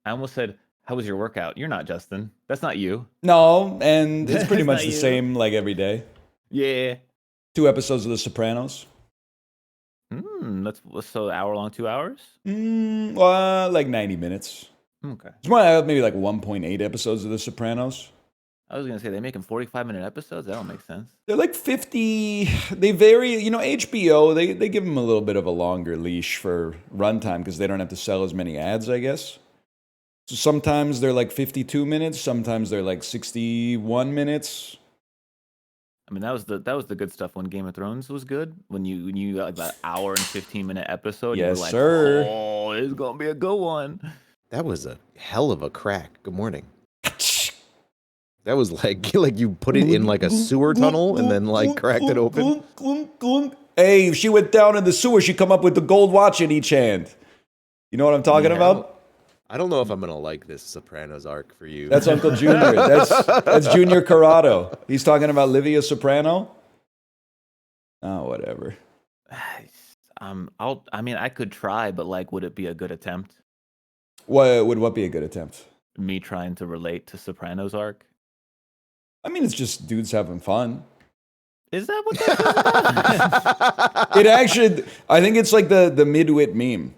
I almost said, how was your workout? You're not Justin. That's not you. No, and it's pretty much the you. same like every day. Yeah. 2 episodes of The Sopranos. That's so hour-long, 2 hours? Like 90 minutes. Okay. It's more maybe like 1.8 episodes of The Sopranos. I was going to say, they're making 45-minute episodes? That don't make sense. They're like 50. They vary. You know, HBO, they give them a little bit of a longer leash for runtime because they don't have to sell as many ads, I guess. So sometimes they're like 52 minutes. Sometimes they're like 61 minutes. I mean, that was the good stuff when Game of Thrones was good. When you got like that hour and 15-minute episode, Yes, you were like, sir. oh, it's going to be a good one. That was a hell of a crack. Good morning. That was like you put it in like a sewer tunnel and then like cracked it open. Hey, if she went down in the sewer, she'd come up with the gold watch in each hand. You know what I'm talking about? I don't know if I'm gonna like this Sopranos arc for you. That's Uncle Junior. That's Junior Corrado. He's talking about Livia Soprano. Oh, whatever. I mean, I could try, but like, would it be a good attempt? What be a good attempt? Me trying to relate to Sopranos arc? I mean, it's just dudes having fun. Is that what that is? It actually, I think it's like the midwit meme.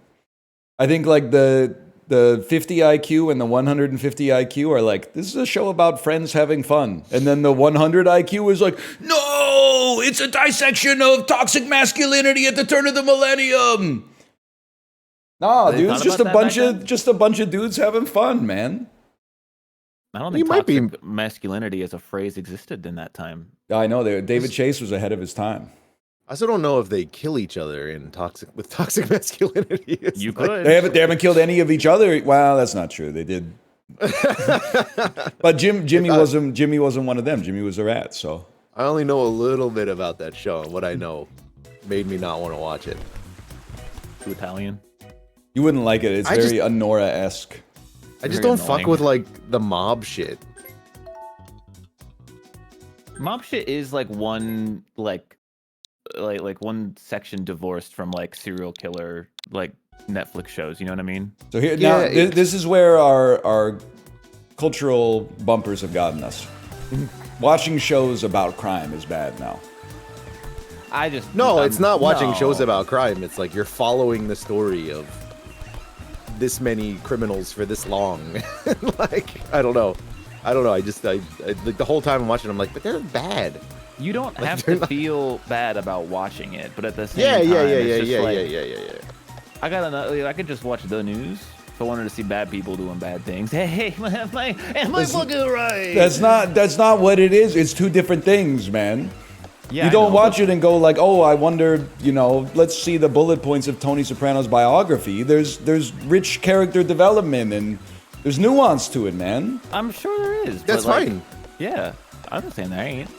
I think like the 50 IQ and the 150 IQ are like, this is a show about friends having fun. And then the 100 IQ is like, no, it's a dissection of toxic masculinity at the turn of the millennium. Nah, dude, it's just a bunch of dudes having fun, man. I don't think toxic masculinity as a phrase existed in that time. I know. David Chase was ahead of his time. I also don't know if they kill each other in toxic masculinity. You could. They haven't killed any of each other. Well, that's not true. They did. But Jimmy wasn't one of them. Jimmy was a rat. So I only know a little bit about that show, and what I know made me not want to watch it. Too Italian. You wouldn't like it. It's very Honora-esque. I just don't fuck with like the mob shit. Mob shit is like one like one section divorced from like serial killer like Netflix shows. You know what I mean? So here now, this is where our cultural bumpers have gotten us. Watching shows about crime is bad now. It's not watching shows about crime. It's like you're following the story of this many criminals for this long. Like, I don't know. I like the whole time I'm watching, I'm like, but they're bad. You don't have to feel bad about watching it, but at the same time, yeah. I could just watch the news if I wanted to see bad people doing bad things. Hey, am I fucking right? That's not what it is. It's two different things, man. Yeah, you don't watch it and go like, oh, I wonder, let's see the bullet points of Tony Soprano's biography. There's rich character development and there's nuance to it, man. I'm sure there is. That's fine. Yeah, I'm not saying there ain't.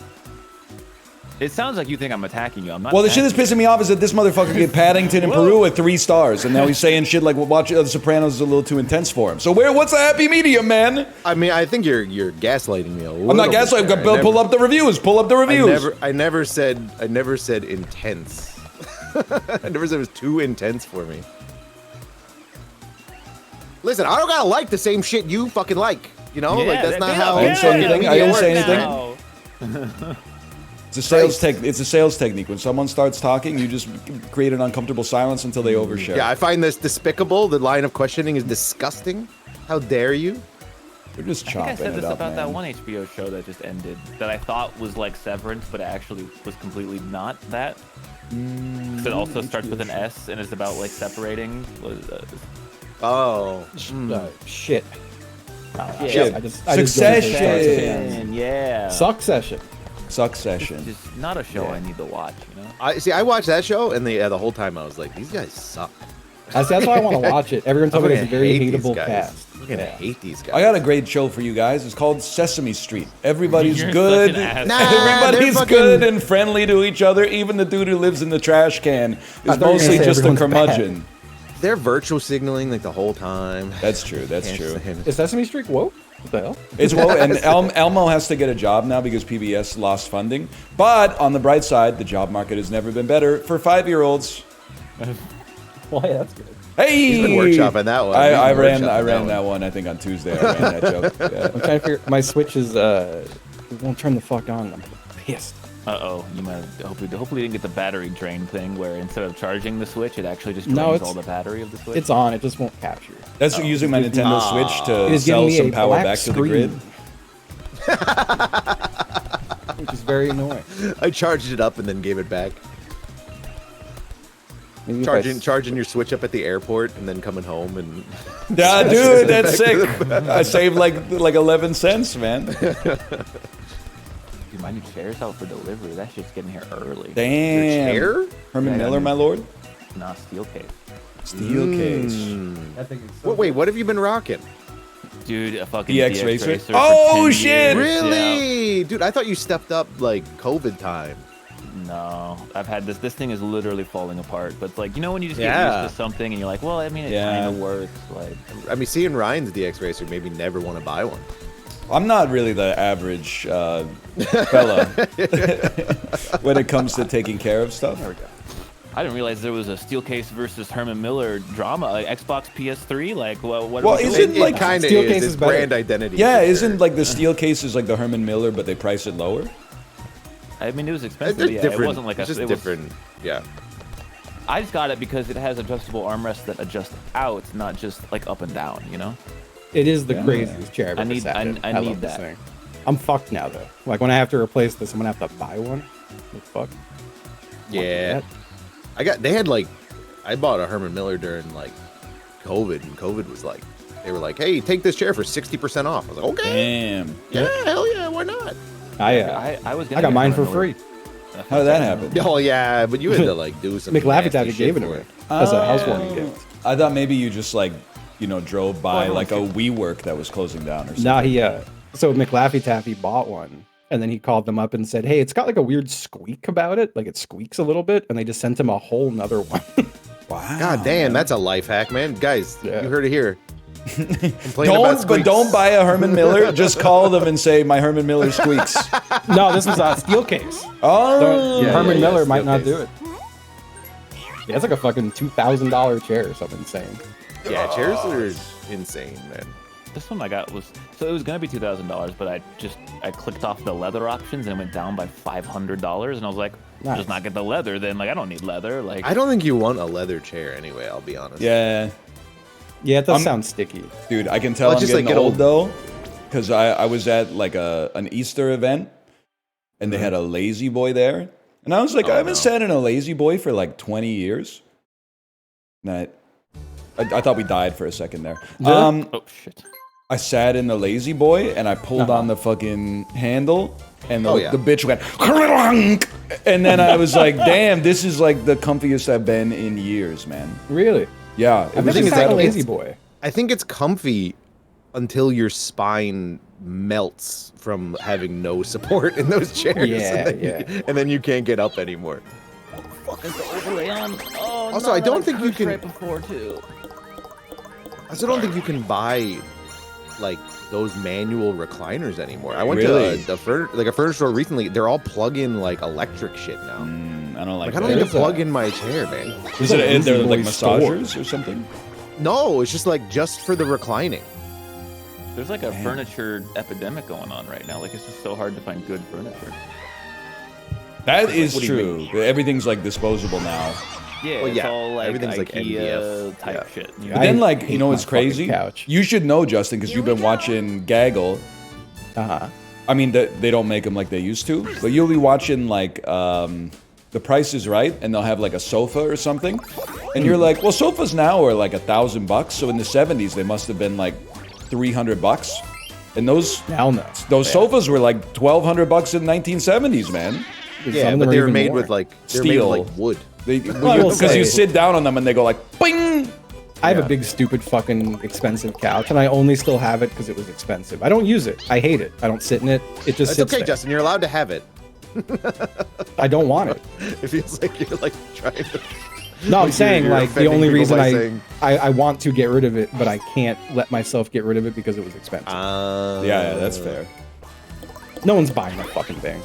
It sounds like you think I'm attacking you. I'm not. Well, the shit that's pissing me off is that this motherfucker get Paddington in Peru at 3 stars, and now he's saying shit like, well, watching The Sopranos is a little too intense for him. So what's the happy medium, man? I mean, I think you're gaslighting me a little. I'm not gaslighting. Pull up the reviews. Pull up the reviews. I never said intense. I never said it was too intense for me. Listen, I don't gotta like the same shit you fucking like. You know, like that's not how. I didn't say anything. I didn't say anything. It's a sales technique. When someone starts talking, you just create an uncomfortable silence until they overshare. Yeah, I find this despicable. The line of questioning is disgusting. How dare you? You're just chopping I think I said this up, about man. that one HBO show that just ended that I thought was like Severance, but it actually was completely not that. It also starts with an S and is about like separating. Shit. Succession. Yeah. Succession. Just not a show I need to watch, you know? I watched that show, and the whole time I was like, these guys suck. That's why I want to watch it. Everyone told me it's a very hateable cast. I'm gonna hate these guys. I got a great show for you guys. It's called Sesame Street. Everybody's good. Everybody's good and friendly to each other. Even the dude who lives in the trash can is mostly just a curmudgeon. They're virtual signaling like the whole time. That's true. That's true. Is Sesame Street woke? What the hell? It's woke, and Elmo has to get a job now because PBS lost funding. But on the bright side, the job market has never been better for 5-year-olds. Well, yeah, that's good. Hey, he's been workshopping that one. I ran that one. I think on Tuesday. I ran that joke. Yeah. I'm trying to figure. My Switch is it won't turn the fuck on. I'm pissed. Uh-oh, you might have, hopefully you didn't get the battery drain thing where instead of charging the Switch, it actually just drains all the battery of the Switch. It's on, it just won't capture. That's using my Nintendo Switch to sell some power back to the grid. Which is very annoying. I charged it up and then gave it back. Maybe Charging your Switch up at the airport and then coming home and... Yeah, dude, that's sick. I saved like 11 cents, man. Dude, my new chair's out for delivery. That shit's getting here early. Damn. Your chair? Herman Miller, my lord? Nah, steel case. Steel case. I think it's so Wait, what have you been rocking? Dude, a fucking DX DX Racer? Racer Oh, for 10 shit! years. Really? Yeah. Dude, I thought you stepped up like COVID time. No, I've had this. This thing is literally falling apart. But it's like, you know when you just get used to something and you're like, well, I mean, it kind of works. Like, I mean, seeing Ryan's DX Racer made me never want to buy one. I'm not really the average fella when it comes to taking care of stuff. There we go. I didn't realize there was a Steelcase versus Herman Miller drama, like Xbox PS3. Like, what? Well, isn't like kind of Steelcase is is better. brand identity? Yeah, isn't like the steel case is like the Herman Miller, but they price it lower? I mean, it was expensive. They're Yeah, different. it wasn't like It's a. just It different. Was, Yeah. I just got it because it has adjustable armrests that adjust out, not just like up and down. You know. It is the craziest chair I've I ever need- sat in. I love need this that. thing. I'm fucked now though. Like when I have to replace this, I'm gonna have to buy one. What the fuck? Yeah. I bought a Herman Miller during like COVID, and COVID was like, they were like, hey, take this chair for 60% off. I was like, okay. Damn. Yeah, hell yeah, why not? I got mine for free. How did that happen? Oh yeah, but you had to like do some. McLaffy nasty gave it shit to for me as a housewarming gift. I thought maybe you just like, drove by like a WeWork that was closing down or something. Nah, so McLaffy Taffy bought one, and then he called them up and said, hey, it's got like a weird squeak about it. Like it squeaks a little bit, and they just sent him a whole nother one. Wow. God damn, that's a life hack, man. Guys, you heard it here. Don't buy a Herman Miller. Just call them and say my Herman Miller squeaks. No, this was a steel case. Oh, Herman Miller might not case. do it. Yeah, it's like a fucking $2,000 chair or something insane. Yeah, chairs are insane, man. This one I got was it was gonna be $2,000, but I clicked off the leather options and it went down by $500, and I was like, Nice. just not get the leather. Then like I don't need leather. Like I don't think you want a leather chair anyway. I'll be honest. yeah. Yeah, it does sound sticky. Dude, I can tell Well, I'm just, getting like, get old old. though, because I was at like an Easter event, and they had a Lazy Boy there, and I was like, I haven't sat in a Lazy Boy for like 20 years. And I thought we died for a second there. oh shit. I sat in the Lazy Boy and I pulled on the fucking handle, and the bitch went, and then I was like, damn, this is like the comfiest I've been in years, man. Really? Yeah, it I've was never sat in a incredible. Lazy Boy. I think it's comfy until your spine melts from having no support in those chairs. Yeah, and then you can't get up anymore. Is the overlay on? Oh, Also, no, I don't that think you pushed can- right before too. I also don't think you can buy like those manual recliners anymore. I went Really? to a furniture store recently. They're all plug-in like electric shit now. I don't like Like I don't that. need to plug in my chair, man. Is it they're like Lazy Boy massagers or something? No, it's just like just for the reclining. There's like a furniture epidemic going on right now. Like it's just so hard to find good furniture. That is what do you true. Everything's like disposable now. Yeah, Well, it's yeah, all like everything's, like, IKEA MDF. type Yeah. shit. But then, like, hate you know what's my fucking crazy? couch. You should know, Justin, because you've been watching Gaggle. Uh-huh. I mean, they don't make them like they used to, but you'll be watching like The Price is Right, and they'll have like a sofa or something, and you're like, well, sofas now are like $1,000, so in the '70s they must have been like $300, and those Hell no. sofas were like $1,200 in the 1970s, man. Yeah, Some of them but are they were even made more. with like Steel. wood. will Because say- you sit down on them and they go like, bing. I have a big, stupid, fucking expensive couch, and I only still have it because it was expensive. I don't use it. I hate it. I don't sit in it. It just It's sits okay, there. Justin. You're allowed to have it. I don't want it. It feels like you're like trying to. No, I'm Like, saying you're like the offending only people reason by saying- I want to get rid of it, but I can't let myself get rid of it because it was expensive. Yeah, that's fair. No one's buying a fucking thing.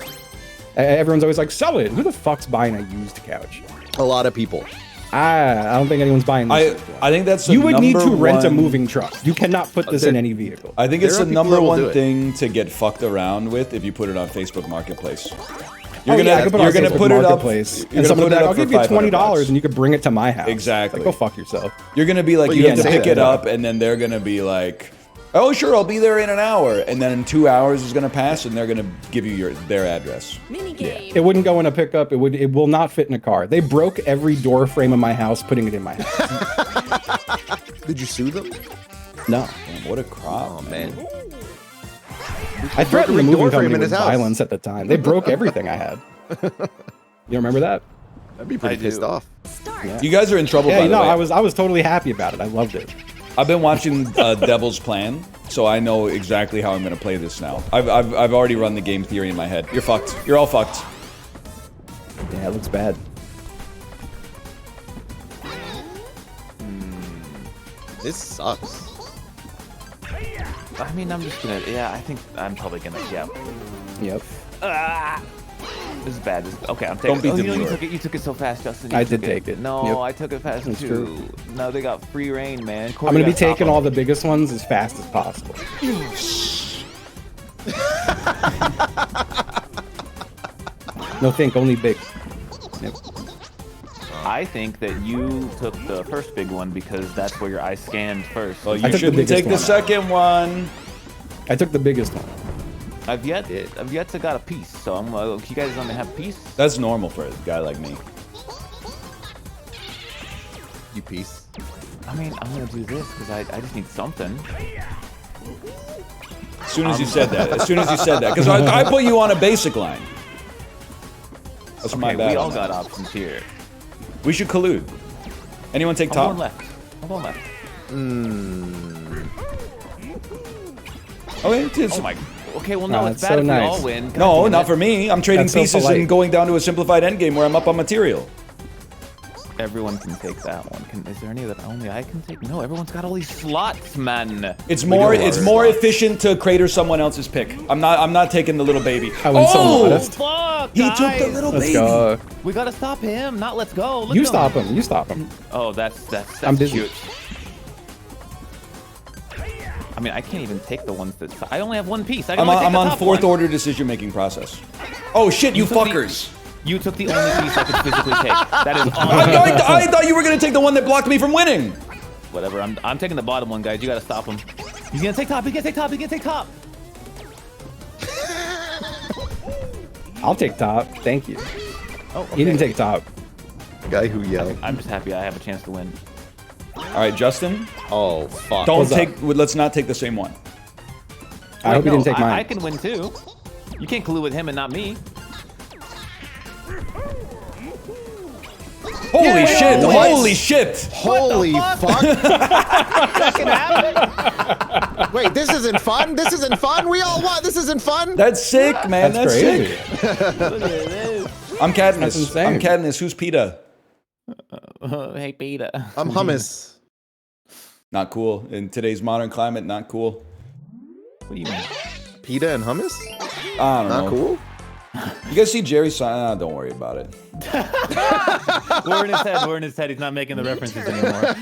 Everyone's always like, sell it. Who the fuck's buying a used couch? A lot of people. I don't think anyone's buying this. I think that's you would need to rent a one- moving truck. You cannot put this in any vehicle. I think it's There are the people number that will one do it. thing to get fucked around with if you put it on Facebook Marketplace. I could You're gonna Facebook put it up. Marketplace, You're and gonna someone put will be it like, up I'll for give you $20 $500. and you could bring it to my house. Exactly. Like, go fuck yourself. You're gonna be like, Well, you you have to can't pick say it that. up, and then they're gonna be like, oh sure, I'll be there in an hour, and then in 2 hours is gonna pass, and they're gonna give you their address. It wouldn't go in a pickup. It will not fit in a car. They broke every door frame in my house, putting it in my house. Did you sue them? No. Man, what a crop, man. I threatened the door moving frame company in his with house. violence at the time. They broke everything I had. You remember that? I'd be pretty pissed off. You guys are in trouble. Yeah, by you the know, way. I was totally happy about it. I loved it. I've been watching Devil's Plan, so I know exactly how I'm gonna play this now. I've already run the game theory in my head. You're fucked. You're all fucked. Yeah, it looks bad. This sucks. I mean, I'm just gonna. Yeah, I think I'm probably gonna. Yeah. Yep. This is bad. Okay, I'm taking. Don't be you demure. you took it so fast, Justin. I You did took take it. No, Yep. I took it fast That's too. true. No, they got free reign, man. I'm gonna be taking all the biggest ones as fast as possible. No, think only big. Yep. I think that you took the first big one because that's where your eye scanned first. Well, I you took the shouldn't biggest take the one. second one. I took the biggest one. I've yet to got a piece, so I'm like, you guys don't have peace. That's normal for a guy like me. You piece. I mean, I'm gonna do this because I just need something. As soon as you said that. As soon as you said that, because I put you on a basic line. That's my Okay, bad. we all on got that. options here. We should collude. Anyone take I'm top? going left. I'm going left. Okay, it's- Oh my. Okay, well no, it's that's bad so if nice. we all win. God No, damn not it. for me. I'm trading That's so pieces polite. and going down to a simplified endgame where I'm up on material. Everyone can take that one. Is there any that only I can take? No, everyone's got all these slots, man. It's We more do a lot it's of more slots. efficient to crater someone else's pick. I'm not taking the little baby. I went so Oh! modest. Fuck, He took the guys. little Let's baby. go. We gotta stop him. Not let's go. Look You at stop him. You stop him. Oh, that's I'm busy. cute. I mean, I can't even take the ones that. I only have one piece. I can only take I'm the on top fourth one. order decision making process. Oh shit, you took the- fuckers. You took the only piece I could physically take. That is I thought you were gonna take the one that blocked me from winning. whatever. I'm taking the bottom one, guys. You gotta stop him. He's gonna take top. He's gonna take top. He's gonna take top. I'll take top. Thank you. Oh, okay. He didn't take top. Guy who yelled. I'm just happy I have a chance to win. All right, Justin. Oh fuck. Don't What's up? take. Let's not take the same one. I hope Wait, you didn't take mine. I can win too. You can't collude with him and not me. Holy shit! what? Holy shit! Holy fuck! That can happen. Wait, this isn't fun. This isn't fun. We all want. This isn't fun. That's sick, man. That's That's crazy. sick. Look at this. I'm Katniss. That's insane. I'm Katniss. Who's PETA? Hey, Peter. I'm hummus. Not cool. In today's modern climate, not cool. What do you mean? Pita and hummus? I don't Not know. cool. You guys see Jerry Seinfeld? Don't worry about it. We're in his head. We're in his head. He's not making the references anymore.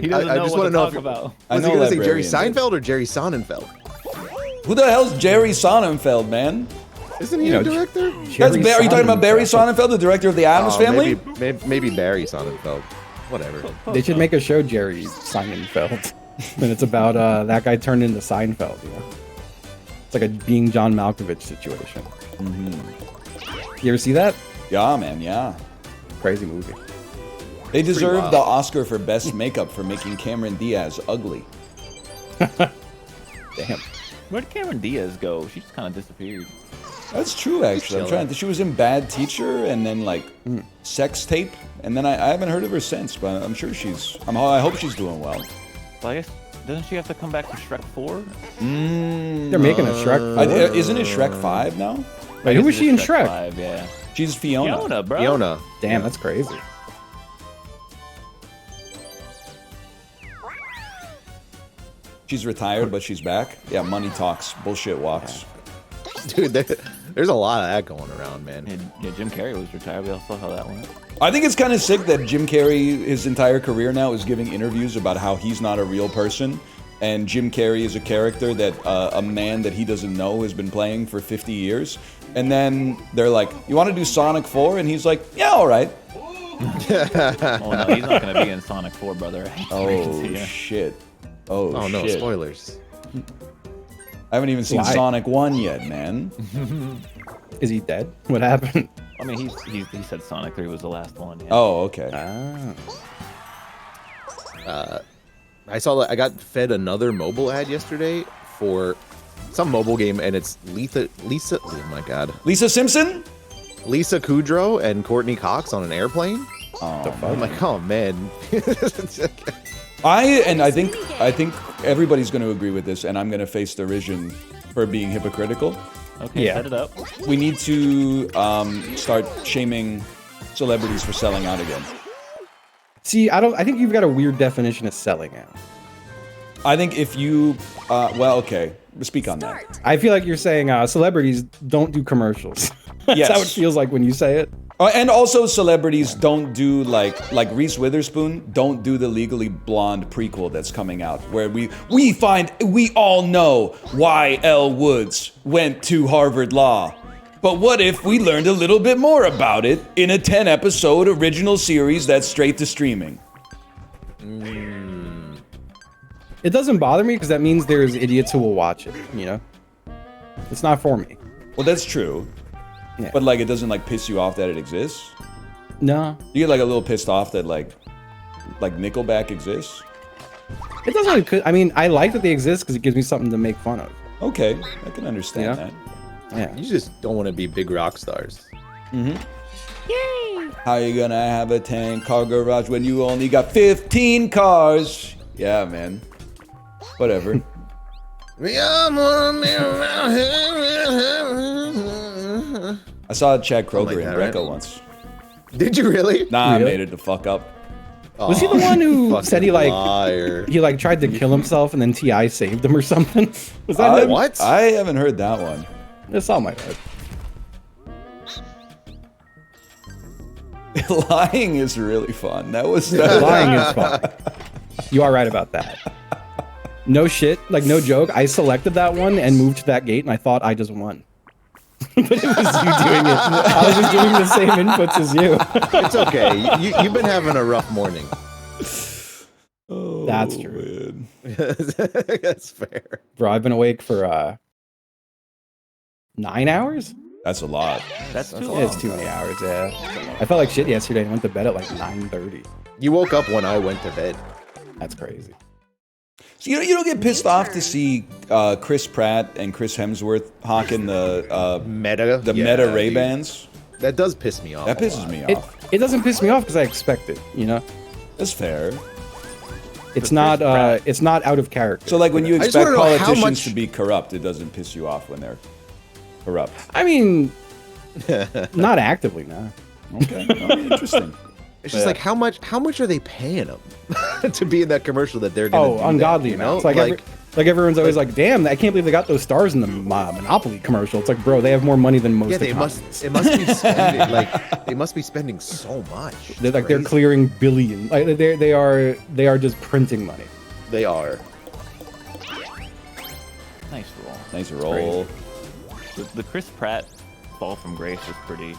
He doesn't know just what want to to know talk if about. I was he know gonna say Jerry librarians. Seinfeld or Jerry Sonnenfeld? Who the hell's Jerry Sonnenfeld, man? Isn't he You know, a director? That's Jerry are you talking about Barry Sonnenfeld. Sonnenfeld, the director of the Addams Oh, Family? Maybe Barry Sonnenfeld. Whatever. They should make a show, Jerry Seinfeld. And it's about that guy turned into Seinfeld, you know? It's like a being John Malkovich situation. You ever see that? Yeah, man, yeah. Crazy movie. They deserve wild. the Oscar for best makeup for making Cameron Diaz ugly. Damn. Where'd Cameron Diaz go? She just kind of disappeared. That's true, actually. I'm trying to. She was in Bad Teacher and then like Sex Tape, and then I haven't heard of her since. But I'm sure she's. I hope she's doing well. Well, I guess doesn't she have to come back for Shrek 4? They're making a Shrek 4? Isn't it Shrek 5 now? Wait, who was she in Shrek Shrek? 5, yeah. She's Fiona. Fiona, bro. Fiona. Damn, that's crazy. She's retired, but she's back. Yeah, money talks, bullshit walks. Dude, there's a lot of that going around, man. Yeah, Jim Carrey was retired. We all saw how that went. I think it's kind of sick that Jim Carrey, his entire career now, is giving interviews about how he's not a real person. And Jim Carrey is a character that a man that he doesn't know has been playing for 50 years. And then they're like, you want to do Sonic 4? And he's like, yeah, all right. Oh, no, he's not going to be in Sonic 4, brother. Shit. Oh, no, shit. Spoilers. I haven't even seen Sonic 1 yet, man. Is he dead? What happened? I mean, he said Sonic 3 was the last one. Yeah. Oh, okay. I saw that I got fed another mobile ad yesterday for some mobile game, and it's Lisa. Oh my god, Lisa Simpson, Lisa Kudrow, and Courtney Cox on an airplane. I'm like, oh man. I think everybody's going to agree with this, and I'm going to face derision for being hypocritical. Okay, set it up. We need to start shaming celebrities for selling out again. See, I think you've got a weird definition of selling out. I think if you, well, okay, speak on that. I feel like you're saying celebrities don't do commercials. That's Yes. how it feels like when you say it. And also celebrities don't do like Reese Witherspoon don't do the Legally Blonde prequel that's coming out where we all know why Elle Woods went to Harvard Law. But what if we learned a little bit more about it in a 10-episode original series that's straight to streaming? It doesn't bother me because that means there's idiots who will watch it, you know? It's not for me. Well, that's true. Yeah. But like it doesn't like piss you off that it exists? No. You get like a little pissed off that like Nickelback exists? It doesn't really, I mean, I like that they exist because it gives me something to make fun of. Okay, I can understand that. Yeah. You just don't want to be big rock stars. Mm-hmm. Yay! How you gonna have a 10-car garage when you only got 15 cars? Yeah, man. Whatever. I saw Chad Kroger in Greco once. Did you really? Nah, I made it the fuck up. Was he the one who said he liar. tried to kill himself and then T.I. saved him or something? Was that him? What? I haven't heard that one. It's all my head. Lying is really fun. That was Lying is fun. You are right about that. No shit, like no joke. I selected that one and moved to that gate, and I thought I just won. But it was you doing it. I was just doing the same inputs as you. It's okay. You've been having a rough morning. Oh, that's true. That's fair. Bro, I've been awake for 9 hours. That's a lot. That's too long. It's too many hours. Yeah. I felt like shit yesterday. I went to bed at like 9:30. You woke up when I went to bed. That's crazy. So you don't get pissed off to see Chris Pratt and Chris Hemsworth hawking the Meta Ray-Bans? That does piss me off. That pisses me off. It doesn't piss me off because I expect it, you know? That's fair. It's not out of character. So like when you I just expect wanna know how politicians much- to be corrupt, it doesn't piss you off when they're corrupt. I mean, not actively, no. Okay, interesting. It's just like how much are they paying them to be in that commercial that they're gonna do ungodly that, you know? amounts. Like everyone's always like, damn, I can't believe they got those stars in the Monopoly commercial. It's like, bro, they have more money than most. Yeah, they economies. must. It must be spending like they must be spending so much. They're clearing billion. Like they are just printing money. They are. Nice roll. Nice roll. The Chris Pratt fall from grace was pretty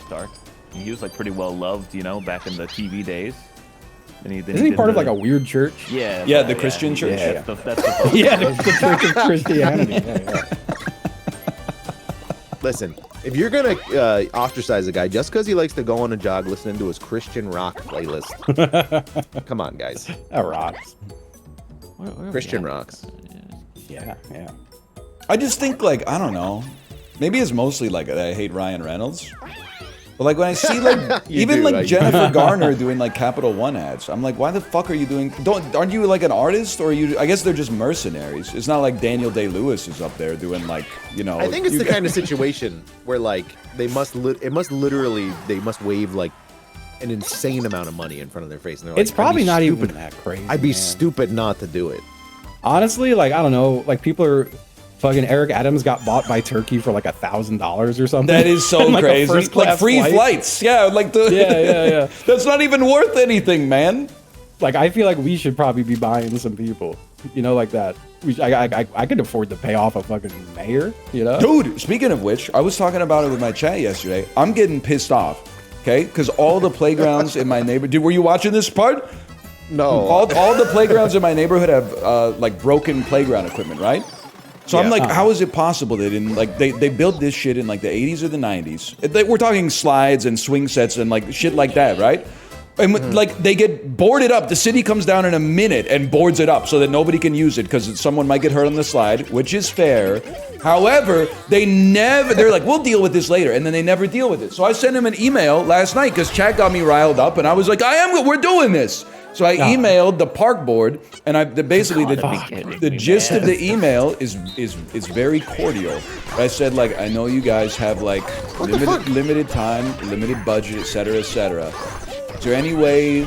stark. He was like pretty well loved, you know, back in the TV days. Isn't he part of like a weird church? Yeah. Yeah, the Christian church. Yeah. That's the Yeah, the Church of Christianity. Yeah. Listen, if you're gonna ostracize a guy just because he likes to go on a jog listening to his Christian rock playlist, come on, guys. That rocks. Christian rocks. Yeah. I just think like I don't know. Maybe it's mostly like that I hate Ryan Reynolds. But like when I see like even like Jennifer Garner doing like Capital One ads, I'm like, why the fuck are you doing? Aren't you like an artist or you? I guess they're just mercenaries. It's not like Daniel Day-Lewis is up there doing like I think it's the kind of situation where like they must literally wave like an insane amount of money in front of their face. And they're like, It's probably not even that crazy. I'd be stupid not to do it. Honestly, like I don't know, like people are Fucking Eric Adams got bought by Turkey for like $1,000 or something. That is so like crazy. Like free flight. flights. Yeah, like the yeah. That's not even worth anything, man. Like I feel like we should probably be buying some people, you know, like that. I could afford to pay off a fucking mayor, you know. Dude, speaking of which, I was talking about it with my chat yesterday. I'm getting pissed off, okay? Because all the playgrounds in my neighborhood. Dude, were you watching this part? No. All the playgrounds in my neighborhood have like broken playground equipment, right? So I'm like, how is it possible that in like they built this shit in like the 80s or the 90s? We're talking slides and swing sets and like shit like that, right? And like they get boarded up. The city comes down in a minute and boards it up so that nobody can use it because someone might get hurt on the slide, which is fair. However, they're like, we'll deal with this later, and then they never deal with it. So I sent him an email last night because chat got me riled up, and I was like, we're doing this. So I emailed the park board, and the gist of the email is very cordial. I said, like, I know you guys have like limited time, limited budget, etc., etc. Is there any way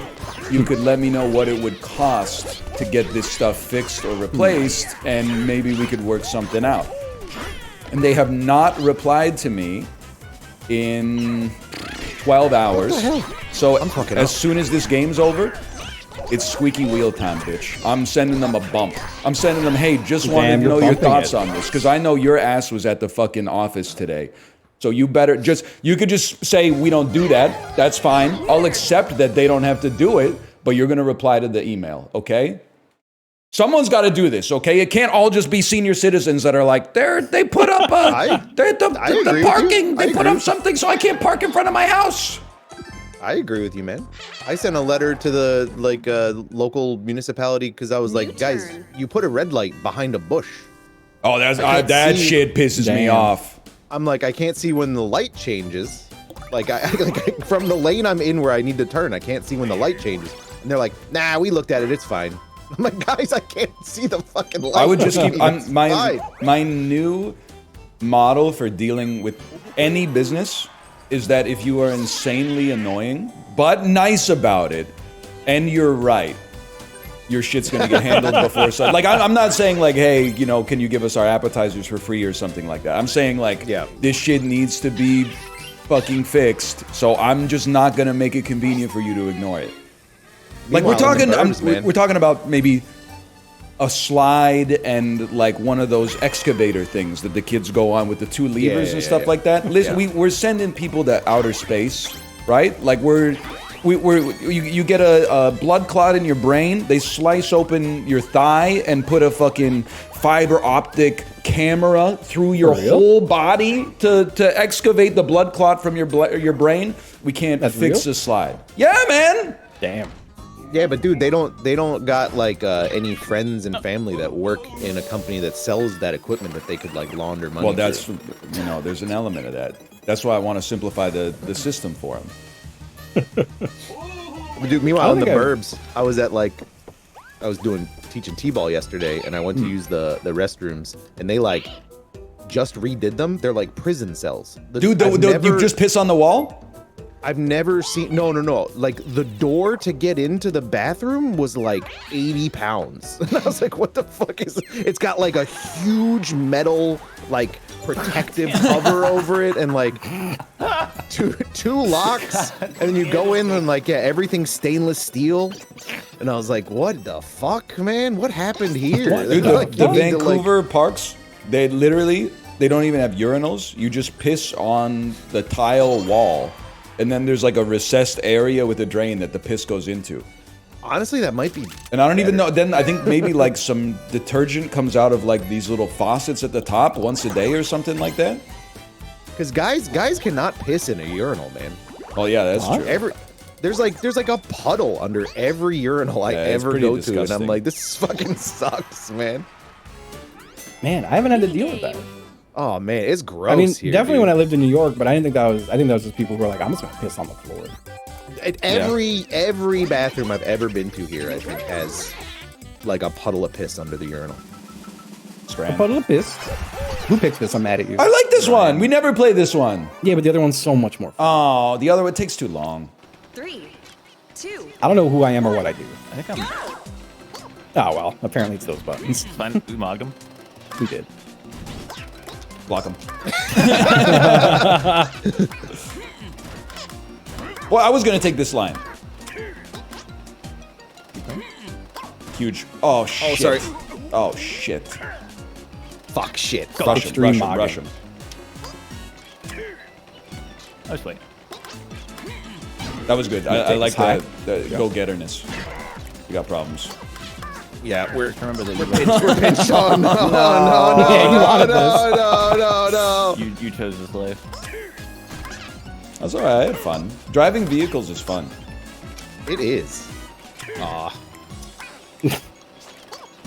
you could let me know what it would cost to get this stuff fixed or replaced, and maybe we could work something out? And they have not replied to me in 12 hours. What the hell? So as soon as this game's over, it's squeaky wheel time, bitch. I'm sending them a bump. I'm sending them, hey, just wanted to know your thoughts on this, because I know your ass was at the fucking office today. So you better you could just say, we don't do that. That's fine. I'll accept that they don't have to do it, but you're going to reply to the email, okay? Someone's got to do this, okay? It can't all just be senior citizens that are like, they put up the parking. They put up something so I can't park in front of my house. I agree with you, man. I sent a letter to the local municipality because I was like, guys, you put a red light behind a bush. Oh, that shit pisses me off. I'm like, I can't see when the light changes. Like, from the lane I'm in where I need to turn, I can't see when the light changes. And they're like, nah, we looked at it, it's fine. I'm like, guys, I can't see the fucking light. I would just keep my new model for dealing with any business is that if you are insanely annoying but nice about it, and you're right, your shit's gonna get handled before. So, like, I'm not saying like, hey, you know, can you give us our appetizers for free or something like that. I'm saying like, this shit needs to be fucking fixed. So I'm just not gonna make it convenient for you to ignore it. Like we're talking about maybe a slide and like one of those excavator things that the kids go on with the two levers and stuff like that. Listen, we're sending people to outer space, right? Like you get a blood clot in your brain, they slice open your thigh and put a fucking fiber optic camera through your whole body to excavate the blood clot from your brain. We can't fix the slide. Yeah, man. Damn. Yeah, but dude, they don't got like any friends and family that work in a company that sells that equipment that they could like launder money. Well, that's there's an element of that. That's why I want to simplify the system for them. Dude, meanwhile in the burbs, I was teaching t-ball yesterday, and I went to use the restrooms, and they like just redid them. They're like prison cells. Dude, you just piss on the wall? I've never seen, no. Like the door to get into the bathroom was like 80 pounds. And I was like, what the fuck is, it's got like a huge metal, like protective cover over it and like two locks. And then you go in and like, everything's stainless steel. And I was like, what the fuck, man? What happened here? Dude, the Vancouver parks, they don't even have urinals. You just piss on the tile wall. And then there's like a recessed area with a drain that the piss goes into. Honestly, that might be. And I don't even know. Then I think maybe like some detergent comes out of like these little faucets at the top once a day or something like that. Because guys cannot piss in a urinal, man. Oh yeah, that's true. There's like a puddle under every urinal I ever go to, and I'm like, this fucking sucks, man. Man, I haven't had to deal with that. Oh man, it's gross. I mean, here, definitely dude. when I lived in New York, but I think that was just people who were like, I'm just gonna piss on the floor. Every bathroom I've ever been to here, I think, has like a puddle of piss under the urinal. A puddle of piss? Who picks this? I'm mad at you. I like this one. We never play this one. Yeah, but the other one's so much more fun. Oh, the other one takes too long. 3, 2. I don't know who I am or what I do. I think I'm. Oh well, apparently it's those buttons. Fine, we mogged him. We did. Block him. Well, I was gonna take this line. Huge. Oh shit. Oh, sorry. Oh shit. Fuck shit. Rush him. mogging. I was waiting. That was good. I like the go-getterness. You got problems. Yeah, we're Remember that we're pinched. Oh no, Yeah, you wanted no. you chose this life. That's alright. I had fun. Driving vehicles is fun. It is. Aw.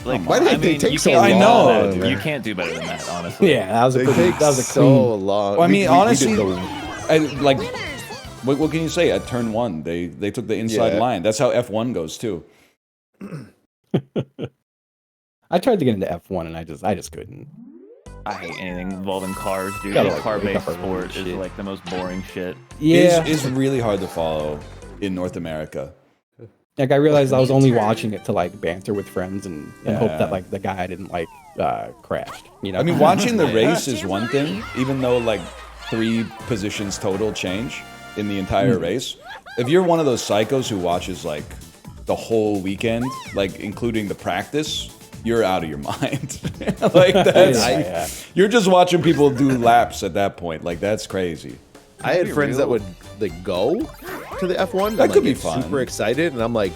Like, Why did they take you so can't do long? better than I know. that. You can't do better than that, honestly. Yeah, that was a They pretty, take that was a so clean. long. Well, I mean, honestly, did like, what can you say? At turn 1, they took the inside line. That's how F1 goes too. I tried to get into F1 and I just couldn't. I hate anything involving cars, dude. Gotta, like, Car-based wake up early sport and is shit. like the most boring shit. Yeah, It's really hard to follow in North America. like I realized I was only watching it to like banter with friends and hope Yeah. that like the guy didn't like crashed. You know, I mean, watching the race is one thing, even though like 3 positions total change in the entire race. If you're one of those psychos who watches like the whole weekend, like including the practice, you're out of your mind. Like that's you're just watching people do laps at that point. Like that's crazy. I had Be friends real. that would like go to the F1. That and, could like, be get fun. Super excited, and I'm like,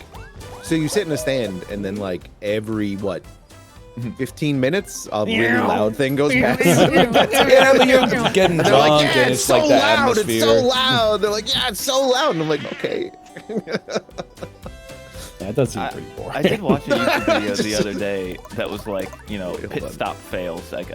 so you sit in a stand, and then like every 15 minutes, a really loud thing goes past. Yeah, but you're getting They're drunk like, yeah, and it's it's so like the loud, atmosphere. it's so loud. They're like, yeah, it's so loud, and I'm like, okay. yeah, it does seem pretty boring. I did watch a YouTube video the other day that was like, you know, pit stop fails, like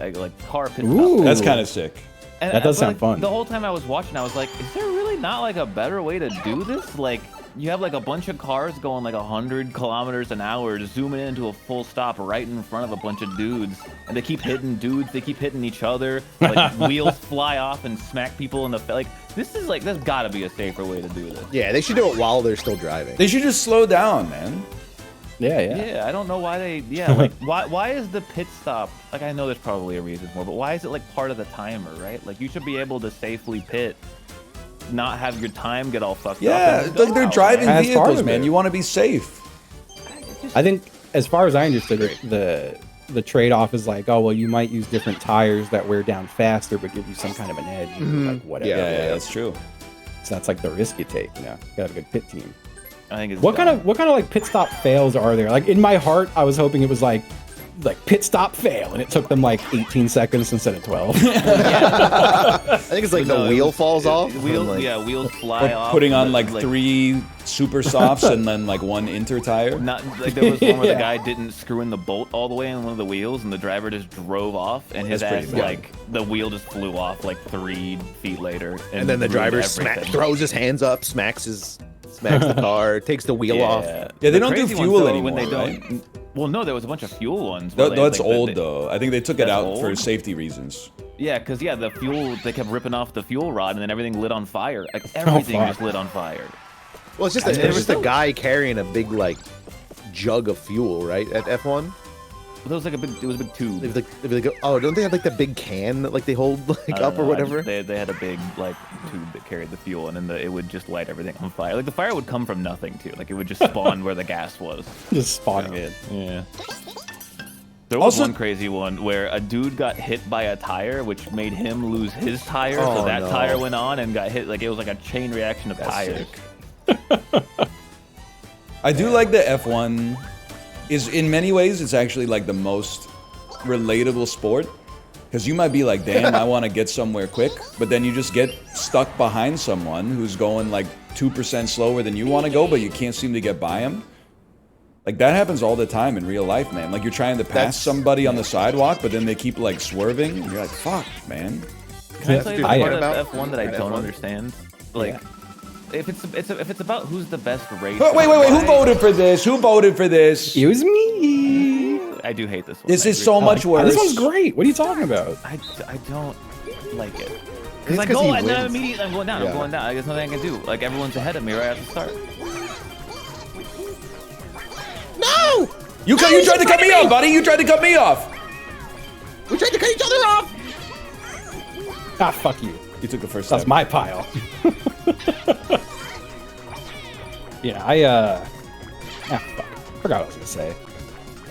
car pit Ooh. stop. That's kind of sick. And That does but, sound like, fun. The whole time I was watching, I was like, is there really not like a better way to do this? Like, you have like a bunch of cars going like 100 kilometers an hour, zooming into a full stop right in front of a bunch of dudes, and they keep hitting dudes, they keep hitting each other, like wheels fly off and smack people in the face. Like, this is like, there's gotta be a safer way to do this. Yeah, they should do it while they're still driving. They should just slow down, man. yeah. Yeah, I don't know why they. Yeah, like why is the pit stop? Like I know there's probably a reason for, but why is it like part of the timer, right? Like you should be able to safely pit, not have your time get all fucked up. Yeah, and go like they're out, driving man. As part vehicles, of man. it. You want to be safe. I think, as far as I understood it, the trade-off is like, oh well, you might use different tires that wear down faster, but give you some kind of an edge, like whatever. Yeah, that's true. So that's like the risk you take. You know, you gotta have a good pit team. I think it's What kind dumb. of like pit stop fails are there? Like in my heart, I was hoping it was like pit stop fail, and it took them like 18 seconds instead of 12. I think it's like the wheel falls off. Wheels, and, like, yeah, wheels fly off. Putting on and like 3 super softs and then like 1 inter tire. Not like there was one where Yeah. the guy didn't screw in the bolt all the way on one of the wheels, and the driver just drove off, and his That's pretty ass bad. like the wheel just flew off like 3 feet later. and then the ruined driver everything. throws his hands up, smacks the car, takes the wheel off. Yeah, The they don't do crazy ones, fuel though, anymore, when they right? don't. Well, no, there was a bunch of fuel ones. where they, That's like, old though. I think they took it That's out for old? safety reasons. Yeah, because the fuel, they kept ripping off the fuel rod, and then everything lit on fire. Like everything fuck. just lit on fire. Well, it's just And a, there it's was just a no- guy carrying a big like jug of fuel, right? At F1. It was like a big tube. They'd be like, oh, don't they have like the big can that like they hold like I don't up or know, whatever? They had a big like tube that carried the fuel, and then it would just light everything on fire. Like the fire would come from nothing too. Like it would just spawn where the gas was. Just spawning it. Yeah. There was Also- one crazy one where a dude got hit by a tire, which made him lose his tire. So Oh, that no. tire went on and got hit. Like it was like a chain reaction of tires. I do like the F1 is in many ways it's actually like the most relatable sport because you might be like, damn, I want to get somewhere quick, but then you just get stuck behind someone who's going like 2% slower than you want to go, but you can't seem to get by him. Like that happens all the time in real life, man. Like you're trying to pass That's- somebody on the sidewalk, but then they keep like swerving, and you're like, fuck, man. Can I tell you the I- part about- of F1 that I don't F1? understand? Like, if it's about who's the best racer. Wait, who why- voted for this? Who voted for this? It was me. I do hate this one. This I is agree. so much worse. This one's great. What are you talking about? I don't like it. It's Because I 'cause go he and then wins. immediately I'm going down. Yeah. I'm going down. There's nothing I can do. Like everyone's ahead of me right at the start. No! You tried to cut me off, buddy. You tried to cut me off. We tried to cut each other off. Ah, fuck you. You took the first step. That's my pile. Yeah, fuck. Forgot what I was gonna say.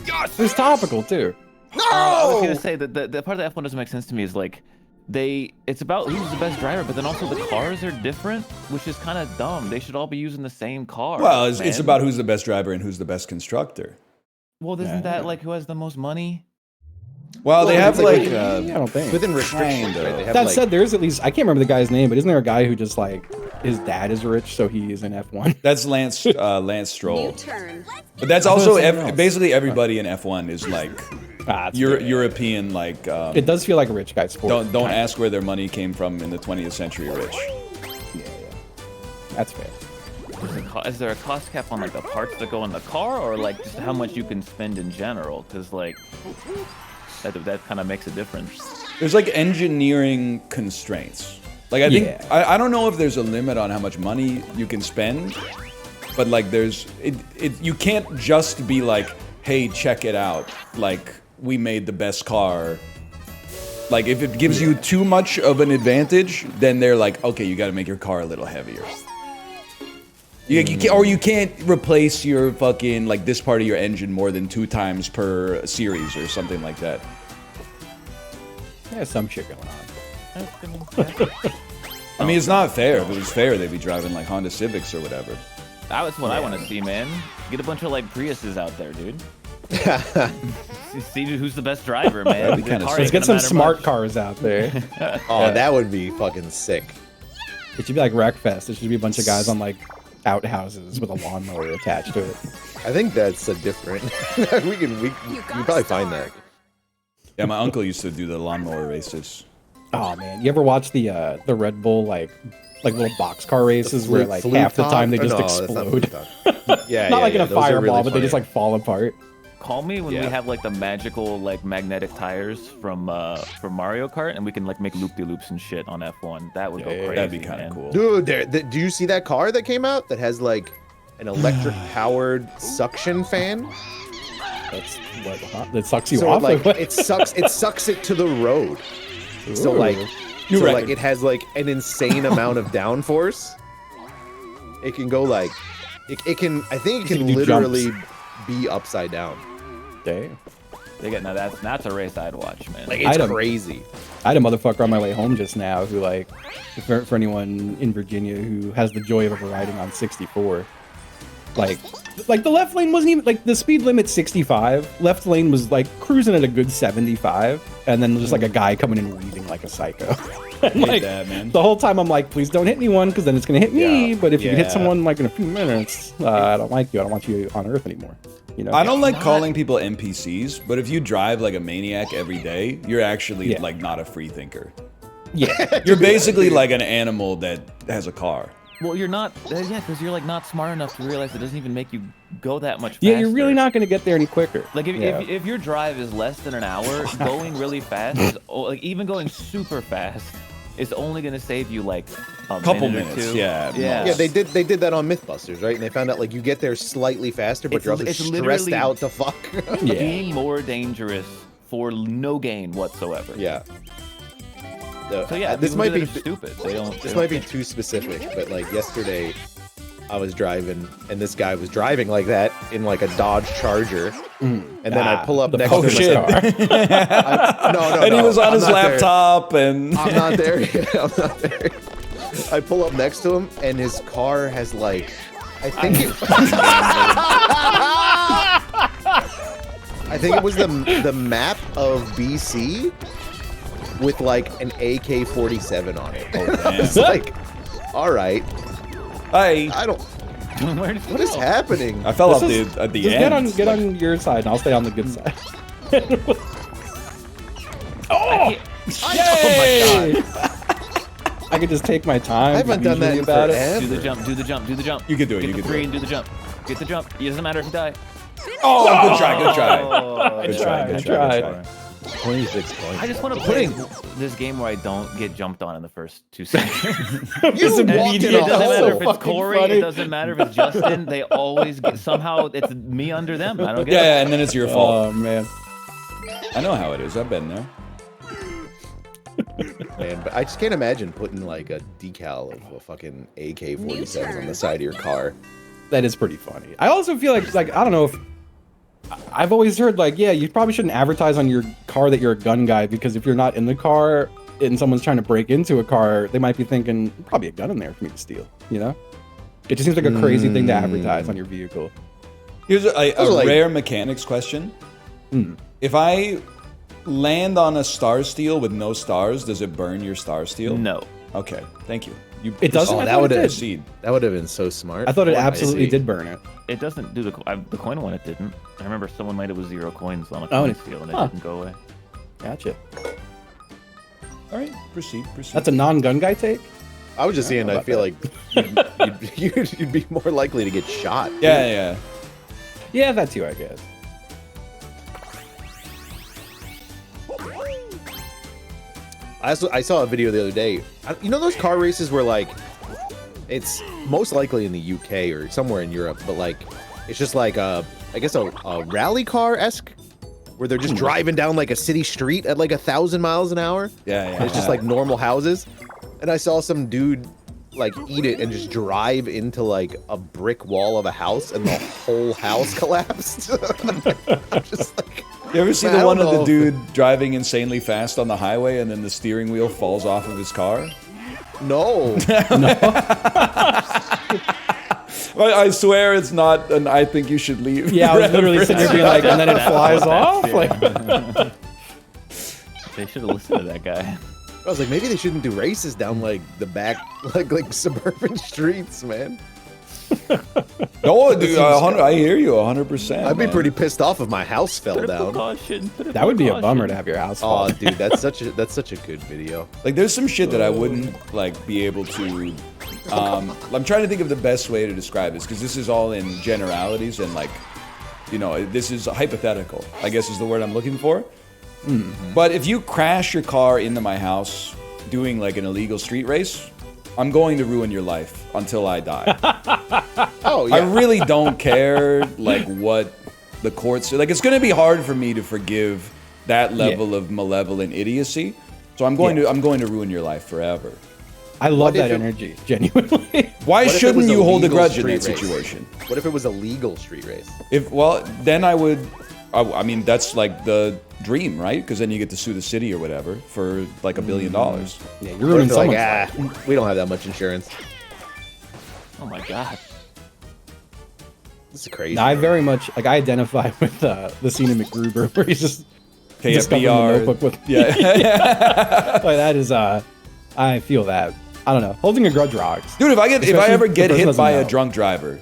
Yes! It's topical too. No! I was gonna say that the part of the F1 doesn't make sense to me is like it's about who's the best driver, but then also the cars are different, which is kind of dumb. They should all be using the same car. Well, it's about who's the best driver and who's the best constructor. Well, isn't that like who has the most money? Well, they have like I don't think. within restrictions, right? They have, That like, said, there is at least, I can't remember the guy's name, but isn't there a guy who just like his dad is rich, so he is in F1? that's Lance Stroll. New turn. But that's I thought also it was someone else. basically everybody in F1 is like It's fair. European. Like It does feel like a rich guy sport. don't ask where their money came from in the 20th century, rich. Yeah. That's fair. Is there a cost cap on like the parts that go in the car, or like just how much you can spend in general? Because like that kind of makes a difference. There's like engineering constraints. Like I think Yeah. I don't know if there's a limit on how much money you can spend, but like you can't just be like, hey, check it out. Like we made the best car. Like if it gives you too much of an advantage, then they're like, okay, you got to make your car a little heavier. You can't replace your fucking like this part of your engine more than 2 times per series or something like that. There's some shit going on. I mean, it's not fair. If it was fair, they'd be driving like Honda Civics or whatever. That's what I want to see, man. Get a bunch of like Priuses out there, dude. See who's the best driver, man. That'd be kinda The car sick. ain't Let's get gonna some matter smart much. cars out there. Oh, that would be fucking sick. It should be like Wreckfest. There should be a bunch of guys on like outhouses with a lawnmower attached to it. I think that's a different. we can probably find that. Yeah, my uncle used to do the lawnmower races. Oh man, you ever watch the Red Bull like little boxcar races where like half the time they just explode? Yeah, Not like in a those are fireball, really but they just funny. like fall apart. Call me when we Yeah. have like the magical like magnetic tires from Mario Kart, and we can like make loop-de-loops and shit on F1. That would go crazy. That'd be kind of man. cool. Dude, do you see that car that came out that has like an electric powered suction fan? That's what that sucks you So off. like what? it sucks it to the road. So like You so reckon? like it has like an insane amount of downforce. It can go like it can I think it can do literally be upside down. Damn. Now that's a race I'd watch, man. Like I it's don't- crazy. I had a motherfucker on my way home just now who like, for anyone in Virginia who has the joy of ever riding on 64, like the left lane wasn't even like the speed limit 65. Left lane was like cruising at a good 75, and then just like a guy coming in weaving like a psycho. And, Hate like, that, man. the whole time I'm like, please don't hit anyone because then it's gonna hit me. Yeah. But if you hit Yeah. someone like in a few minutes, I don't like you. I don't want you on Earth anymore. You know. I don't like calling people NPCs, but if you drive like a maniac every day, you're actually Yeah. like not a free thinker. Yeah. You're basically like an animal that has a car. Well, you're not, because you're like not smart enough to realize it doesn't even make you go that much faster. Yeah, you're really not gonna get there any quicker. Like Yeah. if your drive is less than an hour, going really fast, is, like even going super fast, is only gonna save you like a Couple minute or minutes, two. yeah, yeah. Yeah, they did that on Mythbusters, right? And they found out like you get there slightly faster, but It's- you're also it's stressed literally- out to fuck. Yeah. Being more dangerous for no gain whatsoever. Yeah. So yeah, this people might that be are stupid. They don't. this might be too specific, but like yesterday, I was driving and this guy was driving like that in like a Dodge Charger, and then I pull up the next focus to him. car. No, And he was on I'm his not there. laptop and I'm not there yet. I'm not there yet. I pull up next to him and his car has like, I think it was the map of BC with like an AK-47 on it. It's like, all right, Hey, I don't. Where did you What is go? happening? I fell off This is- at the Just end. get on your side, and I'll stay on the good side. Oh! Yay! I could just take my time. I haven't done that in about it. forever. Do the jump. Do the jump. Do the jump. You can do it, Get you the can do three it. and do the jump. Get the jump. It doesn't matter if you die. Oh, good try, good try. Oh, Good try, I good tried. try. 26 points. I just want to play this game where I don't get jumped on in the first 2 seconds. You And walked it in a doesn't matter if hole. it's fucking Corey. funny. It doesn't matter if it's Justin. They always get somehow it's me under them. I don't get Yeah, it. yeah, and then it's your fault. Oh man. I know how it is. I've been there. Man, but I just can't imagine putting like a decal of a fucking AK-47 on the side of your car. That is pretty funny. I also feel like I don't know if I've always heard like, yeah, you probably shouldn't advertise on your car that you're a gun guy, because if you're not in the car and someone's trying to break into a car, they might be thinking probably a gun in there for me to steal. You know, it just seems like a crazy thing to advertise on your vehicle. Here's a rare mechanics question. If I land on a star steel with no stars, does it burn your star steel? No. Okay, thank you. It doesn't. Oh, that would proceed. That would have been so smart. I thought it absolutely did burn it. It doesn't do the coin one. It didn't. I remember someone made it with 0 coins on a coin steal, and it didn't go away. Gotcha. All right, proceed. That's a non-gun guy take. I was just saying. I feel like you'd be more likely to get shot. Yeah. Yeah, that too, I guess. I saw a video the other day. You know those car races where like, it's most likely in the UK or somewhere in Europe, but like, it's just like I guess a rally car-esque, where they're just driving down like a city street at like 1,000 miles an hour. Yeah. And it's just like normal houses. And I saw some dude like eat it and just drive into like a brick wall of a house, and the whole house collapsed. I'm just like, you ever see the one of the dude driving insanely fast on the highway and then the steering wheel falls off of his car? No. I swear it's not an I think you should leave. Yeah, I was literally sitting here being like, and then it flies off? They should have listened to that guy. I was like, maybe they shouldn't do races down like the back, like suburban streets, man. No, dude, I hear you 100%. I'd be pretty pissed off if my house fell down. That would be a bummer to have your house fall. Oh, dude, that's such a good video. Like, there's some shit that I wouldn't like be able to. I'm trying to think of the best way to describe this, because this is all in generalities and like, you know, this is hypothetical, I guess is the word I'm looking for. But if you crash your car into my house doing like an illegal street race, I'm going to ruin your life until I die. Oh, yeah. I really don't care like what the courts are. Like, it's going to be hard for me to forgive that level of malevolent idiocy. So I'm going to ruin your life forever. I love that energy, genuinely. Why shouldn't you hold a grudge in that situation? What if it was a legal street race? Then I would. I mean, that's like the dream, right? Because then you get to sue the city or whatever for like $1 billion. Yeah, you're ruining someone's life. We don't have that much insurance. Oh my god. This is crazy. No, I very much like. I identify with the scene in MacGruber where he's just discovering the notebook with. Yeah. Like, that is. I feel that. I don't know. Holding a grudge rocks. Dude, if I ever get hit by a drunk driver,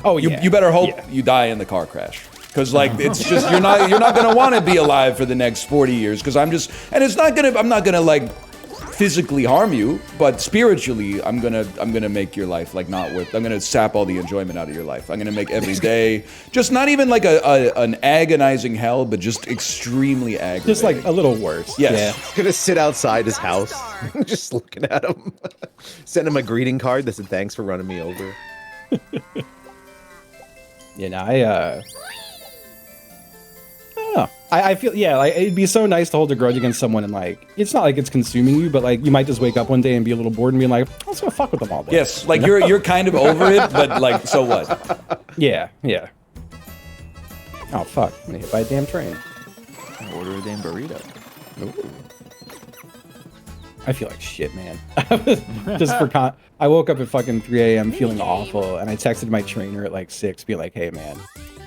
you better hope you die in the car crash. Because like it's just you're not gonna want to be alive for the next 40 years. Because I'm not gonna like physically harm you, but spiritually I'm gonna make your life like not worth. I'm gonna sap all the enjoyment out of your life. I'm gonna make every day just not even like an agonizing hell, but just extremely aggravating. Just like a little worse. Yes. Yeah. He's gonna sit outside his house, just looking at him. Send him a greeting card that said thanks for running me over. You know, I don't know. I feel, like it'd be so nice to hold a grudge against someone, and like it's not like it's consuming you, but like you might just wake up one day and be a little bored and be like, I'm just gonna fuck with them all day. Yes, like you're kind of over it, but like so what? Yeah. Oh fuck! I'm hit by a damn train. Order a damn burrito. Ooh. I feel like shit, man. Just for I woke up at fucking 3 a.m. feeling awful, and I texted my trainer at like 6, be like, hey man,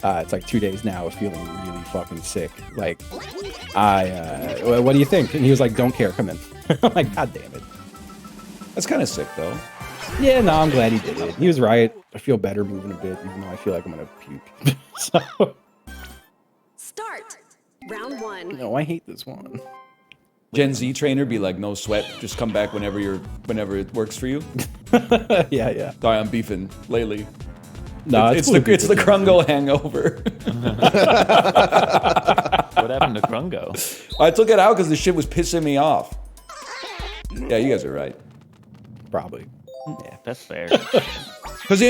it's like 2 days now of feeling really fucking sick. Like, what do you think? And he was like, don't care, come in. I'm like, god damn it. That's kind of sick though. Yeah, no, I'm glad he did it. He was right. I feel better moving a bit, even though I feel like I'm gonna puke. So. Start. Round 1. No, I hate this one. Gen Z trainer be like, no sweat, just come back whenever it works for you. Yeah. Sorry, I'm beefing lately. No, it's the Krungo hangover. What happened to Krungo? I took it out because the shit was pissing me off. Yeah, you guys are right. Probably. Yeah, that's fair. Because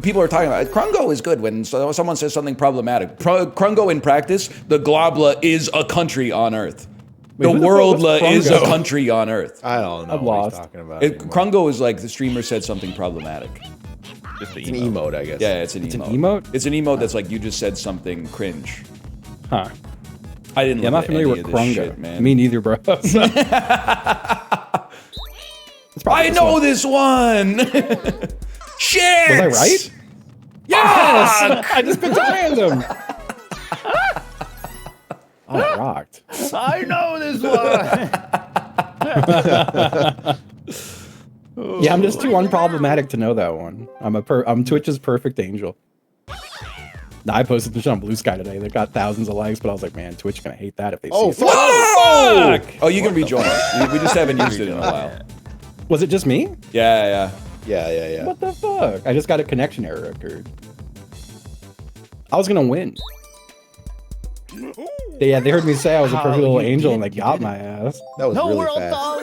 people are talking about Krungo is good when someone says something problematic. Krungo in practice, the Globla is a country on Earth. The who world fuck was is a Krungo? country on Earth. I don't know I'm what lost. he's talking about. Krungo is like the streamer said something problematic. Just the It's an emote, I guess. Yeah, it's an It's an emote. emote? It's an emote that's like you just said something cringe. Huh. I didn't. Yeah, I'm look not at familiar any with of this Krungo. shit, man. Me neither, bro. I know this one. Shit. Was I right? Yes. I just picked a random. Oh, it rocked. I know this one. Yeah, I'm just too unproblematic to know that one. I'm Twitch's perfect angel. Nah, I posted some shit on Blue Sky today that got thousands of likes, but I was like, man, Twitch gonna hate that if they see it. Fuck! Oh, you can rejoin us. We just haven't used it in a while. Was it just me? Yeah. Yeah. What the fuck? I just got a connection error occurred. I was gonna win. Yeah, they heard me say I was a perfect little angel and they got my ass. That was No, really we're all fast. dumb.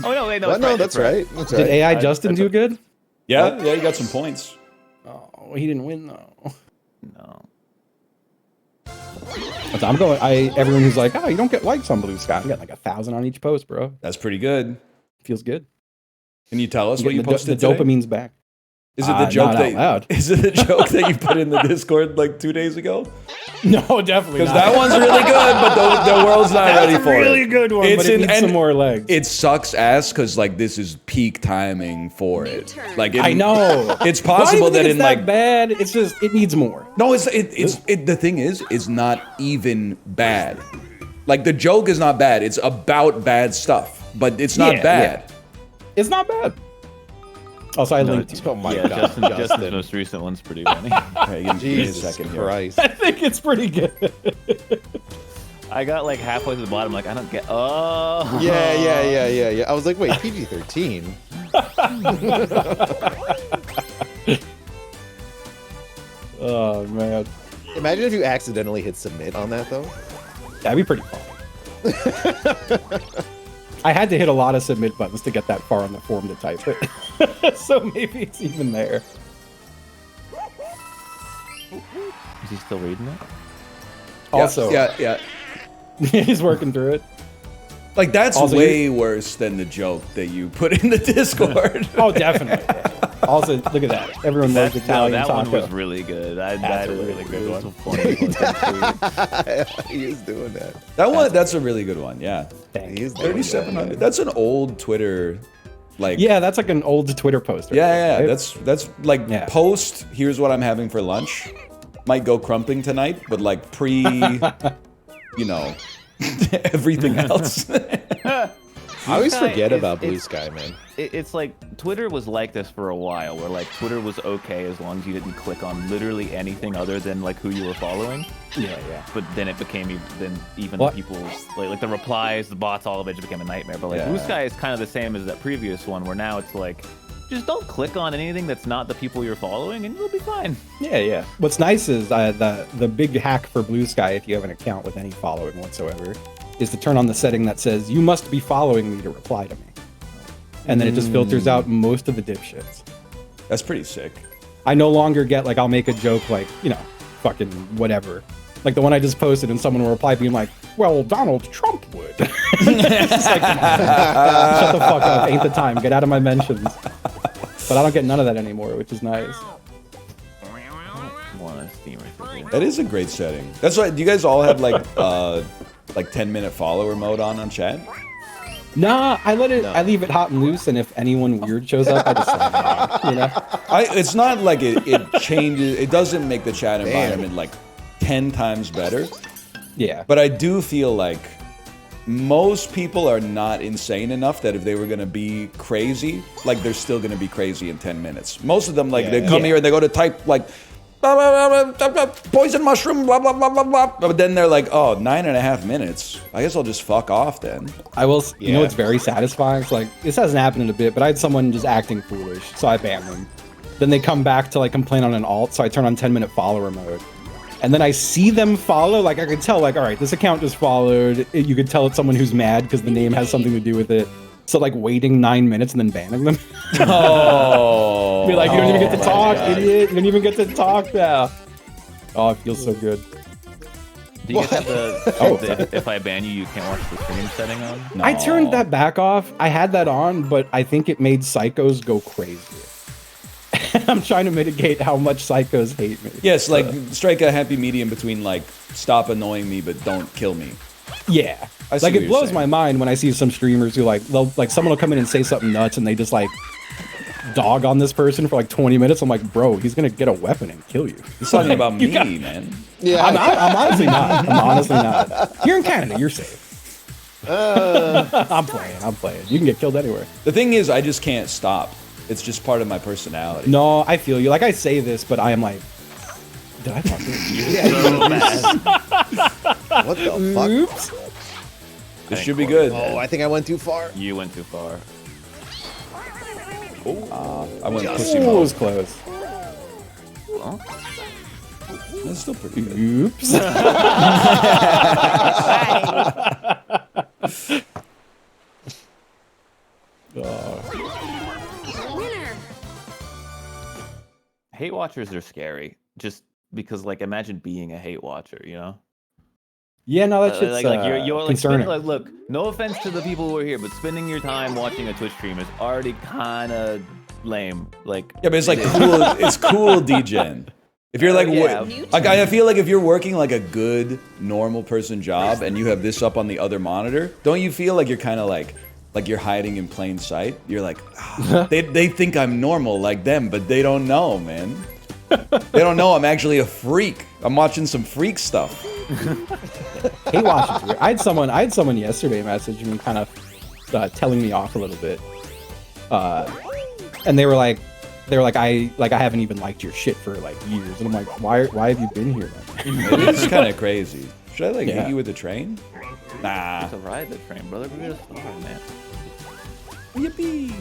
Oh no, wait, no. What? it's No, right, that's it's right. That's Did right. AI Justin do good? Yeah, you got some points. Oh, he didn't win though. No. But everyone who's like, oh, you don't get likes on Blue Sky. You got like 1,000 on each post, bro. That's pretty good. Feels good. Can you tell us what you The posted today? dopamine's back. Is it the joke not out loud. Is it the joke that you put in the Discord like 2 days ago? No, definitely Because not. that one's really good, but the world's not ready for it. really good one, It's but it an- needs some and more legs. It sucks ass because like this is peak timing for it. Like I know. It's possible Why do you that think in it's like that bad. It's just it needs more. no, the thing is, it's not even bad. Like the joke is not bad. It's about bad stuff, but it's not Yeah, bad. It's not bad. Also, I linked you. Oh my Yeah, god, Justin's most recent one's pretty funny. Okay, give me a Jesus second here. Christ. I think it's pretty good. I got like halfway to the bottom, like I don't get. Oh. Yeah. I was like, wait, PG-13. Oh man, Imagine if you accidentally hit submit on that though. that'd be pretty fun. I had to hit a lot of submit buttons to get that far on the form to type it. So maybe it's even there. Is he still reading it? Also, yeah. he's working through it. Like that's Also, way worse than the joke that you put in the Discord. Oh, definitely. Yeah. Also, look at that. Everyone loves Italian that one taco. was really good. That's a really good one. He is doing that. That's a really good one. Yeah, He is doing 3,700. that. That's an old Twitter, like Yeah, that's like an old Twitter post. yeah. right? That's like Yeah. post. Here's what I'm having for lunch. Might go crumping tonight, but like pre, you know, everything else. I always Sky forget is- about Blue it's- Sky, man. It's like Twitter was like this for a while, where like Twitter was okay as long as you didn't click on literally anything other than like who you were following. Yeah. But then it became even What? people's like the replies, the bots, all of it just became a nightmare. But like Yeah. Blue Sky is kind of the same as that previous one, where now it's like just don't click on anything that's not the people you're following, and you'll be fine. Yeah. What's nice is the big hack for Blue Sky, if you have an account with any following whatsoever, is to turn on the setting that says you must be following me to reply to me, and then it just filters out most of the dipshits. That's pretty sick. I no longer get like I'll make a joke like fucking whatever, like the one I just posted, and someone will reply being like, "Well, Donald Trump would." It's just like, come on. Shut the fuck up! Ain't the time. Get out of my mentions. But I don't get none of that anymore, which is nice. One on Steam right there. That is a great setting. That's why. Do you guys all have like 10-minute follower mode on chat? Nah, I let it. I leave it hot and loose, and if anyone weird shows up, I just let it on, you know. It's not like it changes. It doesn't make the chat environment like 10 times better. Yeah, But I do feel like most people are not insane enough that if they were gonna be crazy, like they're still gonna be crazy in 10 minutes. Most of them, like they come here and they go to type like blah, blah, blah, blah, blah, poison mushroom, blah blah blah blah blah. But then they're like, oh, 9.5 minutes. I guess I'll just fuck off then. I will. You know, it's very satisfying. It's like this hasn't happened in a bit, but I had someone just acting foolish, so I banned them. Then they come back to like complain on an alt, so I turn on 10-minute follower mode. And then I see them follow, like I could tell, like, all right, this account just followed. You could tell it's someone who's mad because the name has something to do with it. So like waiting 9 minutes and then banning them. Oh, Be like, you don't even get to talk, idiot. You don't even get to talk now. Oh, it feels so good. Do you guys have the if I ban you, you can't watch the stream setting on? No. I turned that back off. I had that on, but I think it made psychos go crazy. I'm trying to mitigate how much psychos hate me. Yes, like strike a happy medium between like stop annoying me but don't kill me. Yeah, I see like what it you're blows saying. my mind when I see some streamers who like someone will come in and say something nuts and they just like dog on this person for like 20 minutes. I'm like, bro, he's gonna get a weapon and kill you. He's talking about me, man. Yeah. I'm honestly not. I'm honestly not. You're in Canada. You're safe. I'm playing. You can get killed anywhere. The thing is, I just can't stop. It's just part of my personality. No, I feel you. Like I say this, but I am like, did I fucking? What the fuck? Oops. This should be good. Oh, I think I went too far. You went too far. I went pussy Ooh, it mode. was close. Well, That's still pretty good. Oops. Winner. hate watchers are scary. Just because, like, imagine being a hate watcher, you know? Yeah, no, that shit's you're like, concerning. like, look, no offense to the people who are here, but spending your time watching a Twitch stream is already kind of lame. Like, Yeah, but it's like cool. It's cool, DGen. If you're like, Yeah. like I feel like if you're working like a good normal person job and you have this up on the other monitor, don't you feel like you're kind of like you're hiding in plain sight? You're like, "Ah, they think I'm normal like them, but they don't know, man. They don't know I'm actually a freak. I'm watching some freak stuff. Hate watching's weird. I had someone yesterday message me, kind of telling me off a little bit, and they were like, I haven't even liked your shit for like years, and I'm like, why have you been here then? It's kind of crazy. Should I like Yeah. hit you with a train? Nah. it's a ride the train, brother. We're gonna start, man. Yippee.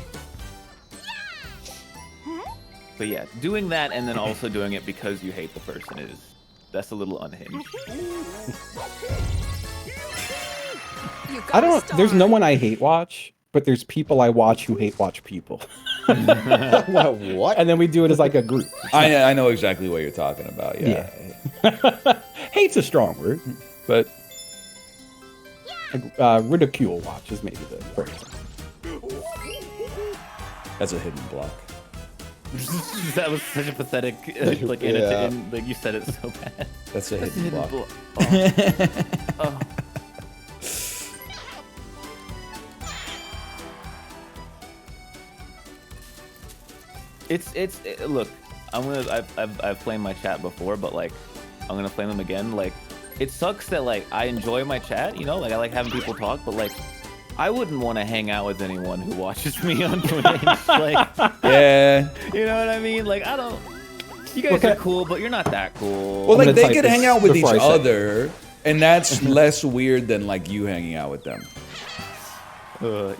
But yeah, doing that and then also doing it because you hate the person that's a little unhinged. You got I a don't. star. There's no one I hate watch, but there's people I watch who hate watch people, What? and then we do it as like a group. I know exactly what you're talking about. Yeah. Hate's a strong word, but ridicule watch is maybe the phrase. That's a hidden block. That was such a pathetic, like, Yeah. like you said it so bad. That's a hidden block. Oh. Look, I've flamed my chat before, but like I'm gonna flame them again. Like, it sucks that like I enjoy my chat, you know, like I like having people talk, but like I wouldn't want to hang out with anyone who watches me on Twitch. Like, Yeah. you know what I mean? Like, I don't. You guys Okay. are cool, but you're not that cool. Well, I'm like gonna they type could this hang out with each before I say it. other, and that's less weird than like you hanging out with them.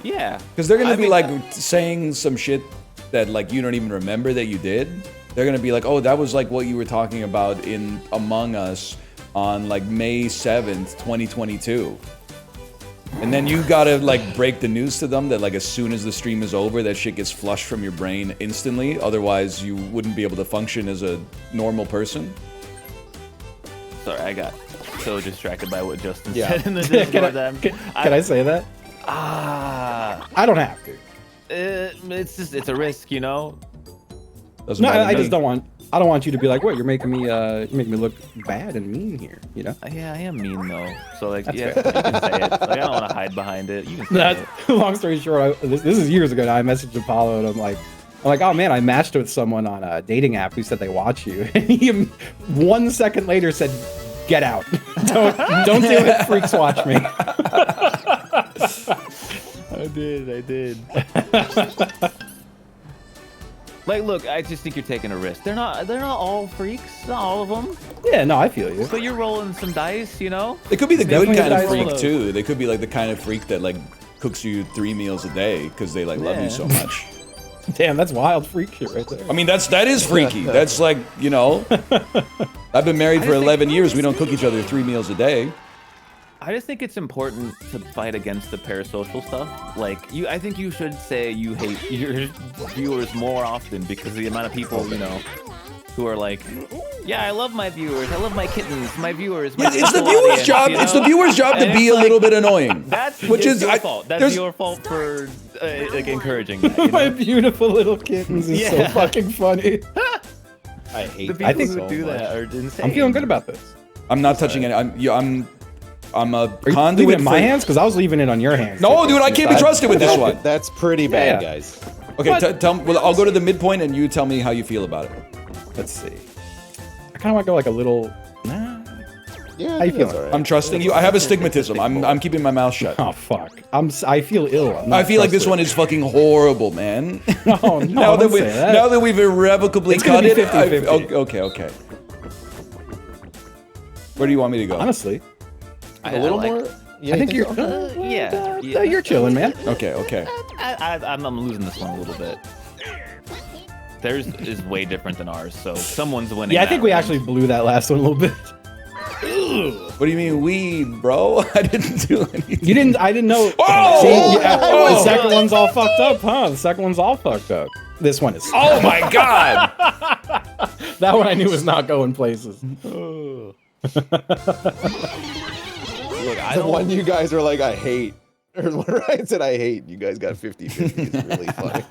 Yeah. Because they're gonna I be mean, like saying some shit that like you don't even remember that you did. They're gonna be like, oh, that was like what you were talking about in Among Us on like May 7th, 2022. And then you gotta like break the news to them that like as soon as the stream is over, that shit gets flushed from your brain instantly. Otherwise, you wouldn't be able to function as a normal person. Sorry, I got so distracted by what Justin Yeah. said in the can, Discord. can I say that? I don't have to. It's a risk, you know. Doesn't No, matter I to just me. I don't want you to be like, what? You're making me look bad and mean here. You know. Yeah, I am mean though. So like, That's yeah, fair. you can say it. Like, I don't want to hide behind it. You can say That, it. long story short, this is years ago now. I messaged Apollo and I'm like, oh man, I matched with someone on a dating app who said they watch you, and he 1 second later said, "Get out! don't do it. Freaks watch me." I did. Like, look, I just think you're taking a risk. They're not all freaks. Not all of them. Yeah, no, I feel you. But you're rolling some dice, you know. They could be the good Definitely kind of guys freak will. too. They could be like the kind of freak that like cooks you 3 meals a day because they like love Yeah. you so much. Damn, that's wild freak shit right there. I mean, that is freaky. That's like, you know, I've been married for just think- 11 years. We don't cook each other 3 meals a day. I just think it's important to fight against the parasocial stuff. Like, I think you should say you hate your viewers more often because the amount of people, you know, who are like, Yeah, I love my viewers. I love my kittens, my viewers. My It's the viewer's job. You know? It's the viewer's job to be a little bit annoying. That's which is your fault. That's your fault for like encouraging that. You know? My beautiful little kittens is so fucking funny. I hate. The people I think who so do much. that are insane. I'm feeling good about this. I'm not touching it. I'm a Are you leaving conduit it in my for- hands? Because I was leaving it on your hands. No, dude, I can't be trusted with this one. That's pretty bad, Yeah. guys. Okay, tell me. Well, I'll go to the midpoint, and you tell me how you feel about it. Let's see. I kind of want to go like a little. Nah. Yeah, How you feeling? I'm trusting you. I have astigmatism. I'm keeping my mouth shut. Oh fuck. I feel ill. I feel like this one is fucking horrible, man. No, now don't say that. now that we've irrevocably It's gonna cut be it. 50-50. Okay. Where do you want me to go? Honestly, A little more. I think you're. You're chilling, man. Okay. I'm losing this one a little bit. Theirs is way different than ours, so someone's winning. Yeah, I that think we round. actually blew that last one a little bit. What do you mean we, bro? I didn't do anything. You didn't. I didn't know. Oh! See, yeah, Oh! the second one's all fucked up, huh? The second one's all fucked up. This one is. Oh my god! That one I knew was not going places. Look, the one you guys are like, I hate. Or where I said I hate, you guys got 50-50. It's really funny.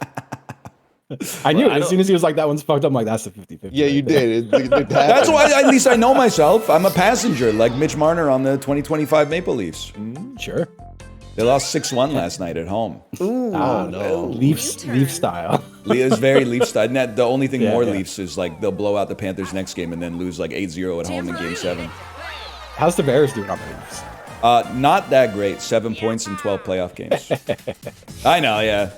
I knew it. As soon as he was like, that one's fucked up, I'm like, that's the 50-50. Yeah, you did. That's why at least I know myself. I'm a passenger, like Mitch Marner on the 2025 Maple Leafs. Sure. They lost 6-1 last night at home. Oh, no. Leaf style. It's very Leafs style. The only thing Yeah, more yeah. Leafs is like they'll blow out the Panthers next game and then lose like 8-0 at home in Game 7. How's the Bears doing on the Leafs? Not that great. 7 points in 12 playoff games. I know, yeah.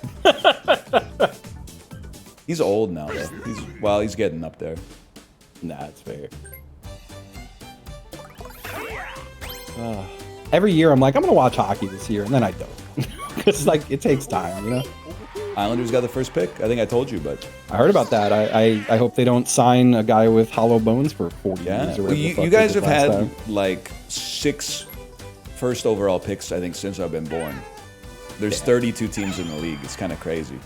He's old now, though. He's getting up there. Nah, it's fair. Every year I'm like, I'm gonna watch hockey this year, and then I don't. It's like it takes time, you know. Islanders got the first pick. I think I told you, but I heard about that. I hope they don't sign a guy with hollow bones for 40 yeah. years. Or Well, whatever the fuck you they guys did have last had time. like 6 first overall picks, I think, since I've been born. There's 32 teams in the league. It's kind of crazy.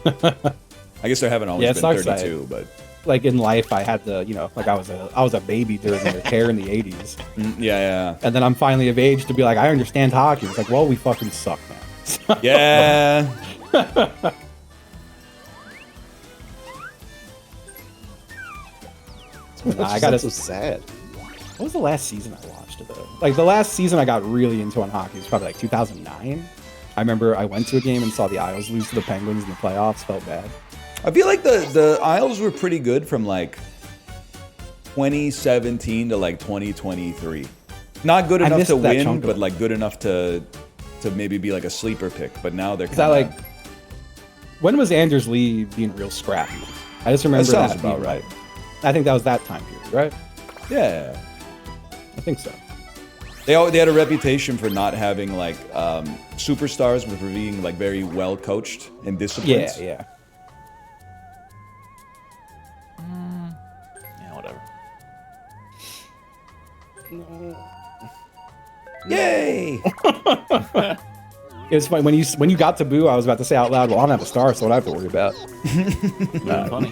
I guess there haven't always Yeah, it been sucks 32, but Like in life, I had to, you know, like I was a baby during their care in the 80s, yeah. and then I'm finally of age to be like, I understand hockey. It's like, well, we fucking suck, man. Yeah. I gotta. so sad. What was the last season I watched it though? Like the last season I got really into on hockey was probably like 2009. I remember I went to a game and saw the Isles lose to the Penguins in the playoffs. Felt bad. I feel like the Isles were pretty good from like 2017 to like 2023. Not good I enough missed to that win, chunk of but it. like good enough to maybe be like a sleeper pick. But now they're Is that kind like when was Anders Lee being real scrappy? I just remember That sounds that about being, right. I think that was that time period, right? Yeah. I think so. They had a reputation for not having like superstars, but for being like very well coached and disciplined. Yeah. Yeah, whatever. Yay! It was funny when you got to boo. I was about to say out loud, "Well, I don't have a star, so what I have to worry about." Funny.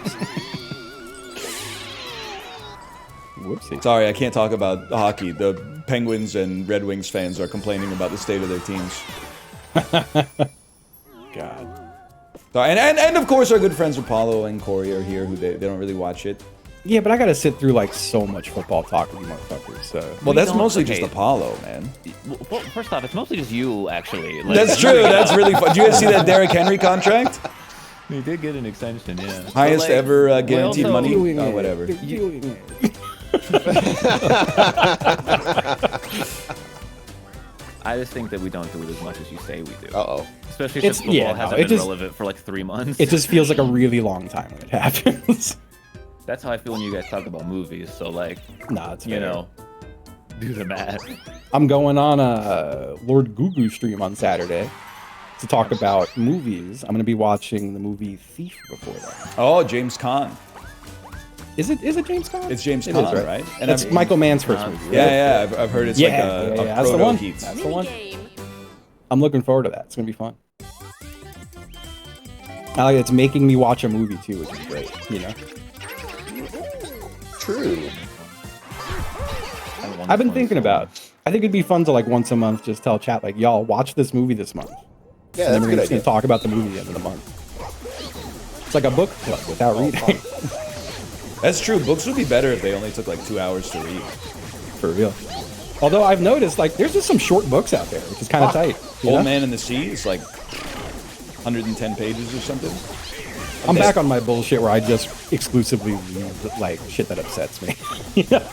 Whoopsie. Sorry, I can't talk about hockey. The Penguins and Red Wings fans are complaining about the state of their teams. God. So, and of course, our good friends Apollo and Corey are here, who they don't really watch it. Yeah, but I gotta sit through like so much football talk with you motherfuckers. So Well, that's don't- mostly okay. just Apollo, man. Well, first off, it's mostly just you, actually. Like, That's true. That's really fun. Did you guys see that Derrick Henry contract? He did get an extension, yeah. Highest But, like, ever guaranteed also- money? Doing it. Whatever. They're doing it. I just think that we don't do it as much as you say we do. Uh-oh. Especially It's- since football yeah, no, hasn't it been just- relevant for like 3 months. It just feels like a really long time when it happens. That's how I feel when you guys talk about movies. So like, Nah, it's you fair. know, do the math. I'm going on a Lord Gugu stream on Saturday to talk about movies. I'm gonna be watching the movie Thief before that. Oh, James Caan. Is it James Caan? It's James It Caan, is, right? And it's Michael Mann's first movie. Right? Yeah. I've heard it's like a That's the proto one. Heat. That's the one. Minigame. I'm looking forward to that. It's gonna be fun. I like it's making me watch a movie too, which is great. You know. true. I've been thinking about. I think it'd be fun to like once a month just tell chat like, y'all watch this movie this month. Yeah, and then that's we're a good just idea. gonna talk about the movie at the end of the month. It's like a book club without reading. That's true. Books would be better if they only took like 2 hours to read. For real. Although I've noticed like there's just some short books out there, which is kind of tight. You know? Old Man in the Sea is like 110 pages or something. I'm back on my bullshit where I just exclusively read like shit that upsets me. You know,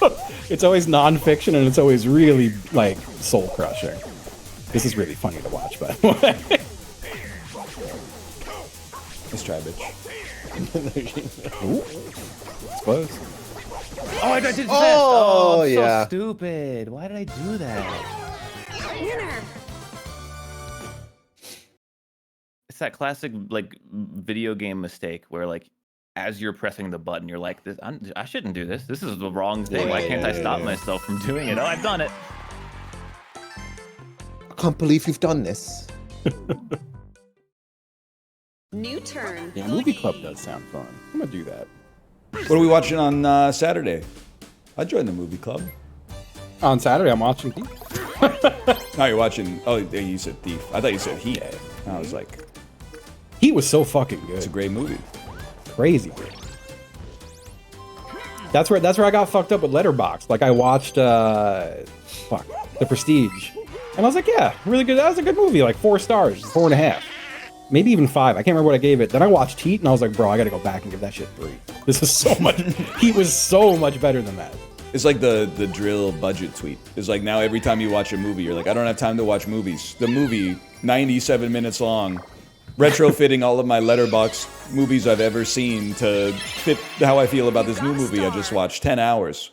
it's always nonfiction and it's always really like soul crushing. This is really funny to watch, by the way. Let's try, bitch. It's close. Oh, I did Oh, I'm yeah. so stupid. Why did I do that? Winner. It's that classic like video game mistake where like as you're pressing the button, you're like, I shouldn't do this. This is the wrong thing. Why can't I stop myself from doing it? Oh, I've done it. I can't believe you've done this. New turn. Yeah, movie club does sound fun. I'm gonna do that. What are we watching on Saturday? I joined the movie club. On Saturday, I'm watching Thief. Now you're watching. Oh, yeah, you said Thief. I thought you said Heat. I was like, Heat was so fucking it's a good. great movie. Crazy good. That's where I got fucked up with Letterboxd. Like I watched The Prestige, and I was like, yeah, really good. That was a good movie. Like 4 stars, 4.5, maybe even 5. I can't remember what I gave it. Then I watched Heat, and I was like, bro, I got to go back and give that shit 3. This is so much. Heat was so much better than that. It's like the drill budget tweet. It's like now every time you watch a movie, you're like, I don't have time to watch movies. The movie, 97 minutes long, retrofitting all of my Letterboxd movies I've ever seen to fit how I feel about this new movie I just watched. 10 hours.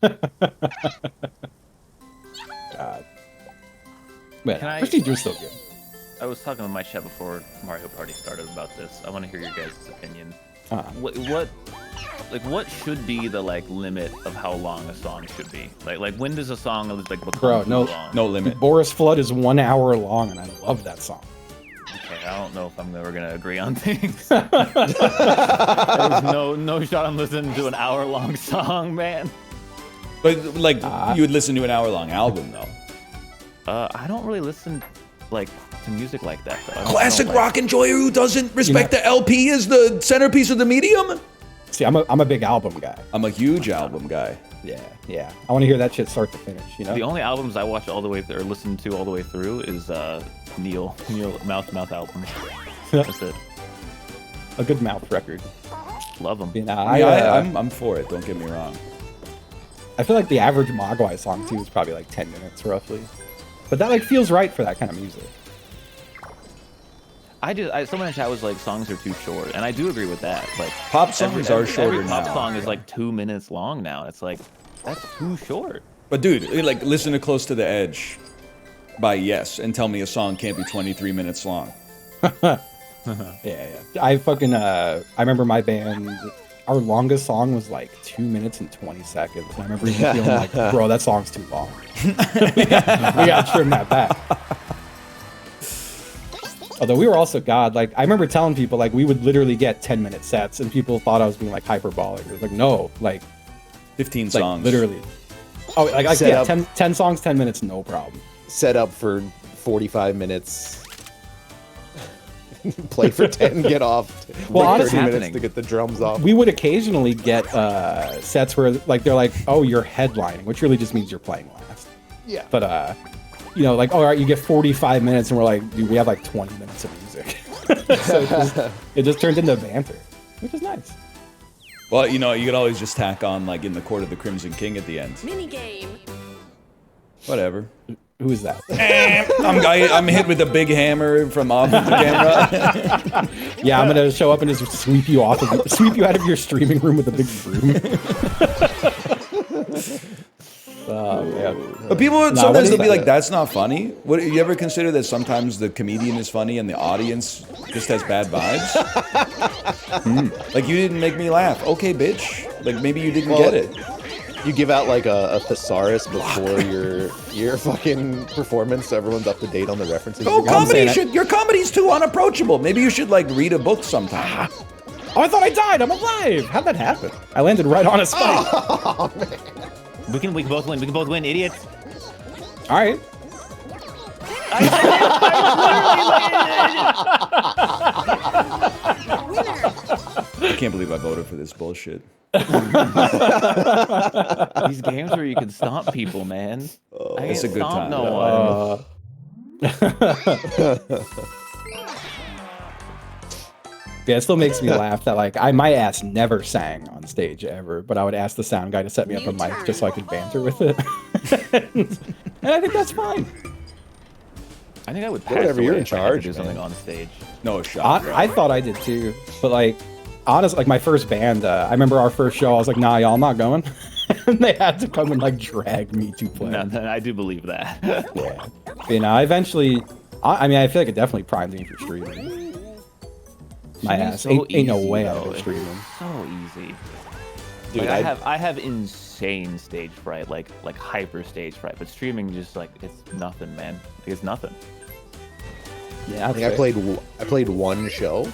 God. But Can I- Prestige was still good. I was talking with my chat before Mario Party started about this. I want to hear your guys' opinion. What should be the like limit of how long a song should be? Like when does a song like become Bro, too no- long? No limit. Boris Flood is 1 hour long, and I love that song. Okay, I don't know if I'm ever gonna agree on things. There's no shot I'm listening to an hour-long song, man. But like, you would listen to an hour-long album, though. I don't really listen like to music like that. Though. Classic like, rock enjoyer who doesn't respect the LP as the centerpiece of the medium? See, I'm a big album guy. I'm a huge album guy. Yeah. I want to hear that shit start to finish. You know. The only albums I watch all the way through, or listen to all the way through is Neil Mouth album. That's it. A good mouth record. Love them. You know, I'm for it. Don't get me wrong. I feel like the average Mogwai song too is probably like 10 minutes roughly, but that like feels right for that kind of music. Someone in chat was like, songs are too short, and I do agree with that. Like Pop songs are shorter every pop now. song is like 2 minutes long now. It's like that's too short. But dude, like, listen to Close to the Edge by Yes and tell me a song can't be 23 minutes long. Yeah. I remember my band. Our longest song was like 2 minutes and 20 seconds. And I remember even feeling like, bro, that song's too long. we gotta trim that back. Although we were also like I remember telling people like we would literally get 10-minute sets, and people thought I was being like hyperbolic. It was like no, like 15 like, songs. literally. Oh, like Set yeah, up. 10 songs, 10 minutes, no problem. Set up for 45 minutes. Play for 10, get off. Well, Wait honestly- 30 minutes to get the drums off. We would occasionally get sets where like they're like, oh, you're headlining, which really just means you're playing last. Yeah. But you know, like, all right, you get 45 minutes, and we're like, dude, we have like 20 minutes of music. So it just turned into banter, which is nice. Well, you know, you could always just tack on, like, in the Court of the Crimson King at the end. Minigame. Whatever. Who is that? I'm hit with a big hammer from off of the camera. Yeah, I'm gonna show up and just sweep you out of your streaming room with a big broom. Oh man. But people would Nah, sometimes what is they'll be that? like, "That's not funny." What you ever consider that sometimes the comedian is funny and the audience just has bad vibes? Like, you didn't make me laugh. Okay, bitch. Like, maybe you didn't get it. You give out like a thesaurus before your fucking performance, so everyone's up to date on the references. Oh, you're gonna- your comedy's too unapproachable. Maybe you should like read a book sometime. Oh, I thought I died. I'm alive. How'd that happen? I landed right on a spike. Oh, man. We can both win. We can both win, idiots. All right. I can't believe I voted for this bullshit. These games where you can stomp people, man. I It's a can't good stomp time. no one. Yeah, it still makes me laugh that like my ass never sang on stage ever, but I would ask the sound guy to set me up a mic just so I could banter with it. And I think that's fine. I think I would pass Whatever, you're away in if I had to charge, do man. something on stage. No shot. I thought I did too, but like honestly, like my first band, I remember our first show. I was like, "Nah, y'all, I'm not going," and they had to come and like drag me to play. No, I do believe that. Yeah, you know, I eventually. I mean, I feel like it definitely primed me for streaming. My ass ain't no way I would streaming. So easy. Dude, Like, I have insane stage fright, like hyper stage fright, but streaming just like it's nothing, man. It's nothing. Yeah, I think I played one show.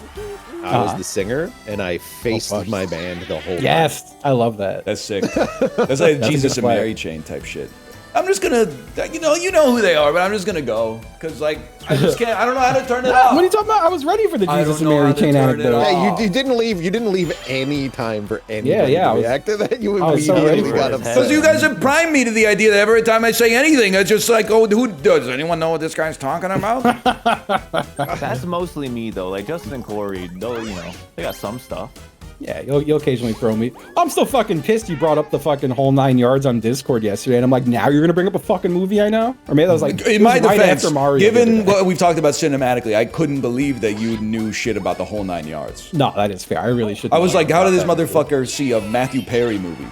I was the singer, and I faced fuck. my band the whole time. Yes, I love that. That's sick. That's like a Jesus good and play. Mary chain type shit. I'm just gonna, you know who they are, but I'm just gonna go because like I just can't. I don't know how to turn it off. What are you talking about? I was ready for the I Jesus don't and know Mary how to chain turn it anecdote. off. Yeah, you didn't leave. You didn't leave any time for anybody yeah, I to was- react to that. You I was so ready immediately for got it. upset. Because you guys have primed me to the idea that every time I say anything, it's just like, oh, who does anyone know what this guy's talking about? That's mostly me though. Like Justin and Corey, though, you know, they got some stuff. Yeah, you'll occasionally throw me. I'm still fucking pissed you brought up the fucking whole 9 yards on Discord yesterday, and I'm like, now you're gonna bring up a fucking movie I know? Or maybe that was like, In my it was right defense, after Mario the given other day. what we've talked about cinematically, I couldn't believe that you knew shit about the whole 9 yards. No, that is fair. I really should. I was like, how did this motherfucker see a Matthew Perry movie?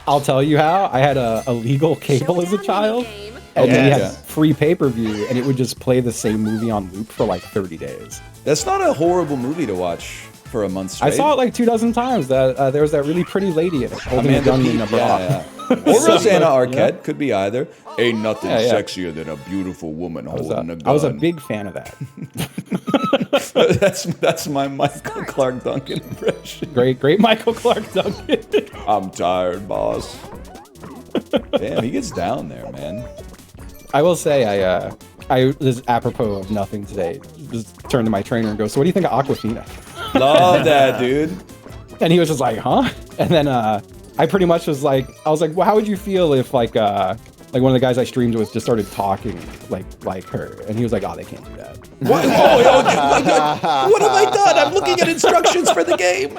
I'll tell you how. I had a legal cable as a child, Game. and Okay. we had Yeah. free pay-per-view, and it would just play the same movie on loop for like 30 days. That's not a horrible movie to watch for a month straight. I saw it like 2 dozen times. That there was that really pretty lady in it holding a Amanda gun Peet, in a bra. yeah. Or So, Rosanna Arquette, yeah. could be either. Ain't nothing Yeah, yeah. sexier than a beautiful woman holding a gun. I was a big fan of that. that's my Michael Clark Duncan impression. Great Michael Clark Duncan. I'm tired, boss. Damn, he gets down there, man. I will say, I this is apropos of nothing today. Just turned to my trainer and go, "So what do you think of Aquafina?" Love that, dude. And he was just like, "Huh?" And then I pretty much was like, I was like, "Well, how would you feel if like one of the guys I streamed with just started talking like her?" And he was like, "Oh, they can't do that." What? What have I done? I'm looking at instructions for the game.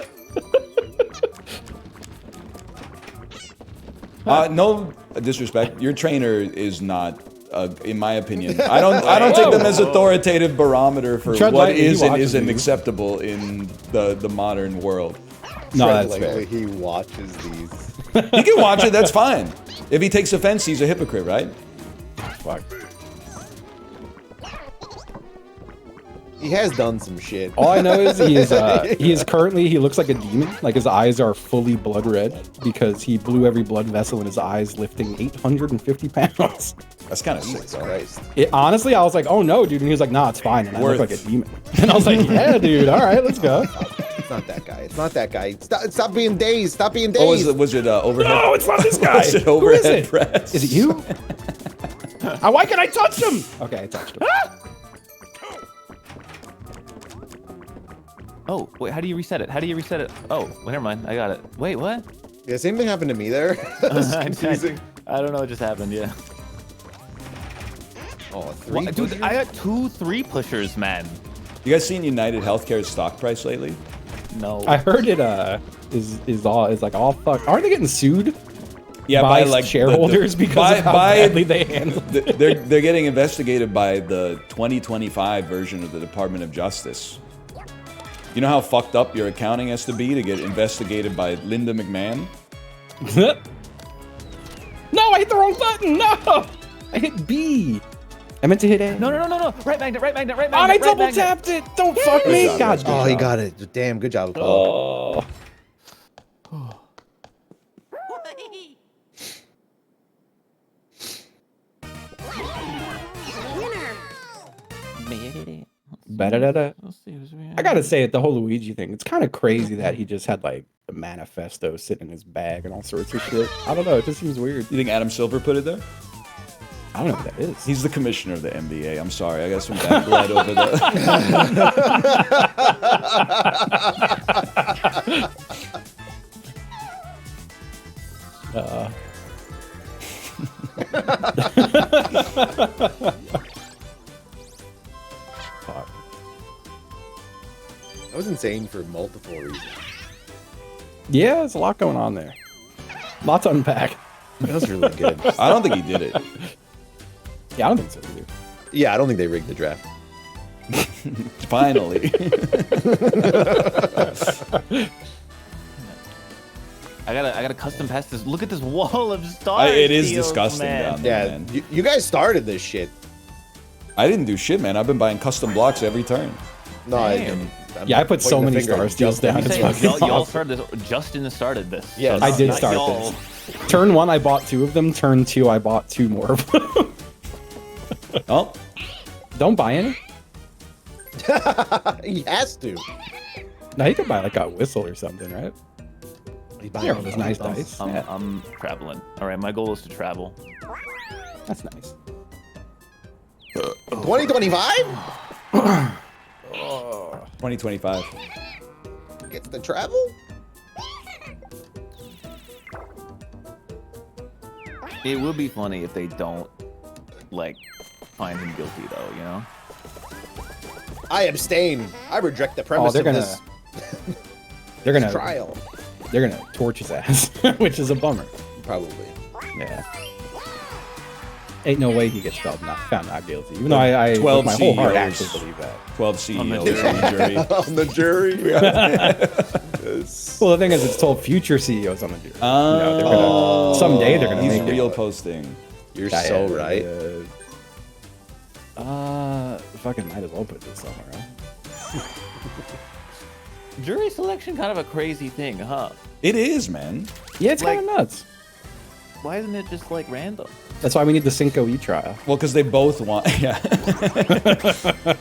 No disrespect. Your trainer is not, in my opinion. I don't take them as authoritative barometer for Tread what lightly, he is and watches isn't these. acceptable in the modern world. No, Fred that's fair. Langley, he watches these. He can watch it. That's fine. If he takes offense, he's a hypocrite, right? Fuck. He has done some shit. All I know is he is currently, he looks like a demon. Like his eyes are fully blood red because he blew every blood vessel in his eyes, lifting 850 pounds. That's kind of sick, Jesus though. Christ. Honestly, I was like, "Oh no, dude!" And he was like, "Nah, it's fine." And I look Worth. like a demon. And I was like, "Yeah, dude. All right, let's go." It's not that guy. It's not that guy. Stop being dazed. Stop being Oh, dazed. was it overhead? No, it's not this guy. Was it Who is overhead it? press? Is it you? Why can I touch him? Okay, I touched him. Oh, wait, how do you reset it? How do you reset it? Oh, well, never mind. I got it. Wait, what? Yeah, same thing happened to me there. That's confusing. I don't know what just happened, yeah. Oh, three What? Dude, pushers? I got 2 3-pushers, man. You guys seen United Healthcare's stock price lately? No. I heard it is like all fuck. Aren't they getting sued Yeah, by like shareholders because of how badly they handled it? They're getting investigated by the 2025 version of the Department of Justice. You know how fucked up your accounting has to be to get investigated by Linda McMahon? No, I hit the wrong button. No, I hit B. I meant to hit A. No. Right magnet, right magnet, right magnet. Oh, I right double magnet. tapped it. Don't fuck me. Good God, job. Oh, he damn. got it. Damn, good job, Paul. Oh. Winner. Ba-da-da-da. Let's see who's I gotta say it, the whole Luigi thing. It's kind of crazy that he just had like a manifesto sitting in his bag and all sorts of shit. I don't know. It just seems weird. You think Adam Silver put it there? I don't know what that is. He's the commissioner of the NBA. I'm sorry, I got some bad blood over the. Fuck. That was insane for multiple reasons. Yeah, there's a lot going on there. Lot to unpack. That was really good. I don't think he did it. Yeah, I don't think so either. Yeah, I don't think they rigged the draft. Finally. I gotta custom pass this. Look at this wall of stars. It is Steels, disgusting man. down there, Yeah, man. you guys started this shit. I didn't do shit, man. I've been buying custom blocks every turn. No, Damn. Yeah, I put so pointing the many finger star at steals Justin. down. I'm It's saying, fucking y'all awesome. started this. Justin started this. Yes. I did not start y'all. this. Turn 1, I bought 2 of them. Turn 2, I bought 2 more of them. Oh, Don't buy any. He has to. No, you could buy like a whistle or something, right? Yeah, with those nice dice. Yeah, I'm traveling. All right, my goal is to travel. that's nice. 2025 2025. gets the travel. It would be funny if they don't like find him guilty, though. You know. I abstain. I reject the premise they're of gonna- this They're gonna trial. They're gonna torch his ass, which is a bummer. Probably. Yeah. Ain't no way he gets found not guilty. Even though I 12 with my whole heart CEOs. actually believe that. 12 CEOs on the the jury. On the jury. Well, the thing is, it's told future CEOs on the jury. They're gonna, someday they're gonna He's make real it. posting. You're Yeah, so yeah, right. Fucking might as well put this somewhere. Huh? Jury selection kind of a crazy thing, huh? It is, man. Yeah, it's Like- kind of nuts. Why isn't it just like random? That's why we need the Cinco E-trial. Well, because they both want, yeah.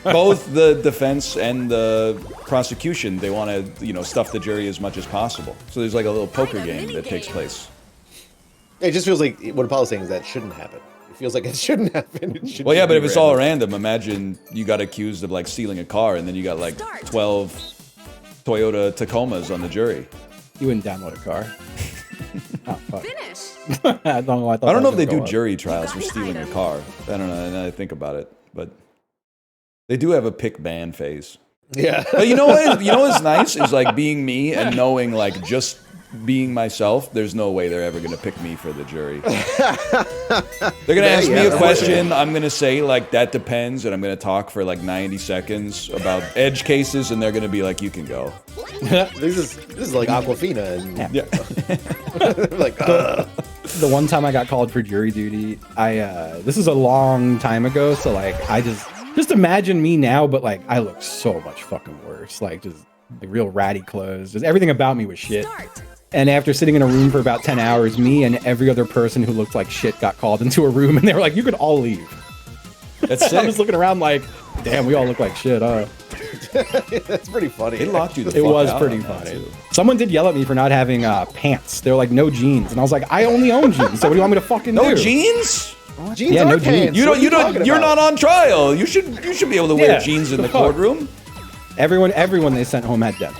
Both the defense and the prosecution, they want to, stuff the jury as much as possible. So there's like a little poker game that takes place. It just feels like what Apollo's saying is that shouldn't happen. It feels like it shouldn't happen. It should Well, yeah, just but be if it's all random, imagine you got accused of like stealing a car, and then you got like 12 Toyota Tacomas on the jury. You wouldn't download a car. Oh, fuck. Finish. I don't know. I don't know if they do jury. jury trials for stealing a car. I don't know. Now I think about it, but they do have a pick ban phase. Yeah. But you know what? You know what's nice is like being me and knowing like just being myself. There's no way they're ever gonna pick me for the jury. They're gonna ask me a question. I'm gonna say like that depends, and I'm gonna talk for like 90 seconds about edge cases, and they're gonna be like, "You can go." This is like Aquafina. And Yeah. like, The one time I got called for jury duty, this is a long time ago, so like I just imagine me now, but like I look so much fucking worse. Like just like real ratty clothes. Just everything about me was shit. Start. And after sitting in a room for about 10 hours, me and every other person who looked like shit got called into a room, and they were like, "You could all leave." That's I'm sick. just looking around like, damn, we all look like shit. that's pretty funny. They locked you the It fuck was out pretty on that, funny. too. Someone did yell at me for not having pants. They were like, "No jeans," and I was like, "I only own jeans. So what do you want me to fucking do?" No jeans? Jeans Yeah, are no pants. jeans. You What don't. are You don't. talking You're about? not on trial. You should be able to wear Yeah, jeans in the fuck. courtroom. Everyone they sent home had them.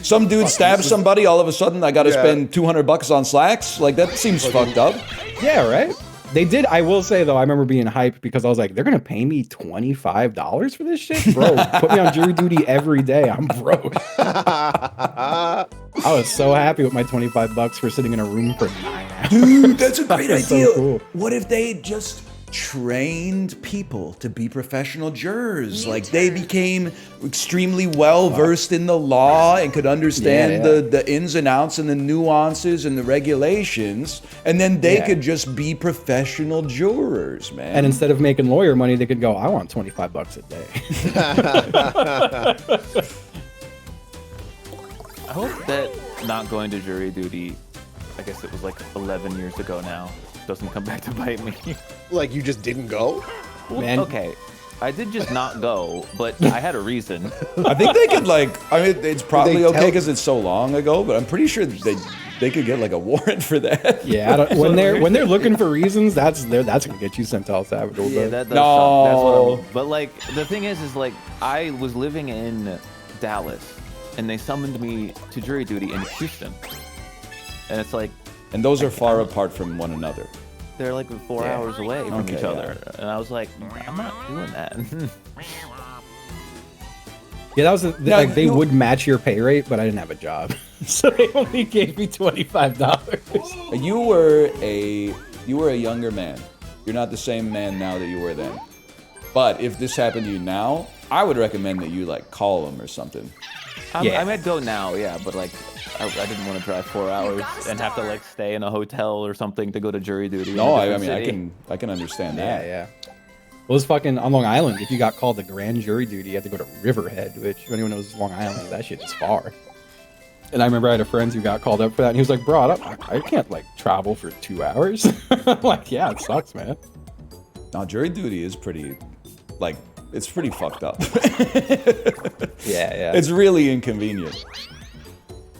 Some dude stabs somebody. All of a sudden, I got to Yeah. spend $200 on slacks. Like that seems fucked up. Yeah, right? They did. I will say, though, I remember being hyped because I was like, they're going to pay me $25 for this shit? Bro, put me on jury duty every day. I'm broke. I was so happy with my $25 for sitting in a room for 9 hours. Dude, that's a great That's so idea. cool. What if they just trained people to be professional jurors? Like they became extremely well versed in the law and could understand Yeah. the ins and outs and the nuances and the regulations, and then they Yeah. could just be professional jurors, man. And instead of making lawyer money, they could go, I want $25 a day. I hope that not going to jury duty, I guess it was like 11 years ago now, doesn't come back to bite me. Like you just didn't go? Man. Okay, I did just not go, but I had a reason. I think they could it's probably okay because it's so long ago, but I'm pretty sure they could get like a warrant for that. Yeah, when they're looking for reasons, that's gonna get you sent to El Salvador. Yeah, that does No. That's what but like the thing is like I was living in Dallas, and they summoned me to jury duty in Houston, and it's like, And those are far apart from one another. they're like 4 hours away from each yeah. other, and I was like, I'm not doing that. Yeah, that was like they you- would match your pay rate, but I didn't have a job, so they only gave me $25. You were a younger man. You're not the same man now that you were then. But if this happened to you now, I would recommend that you like call them or something. Yeah. I might go now, yeah, but like I didn't want to drive 4 hours and have to like stay in a hotel or something to go to jury duty. No, in a I mean different I can understand Yeah, that. yeah. Well, it's fucking on Long Island. If you got called to grand jury duty, you had to go to Riverhead, which if anyone knows Long Island, that shit is far. And I remember I had a friend who got called up for that, and he was like, "Bro, I can't like travel for 2 hours." I'm like, yeah, it sucks, man. Now jury duty is pretty, like, it's pretty fucked up. Yeah, yeah. It's really inconvenient.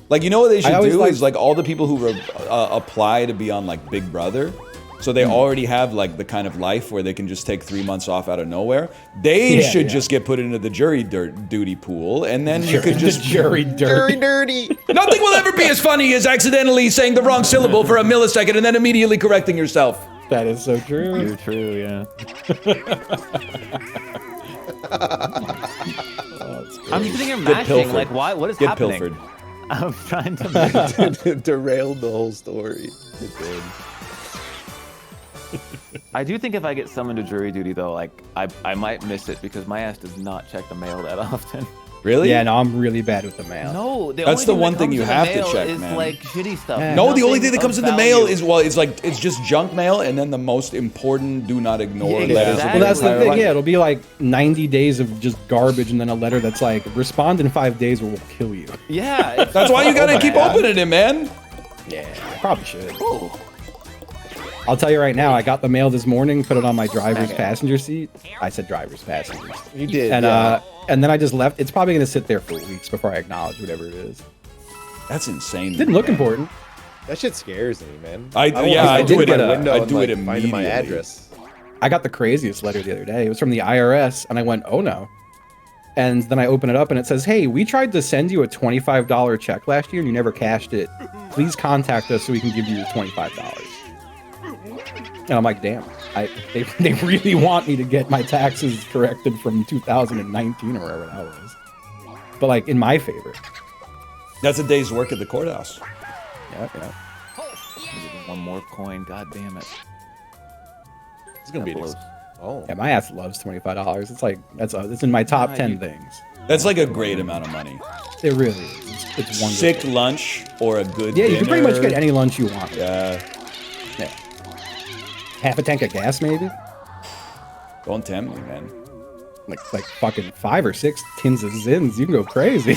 Like, you know what they should always do like- is like all the people who apply to be on like Big Brother, so they already have like the kind of life where they can just take 3 months off out of nowhere. They should just get put into the jury duty pool, and then you could just jury dirty. dirty. Nothing will ever be as funny as accidentally saying the wrong syllable for a millisecond and then immediately correcting yourself. That is so true. You're true, yeah. I'm sitting here mashing, pilfered. like, why? What is Get happening? pilfered. I'm trying to. Derailed the whole story. It did. I do think if I get summoned to jury duty, though, like, I might miss it because my ass does not check the mail that often. Really? Yeah, no, I'm really bad with the mail. No, That's the one thing you have to check, is man. like shitty stuff. Yeah. No, the only Nothing thing that of comes in the value. mail is, well, it's just junk mail, and then the most important do not ignore Yeah, letters. exactly. Well, that's the entire thing. life. Yeah, it'll be like 90 days of just garbage, and then a letter that's like, respond in 5 days or we'll kill you. Yeah. It's That's why you gotta keep bad. opening it, man. Yeah, I probably should. I'll tell you right now, I got the mail this morning, put it on my driver's passenger seat. I said driver's passenger. You did. And then I just left. It's probably going to sit there for weeks before I acknowledge whatever it is. That's insane. Didn't look important. That shit scares me, man. I want I to do look it. out a window I and, do it like, find my immediately. address. I got the craziest letter the other day. It was from the IRS, and I went, oh no. And then I open it up, and it says, hey, we tried to send you a $25 check last year, and you never cashed it. Please contact us so we can give you your $25. And I'm like, damn, they really want me to get my taxes corrected from 2019 or wherever that was. But like in my favor. That's a day's work at the courthouse. Yeah, yeah. One more coin. God damn it. It's gonna be. Close. Oh. Yeah, my ass loves $25. It's like it's in my top 10 things. That's like a great amount of money. It really is. It's wonderful. Sick lunch or a good Yeah, dinner. you can pretty much get any lunch you want. Yeah. Yeah. Half a tank of gas, maybe. Don't tempt me, man. Like fucking 5 or 6 tins of Zins. You can go crazy.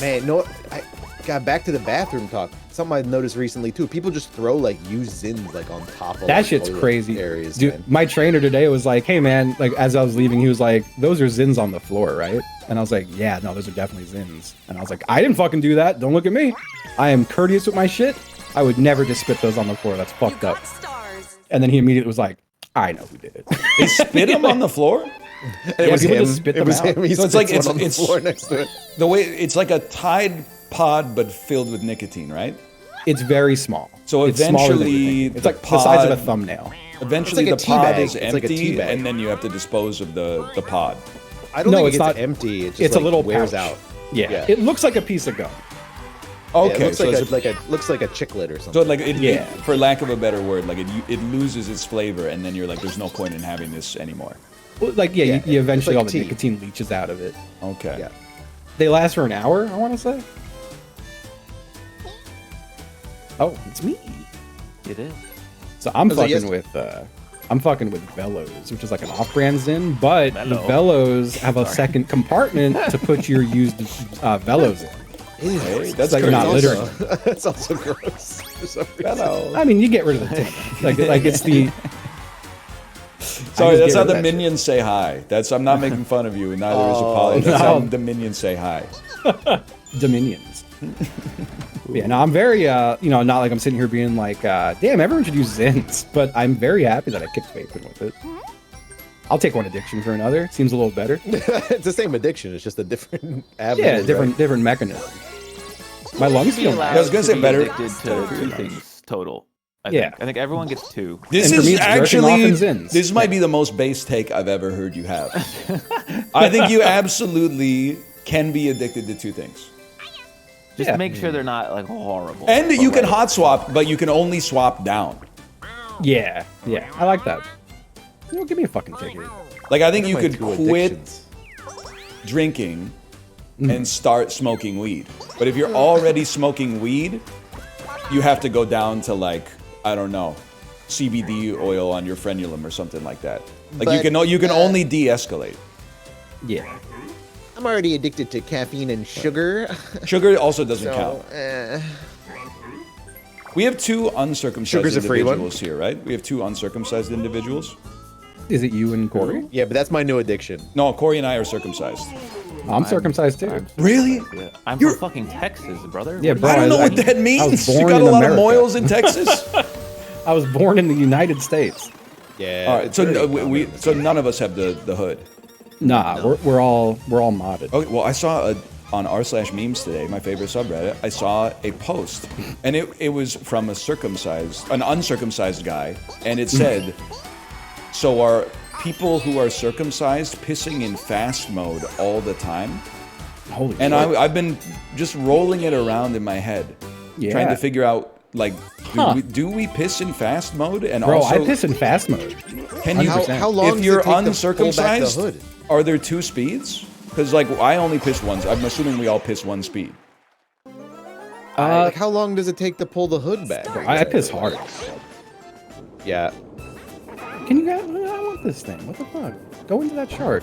Man, no, I got back to the bathroom talk. Something I noticed recently too. People just throw like used Zins like on top of That like, shit's toilet crazy. areas. Dude, man. my trainer today was like, hey man, like as I was leaving, he was like, those are Zins on the floor, right? And I was like, yeah, no, those are definitely Zins. And I was like, I didn't fucking do that. Don't look at me. I am courteous with my shit. I would never just spit those on the floor. That's fucked up. Rock stars. And then he immediately was like, I know who did it. They spit them on the floor? It was people him. just spit It them was out. him. He So it's spits like- one on the it's- floor next to it. The way it's like a Tide pod but filled with nicotine, right? It's very small. So It's smaller than you eventually think. It's the like the size of a pod- thumbnail. Eventually It's like the a tea pod bag. is It's like a tea empty, bag. and then you have to dispose of the pod. I don't No, think it's it gets not- empty. It just It's like, a little wears pouch. out. Yeah. Yeah. It looks like a piece of gum. Okay, Yeah, it looks so like it's looks like a chiclet or something. so like it, Yeah. for lack of a better word, like it loses its flavor, and then you're like, there's no point in having this anymore. Well, like, yeah, Yeah, you eventually it's like all the tea. nicotine leaches out of it. Okay. Yeah. They last for an hour, I want to say. Oh, it's me. It is. So I'm Was it fucking with Velos, which is like an off-brand Zin, but the Velos have a second compartment to put your used Velos in. Hey, that's like you're not crazy. littering. That's also gross. For some reason. Hello. I mean, you get rid of the tin. Like it's the Sorry, that's get how it. the minions say hi. I'm not making fun of you, and neither is Apollo. That's how the minions say hi. Dominions. Yeah, no, I'm very, not like I'm sitting here being like, damn, everyone should use Zins, but I'm very happy that I kicked vaping with it. I'll take one addiction for another. Seems a little better. It's the same addiction. It's just a different avenue. Yeah, different mechanism. My lungs feel I was gonna say better. Addicted to 2 things total. I think everyone gets 2. This And for me, is it's jerking off actually and Zins. this might be the most base take I've ever heard you have. I think you absolutely can be addicted to 2 things. Just make sure they're not like horrible. And you can hot swap, but you can only swap down. Yeah, I like that. Give me a fucking ticket. Like I think you My could 2 quit addictions. drinking and start smoking weed. But if you're already smoking weed, you have to go down to like, I don't know, CBD oil on your frenulum or something like that. Like But, you can only de-escalate. Yeah. I'm already addicted to caffeine and sugar. Sugar also doesn't count. So, We have 2 uncircumcised Sugar's a free one. individuals here, right? We have 2 uncircumcised individuals. Is it you and Corey? yeah, but that's my new addiction. No, Corey and I are circumcised. I'm circumcised too. Really? Yeah. I'm from fucking Texas, brother. Yeah, bro. I don't know what I that was means. born You got in a lot of America. moils in Texas? I was born in the United States. Yeah. All right, it's so very so none of us have the hood. Nah, we're all modded. Okay, well, I saw on r/memes today, my favorite subreddit, I saw a post, and it was from an uncircumcised guy, and it said, so are people who are circumcised pissing in fast mode all the time? Holy And shit. I've been just rolling it around in my head, trying to figure out, like, do we piss in fast mode? And Bro, also, I piss in fast mode. can you, How long if does you're it take to pull back the uncircumcised, hood? are there 2 speeds? Because, like, I only piss once. I'm assuming we all piss 1 speed. Like, how long does it take to pull the hood back? I piss hard. Yeah. Can you guys? I want this thing. What the fuck? Go into that shark.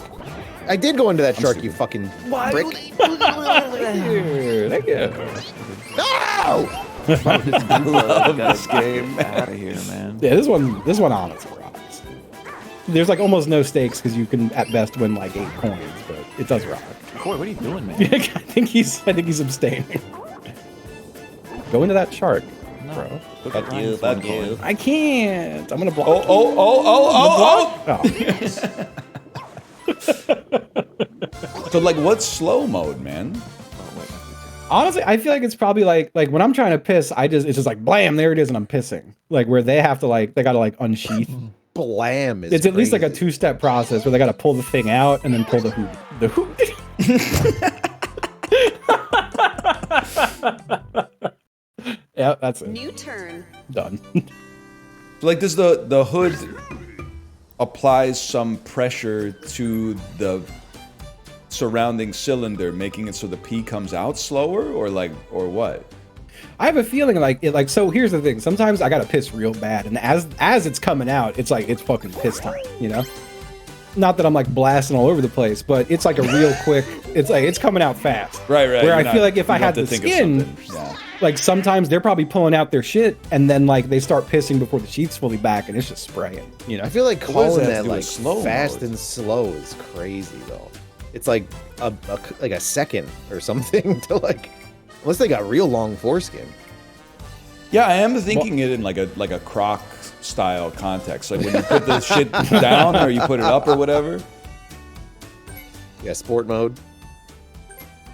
I did go into that shark, you fucking brick. Thank you. No! I love this game. Out of here, man. Yeah, this one honestly rocks. There's like almost no stakes because you can at best win like 8 coins, but it does rock. Corey, what are you doing, man? I think he's abstaining. Go into that shark, bro. Fuck you, fuck you. I can't. I'm gonna block. Oh. So, like, what's slow mode, man? Honestly, I feel like it's probably like when I'm trying to piss, it's just like blam, there it is, and I'm pissing. Like where they have to they gotta unsheath. Blam is It's at least like a crazy. 2-step process where they gotta pull the thing out and then pull the hoop. The hoop. Yeah, that's it. New turn. Done. Like, does the hood applies some pressure to the surrounding cylinder, making it so the pee comes out slower, or what? I have a feeling so here's the thing. Sometimes I gotta piss real bad, and as it's coming out, it's like it's fucking piss time, you know? Not that I'm like blasting all over the place, but it's like a real quick, it's like it's coming out fast. Right. Where I feel like if I had the skin, like sometimes they're probably pulling out their shit and then like they start pissing before the sheet's fully back and it's just spraying, you know? I feel like What does calling that have that to do with like slow fast mode? and slow is crazy though. It's like a second or something to like, unless they got real long foreskin. Yeah, I am thinking it in like a croc style context, like when you put the shit down or you put it up or whatever. Yeah, sport mode.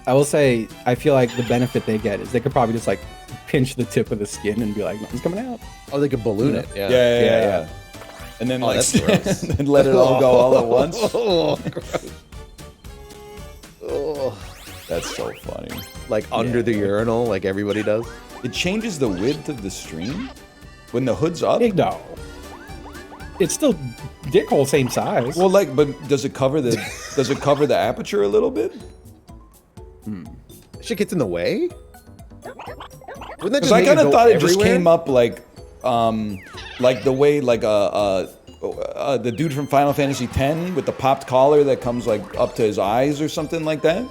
I will say, I feel like the benefit they get is they could probably just like pinch the tip of the skin and be like, nothing's coming out. Oh, they could balloon it. Yeah. Yeah. And then that's gross. and let it all go all at once. Oh, gross. Oh. That's so funny. Like under the urinal, like everybody does. It changes the width of the stream when the hood's up. No. It's still dick hole same size. Well, like, but does it cover the aperture a little bit? Shit gets in the way. Wouldn't that Because just I make kind of go thought it just everywhere? came up like the way like the dude from Final Fantasy X with the popped collar that comes like up to his eyes or something like that.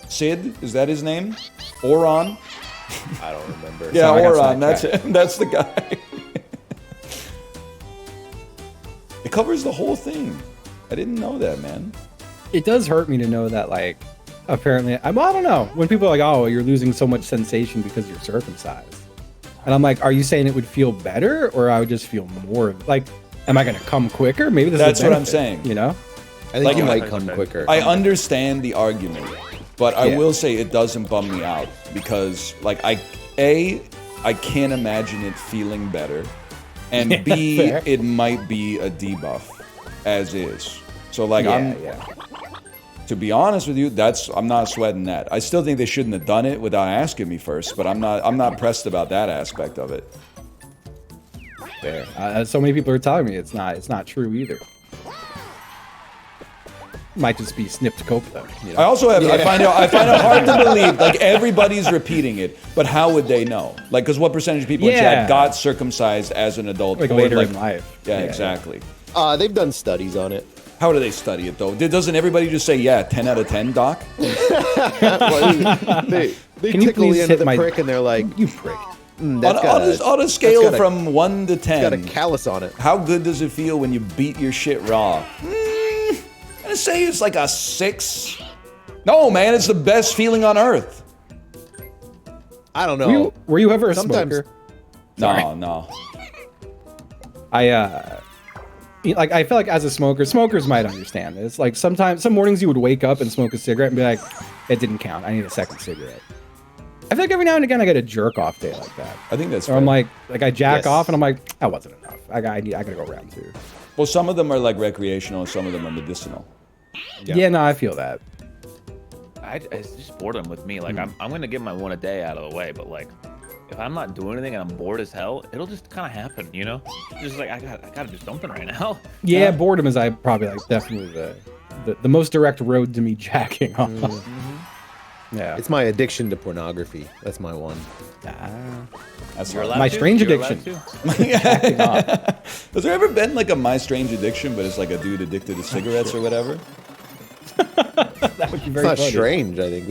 Sid, is that his name? Oron? I don't remember. Yeah, I got Oron. That's sidetracked. him. That's the guy. It covers the whole thing. I didn't know that, man. It does hurt me to know that, like, apparently, I don't know. When people are like, oh, you're losing so much sensation because you're circumcised. And I'm like, are you saying it would feel better, or I would just feel more? Like, am I going to come quicker? Maybe that's what I'm saying. You know? I think you might come quicker. I understand the argument, but I will say it doesn't bum me out because, like, I can't imagine it feeling better, and B, fair. it might be a debuff as is. So, like, to be honest with you, I'm not sweating that. I still think they shouldn't have done it without asking me first, but I'm not pressed about that aspect of it. Fair. So many people are telling me it's not true either. Might just be snipped coke though. You know? I also have I find it hard to believe, like, everybody's repeating it, but how would they know? Like, because what percentage of people in chat got circumcised as an adult, like or, later like, in life? Yeah, exactly. They've done studies on it. How do they study it though? Doesn't everybody just say 10 out of 10, doc? Well, they Can you tickle please the end hit of the my prick, and they're like, you prick. On a scale from 1 to 10, got a callus on it. how good does it feel when you beat your shit raw? I'm gonna say it's like a 6. No, man, it's the best feeling on earth. I don't know. Were you ever a Sometimes- smoker? No. I feel like as a smoker, smokers might understand this. Like sometimes, some mornings you would wake up and smoke a cigarette and be like, it didn't count. I need a second cigarette. I feel like every now and again I get a jerk off day like that. I think that's Or fair. I'm like I jack off and I'm like, that wasn't enough. I gotta go round 2. Well, some of them are like recreational, some of them are medicinal. Yeah, no, I feel that. It's just boredom with me. Like, I'm gonna get my one a day out of the way, but like, if I'm not doing anything and I'm bored as hell, it'll just kind of happen, you know? Just like I gotta do something right now. Yeah, boredom is probably like definitely the most direct road to me jacking off. Yeah, It's my addiction to pornography. That's my one. That's You're right. allowed My to? strange You're allowed addiction. to? jacking off. Has there ever been like a My Strange Addiction, but it's like a dude addicted to cigarettes or whatever? That would be It's very not funny. strange, I think.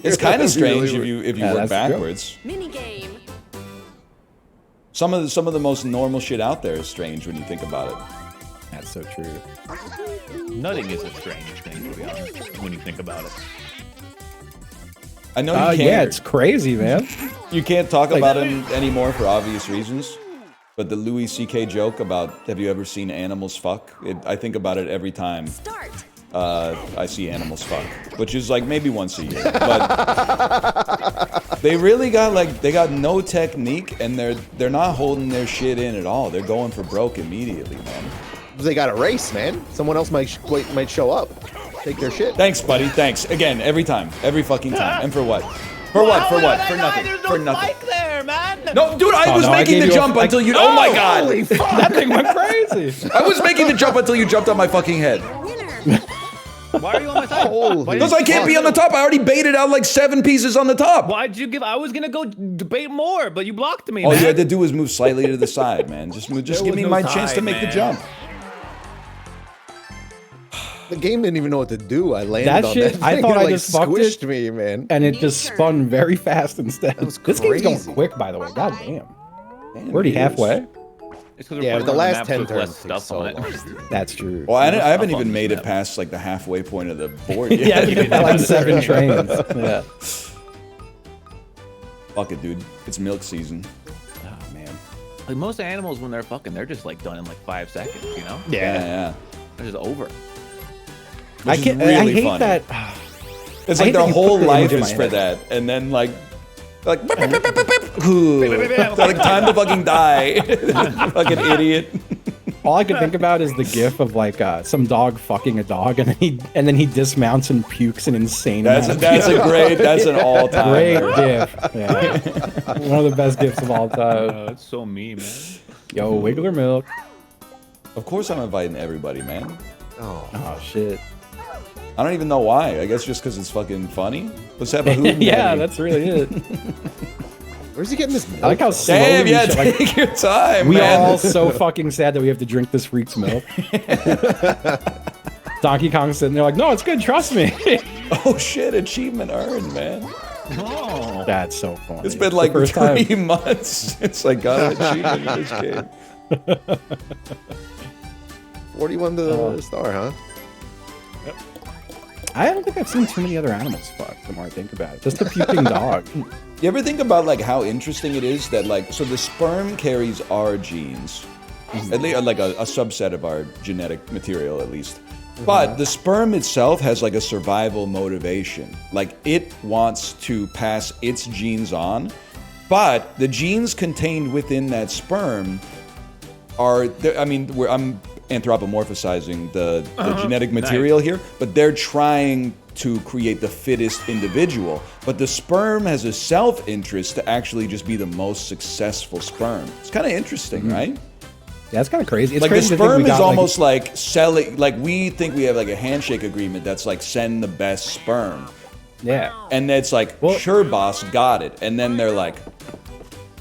It's kind of strange really if you Yeah, work that's true. backwards. Minigame. Some of the most normal shit out there is strange when you think about it. That's so true. Nutting is a strange thing, to be honest, when you think about it. I know you can't. Yeah, it's crazy, man. You can't talk about him anymore for obvious reasons. But the Louis C.K. joke about have you ever seen animals fuck? I think about it every time Start. I see animals fuck, which is like maybe once a year. But they really got no technique, and they're not holding their shit in at all. They're going for broke immediately, man. They got a race, man. Someone else might show up, take their shit. Thanks, buddy. Thanks again. Every time, every fucking time. And for what? For what? For what? For nothing. For nothing. There, man. No, dude, I was no, I making gave the you a- jump until you. Oh my god! Holy fuck! That thing went crazy. I was making the jump until you jumped on my fucking head. Winner. Why are you on my side? Holy Because I can't be on the top. I already baited out like 7 pieces on the top. Why'd you give? I was gonna go debate more, but you blocked me. All man. you had to do was move slightly to the side, man. Just give was me no my chance to time, make the man. jump. The game didn't even know what to do. I landed That on shit, that I thing. thought It, I like, just fucked squished it. me, man. And it just spun very fast instead. was This game's going crazy. quick, by the way. God damn. Man, We're already it is. halfway. It's 'cause we're Yeah, playing the on last map 10 with less turns stuff so on it. long. That's true. Well, I haven't Stuff on even this made it map. past like the halfway point of the board yet. Yeah, you got like 7 trains. Yeah. Fuck it, dude. It's milk season. Oh, man. Like most animals, when they're fucking, they're just like done in like 5 seconds. You know? Yeah. They're just over. I is can't. I really hate funny. that. It's I like hate their that you whole put the life image in is my for head. that, and then like like time to fucking die. Fucking idiot. All I could think about is the gif of like some dog fucking a dog, and then he dismounts and pukes an insane amount of That's an all time. great gif. Yeah. One of the best gifs of all time. It's so me, man. Yo, Wiggler milk. Of course, I'm inviting everybody, man. Oh shit. I don't even know why. I guess just because it's fucking funny. Let's have a hoot. Yeah, that's really it. Where's he getting this? I like how slowly Damn, yeah, we like, take your time, we man. are all so fucking sad that we have to drink this freak's milk. Donkey Kong's sitting there like, no, it's good, trust me. Oh shit, achievement earned, man. Oh. That's so funny. It's been the like first 3 time. months since I got an achievement in this game. 41 the star, huh? I don't think I've seen too many other animals fuck, the more I think about it. Just a puking dog. You ever think about like how interesting it is that like so the sperm carries our genes, at least like a subset of our genetic material at least. But the sperm itself has like a survival motivation. Like it wants to pass its genes on, but the genes contained within that sperm are, I mean, I'm anthropomorphizing the genetic material here, but they're trying to create the fittest individual. But the sperm has a self-interest to actually just be the most successful sperm. It's kind of interesting, right? Yeah, it's kind of crazy. It's like crazy the sperm is got, almost like selling, like we think we have like a handshake agreement that's like send the best sperm. Yeah. And it's like, sure boss, got it. And then they're like,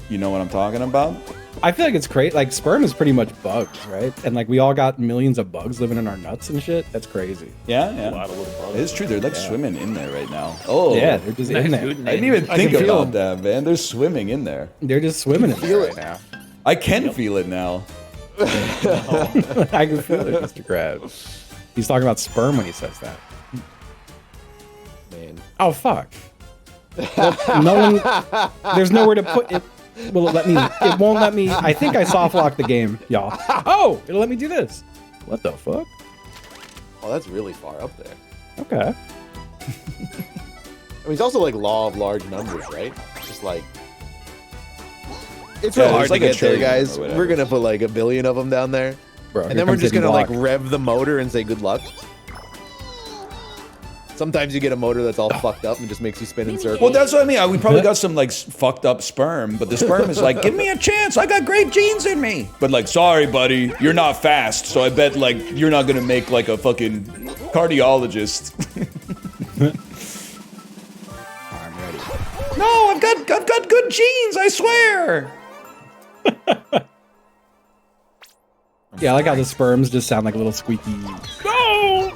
you know what I'm talking about? I feel like it's crazy. Like sperm is pretty much bugs, right? And like we all got millions of bugs living in our nuts and shit. That's crazy. Yeah, yeah. A lot of little bugs. It is true. They're like swimming in there right now. Oh, yeah, they're just in there. I didn't even think about that, man. They're swimming in there. They're just swimming in there right now. I can feel it now. I can feel it, Mr. Krabs. He's talking about sperm when he says that. Man. Oh fuck. Well, no one. There's nowhere to put it. Will it let me? It won't let me. I think I soft locked the game, y'all. Oh, it'll let me do this. What the fuck? Oh, that's really far up there. Okay. I mean, it's also like law of large numbers, right? Just like it's Yeah, real hard it's to like a get there, trillion guys. or whatever. We're gonna put like 1 billion of them down there, Bro, and here then we're comes just Hidden gonna like Block. rev the motor and say good luck. Sometimes you get a motor that's all fucked up and just makes you spin in circles. Well, that's what I mean. We probably got some like fucked up sperm, but the sperm is like, give me a chance. I got great genes in me. But like, sorry, buddy, you're not fast. So I bet like you're not gonna make like a fucking cardiologist. I'm ready. No, I've got good genes. I swear. Yeah, I like how the sperms just sound like a little squeaky. Go!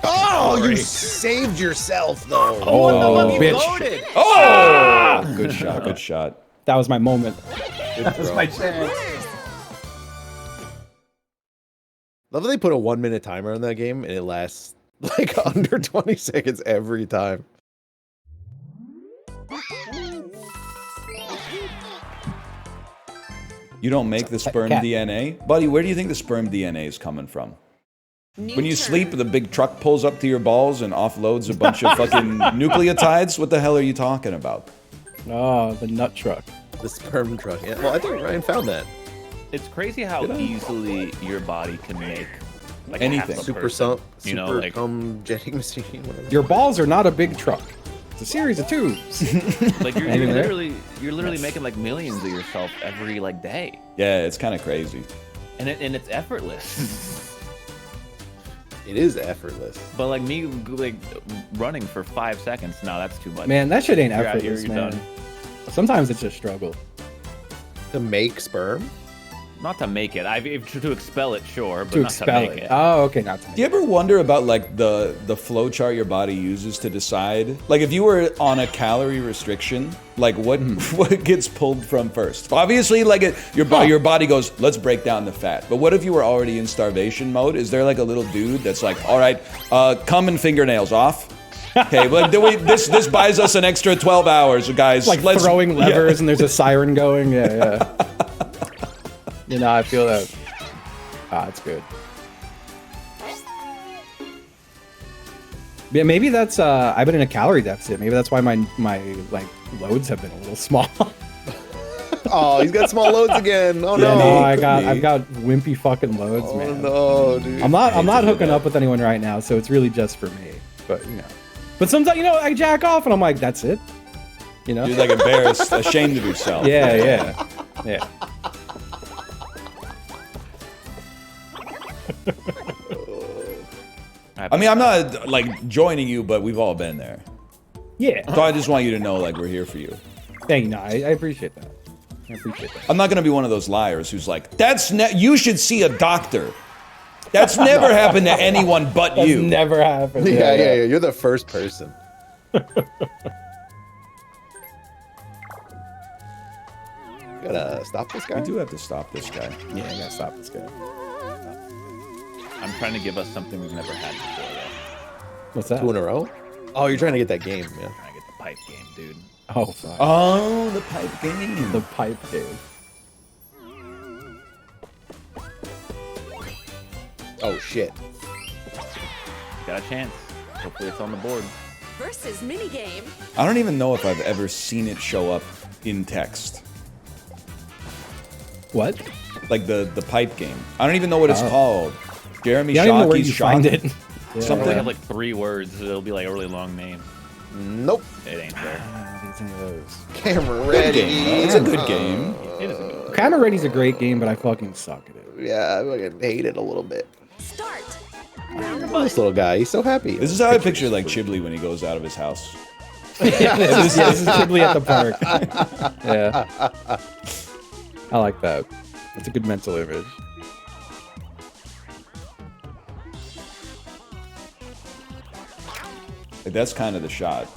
Oh, you saved yourself though. Oh, He bitch. voted. Oh, good shot. Good shot. That was my moment. That was my chance. Love that they put a 1-minute timer on that game and it lasts like under 20 seconds every time. You don't make the sperm Cat. DNA, buddy. Where do you think the sperm DNA is coming from? New When you turn. sleep, the big truck pulls up to your balls and offloads a bunch of fucking nucleotides? What the hell are you talking about? Oh, the nut truck. The sperm truck. Yeah. Well, I think Ryan found that. It's crazy how easily your body can make like Anything. half a Super person, super you know, like cum jetting machine. Whatever. Your balls are not a big truck. It's a series of tubes. like you're Anything there? literally making like millions of yourself every like day, Yeah, it's kind of crazy. and it's effortless. It is effortless. But like me, like running for 5 seconds, no, that's too much. Man, that shit ain't You're out here, effortless, you're man. done. Sometimes it's just struggle. To make sperm? Not to make it. To expel it, sure, but To not expel to make it. Oh, okay, not to make Do you ever wonder about like the flow chart your body uses to decide? Like if you were on a calorie restriction, like what gets pulled from first? Obviously, like your body goes, let's break down the fat. But what if you were already in starvation mode? Is there like a little dude that's like, all right, cum and fingernails off? Okay, well, this buys us an extra 12 hours, guys. Like Let's throwing levers and there's a siren going. Yeah, yeah. You know, I feel that. Ah, it's good. Yeah, maybe that's. I've been in a calorie deficit. Maybe that's why my like loads have been a little small. Oh, he's got small loads again. Oh Yeah, no. no, I've got wimpy fucking loads, Oh man. no, dude. I'm not hooking up with anyone right now, so it's really just for me. But you know, but sometimes I jack off and I'm like, that's it. You know? You're like embarrassed, ashamed of yourself. Yeah. I mean, I'm not like joining you, but we've all been there. Yeah. So I just want you to know, like, we're here for you. Thank you. No, I appreciate that. I appreciate that. I'm not gonna be one of those liars who's like, you should see a doctor. That's never happened to anyone but That's you. never happened. Yeah. You're the first person. Gotta stop this guy. We do have to stop this guy. Yeah, I gotta stop this guy. I'm trying to give us something we've never had before, though. What's that? 2 in a row? Oh, you're trying to get that game, yeah. I'm trying to get the pipe game, dude. Oh, fuck. Oh, the pipe game. The pipe game. Oh, shit. Got a chance. Hopefully it's on the board. Versus minigame. I don't even know if I've ever seen it show up in text. What? Like the pipe game. I don't even know what it's called. Jeremy Yeah, I don't even know where Shockey's you find it. They Something. have like 3 words. So it'll be like a really long name. Nope. It ain't there. Camera Good ready. game. It's a good game. It is a good. Camera Ready's a great game, but I fucking suck at it. Yeah, I fucking hate it a little bit. Start. This little guy, he's so happy. This is how I picture like Chibley when he goes out of his house. This is Ghibli at the park. Yeah. I like that. It's a good mental image. Like, that's kind of the shot.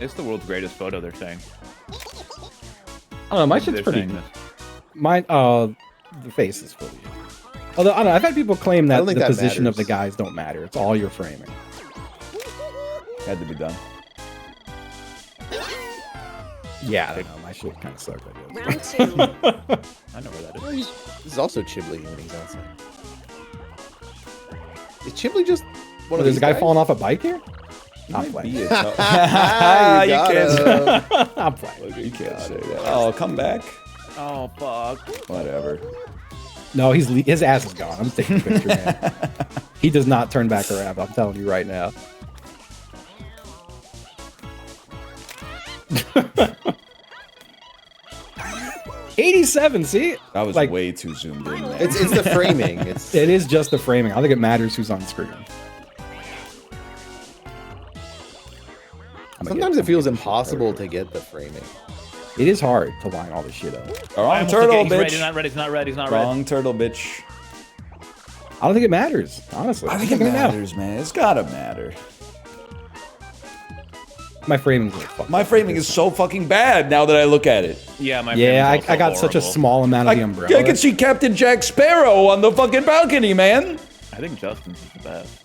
It's the world's greatest photo, they're saying. I don't know, my shit's They're pretty saying good. this. Mine, the face is pretty good. Although, I don't know, I've had people claim I that don't the think that position of matters. the guys don't matter. It's all your framing. Had to be done. Yeah, I don't know. My shit kind of sucked, I guess. Round 2. I know where that is. This is also Chibley when he's outside. Is Chibley just one of There's these a guy guys? falling off a bike here? I'm Might playing. be a you can't got I'm playing. You can't say that. Oh, come back. Oh, fuck. Whatever. No, his ass is gone. I'm taking a picture, man. He does not turn back around. I'm telling you right now. '87. See, That was like way too zoomed in, man. It's the framing. It's it is just the framing. I don't think it matters who's on screen. sometimes it feels impossible to get the framing. It is hard to line all this shit up. Wrong turtle, He's ready, bitch. he's not ready, he's not ready, he's not ready. Wrong turtle, bitch. I don't think it matters, honestly. I think it Look at now. matters, man. It's gotta matter. My framing's like fuck. My framing is so fucking bad now that I look at it. Yeah, my Yeah, framing's I got also such a horrible. small amount of the umbrella. I can see Captain Jack Sparrow on the fucking balcony, man. I think Justin's is the best.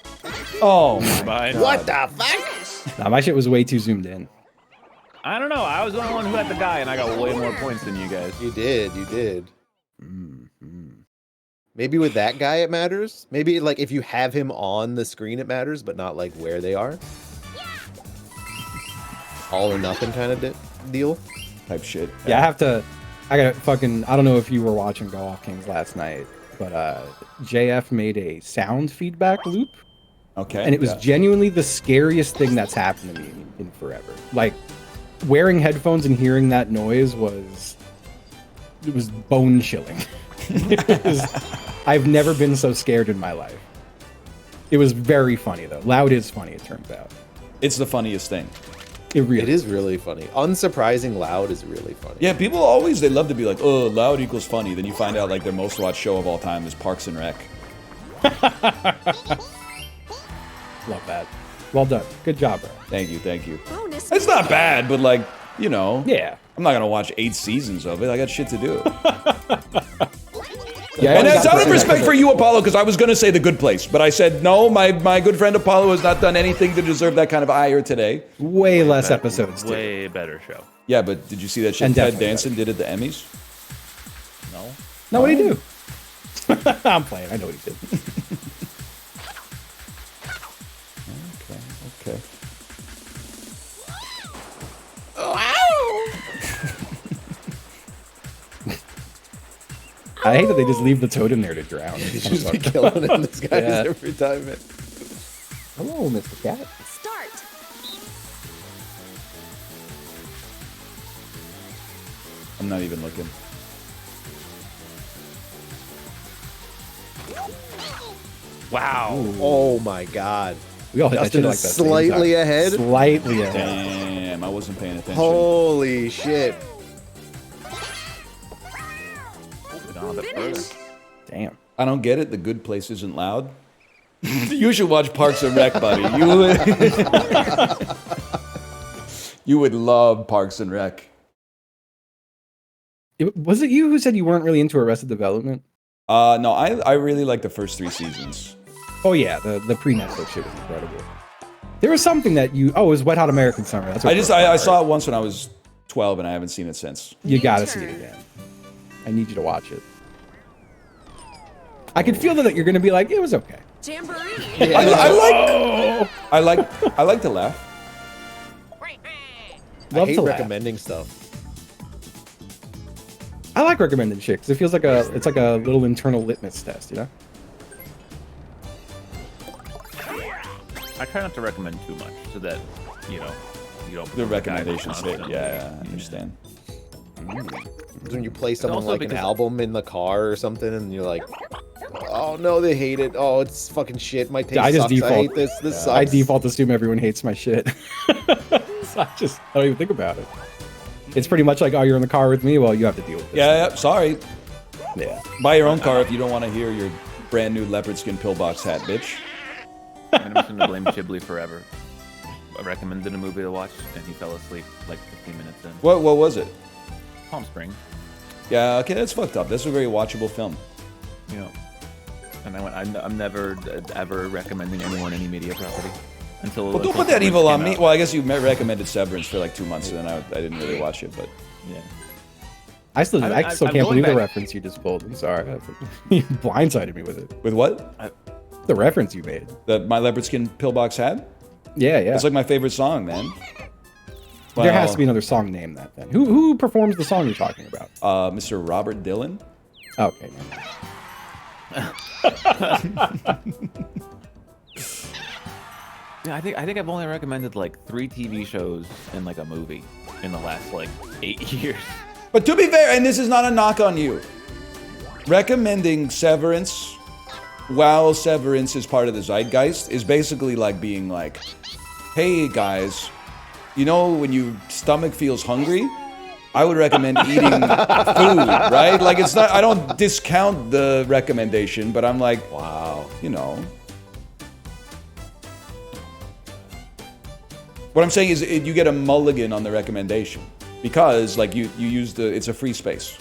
Oh my Mine. What the fuck? Nah, my shit was way too zoomed in. I don't know. I was the only one who had the guy, and I got way more points than you guys. You did. Maybe with that guy it matters. Maybe like if you have him on the screen it matters, but not like where they are. All or nothing kind of deal. type shit. Yeah, I got fucking, I don't know if you were watching Go Off Kings last night, but JF made a sound feedback loop. Okay. And it was genuinely the scariest thing that's happened to me in forever. Like, wearing headphones and hearing that noise was bone chilling. I've never been so scared in my life. It was very funny though. Loud is funny, it turns out. It's the funniest thing. It is really funny. Unsurprising loud is really funny. Yeah, people always, they love to be like, oh, loud equals funny. Then you find out like their most watched show of all time is Parks and Rec. Love that. Well done. Good job, bro. Thank you, thank you. Bonus It's not bad, but like, you know. Yeah. I'm not going to watch 8 seasons of it. I got shit to do. Yeah, And that's out of respect for you, Apollo, because I was going to say The Good Place. But I said, no, my good friend Apollo has not done anything to deserve that kind of ire today. Way less episodes, too. Way better show. Yeah, but did you see that shit And Ted definitely Danson did at the Emmys? No. No, what'd he do? I'm playing. I know what he did. Okay. I hate that they just leave the toad in there to drown. He's just killing him, this guy Yeah. every time. Man. Hello, Mr. Cat. Start. I'm not even looking. Wow. Oh my god. We all hit that Justin shit like is that. same slightly time. ahead. Slightly ahead. Damn, I wasn't paying attention. Holy shit. Finish. Damn. I don't get it. The Good Place isn't loud. You should watch Parks and Rec, buddy. You would love Parks and Rec. Was it you who said you weren't really into Arrested Development? No, I really like the first 3 seasons. Oh yeah, the pre-Netflix shit was incredible. There was something that it was Wet Hot American Summer. That's what I saw it once when I was 12 and I haven't seen it since. You gotta see it again. I need you to watch it. I can feel that you're gonna be like, it was okay. Jamboree. Yeah. I like to laugh. I hate recommending stuff. I like recommending shit because it feels like it's like a little internal litmus test, you know? I try not to recommend too much so that, you don't. The recommendations hit. Yeah, I understand. When you play someone like an album in the car or something, and you're like, "Oh no, they hate it. Oh, it's fucking shit. My taste sucks. I hate this. This sucks." I default assume everyone hates my shit. So I don't even think about it. It's pretty much like, oh, you're in the car with me. Well, you have to deal with this. Yeah, sorry. Yeah. Buy your own car if you don't want to hear your brand new leopard skin pillbox hat, bitch. I'm just gonna blame Ghibli forever. I recommended a movie to watch, and he fell asleep like 15 minutes in. What was it? Palm Springs. Yeah, okay, that's fucked up. That's a very watchable film. You know, and I went. I'm never ever recommending anyone any media property until. Well, don't put that evil on me. Well, I guess you recommended Severance for like 2 months, and then I didn't really watch it, but yeah. I still can't believe the reference you just pulled. I'm sorry. You blindsided me with it. With what? The reference you made. My leopard skin pillbox hat? Yeah. It's like my favorite song, man. Well, there has to be another song named that then. Who performs the song you're talking about? Mr. Robert Dylan. Okay. Yeah, I think I've only recommended like 3 TV shows and like a movie in the last like 8 years. But to be fair, and this is not a knock on you, recommending Severance while Severance is part of the zeitgeist is basically like being like, hey guys, you know when your stomach feels hungry? I would recommend eating food, right? Like it's not, I don't discount the recommendation, but I'm like, wow, you know. What I'm saying is you get a mulligan on the recommendation because like you use it's a free space.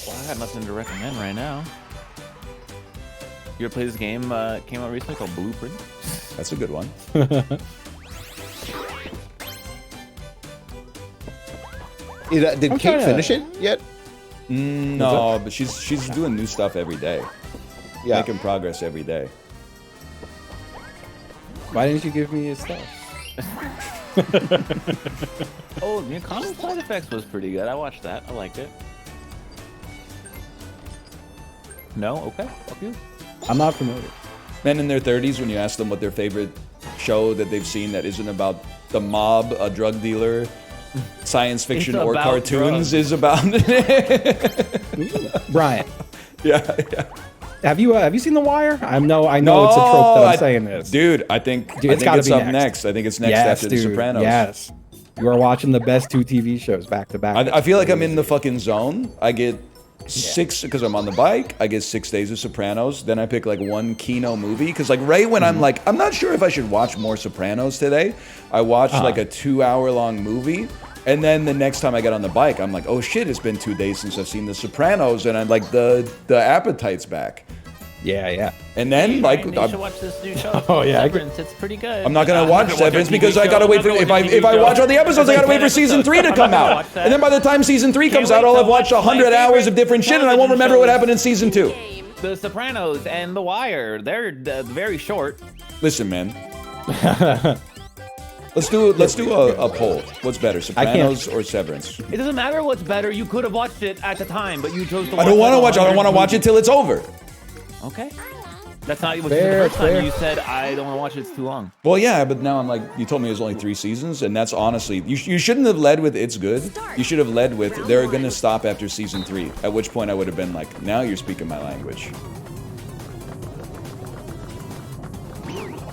Well, I got nothing to recommend right now. You ever play this game, came out recently called Blueprint? That's a good one. Did Kate finish it yet? No, but she's doing new stuff every day. Yeah. Making progress every day. Why didn't you give me his stuff? Oh, the Common Side Effects was pretty good. I watched that. I liked it. No? Okay. Fuck you. I'm not familiar. Men in their 30s, when you ask them what their favorite show that they've seen that isn't about the mob, a drug dealer, science fiction, or cartoons drugs. Is about. Brian. Yeah. Have you seen The Wire? I know it's a trope that I'm saying this. Dude, I think it's up next. I think it's next after The Sopranos. Yes. You are watching the best 2 TV shows back to back. I feel like I'm in the fucking zone. I get 6, because I'm on the bike, I get 6 days of Sopranos. Then I pick like 1 Kino movie. Because like right when I'm like, I'm not sure if I should watch more Sopranos today. I watched like a 2-hour-long movie. And then the next time I get on the bike, I'm like, oh shit, it's been 2 days since I've seen The Sopranos. And I'm like, the appetite's back. Yeah. And then you should watch this new show. Oh yeah, Severance. It's pretty good. I'm not gonna watch Severance because I gotta wait for if I watch all the episodes, I gotta wait for season 3 to come out. And then by the time season 3 comes out, I'll have watched 100 hours of different shit, and I won't remember what happened in season 2. The Sopranos and The Wire, they're very short. Listen, man. Let's do a poll. What's better, Sopranos or Severance? It doesn't matter what's better. You could have watched it at the time, but you chose to watch it. I don't want to watch it till it's over. Okay. That's not what you said the first time. You said, I don't want to watch it, it's too long. Well, yeah, but now I'm like, you told me there's only 3 seasons, and that's honestly, you shouldn't have led with it's good. You should have led with they're going to stop after season 3, at which point I would have been like, now you're speaking my language.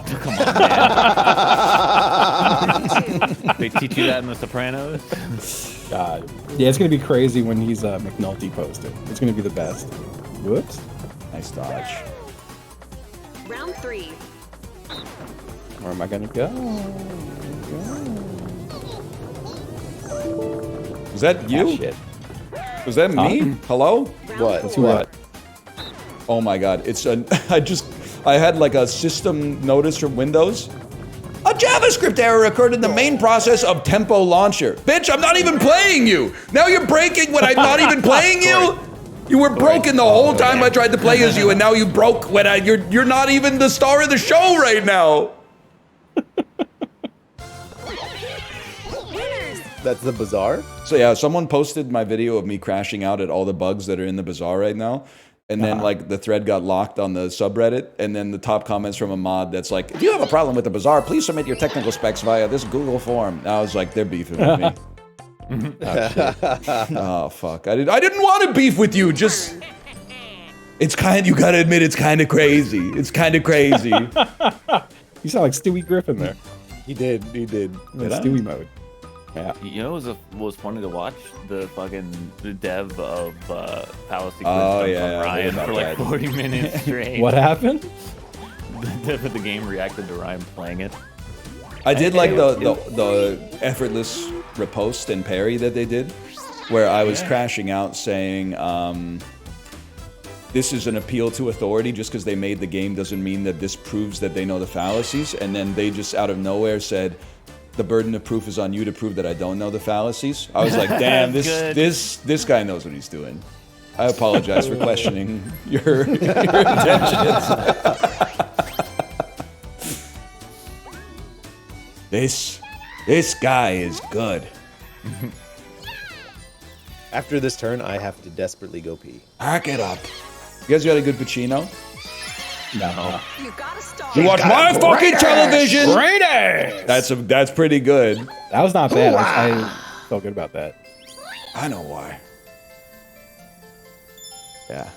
Come on, man. They teach you that in The Sopranos? God. Yeah, it's going to be crazy when he's McNulty posted. It's going to be the best. Whoops. Nice dodge. Round 3. Where am I gonna go? Was that you? Shit. Was that me? Hello? What? Let's what? Oh my god! It's I had like a system notice from Windows. A JavaScript error occurred in the main process of Tempo Launcher. Bitch, I'm not even playing you. Now you're breaking when I'm not even playing you. You were broken the whole time I tried to play as you, and now you broke when you're not even the star of the show right now. That's the bazaar? So yeah, someone posted my video of me crashing out at all the bugs that are in the bazaar right now. And then like the thread got locked on the subreddit, and then the top comments from a mod that's like, if you have a problem with the bazaar, please submit your technical specs via this Google form. And I was like, they're beefing with me. Oh fuck! I didn't want to beef with you. Just it's you gotta admit it's kind of crazy. It's kind of crazy. You sound like Stewie Griffin there. He did. In Stewie mode. Yeah. You know, it was funny to watch the dev of Fallacy Oh, Quiz yeah, on Ryan I for like 40 minutes straight. What happened? The dev of the game reacted to Ryan playing it. I did like the effortless repost and parry that they did, where I was crashing out saying, this is an appeal to authority. Just because they made the game doesn't mean that this proves that they know the fallacies. And then they just out of nowhere said, the burden of proof is on you to prove that I don't know the fallacies. I was like, damn, this guy knows what he's doing. I apologize for questioning your intentions. This guy is good. After this turn, I have to desperately go pee. Pack it up. You guys got a good Pacino? No. You got a star. You watch my fucking television. Raiders! That's pretty good. That was not bad. I felt good about that. I know why. Yeah,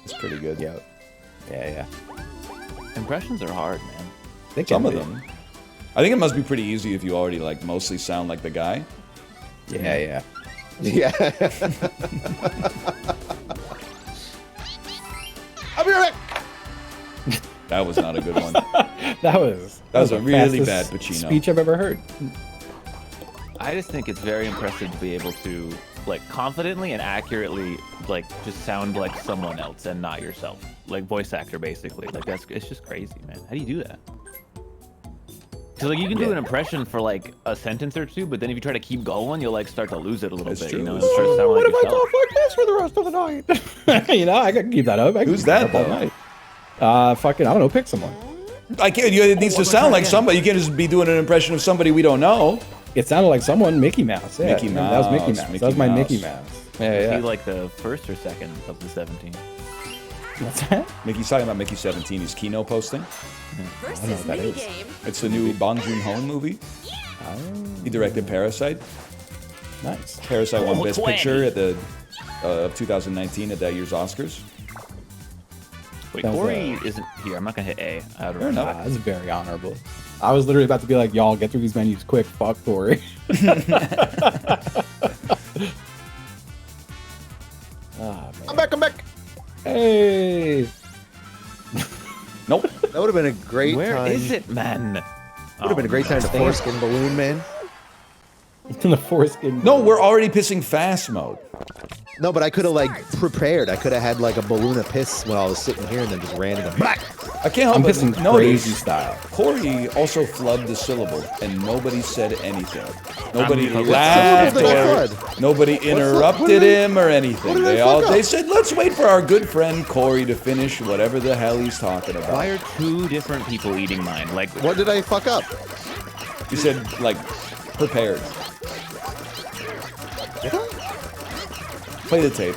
it's pretty good. Yeah. Impressions are hard, man. They can Some of be. them. I think it must be pretty easy if you already like mostly sound like the guy. Yeah. Yeah. I'll be right back. That was not a good one. That was a really bad fastest Pacino. speech I've ever heard. I just think it's very impressive to be able to like confidently and accurately like just sound like someone else and not yourself, like voice actor basically. Like it's just crazy, man. How do you do that? Because like you can do an impression for like a sentence or two, but then if you try to keep going, you'll like start to lose it a little bit. True. You know, and start to sound like yourself. like this for the rest of the night? You know, I can keep that up. Who's that, all though? night. Fucking, I don't know. Pick someone. I can't. It needs to sound like somebody. You can't just be doing an impression of somebody we don't know. It sounded like someone. Mickey Mouse. Yeah, Mickey That was Mickey Mouse, Mouse. Mickey That was my Mouse. Mickey Mouse. Is Yeah. he like the first or second of the 17? What's that? Mickey's talking about Mickey 17. He's Kino posting. Versus that is. minigame. It's the new Bong Joon-ho movie. He directed Parasite. Nice. Parasite won Best 20. Picture at the of 2019 at that year's Oscars. Wait, That was, Corey isn't here. I'm not gonna hit A. I don't Fair know. enough. That's very honorable. I was literally about to be like, y'all get through these menus quick. Fuck Corey. I'm back. Hey. Nope. That would have been a great Where time. is it, man? Would have been a great time to foreskin balloon, man. In the foreskin. No, we're already pissing fast mode. No, but I could have like prepared. I could have had like a balloon of piss when I was sitting here and then just ran and back. I can't help I'm but pissing notice crazy style. Corey also flubbed the syllable, and nobody said anything. Nobody What laughed syllable did I or flood? nobody what interrupted did I- him or anything. what did I fuck They up? said, "Let's wait for our good friend Corey to finish whatever the hell he's talking about." Why are two different people eating mine? Like, What did I fuck up? You said like prepared. Play the tape.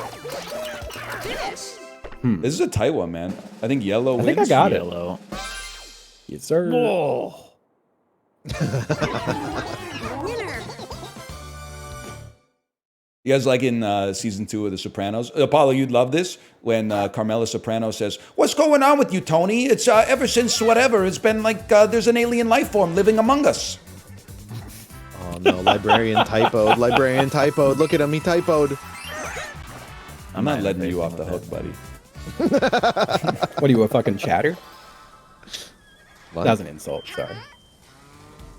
This is a tight one, man. I think yellow wins. I think I got it. yellow. Yes, sir. Oh. Winner. You guys like in season 2 of The Sopranos? Apollo, you'd love this when Carmela Soprano says, "What's going on with you, Tony? It's ever since whatever. It's been like there's an alien life form living among us." Oh no, librarian typoed. Librarian typoed. Look at him, he typoed. I'm not letting you off the hook, buddy. What are you, a fucking chatter? What? That was an insult. Sorry.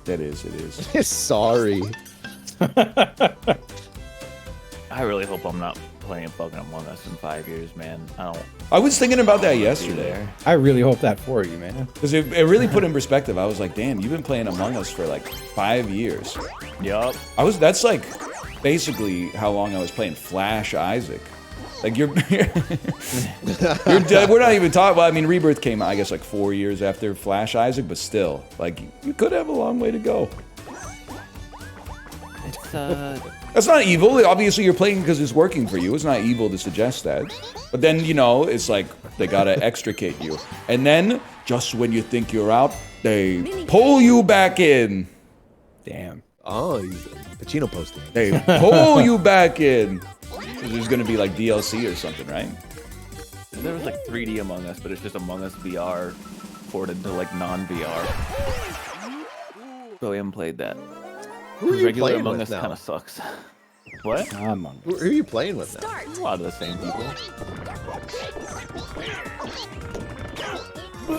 It is. Sorry. I really hope I'm not playing fucking Among Us in 5 years, man. I was thinking about that yesterday. I really hope that for you, man. Because it really put in perspective. I was like, damn, you've been playing Among Us for like 5 years. Yup. That's like basically how long I was playing Flash Isaac. Like you're dead. We're not even talking. Well, I mean, Rebirth came, I guess, like 4 years after Flash Isaac, but still, like you could have a long way to go. It's That's not evil. Obviously, you're playing because it's working for you. It's not evil to suggest that. But then, you know, it's like they gotta extricate you. And then, just when you think you're out, they pull you back in. Damn. Oh, he's Pacino posting. They pull you back in. There's gonna be like DLC or something, right? There was like 3D Among Us, but it's just Among Us VR ported to like non-VR. So I haven't played that. Who are you Regular playing Among with Us now? kind of sucks. What? Among Who are you playing with now? Start. A lot of the same people.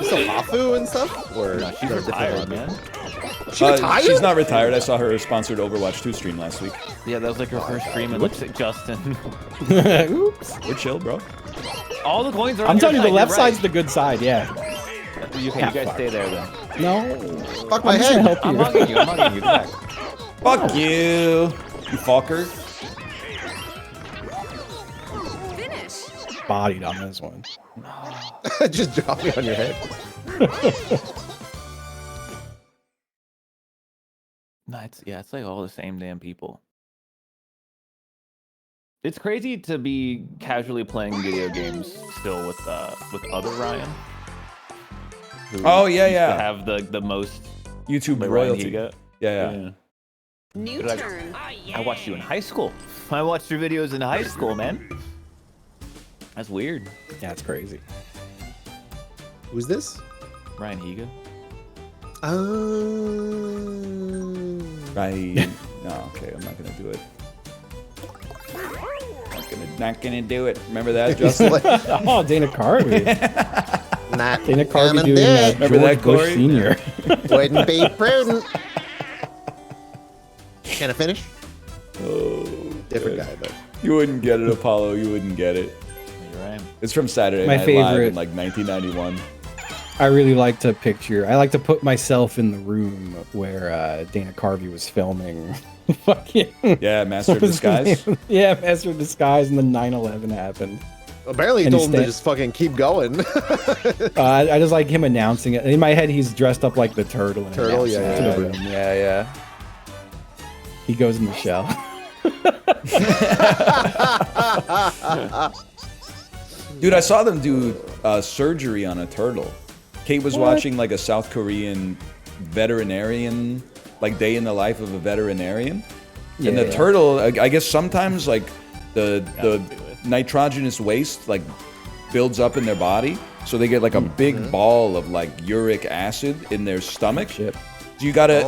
Still Hafu and stuff? Or No, she's no, different retired, one? man. She retired? She's not retired. I saw her sponsored Overwatch 2 stream last week. Yeah, that was like her first stream, and looks like Justin. Oops. We're chill, bro. All the coins are on I'm your telling you, the side, left you're side's right. the good side, yeah. You guys stay there then. No. Fuck my I'm just gonna head. help I'm you. hugging you, I'm hugging you. Come back. Fuck you, you fucker. Finish. Bodied on this one. Just drop me on your head. No, it's like all the same damn people. It's crazy to be casually playing video games still with other Ryan. who Oh, yeah, used to yeah. have the most YouTube like, royalty. Ryan Higa. Yeah. New But turn. I watched you in high school. I watched your videos in high school, man. That's weird. Yeah, it's crazy. Who's this? Ryan Higa. Right. No, okay, I'm not gonna do it. Not gonna do it. Remember that, Justin? Oh, Dana Carvey. Not Dana Carvey gonna doing do that. it. Remember George that, Bush Corey? Senior. Wouldn't be prudent. Can I finish? Oh, Different good. guy, but You wouldn't get it, Apollo. You wouldn't get it. You're right. It's from Saturday My Night Live favorite. in like 1991. I really like to picture. I like to put myself in the room where Dana Carvey was filming. Fucking. Yeah, Master of what was his Disguise. name? Yeah, Master of Disguise, and then 9/11 happened. apparently he And told him to sta- just fucking keep going. I just like him announcing it. In my head, he's dressed up like the turtle. And Turtle, announcing yeah, it to yeah, the room. Yeah. He goes in the shell. Dude, I saw them do surgery on a turtle. Kate was What? watching like a South Korean veterinarian, like day in the life of a veterinarian. And the Yeah. turtle, I guess sometimes like the nitrogenous waste like builds up in their body. So they get like a big ball of like uric acid in their stomach. Shit. So you gotta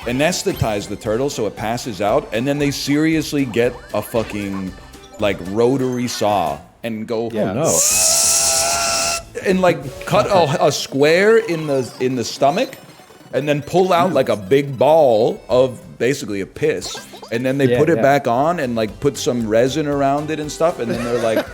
anesthetize the turtle so it passes out, and then they seriously get a fucking like rotary saw and go Oh no. and like cut a square in the stomach, and then pull out like a big ball of basically a piss, and then they Yeah, put it yeah. back on and like put some resin around it and stuff, and then they're like,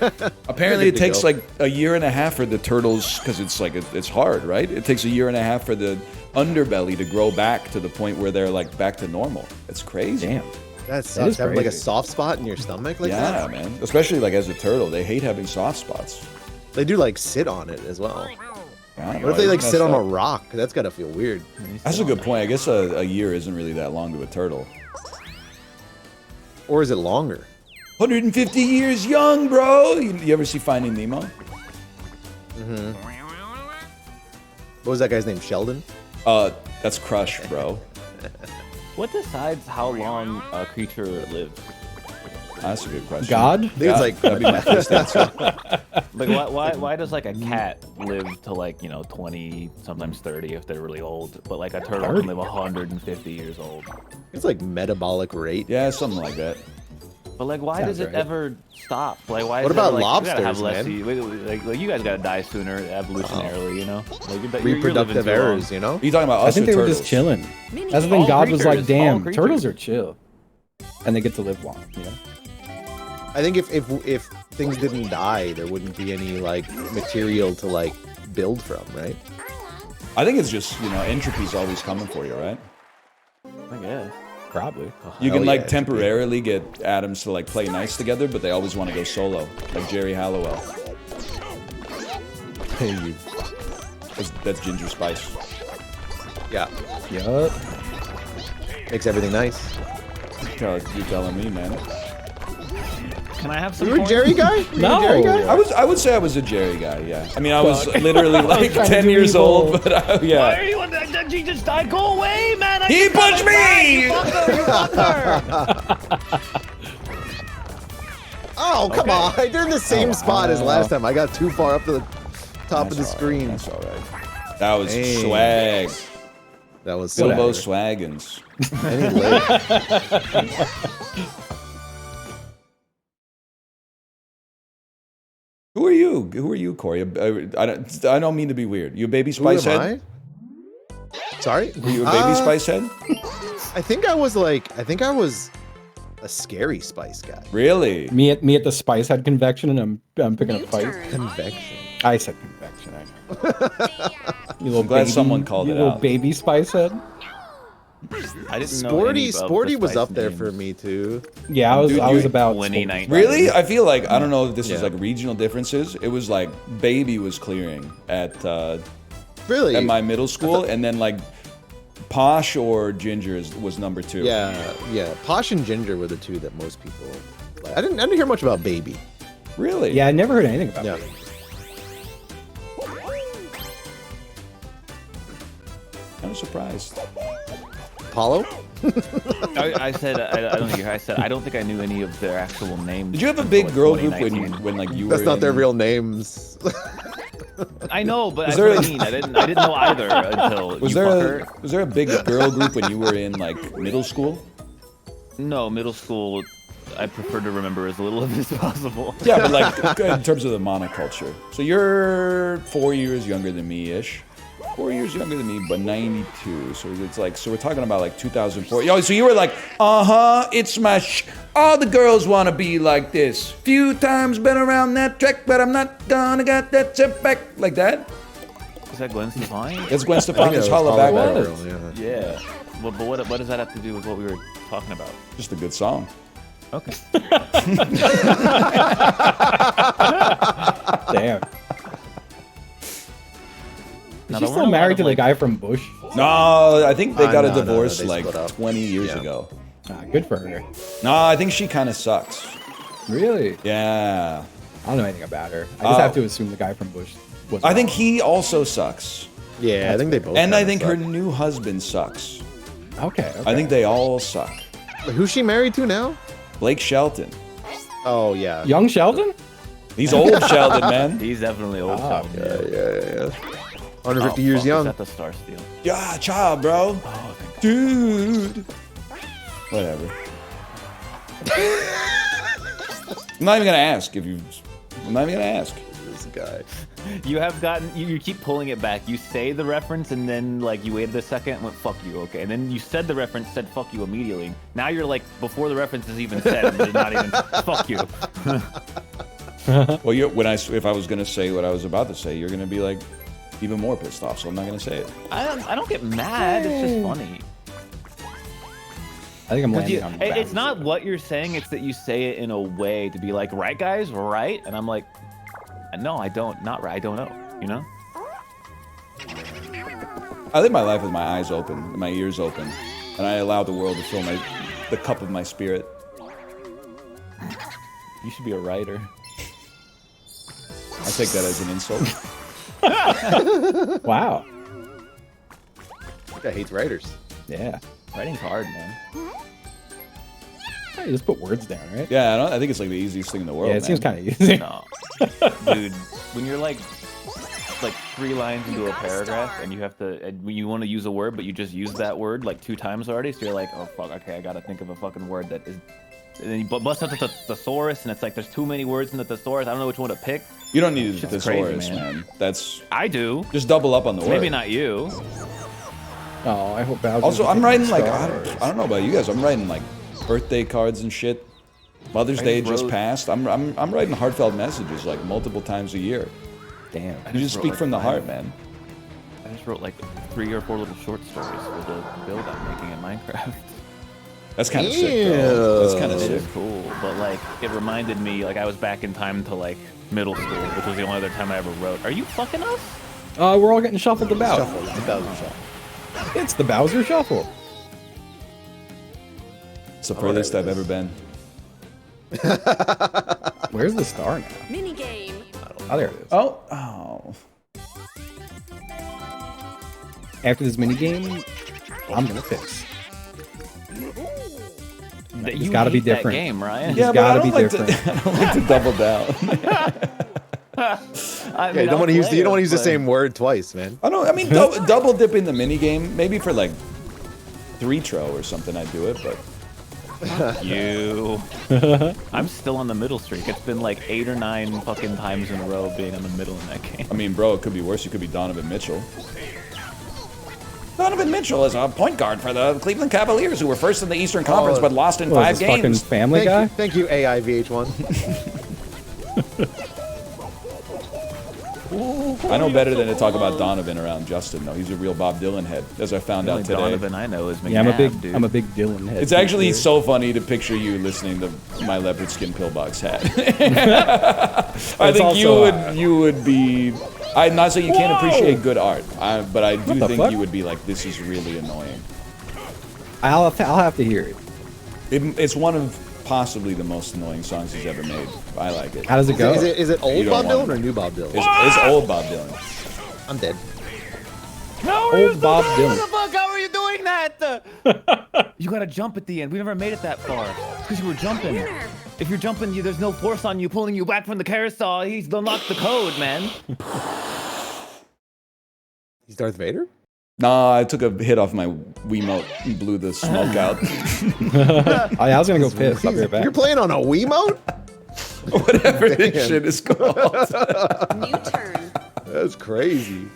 apparently it Good to takes go. like a year and a half for the turtles, because it's like it's hard, right? It takes a year and a half for the underbelly to grow back to the point where they're like back to normal. It's crazy. Damn. That is sucks. Having like a crazy. soft spot in your stomach like Yeah, that. man. Especially like as a turtle, they hate having soft spots. They do like sit on it as well. Yeah, What if they like it's sit on messed a up. rock? That's gotta feel weird. That's a good point. I guess a year isn't really that long to a turtle. Or is it longer? 150 years young, bro. You ever see Finding Nemo? What was that guy's name? Sheldon? That's Crush, bro. What decides how long a creature lives? That's a good question. God? I think it's like That'd be my first answer. Like why does like a cat live to like 20, sometimes 30 if they're really old, but like a turtle 30? can live 150 years old. it's like metabolic rate. Yeah, something like that. But like why Sounds does it right. ever stop? Like why? What is it, about like, you gotta have lobsters, less man? like you guys gotta die sooner evolutionarily, you know? Like you're living Reproductive too long. errors, you know? Are you talking about us I think or they were turtles? just chilling. Mini That's the thing. All God was like, creatures, all "Damn, creatures." turtles are chill, and they get to live long." You know? I think if things didn't die, there wouldn't be any like material to like build from, right? I think it's just, you know, entropy's always coming for you, right? I guess. Probably. You can yeah, like temporarily get atoms to like play nice together, but they always want to go solo, like Jerry Halliwell. Hey, That's Ginger Spice. yeah, Yup. makes everything nice. You're telling me, man. Can I have some? You were a points? Jerry guy? You were No. a Jerry guy? I would say I was a Jerry guy. Yeah. I mean, I was literally like trying to 10 do years evil. old, but Why yeah. are you on that? Did just die? Go away, man! He punched me! You fucker! Oh, come on. I did in the same spot as last time. I got too far up to the top of the screen. That's all right. That was Dang. swag. That was Bilbo so Swaggins. Anyway. Who are you? Who are you, Corey? I don't mean to be weird. You a baby Who spice am head? I? Sorry? Were you a baby spice head? I think I was a scary spice guy. Really? Me at the Spice Head convection, and I'm picking a fight. Convection. I said convection. I know. You little glad baby, someone called you it little out. baby Spice Head. I didn't know any of the Sporty was spice up there names. for me too. Yeah, I was about 2019. Really? I feel like, I don't know if this is Yeah. like regional differences. It was like baby was clearing at Really? my middle school, and then like Posh or Ginger was number 2. Yeah. Posh and Ginger were the two that most people like. I didn't hear much about Baby. Really? Yeah, I never heard anything about Yeah. it. I'm surprised. Apollo? I said I don't hear. I said I don't think I knew any of their actual names. Did you have a until, big like, girl group 2019. when like you were That's not their in- real names. I know, but Was that's there what a- I mean. I didn't know either until Was you there fucker. was there a big girl group when you were in like middle school? No, middle school. I prefer to remember as little of it as possible. Yeah, but like in terms of the monoculture. So you're 4 years younger than me ish. 4 years younger than me, but 92. So it's like, so we're talking about like 2004. Yo, so you were like, it's my all the girls want to be like this. Few times been around that track, but I'm not gonna get that tip back. Like that? Is that Gwen Stefani? That's Gwen Stefani's Yeah, Holla Back Girl. Girl, yeah. Yeah. Well, but what does that have to do with what we were talking about? Just a good song. Okay. Damn. Is Now, she the still one married to the like- guy from Bush? No, I think they got a no, divorce they like split up. 20 years Yeah. ago. Ah, good for her. No, I think she kind of sucks. Really? Yeah. I don't know anything about her. I just have to assume the guy from Bush was. I think wrong. he also sucks. Yeah, I think they both. And I kinda think her suck. new husband sucks. Okay. I think they all suck. Who's she married to now? Blake Shelton. Oh yeah. Young Sheldon. He's old Sheldon, man. He's definitely old. Ah, Sheldon. Yeah. Oh, 150 years fuck, young. Is that the Star Steel? Yeah, child, bro. Oh, thank Dude. Whatever. I'm not even gonna ask if you. I'm not even gonna ask. This guy. You have gotten. You keep pulling it back. You say the reference and then like you waited a second and went fuck you, okay, and then you said the reference, said fuck you immediately. Now you're like before the reference is even said, and it's not even fuck you. Well, if I was gonna say what I was about to say, you're gonna be like even more pissed off. So I'm not gonna say it. I don't get mad. It's just funny. I think I'm 'Cause landing you- on. it's not what you're saying. It's that you say it in a way to be like, right, guys, right? And I'm like, no, I don't. Not right. I don't know. You know? I live my life with my eyes open and my ears open, and I allow the world to fill the cup of my spirit. You should be a writer. I take that as an insult. Wow. That guy hates writers. Yeah. Writing's hard, man. You just put words down, right? Yeah, I think it's like the easiest thing in the world. Yeah, it seems man. kind of easy. No, dude. When you're like 3 lines into a paragraph and you have to, and when you want to use a word, but you just used that word like 2 times already, so you're like, oh fuck, okay, I gotta think of a fucking word that is. And then you bust out the thesaurus, and it's like there's too many words in the thesaurus. I don't know which one to pick. You don't need a Shit's crazy, thesaurus, man. man. That's I do. just double up on the word. Maybe not you. Oh, I hope Bowser. Also, doesn't I'm take writing like stars. I don't know about you guys. I'm writing like birthday cards and shit. Mother's Day just passed. I'm writing heartfelt messages like multiple times a year. Damn. You just speak from the heart, man. I just wrote like 3 or 4 little short stories for the build I'm making in Minecraft. That's kind of sick, though. That's kind of It sick. is cool, but like it reminded me like I was back in time to like middle school, which was the only other time I ever wrote. Are you fucking us? We're all getting shuffled about. Shuffle. It's a Bowser shuffle. It's the Bowser Shuffle. It's the furthest I've ever been. Where's the star now? Mini game. Oh, there it is. Oh. After this mini game, I'm gonna fix. It's gotta be that different. game, Ryan. Yeah, but gotta I don't be like different. I don't like to double down. I Yeah, you don't want to use the but- same word twice, man. I mean, double dip in the mini game, maybe for like 3-tro or something. I'd do it, but You. I'm still on the middle streak. It's been like 8 or 9 fucking times in a row being in the middle in that game. I mean, bro, it could be worse. You could be Donovan Mitchell. Donovan Mitchell is a point guard for the Cleveland Cavaliers, who were first in the Eastern Conference but lost in 5 Fucking games. Family Guy. Thank you, AI VH1. I know better than to talk about Donovan around Justin, though. He's a real Bob Dylan head, as I found The out only today. Donovan I know is McNabb, Yeah, dude. I'm a big Dylan head. It's actually so funny to picture you listening to my leopard skin pillbox hat. I think also, you would be. I'm not saying you can't appreciate good art, but I do the think fuck? you would be like, this is really annoying. I'll have to hear it. It's one of possibly the most annoying songs he's ever made. I like it. How does it go? Is it You old don't Bob want Dylan it. or new Bob Dylan? It's old Bob Dylan. I'm dead. How Old Bob Dylan. What the fuck? How are you doing that? You gotta jump at the end. We never made it that far. Because you were jumping. Winner. If you're jumping, there's no force on you pulling you back from the carousel. He's unlocked the code, man. He's Darth Vader? Nah, I took a hit off my Wiimote and blew the smoke out. Oh, yeah, I was gonna go piss. I'll be right back. You're playing on a Wiimote? Whatever this shit is called. New turn. That's crazy.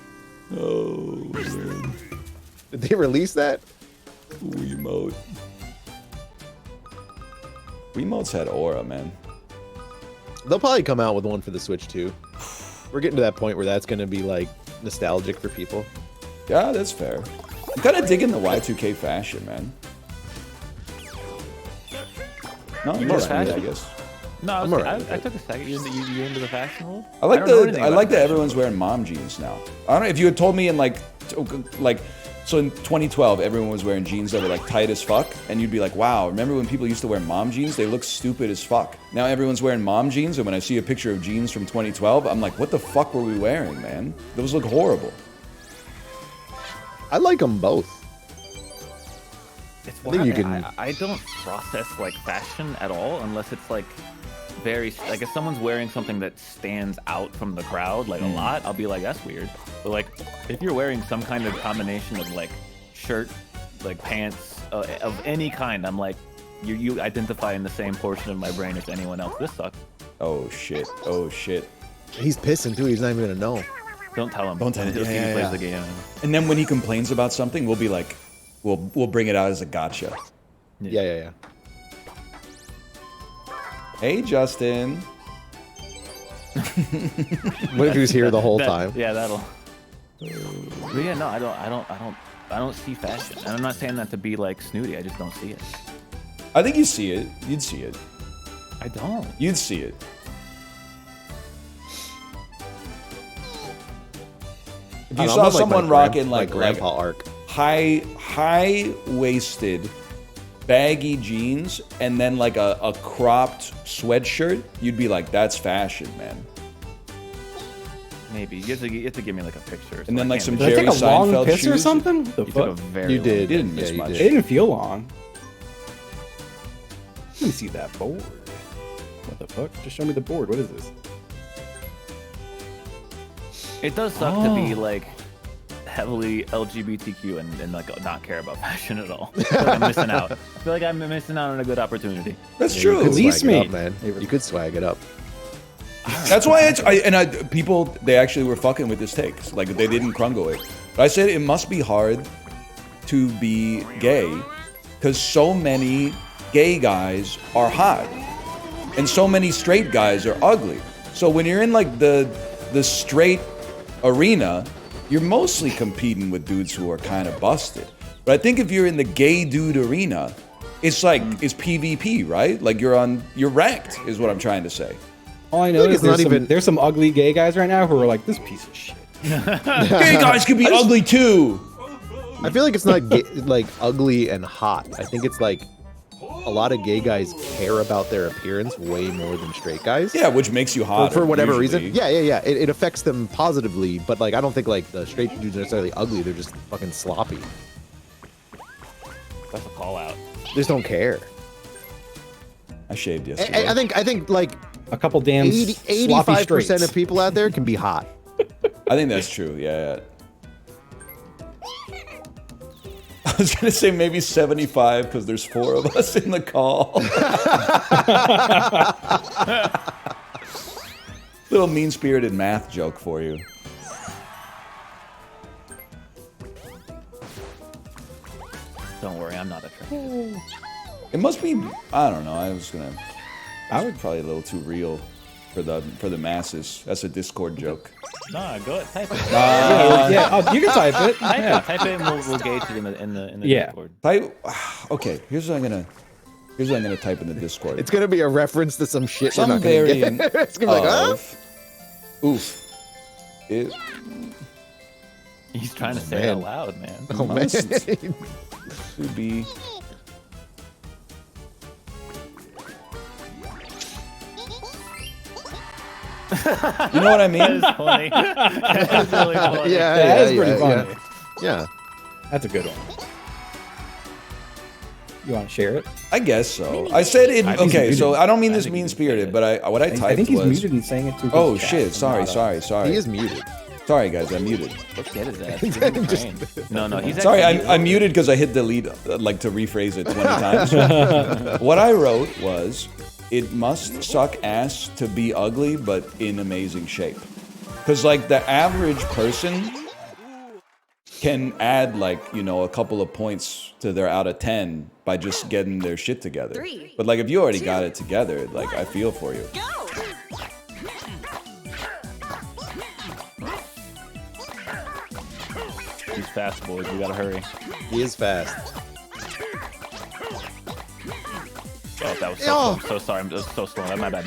Oh, man. Did they release that? Wiimote. Wiimotes had aura, man. They'll probably come out with one for the Switch too. We're getting to that point where that's going to be like nostalgic for people. Yeah, that's fair. I'm kind of digging the Y2K fashion, man. No, You just like me, I fashion? guess. No, I'm alright with I it. took a second. You into the fashion world? I like don't know anything I about like that fashion. everyone's wearing mom jeans now. I don't know if you had told me in so in 2012 everyone was wearing jeans that were like tight as fuck, and you'd be like, wow, remember when people used to wear mom jeans? They look stupid as fuck. Now everyone's wearing mom jeans, and when I see a picture of jeans from 2012, I'm like, what the fuck were we wearing, man? Those look horrible. I like them both. It's I think you can- I don't process like fashion at all unless it's like very like if someone's wearing something that stands out from the crowd like a lot, I'll be like, that's weird. But like if you're wearing some kind of combination of like shirt, like pants of any kind, I'm like, you identify in the same portion of my brain as anyone else. This sucks. Oh shit. Oh shit. He's pissing too. He's not even going to know. Don't tell him. Don't tell him. He'll see Yeah, he plays yeah. the game. And then when he complains about something, we'll be like, we'll bring it out as a gotcha. Yeah. Hey, Justin. What if he was here the whole time? Yeah, that'll. But yeah, no, I don't see fashion. And I'm not saying that to be like snooty. I just don't see it. I think you see it. You'd see it. I don't. You'd see it. If you I don't saw know, I'm someone my rocking my like grandpa arc. high-waisted, baggy jeans and then like a cropped sweatshirt, you'd be like, that's fashion, man. Maybe you have to give me like a picture. And then, like, some Did I Jerry take a long Seinfeld piss or shoes. something? The You took a fuck? very You long- did. Didn't miss Yeah, you much. did. It didn't feel long. Let me see that board. What the fuck? Just show me the board. What is this? It does suck to be like heavily LGBTQ and like not care about fashion at all. I feel like I'm missing out. I feel like I'm missing out on a good opportunity. That's You true. could Release swag it me. up, man. You could swag it up. That's why people, they actually were fucking with this take. Like, they didn't crungle it. But I said it must be hard to be gay because so many gay guys are hot. and so many straight guys are ugly. So when you're in like the straight arena, you're mostly competing with dudes who are kind of busted. But I think if you're in the gay dude arena, it's like it's PvP, right? Like you're ranked, is what I'm trying to say. All I know is there's some ugly gay guys right now who are like, this piece of shit. Gay guys can be ugly too. I feel like it's not like ugly and hot. I think it's like a lot of gay guys care about their appearance way more than straight guys. Yeah, which makes you hot for whatever usually. reason. Yeah. It affects them positively, but like I don't think like the straight dudes are necessarily ugly. They're just fucking sloppy. That's a call out. They just don't care. I shaved yesterday. I think like A couple damn 85% of people out there can be hot. I think that's true. Yeah. I was gonna say maybe 75 because there's 4 of us in the call. Little mean-spirited math joke for you. Don't worry, I'm not attractive. It must be. I don't know. I would probably a little too real for the masses. That's a Discord joke. Nah, go ahead, type it. You can type it. Type it, and we'll gauge it in the Discord. Okay, here's what I'm gonna type in the Discord. It's gonna be a reference to some shit. Some we're not gonna variant get. It's gonna be like, huh? Oof. He's trying to say it out loud, man. Oh man. To be. You know what I mean? That is funny. That is really funny. That is pretty funny. Yeah. That's a good one. You want to share it? I guess so. I said it. Okay, so I don't mean this mean-spirited, but what I typed was. I think he's muted and saying it too. Oh shit! Sorry. He is muted. Sorry, guys, I'm muted. Let's get his ass. He's no. He's sorry. I'm muted because I hit delete like to rephrase it 20 times. What I wrote was, it must suck ass to be ugly, but in amazing shape. Because like the average person can add like, you know, a couple of points to their out of 10 by just getting their shit together. But like if you already got it together, like I feel for you. He's fast, boys. We gotta hurry. He is fast. Oh, that was so slow. I'm so sorry. I'm just so slow. My bad.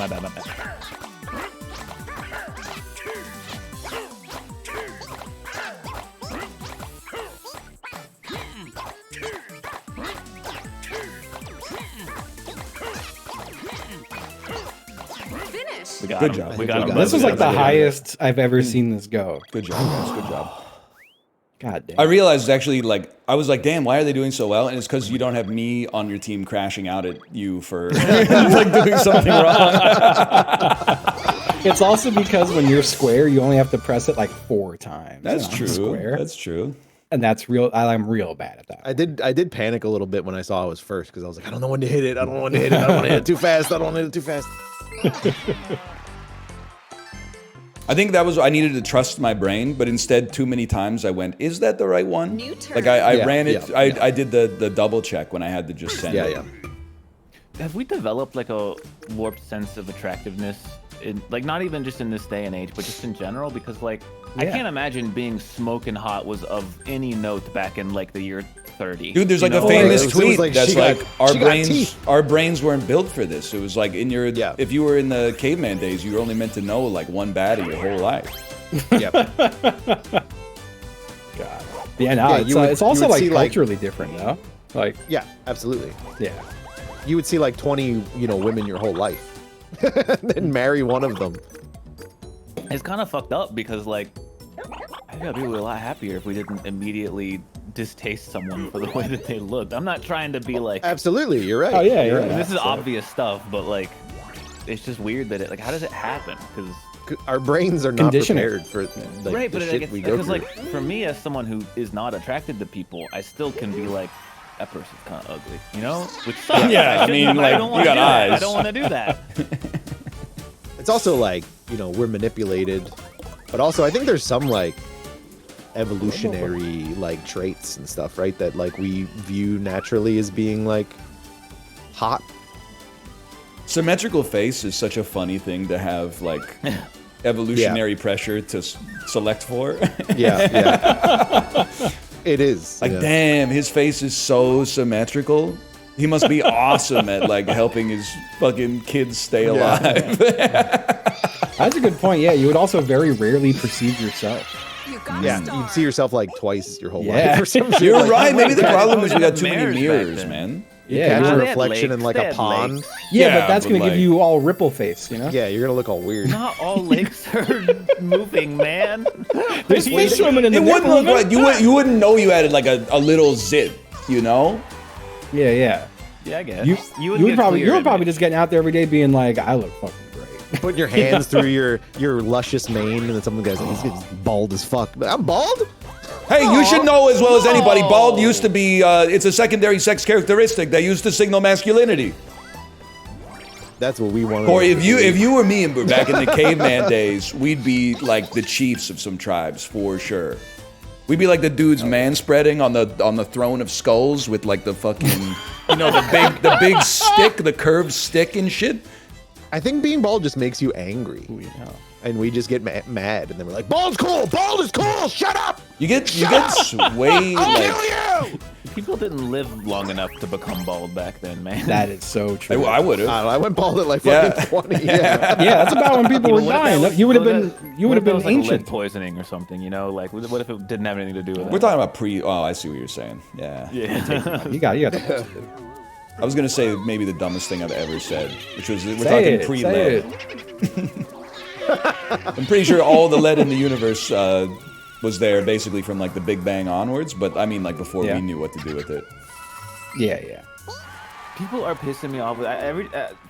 Finish. We got Good him. job. We got him. This was like the highest I've ever seen this go. Good job, guys. Good job. God damn. I realized actually, like, I was like, damn, why are they doing so well? And it's because you don't have me on your team crashing out at you for like doing something wrong. It's also because when you're square, you only have to press it like 4 times. That's true. Square. That's true. And that's real. I'm real bad at that. I did panic a little bit when I saw I was first because I was like, I don't know when to hit it. I don't want to hit it too fast. I don't want to hit it too fast. I think that was, I needed to trust my brain, but instead too many times I went, is that the right one? New turn. Like I ran it, yeah. I did the double check when I had to just send it. Yeah. Have we developed like a warped sense of attractiveness? Like not even just in this day and age, but just in general? Because like, I can't imagine being smoking hot was of any note back in like the year 30. Dude, there's like a know? famous It was tweet like, that's she got- like, she got teeth. our brains weren't built for this. It was like in your, if you were in the caveman days, you were only meant to know like one baddie your whole life. Yep. God. Yeah, no, it's also like culturally different, though. Like, Yeah, absolutely. yeah. You would see like 20, women your whole life. Then marry one of them. It's kind of fucked up because like, I think I'd be a lot happier if we didn't immediately distaste someone for the way that they looked. I'm not trying to be like, Absolutely, you're right. Oh, yeah, You're yeah. right. this is obvious stuff, but like, it's just weird that how does it happen? Because Our brains are not Conditioning. prepared for like, right, the but shit we go because through. like for me as someone who is not attracted to people, I still can be like, that person's kind of ugly, you know? Which sucks. Yeah, I mean, shouldn't, like, I don't wanna you got do that. I eyes. don't want to do that. It's also like, we're manipulated, but also I think there's some like evolutionary like traits and stuff, right? That like we view naturally as being like hot. Symmetrical face is such a funny thing to have, like, evolutionary pressure to select for. Yeah. It is. Like, damn, his face is so symmetrical. He must be awesome at, like, helping his fucking kids stay alive. That's a good point. Yeah, you would also very rarely perceive yourself. Yeah, you see yourself like twice your whole life or something. You're like, right. Maybe the problem is we got had too many mirrors mirrors, back man. Yeah, Catch a they had reflection in lakes, like they a had pond. lakes. yeah, but that's but gonna give like- you all ripple face, you know? Yeah, you're gonna look all weird. Not all lakes are moving, man. There's fish swimming in the It wouldn't nipple, look like you wouldn't know you had like a little zit, you know? Yeah, yeah. Yeah, I guess. You would probably just getting out there every day being like, I look fucking great. Putting your hands through your luscious mane, and then someone goes, he's bald as fuck. But I'm bald? Hey, you should know as well as anybody, bald used to be, it's a secondary sex characteristic that used to signal masculinity. That's what we want. Or if you were me and we're back in the caveman days, we'd be like the chiefs of some tribes for sure. We'd be like the dudes manspreading on the throne of skulls with like the fucking, you know, the big stick, the curved stick and shit. I think being bald just makes you angry. And we just get mad, and then we're like, "Bald's cool. Bald is cool. Shut up." You get swayed like. Kill you. People didn't live long enough to become bald back then, man. That is so true. I would have. I went bald at like fucking 20. Yeah. Yeah, that's about when people were dying. You would have been like lead ancient. poisoning or something, you know? Like, what if it didn't have anything to do with We're it? talking about Oh, I see what you're saying. Yeah. Yeah. You got the I was gonna say maybe the dumbest thing I've ever said, which was we're Say talking it, pre-lead. I'm pretty sure all the lead in the universe was there basically from like the Big Bang onwards, but I mean like before we knew what to do with it. Yeah. People are pissing me off.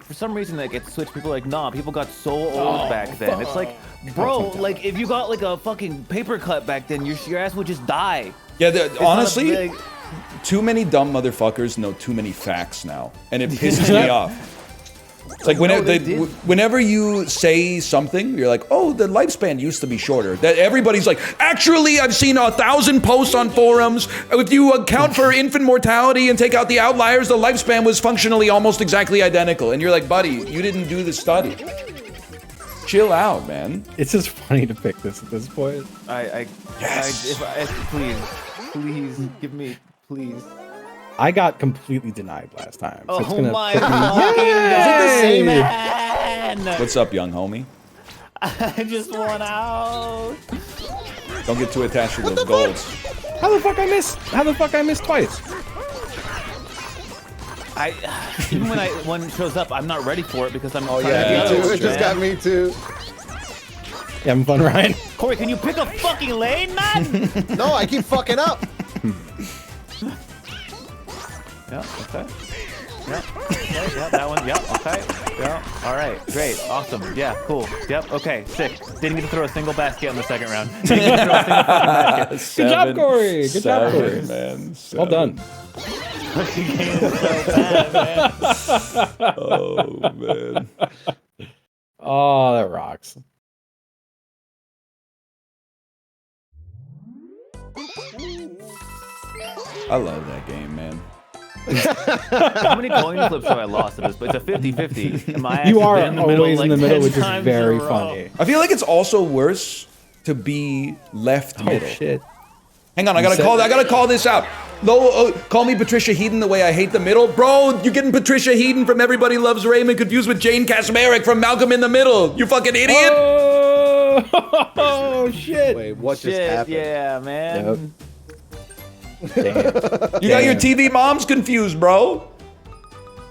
For some reason, that gets switched. People are like, nah, people got so old back then. It's like, bro, like if you got like a fucking paper cut back then, your ass would just die. Yeah, honestly, Like, too many dumb motherfuckers know too many facts now, and it pisses me off. It's like whenever you say something, you're like, oh, the lifespan used to be shorter. That everybody's like, actually, I've seen 1,000 posts on forums. If you account for infant mortality and take out the outliers, the lifespan was functionally almost exactly identical. And you're like, buddy, you didn't do the study. Chill out, man. It's just funny to pick this at this point. Please give me, please. I got completely denied last time. So it's Oh gonna my put me- fucking Yay! God, man! What's up, young homie? I just want out. Don't get too attached to those golds. How the fuck I missed twice? Even when one shows up, I'm not ready for it because I'm. Oh yeah, me too. It just got me too. You having fun, Ryan? Corey, can you pick a fucking lane, man? No, I keep fucking up. Yeah, okay. Yeah, okay, yeah, that one, yeah, okay. Yeah, all right, great, awesome, yeah, cool, yep, okay, sick. Didn't get to throw a single basket in the second round. Didn't get to throw a single fucking basket. Good job, Corey. Good job, Corey. Man. Well done. Oh, man. Oh, that rocks. I love that game, man. How many coin flips have I lost at this? But it's a 50-50. You are always in the middle, which is very funny. I feel like it's also worse to be left middle. Oh, shit. Hang on, I gotta call this out. No, call me Patricia Heaton the way I hate the middle. Bro, you're getting Patricia Heaton from Everybody Loves Raymond confused with Jane Kasmerick from Malcolm in the Middle. You fucking idiot. Oh, shit. Wait, what just happened? Yeah, man. Yep. Damn. You got your TV moms confused, bro.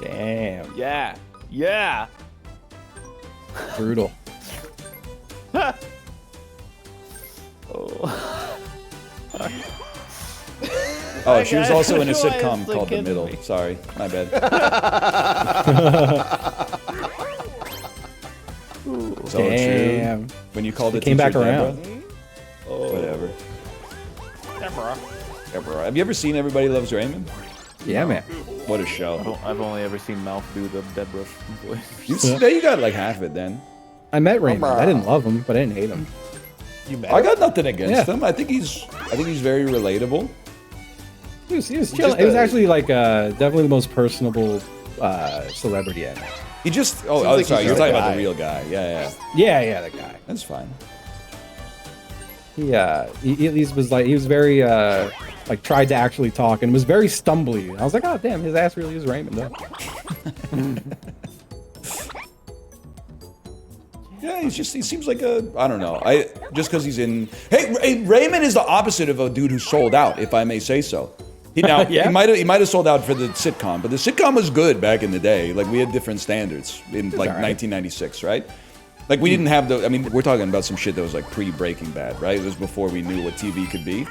Damn. Yeah. Yeah. Brutal. Oh, she was also in a Why is it sitcom called The kidding Middle. me? Sorry, my bad. So Damn. true. When you called it Came back around. Whatever. Deborah. Have you ever seen Everybody Loves Raymond? Yeah, man. What a show. I've only ever seen Mouth do the Deborah voice. You got like half of it then. I met Raymond. I didn't love him, but I didn't hate him. I got nothing against Yeah. him. I think he's very relatable. He was chilling. It was actually like definitely the most personable celebrity I met. He just. Seems Oh, like sorry. he's You're just talking a about guy. the real guy. Yeah. Yeah, the guy. That's fine. He at least was like, he was very, like, tried to actually talk and was very stumbly. I was like, oh, damn, his ass really is Raymond, though. Yeah, he seems like a, I don't know. Just because he's in. Hey, Raymond is the opposite of a dude who sold out, if I may say so. He Yeah? he might have sold out for the sitcom, but the sitcom was good back in the day. Like we had different standards in like all right. 1996, right? Like we didn't have the. I mean, we're talking about some shit that was like pre-Breaking Bad, right? It was before we knew what TV could be.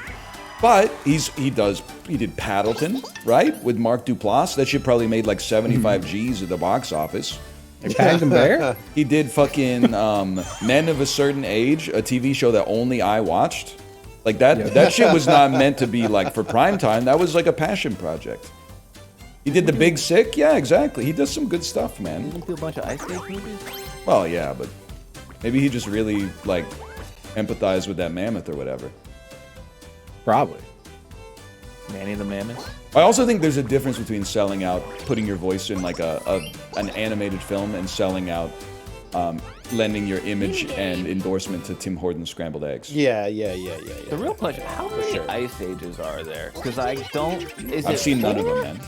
But he did Paddleton, right, with Mark Duplass. That shit probably made like 75 G's at the box office. Like Paddington Bear? He did fucking Men of a Certain Age, a TV show that only I watched. Like that shit was not meant to be like for prime time. That was like a passion project. He did The Big Sick. Yeah, exactly. He does some good stuff, man. Didn't he do a bunch of Ice Age movies? Well, yeah, but maybe he just really like empathized with that mammoth or whatever. Probably. Manny the Mammoth? I also think there's a difference between selling out, putting your voice in like an animated film, and selling out, lending your image and endorsement to Tim Hortons scrambled eggs. Yeah. The real question, how many Ice Ages are there? Because I don't... I've seen none of them, man.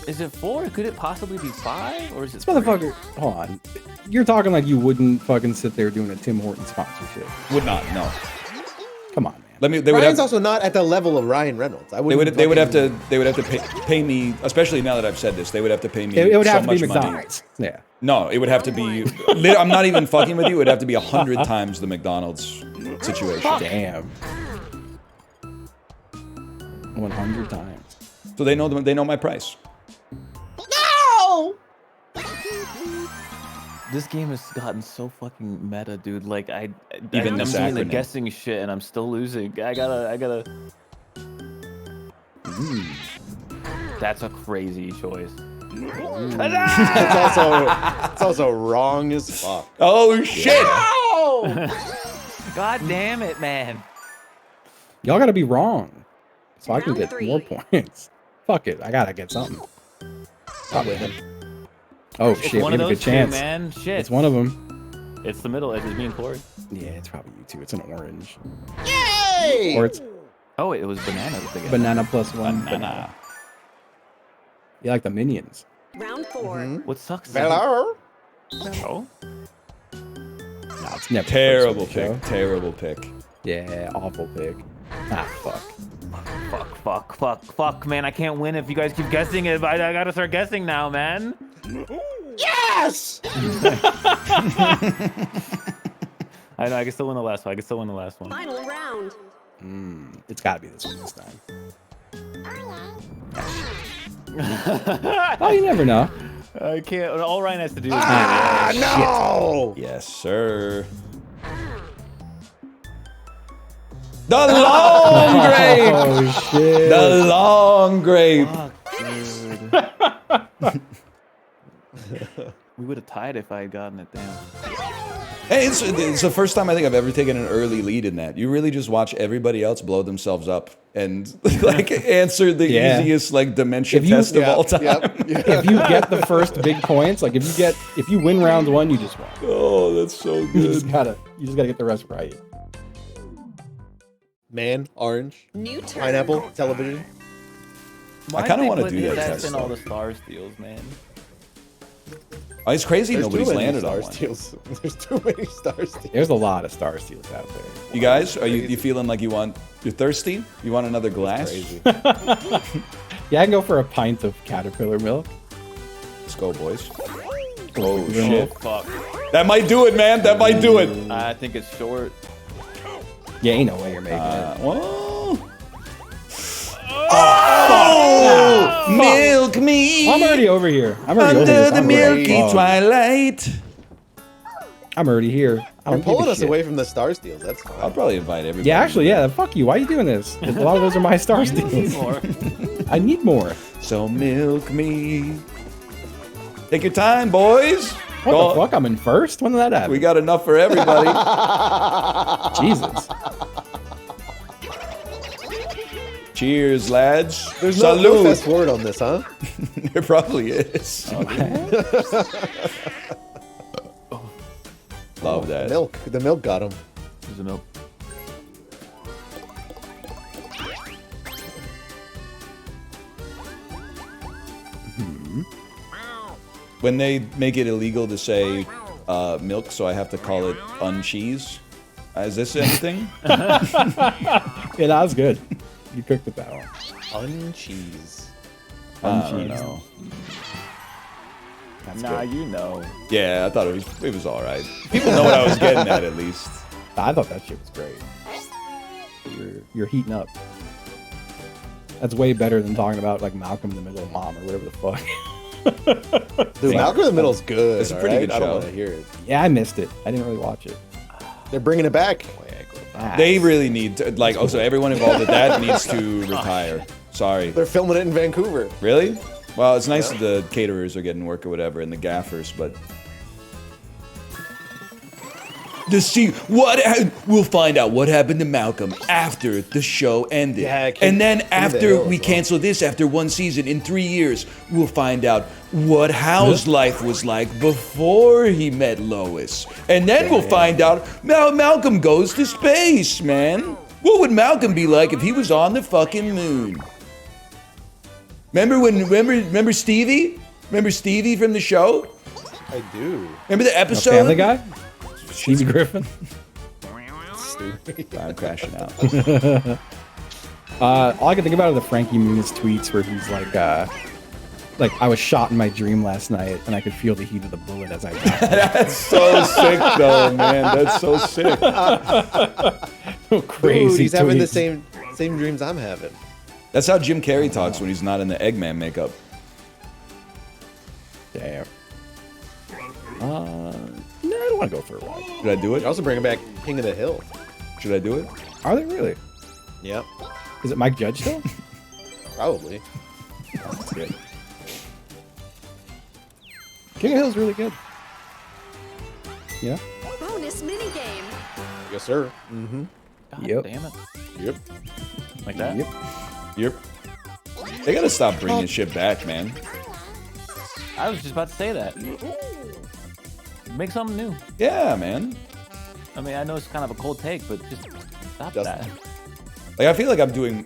Is it 4? Could it possibly be 5? Or is it This motherfucker, hold on. You're talking like you wouldn't fucking sit there doing a Tim Hortons sponsorship. Would not, no. Come on, man. They would Ryan's have, also not at the level of Ryan Reynolds. they would have to pay me, especially now that I've said this, they would have to pay me It would so have to much be money. McDonald's. Yeah. No, it would have to be, I'm not even fucking with you, it would have to be 100 times the McDonald's situation. Damn. 100 times. So they know my price. This game has gotten so fucking meta, dude. Like Even I'm this doing the acronym. guessing shit and I'm still losing. I gotta. That's a crazy choice. It's also wrong as fuck. Oh shit! God damn it, man. Y'all gotta be wrong. So I can Round get 3. more points. Fuck it. I gotta get something. Probably him. Oh It's shit, we one have of a those good two, chance. man. Shit. It's one of them. It's the middle. It's me and Corey. Yeah, it's probably you two. It's an orange. Yay! Or it's Oh, it was banana. Together. banana plus one. Banana. You like the minions. Round 4. What sucks? Hello? Oh. Nah, it's never the Terrible first one, pick. Joe. Terrible pick. Yeah, awful pick. Ah, fuck. Fuck, man. I can't win if you guys keep guessing it. I gotta start guessing now, man. Yes! I know. I can still win the last one. Final round. It's gotta be this one this time. Oh, you never know. I can't. All Ryan has to do is. No! Yes, sir. The long grape. Oh shit. The long grape. Fuck, dude. We would have tied if I had gotten it down. Hey, it's the first time I think I've ever taken an early lead in that. You really just watch everybody else blow themselves up and like answer the easiest like dementia test of all time. If you get the first big points, like if you win round 1, you just won. Oh, that's so You good. just gotta get the rest right. Man, orange, New turn. pineapple, television. I kinda wanna do that That's test, in all though. the star steals, man. Oh, it's crazy There's nobody's too many landed star on one. steals. There's too many star steals. There's a lot of star steals out there. You guys, are you feeling like you're thirsty? You want another glass? Crazy. Yeah, I can go for a pint of caterpillar milk. Let's go, boys. Oh shit. Fuck. That might do it, man. That might do it. I think it's short. Yeah, ain't no way you're making it. Oh, milk me I'm already over here. Under the milky twilight. I'm already here. I You're don't give pulling a us shit. away from the star steals. That's fine. I'll probably invite everybody. Yeah, actually, yeah. Fuck you. Why are you doing this? A lot of those are my star steals. I need more. So milk me. Take your time, boys. What the fuck? I'm in first? When did that happen? We got enough for everybody. Jesus. Cheers, lads. There's Salud. no fast forward on this, huh? There probably is. Love that. The milk got him. There's the milk. When they make it illegal to say milk, so I have to call it uncheese. Is this anything? Yeah, that was good. You cooked with that one. Uncheese. I don't know. That's Nah, good. you know. Yeah, I thought it was all right. People know what I was getting at least. I thought that shit was great. You're heating up. That's way better than talking about like Malcolm in the Middle of Mom or whatever the fuck. Dude, Malcolm in the Middle's good. It's a pretty good I don't show. want to hear it. Yeah, I missed it. I didn't really watch it. They're bringing it back. They really need to, like, also everyone involved with that needs to retire. Sorry. They're filming it in Vancouver. Really? Well, it's nice that the caterers are getting work or whatever and the gaffers, but to see what we'll find out what happened to Malcolm after the show ended. Yeah, and then King of the after Hill we as well. cancel this, after one season, in 3 years, we'll find out what Hal's life was like before he met Lois. And then we'll find out Malcolm goes to space, man. What would Malcolm be like if he was on the fucking moon? Remember Stevie? Remember Stevie from the show? I do. Remember the episode? Family Guy? She's Griffin. I'm crashing out. All I can think about are the Frankie Muniz tweets where he's like I was shot in my dream last night and I could feel the heat of the bullet as I died. That's so sick, though, man. That's so sick. Crazy. Dude, he's having the tweets. same dreams I'm having. That's how Jim Carrey talks when he's not in the Eggman makeup. Damn. No, I don't want to go for a ride. Should I do it? They're also bringing back King of the Hill. Should I do it? Are they really? Yep. Is it Mike Judge still? Probably. That's good. King of Hill's really good. Yeah. Bonus minigame. Yes, sir. God Yep. damn it. Yep. Like that? Yep. Yep. They gotta stop bringing shit back, man. I was just about to say that. Make something new. Yeah, man. I mean, I know it's kind of a cold take, but just stop that. Like, I feel like I'm doing...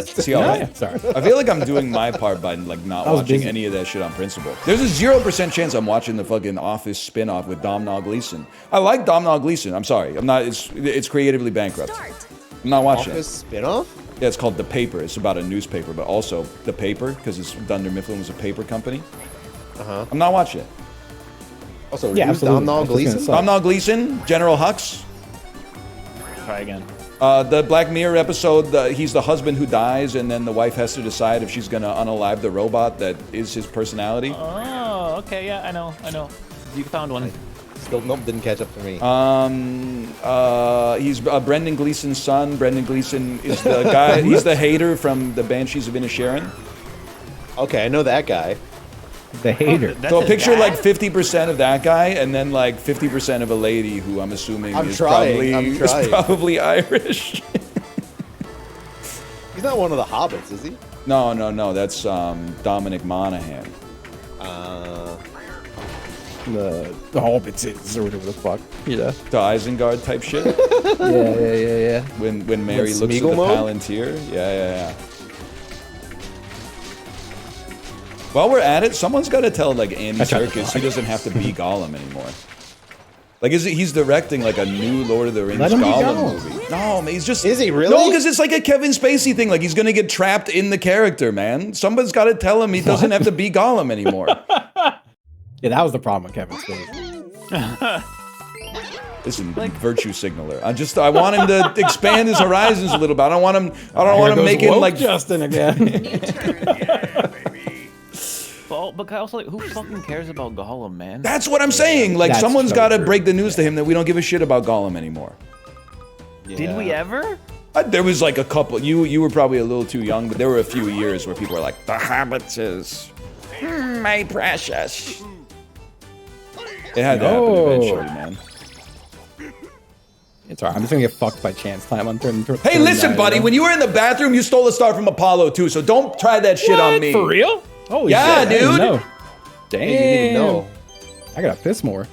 See how Yeah, sorry. I feel like I'm doing my part by like not I was watching busy. any of that shit on principle. There's a 0% chance I'm watching the fucking Office spin-off with Domhnall Gleeson. I like Domhnall Gleeson. I'm sorry. I'm not. It's creatively bankrupt. Start. I'm not watching Office it. spinoff? Yeah, it's called The Paper. It's about a newspaper, but also The Paper because it's Dunder Mifflin was a paper company. I'm not watching it. Also, Yeah, who's absolutely. Domhnall That's what's Gleeson? gonna Domhnall Gleeson, General Hux. Try again. The Black Mirror episode, he's the husband who dies, and then the wife has to decide if she's gonna unalive the robot that is his personality. Oh, okay, yeah, I know. You found one. Still, nope, didn't catch up for me. He's Brendan Gleeson's son. Brendan Gleeson is the guy. He's the hater from the Banshees of Inisherin. Okay, I know that guy. The hater. That's So his picture dad? like 50% of that guy, and then like 50% of a lady who I'm assuming I'm is trying. probably Irish. He's not one of the hobbits, is he? No. That's Dominic Monaghan. The Hobbitses or whatever the fuck. Yeah. The Isengard type shit. Yeah. When Mary With looks at Smeagol the mode? Palantir. Yeah. While we're at it, someone's got to tell like Andy I tried to Serkis he block. doesn't have to be Gollum anymore. Like, he's directing like a new Lord of the Rings Let him be Gollum Gollum. movie? No, man, he's just. Is he really? No, because it's like a Kevin Spacey thing. Like he's gonna get trapped in the character, man. Somebody's got to tell him he doesn't have to be Gollum anymore. Yeah, that was the problem with Kevin Spacey. Listen, virtue signaler. I want him to expand his horizons a little bit. I don't want him Here making goes woke like Justin again. New turn. But also, like, who fucking cares about Gollum, man? That's what I'm saying. Like, That's someone's so got to true. break the news to him that we don't give a shit about Gollum anymore. Did we ever? There was like a couple. You were probably a little too young, but there were a few years where people were like, "The Hobbits is my precious." It had to happen No. eventually, man. It's alright. I'm just gonna get fucked by chance time on turn. Hey, listen, buddy. When you were in the bathroom, you stole a star from Apollo too. So don't try that shit on me. For real? Oh yeah, shit, I didn't dude. know. Damn. Hey, you need to know. I gotta piss more.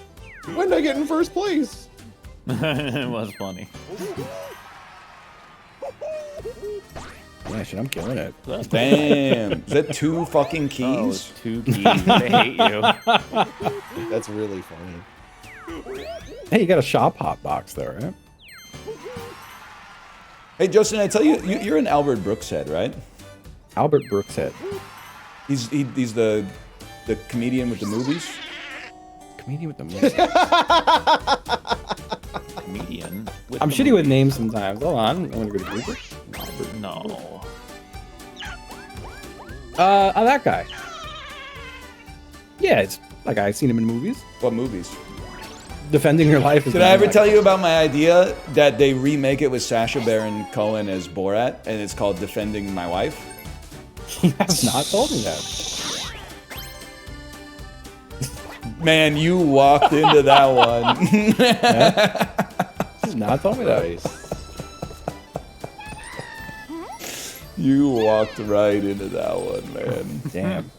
When did I get in first place? It was funny. Yeah, shit, I'm killing it. Damn. Is that 2 fucking Oh, keys? it's 2 keys. They hate you. That's really funny. Hey, you got a shop hot box though, right? Hey, Justin, I tell you, you're an Albert Brooks head, right? Albert Brooks head. He's the comedian with the movies. Comedian with the movies. Comedian. I'm shitty with names sometimes. Hold on. I'm gonna go to Google. No. Oh, that guy. Yeah, it's like I've seen him in movies. What movies? Defending Your Life. Did I ever tell you about my idea that they remake it with Sacha Baron Cohen as Borat, and it's called Defending My Wife? He has not told me that. Man, you walked into that one. He's not told me that. You walked right into that one, man. Damn.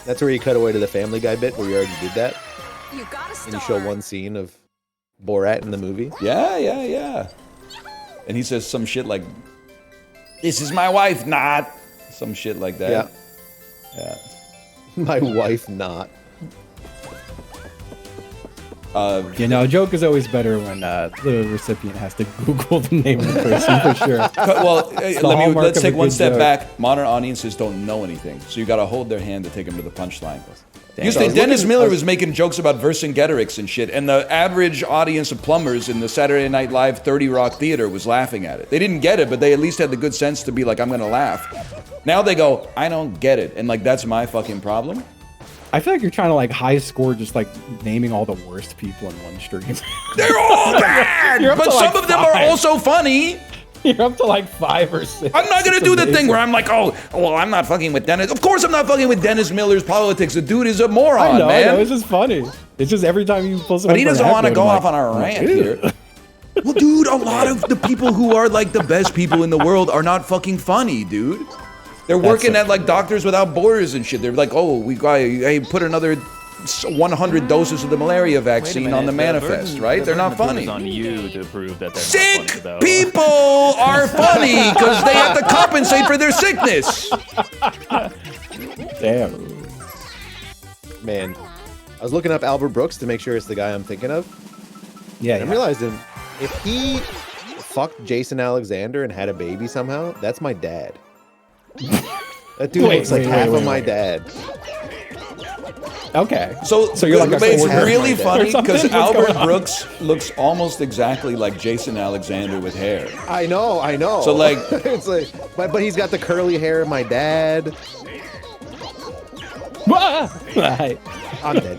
That's where you cut away to the Family Guy bit where you already did that. You got a star. And you show one scene of Borat in the movie. Yeah. And he says some shit like, "This is my wife, not." Some shit like that. Yeah. My wife not. You know, a joke is always better when the recipient has to Google the name of the person for sure. Well, let's take one step joke. back. Modern audiences don't know anything, so you got to hold their hand to take them to the punchline. Damn. Used to, Dennis Miller was making jokes about Vercingetorix and shit, and the average audience of plumbers in the Saturday Night Live 30 Rock Theater was laughing at it. They didn't get it, but they at least had the good sense to be like, I'm gonna laugh. Now they go, I don't get it, and like that's my fucking problem. I feel like you're trying to like high score just like naming all the worst people in one stream. They're all bad, You're up but to, some like, of them are 5. also funny. You're up to like 5 or 6. I'm not gonna It's do the amazing. thing where I'm like, oh, well, I'm not fucking with Dennis. Of course I'm not fucking with Dennis Miller's politics. The dude is a moron, I know, man. it's just funny. It's just every time you pull But someone he for an doesn't want to anecdote, go I'm off like, on a rant "Ew." here. Well, dude, a lot of the people who are like the best people in the world are not fucking funny, dude. They're working so at like Doctors Without Borders and shit. They're like, oh, we got, hey, put another 100 doses of the malaria vaccine on the manifest, right? They're not funny. It's on you to prove that they're Sick not funny, though. people are funny because they have to compensate for their sickness. Damn. Man, I was looking up Albert Brooks to make sure it's the guy I'm thinking of. Yeah, And I'm realizing if he fucked Jason Alexander and had a baby somehow, that's my dad. That dude looks like half of my dad. Okay. So you're like but a it's quarter really of my dad. funny Or something? because What's Albert going on? Brooks looks almost exactly like Jason Alexander with hair. I know. So, like- it's like, but he's got the curly hair of my dad. Right. I'm dead.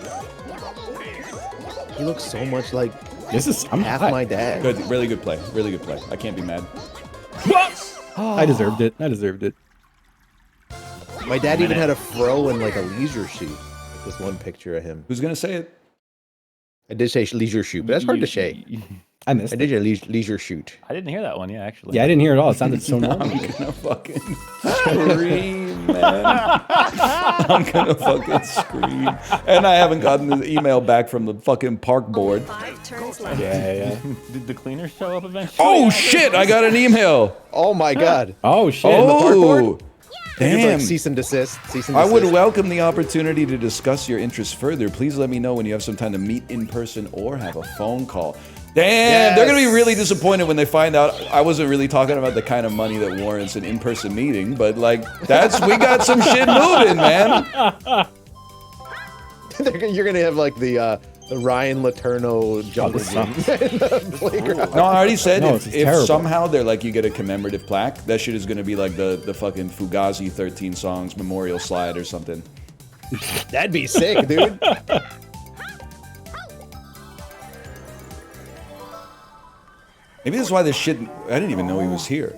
He looks so much like I'm half hot. my dad. Good, really good play. Really good play. I can't be mad. I deserved it. I deserved it. My dad even had a fro and like a leisure shoot. Like this one picture of him. Who's gonna say it? I did say leisure shoot, but that's hard to say. I missed I it. did a leisure shoot. I didn't hear that one, yeah, actually. Yeah, I didn't hear it all. It sounded so normal. I'm gonna fucking scream, man. I'm gonna fucking scream. And I haven't gotten the email back from the fucking park board. 5 turns left. Yeah. Did the cleaners show up eventually? Oh shit! I got an email. Oh my god. Oh shit. Oh, It's damn. like cease and desist. Cease and I would desist. welcome the opportunity to discuss your interests further. Please let me know when you have some time to meet in person or have a phone call. Damn, they're gonna be really disappointed when they find out I wasn't really talking about the kind of money that warrants an in-person meeting, but like we got some shit moving, man. You're gonna have like the Ryan Laterno jungle this gym in the playground. No, I already said No, if it's terrible. somehow they're like you get a commemorative plaque, that shit is gonna be like the fucking Fugazi 13 songs memorial slide or something. That'd be sick, dude. Maybe that's why this shit. I didn't even know he was here.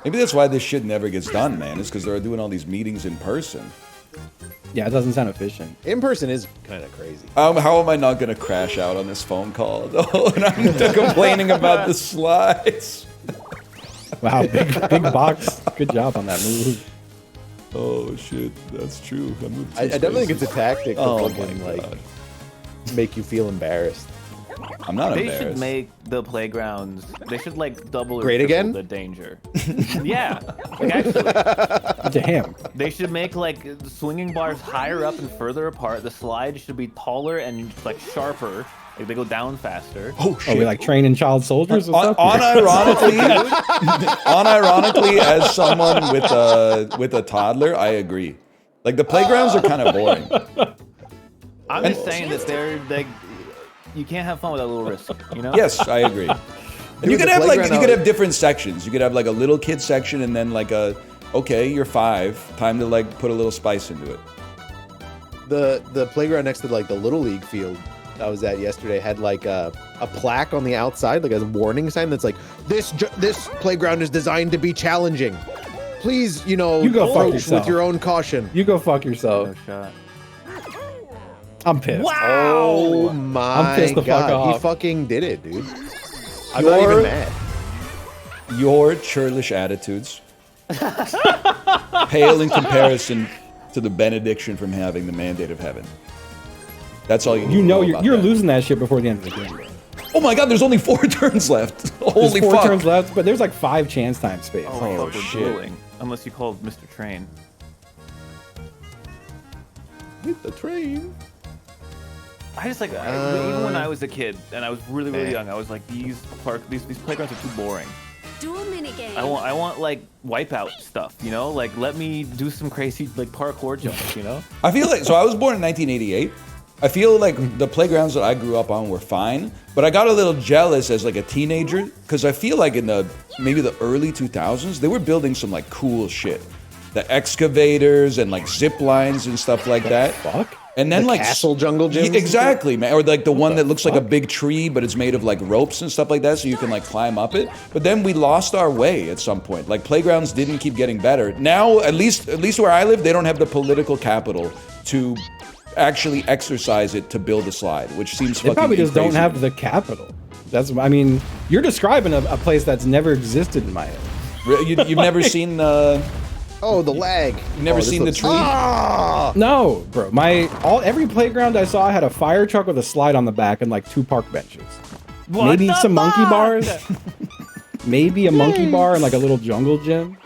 Maybe that's why this shit never gets done, man. Is because they're doing all these meetings in person. Yeah, it doesn't sound efficient. In person is kind of crazy. How am I not gonna crash out on this phone call though? And I'm complaining about the slides. Wow, big box. Good job on that move. Oh shit, that's true. I definitely think it's a tactic to Oh fucking my like God. make you feel embarrassed. I'm not They embarrassed. should make the playgrounds. They should like double or Great triple again? the danger. Yeah, like actually, Damn. they should make like swinging bars higher up and further apart. The slides should be taller and like sharper. Like they go down faster. Oh Are shit. we like training child soldiers? What's up here? Unironically, as someone with a toddler, I agree. Like the playgrounds are kind of boring. I'm just saying that they're like, you can't have fun without a little risk, you know? Yes, I agree. And you Dude, could the have like playground you could out- have different sections. You could have like a little kid section and then like a okay, you're 5, time to like put a little spice into it. The playground next to like the little league field I was at yesterday had like a plaque on the outside, like a warning sign that's like this playground is designed to be challenging. Please, You go fuck approach yourself. with your own caution. You go fuck yourself. No shot. I'm pissed. Oh my I'm pissed the fuck god, he off. fucking did it, dude. I'm not even mad. Your churlish attitudes pale in comparison to the benediction from having the mandate of heaven. That's all you need You to know about you're that. losing that shit before the end of the game, bro. Oh my god, there's only 4 turns left. There's Holy 4 fuck. turns left, but there's like 5 chance time space. Oh, Oh, fuck, we're shit. dueling. Unless you called Mr. Train. Hit the train. I just like, even when I was a kid and I was really young, I was like, these playgrounds are too boring. Dual minigame. I want like wipeout stuff, you know? Like let me do some crazy like parkour jumps, you know? I feel like, so I was born in 1988. I feel like the playgrounds that I grew up on were fine, but I got a little jealous as like a teenager because I feel like in maybe the early 2000s, they were building some like cool shit. The excavators and like zip lines and stuff like that. Fuck. And then The like castle jungle gyms and exactly, man. Or like the one that looks like a big tree, but it's made of like ropes and stuff like that, so you can like climb up it. But then we lost our way at some point. Like playgrounds didn't keep getting better. Now, at least where I live, they don't have the political capital to actually exercise it to build a slide, which seems They fucking probably just crazy. don't have the capital. I mean, you're describing a place that's never existed in my head. You've never seen Oh, the lag. you've never seen the tree. Ah! No, bro. Every playground I saw had a fire truck with a slide on the back and like 2 park benches. Maybe the some monkey fuck? bars. Maybe a monkey bar and like a little jungle gym.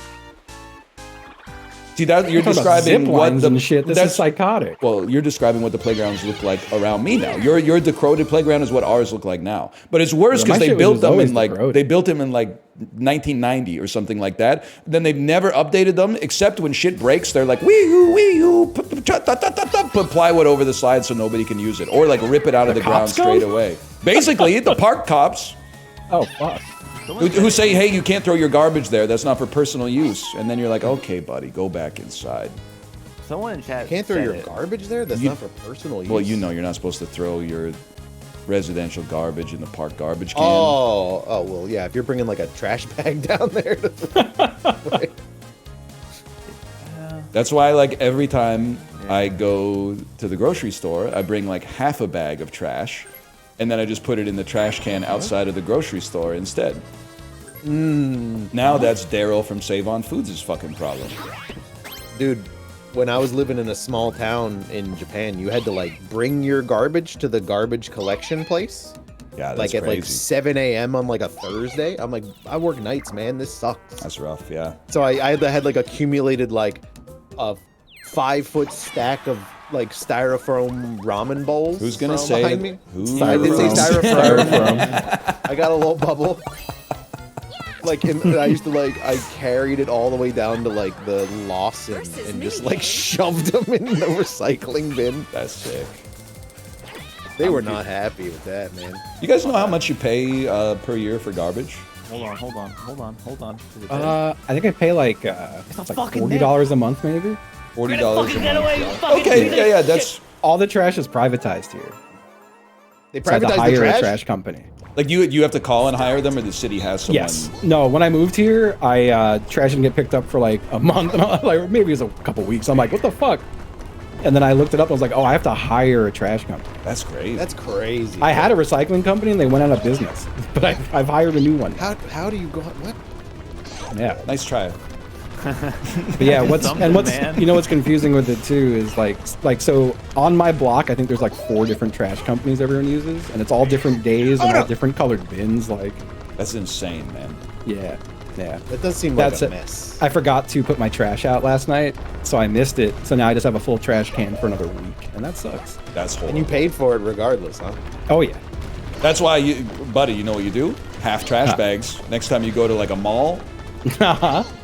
See that you're Talking about describing zip what lines the and shit. This is psychotic. Well, you're describing what the playgrounds look like around me now. Your decroded playground is what ours look like now. But it's worse Yeah, because my they shit was built just them always in like decroded. they built them in like 1990 or something like that. Then they've never updated them except when shit breaks. They're like wee hoo, put plywood over the slide so nobody can use it, or like rip it out of the ground cops come? straight away. Basically, the park cops Oh fuck. who say, "Hey, you can't throw your garbage there. That's not for personal use." And then you're like, "Okay, buddy, go back inside." Someone in chat Can't throw said your it. garbage there? That's not for personal use. Well, you know you're not supposed to throw your residential garbage in the park garbage can. Oh, well, yeah. If you're bringing like a trash bag down there, like, That's why, like, every time I go to the grocery store, I bring like half a bag of trash, and then I just put it in the trash can outside of the grocery store instead. Now that's Daryl from Save On Foods' fucking problem. dude, when I was living in a small town in Japan, you had to like bring your garbage to the garbage collection place. Yeah, that's Like at crazy. like 7 a.m. on like a Thursday. I'm like, I work nights, man. This sucks. That's rough, yeah. So I had like accumulated like a 5-foot stack of like styrofoam ramen bowls. Who's gonna from say behind it? me? Who? I did say Styrofoam. styrofoam. I got a little bubble. Like, and I used to like, I carried it all the way down to like the Lawson Versus and me. just like shoved them in the recycling bin. That's sick. They were not happy with that, man. You guys know how much you pay per year for garbage? Hold on. Is it I think I pay like fucking $40 a month, maybe. $40 a month. fucking Okay, yeah, that's All the trash is privatized here. They So I have to privatized hire the a trash. trash company. like you have to call and hire them, or the city has someone. Yes. No, when I moved here, trash didn't get picked up for like a month. And like maybe it was a couple weeks. I'm like, what the fuck? And then I looked it up. I was like, oh, I have to hire a trash company. That's crazy. That's crazy. I had a recycling company and they went out of business, but I've hired a new one. How do you go? What? Yeah. Nice try. But yeah, what's man. you know what's confusing with it too is like so on my block I think there's like 4 different trash companies everyone uses, and it's all different days and all different colored bins. Like That's insane, man. yeah. That does seem like a mess. I forgot to put my trash out last night, so I missed it. So now I just have a full trash can for another week, and that sucks. That's horrible. And you paid for it regardless, huh? Oh yeah. That's why you, buddy, you know what you do? Half trash bags. Next time you go to like a mall,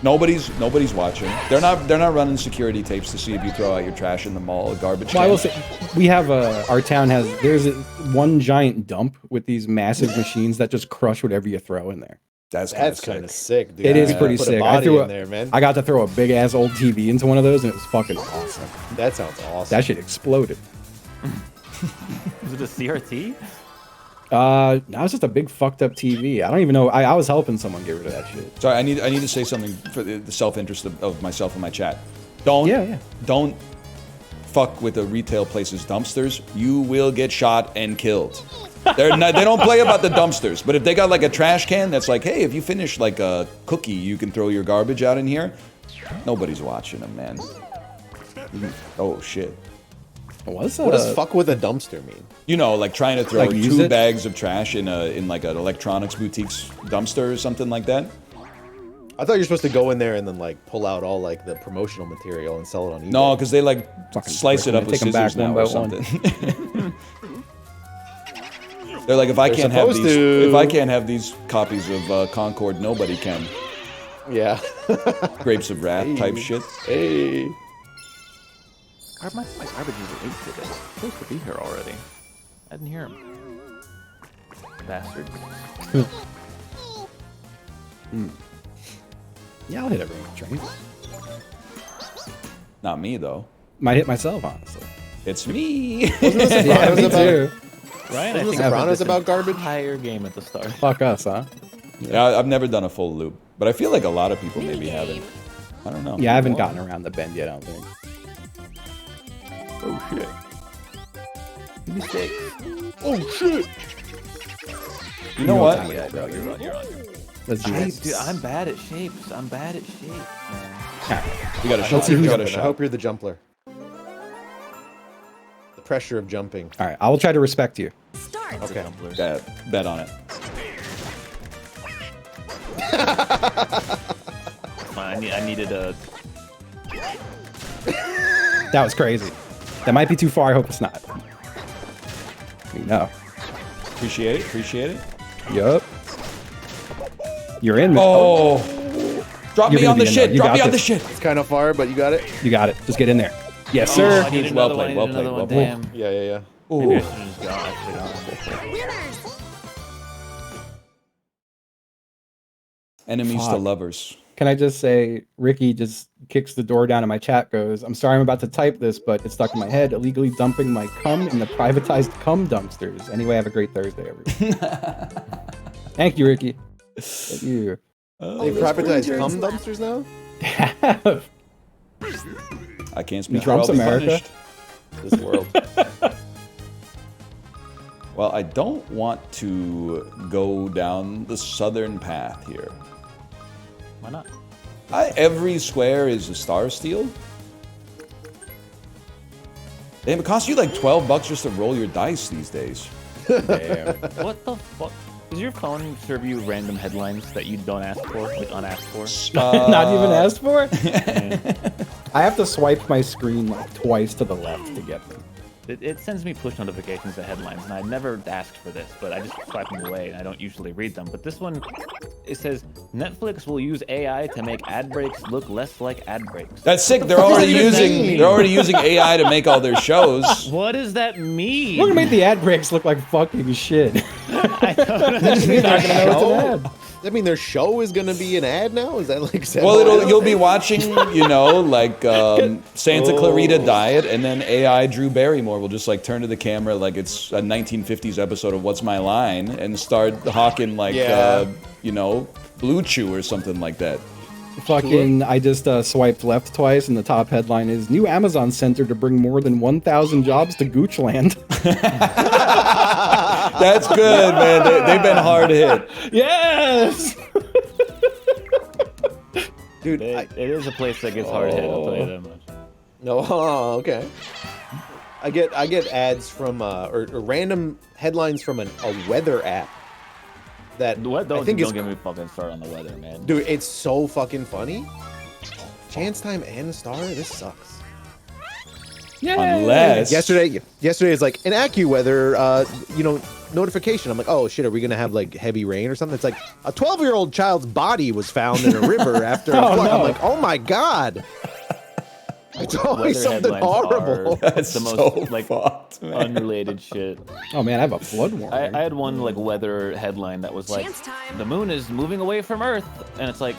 nobody's watching. They're not running security tapes to see if you throw out your trash in the mall, garbage Well, I can. will say, we have our town there's one giant dump with these massive machines that just crush whatever you throw in there. That's kind of sick, dude. It is You pretty put sick. A body in there, man. I got to throw a big ass old TV into one of those, and it was fucking awesome. That sounds awesome. That shit exploded. Was it a CRT? That was just a big fucked up TV. I don't even know. I was helping someone get rid of that shit. Sorry, I need to say something for the self-interest of myself and my chat. Don't fuck with the retail place's dumpsters. You will get shot and killed. They don't play about the dumpsters, but if they got like a trash can that's like, hey, if you finish like a cookie, you can throw your garbage out in here. Nobody's watching them, man. Oh shit. What does fuck with a dumpster mean? You know, like trying to throw Like use 2 it? bags of trash in like an electronics boutique's dumpster or something like that. I thought you were supposed to go in there and then like pull out all like the promotional material and sell it on eBay. No, because they like Fucking slice it prick, up I'm with gonna take 'em scissors back now one or by one. something. They're like, if I can't have these copies of Concord, nobody can. Yeah. Grapes of Wrath type shit. Hey. My garbage is late today. It's supposed to be here already. I didn't hear him. Bastard. Yeah, I'll hit everyone train. Not me though. Might hit myself, honestly. It's me. Yeah, me too. Ryan, Wasn't The Sopranos about garbage? Higher game at the start. Fuck us, huh? Yeah, I've never done a full loop, but I feel like a lot of people maybe haven't. I don't know. Yeah, I haven't gotten around the bend yet, I don't think. Oh shit. Mistakes. Oh shit. You know what? Yeah, no, you're on. Let's do this. Dude, I'm bad at shapes. I'm bad at shapes, man. You got a I shot. hope you're You got a jumping. I hope shot. you're the jumpler. The pressure of jumping. All right, I will try to respect you. Start. Okay. Bet on it. I needed a. That was crazy. That might be too far. I hope it's not. No. Appreciate it. Appreciate it. Yup. You're in. Oh. Drop You're me gonna on the be in shit. there. You Drop got me on the this. shit. It's kind of far, but you got it. You got it. Just get in there. Yes, Oh, sir. I need Well another played, one. well I need played, another well one. played. Damn. Yeah. Maybe I Ooh. should have just gone. I should've gone. Winners. Enemies to Fuck. lovers. Can I just say, Ricky just kicks the door down and my chat goes, I'm sorry I'm about to type this, but it's stuck in my head. Illegally dumping my cum in the privatized cum dumpsters. Anyway, have a great Thursday, everyone. Thank you, Ricky. Thank you. They privatized cum dumpsters now? I can't speak Trump's for I'll be America. punished. This world. Well, I don't want to go down the southern path here. Why not? Every square is a star steel. Damn, it costs you like $12 just to roll your dice these days. Damn. What the fuck? Does your phone serve you random headlines that you don't ask for, like unasked for? Not even asked for? Yeah. I have to swipe my screen like twice to the left to get them. It sends me push notifications to headlines, and I never asked for this, but I just swipe them away, and I don't usually read them. But this one, it says, Netflix will use AI to make ad breaks look less like ad breaks. That's sick. They're already using AI to make all their shows. What does that mean? We're gonna make the ad breaks look like fucking shit. I don't know. You're not gonna know it's an ad. I mean, their show is going to be an ad now? Is that like... Well, you'll be watching, you know, like Santa Clarita Diet, and then AI Drew Barrymore will just like turn to the camera like it's a 1950s episode of What's My Line and start hawking like, Yeah. you know, Blue Chew or something like that. Fucking, I just swiped left twice, and the top headline is New Amazon Center to bring more than 1,000 jobs to Goochland. That's good, man. They've been hard hit. Yes! Dude, It is a place that gets hard hit, I'll tell you that much. No, okay. I get ads from or random headlines from a weather app that I think don't get me fucking started on the weather, man. Dude, it's so fucking funny. Chance time and a star. This sucks. Yeah. unless Yesterday is like an AccuWeather, notification. I'm like, oh shit, are we gonna have like heavy rain or something? It's like a 12-year-old child's body was found in a river after a flood. no. I'm like, oh my god. It's always Weather something headlines horrible. That's the most so like fucked, man. unrelated shit. Oh man, I have a flood warning. I had one like weather headline that was like, Chance time. the moon is moving away from Earth, and it's like,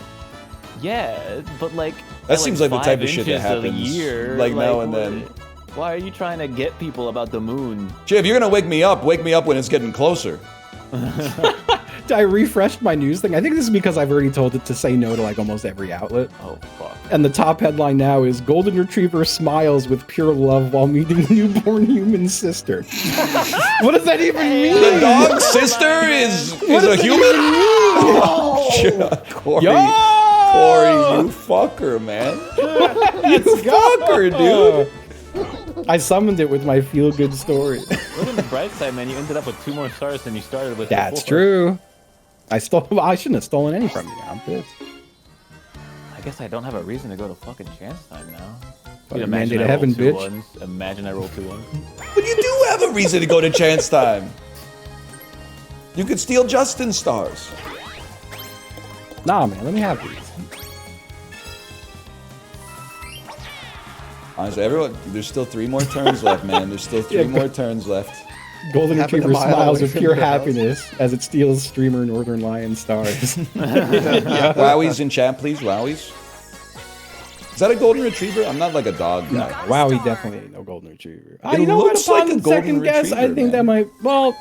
yeah, but like That at, seems like the 5 type of shit that inches a happens, year, like, now and then. Why are you trying to get people about the moon? Jay, if you're gonna wake me up when it's getting closer. I refreshed my news thing. I think this is because I've already told it to say no to like almost every outlet. Oh fuck. And the top headline now is Golden Retriever smiles with pure love while meeting newborn human sister. What does that even mean? The dog's sister is a human? Corey, Yo! Corey, you fucker, man. You fucker, dude. I summoned it with my feel-good story. Look at the bright side, man. You ended up with 2 more stars than you started with. That's before. true. I shouldn't have stolen any from you. I'm pissed. I guess I don't have a reason to go to fucking chance time now. Fucking Dude, mandate I of roll heaven, 2 bitch. ones. Imagine I roll 2 ones. But you do have a reason to go to chance time. You could steal Justin's stars. Nah, man, let me have these. Honestly, everyone, there's still 3 more turns left, man. There's still 3 more turns left. Golden Happened a Retriever mile smiles away with from pure your house. happiness as it steals streamer Northernlion stars. Wowies in chat, please. Wowies. Is that a golden retriever? I'm not like a dog guy. Wow, he definitely ain't no Golden Retriever. It You know what? looks Upon like a golden second guess, I retriever, think that man. might. Well,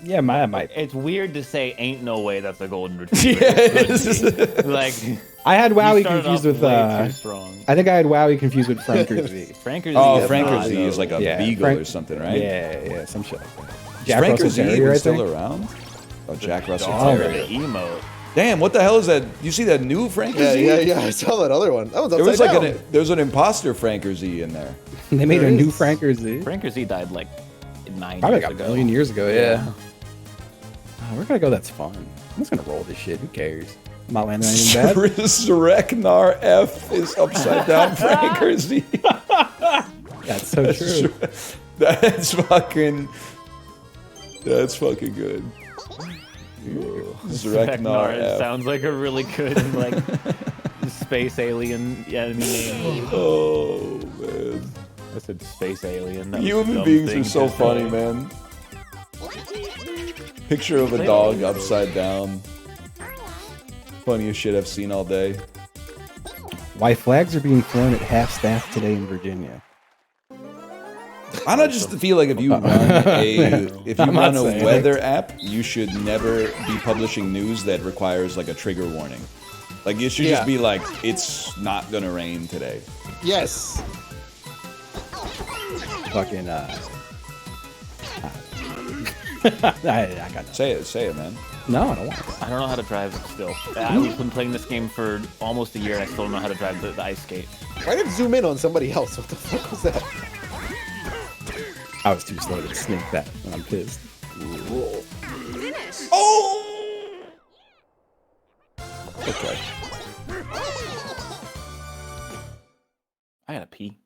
yeah, might. It's weird to say ain't no way that's a golden retriever. Yeah, It could it's be. Like I had you Wowie started confused off with. way too strong. I think I had Wowie confused with Franker Z. Franker's Oh, is Franker not, Z is though. like a Yeah, beagle Frank- or something, right? Yeah, some shit like that. Is Jack Franker Russell Z Terrier, even I still think. around? Oh, Jack Russell Dog Terrier. and the emote. Damn, what the hell is that? You see that new Franker Z? Yeah. I saw that other one. That was There was upside like down. there's an imposter Franker Z in there. They made There a new is. Franker Z. Franker Z died like 9 Probably years like a ago. million years ago. Yeah. Oh, we're gonna go. That's fun. I'm just gonna roll this shit. Who cares? I'm not landing anything bad. Zreknar F is upside down Franker Z. That's so true. That's fucking good. Zreknar It F. sounds like a really good like space alien enemy name. Oh man. I said space alien. That was a Human dumb beings thing are so to funny, say. man. Picture of a dog upside down. Funniest shit I've seen all day. Why flags are being flown at half staff today in Virginia? I don't just feel like if you run a saying weather app, you should never be publishing news that requires like a trigger warning. Like it should just Yeah. be like it's not gonna rain today. Yes. Fucking I got Say it, man. no, I don't want to. I don't know how to drive still. I've been playing this game for almost a year and I still don't know how to drive the ice skate. Why did it zoom in on somebody else? What the fuck was that? I was too slow to sneak that when I'm pissed. Finish. Oh! Okay. I gotta pee.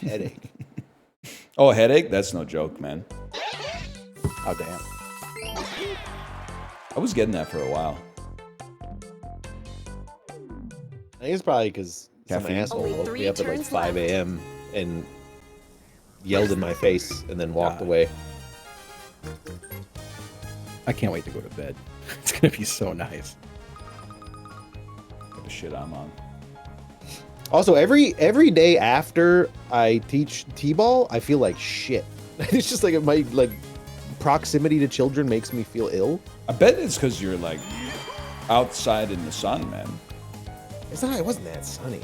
Headache. Oh, a headache? That's no joke, man. Oh damn. I was getting that for a while. I think it's probably because some Caffeine. asshole Only woke 3 me up at like turns 5 left. a.m. and yelled in my face and then walked God. away. I can't wait to go to bed. It's gonna be so nice. The shit I'm on. Also, every day after I teach t-ball, I feel like shit. It's just like my proximity to children makes me feel ill. I bet it's because you're like outside in the sun, man. It wasn't that sunny.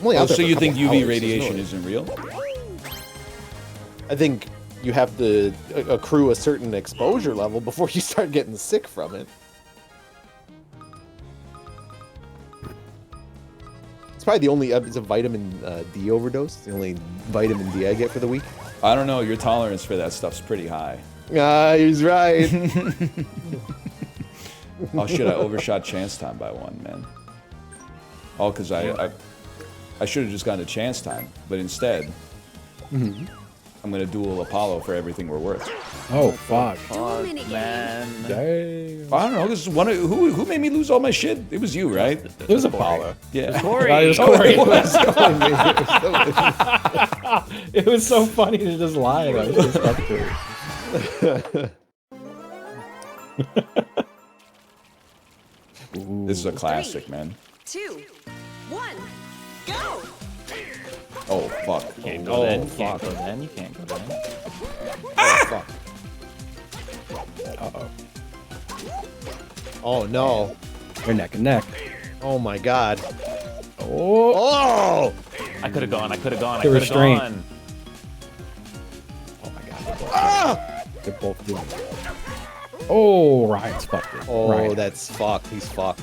I'm only out there So for you a think couple UV hours, radiation there's no- isn't real? I think you have to accrue a certain exposure level before you start getting sick from it. It's probably the only it's a vitamin D overdose. The only vitamin D I get for the week. I don't know. Your tolerance for that stuff's pretty high. He's right. Oh shit! I overshot chance time by 1, man. Oh, because I should have just gone to chance time, but instead, I'm gonna duel Apollo for everything we're worth. Oh fuck. Man. Dang. I don't know. This is who made me lose all my shit. It was you, right? It was Apollo. Yeah. Corey. It was Oh, Corey. it was. It was so funny to just lie. I was just up to it. This is a classic, man. 2, 1, go! Oh fuck. Can't go then. You can't go then. You can't go then. Fuck. Oh no. They're neck and neck. Oh my god. Oh. Oh! I could have gone. I could have gone. I The could have restraint. gone. Oh my god. They're both doing it. Oh, Ryan's fucked it. Oh, Ryan. that's fucked. He's fucked.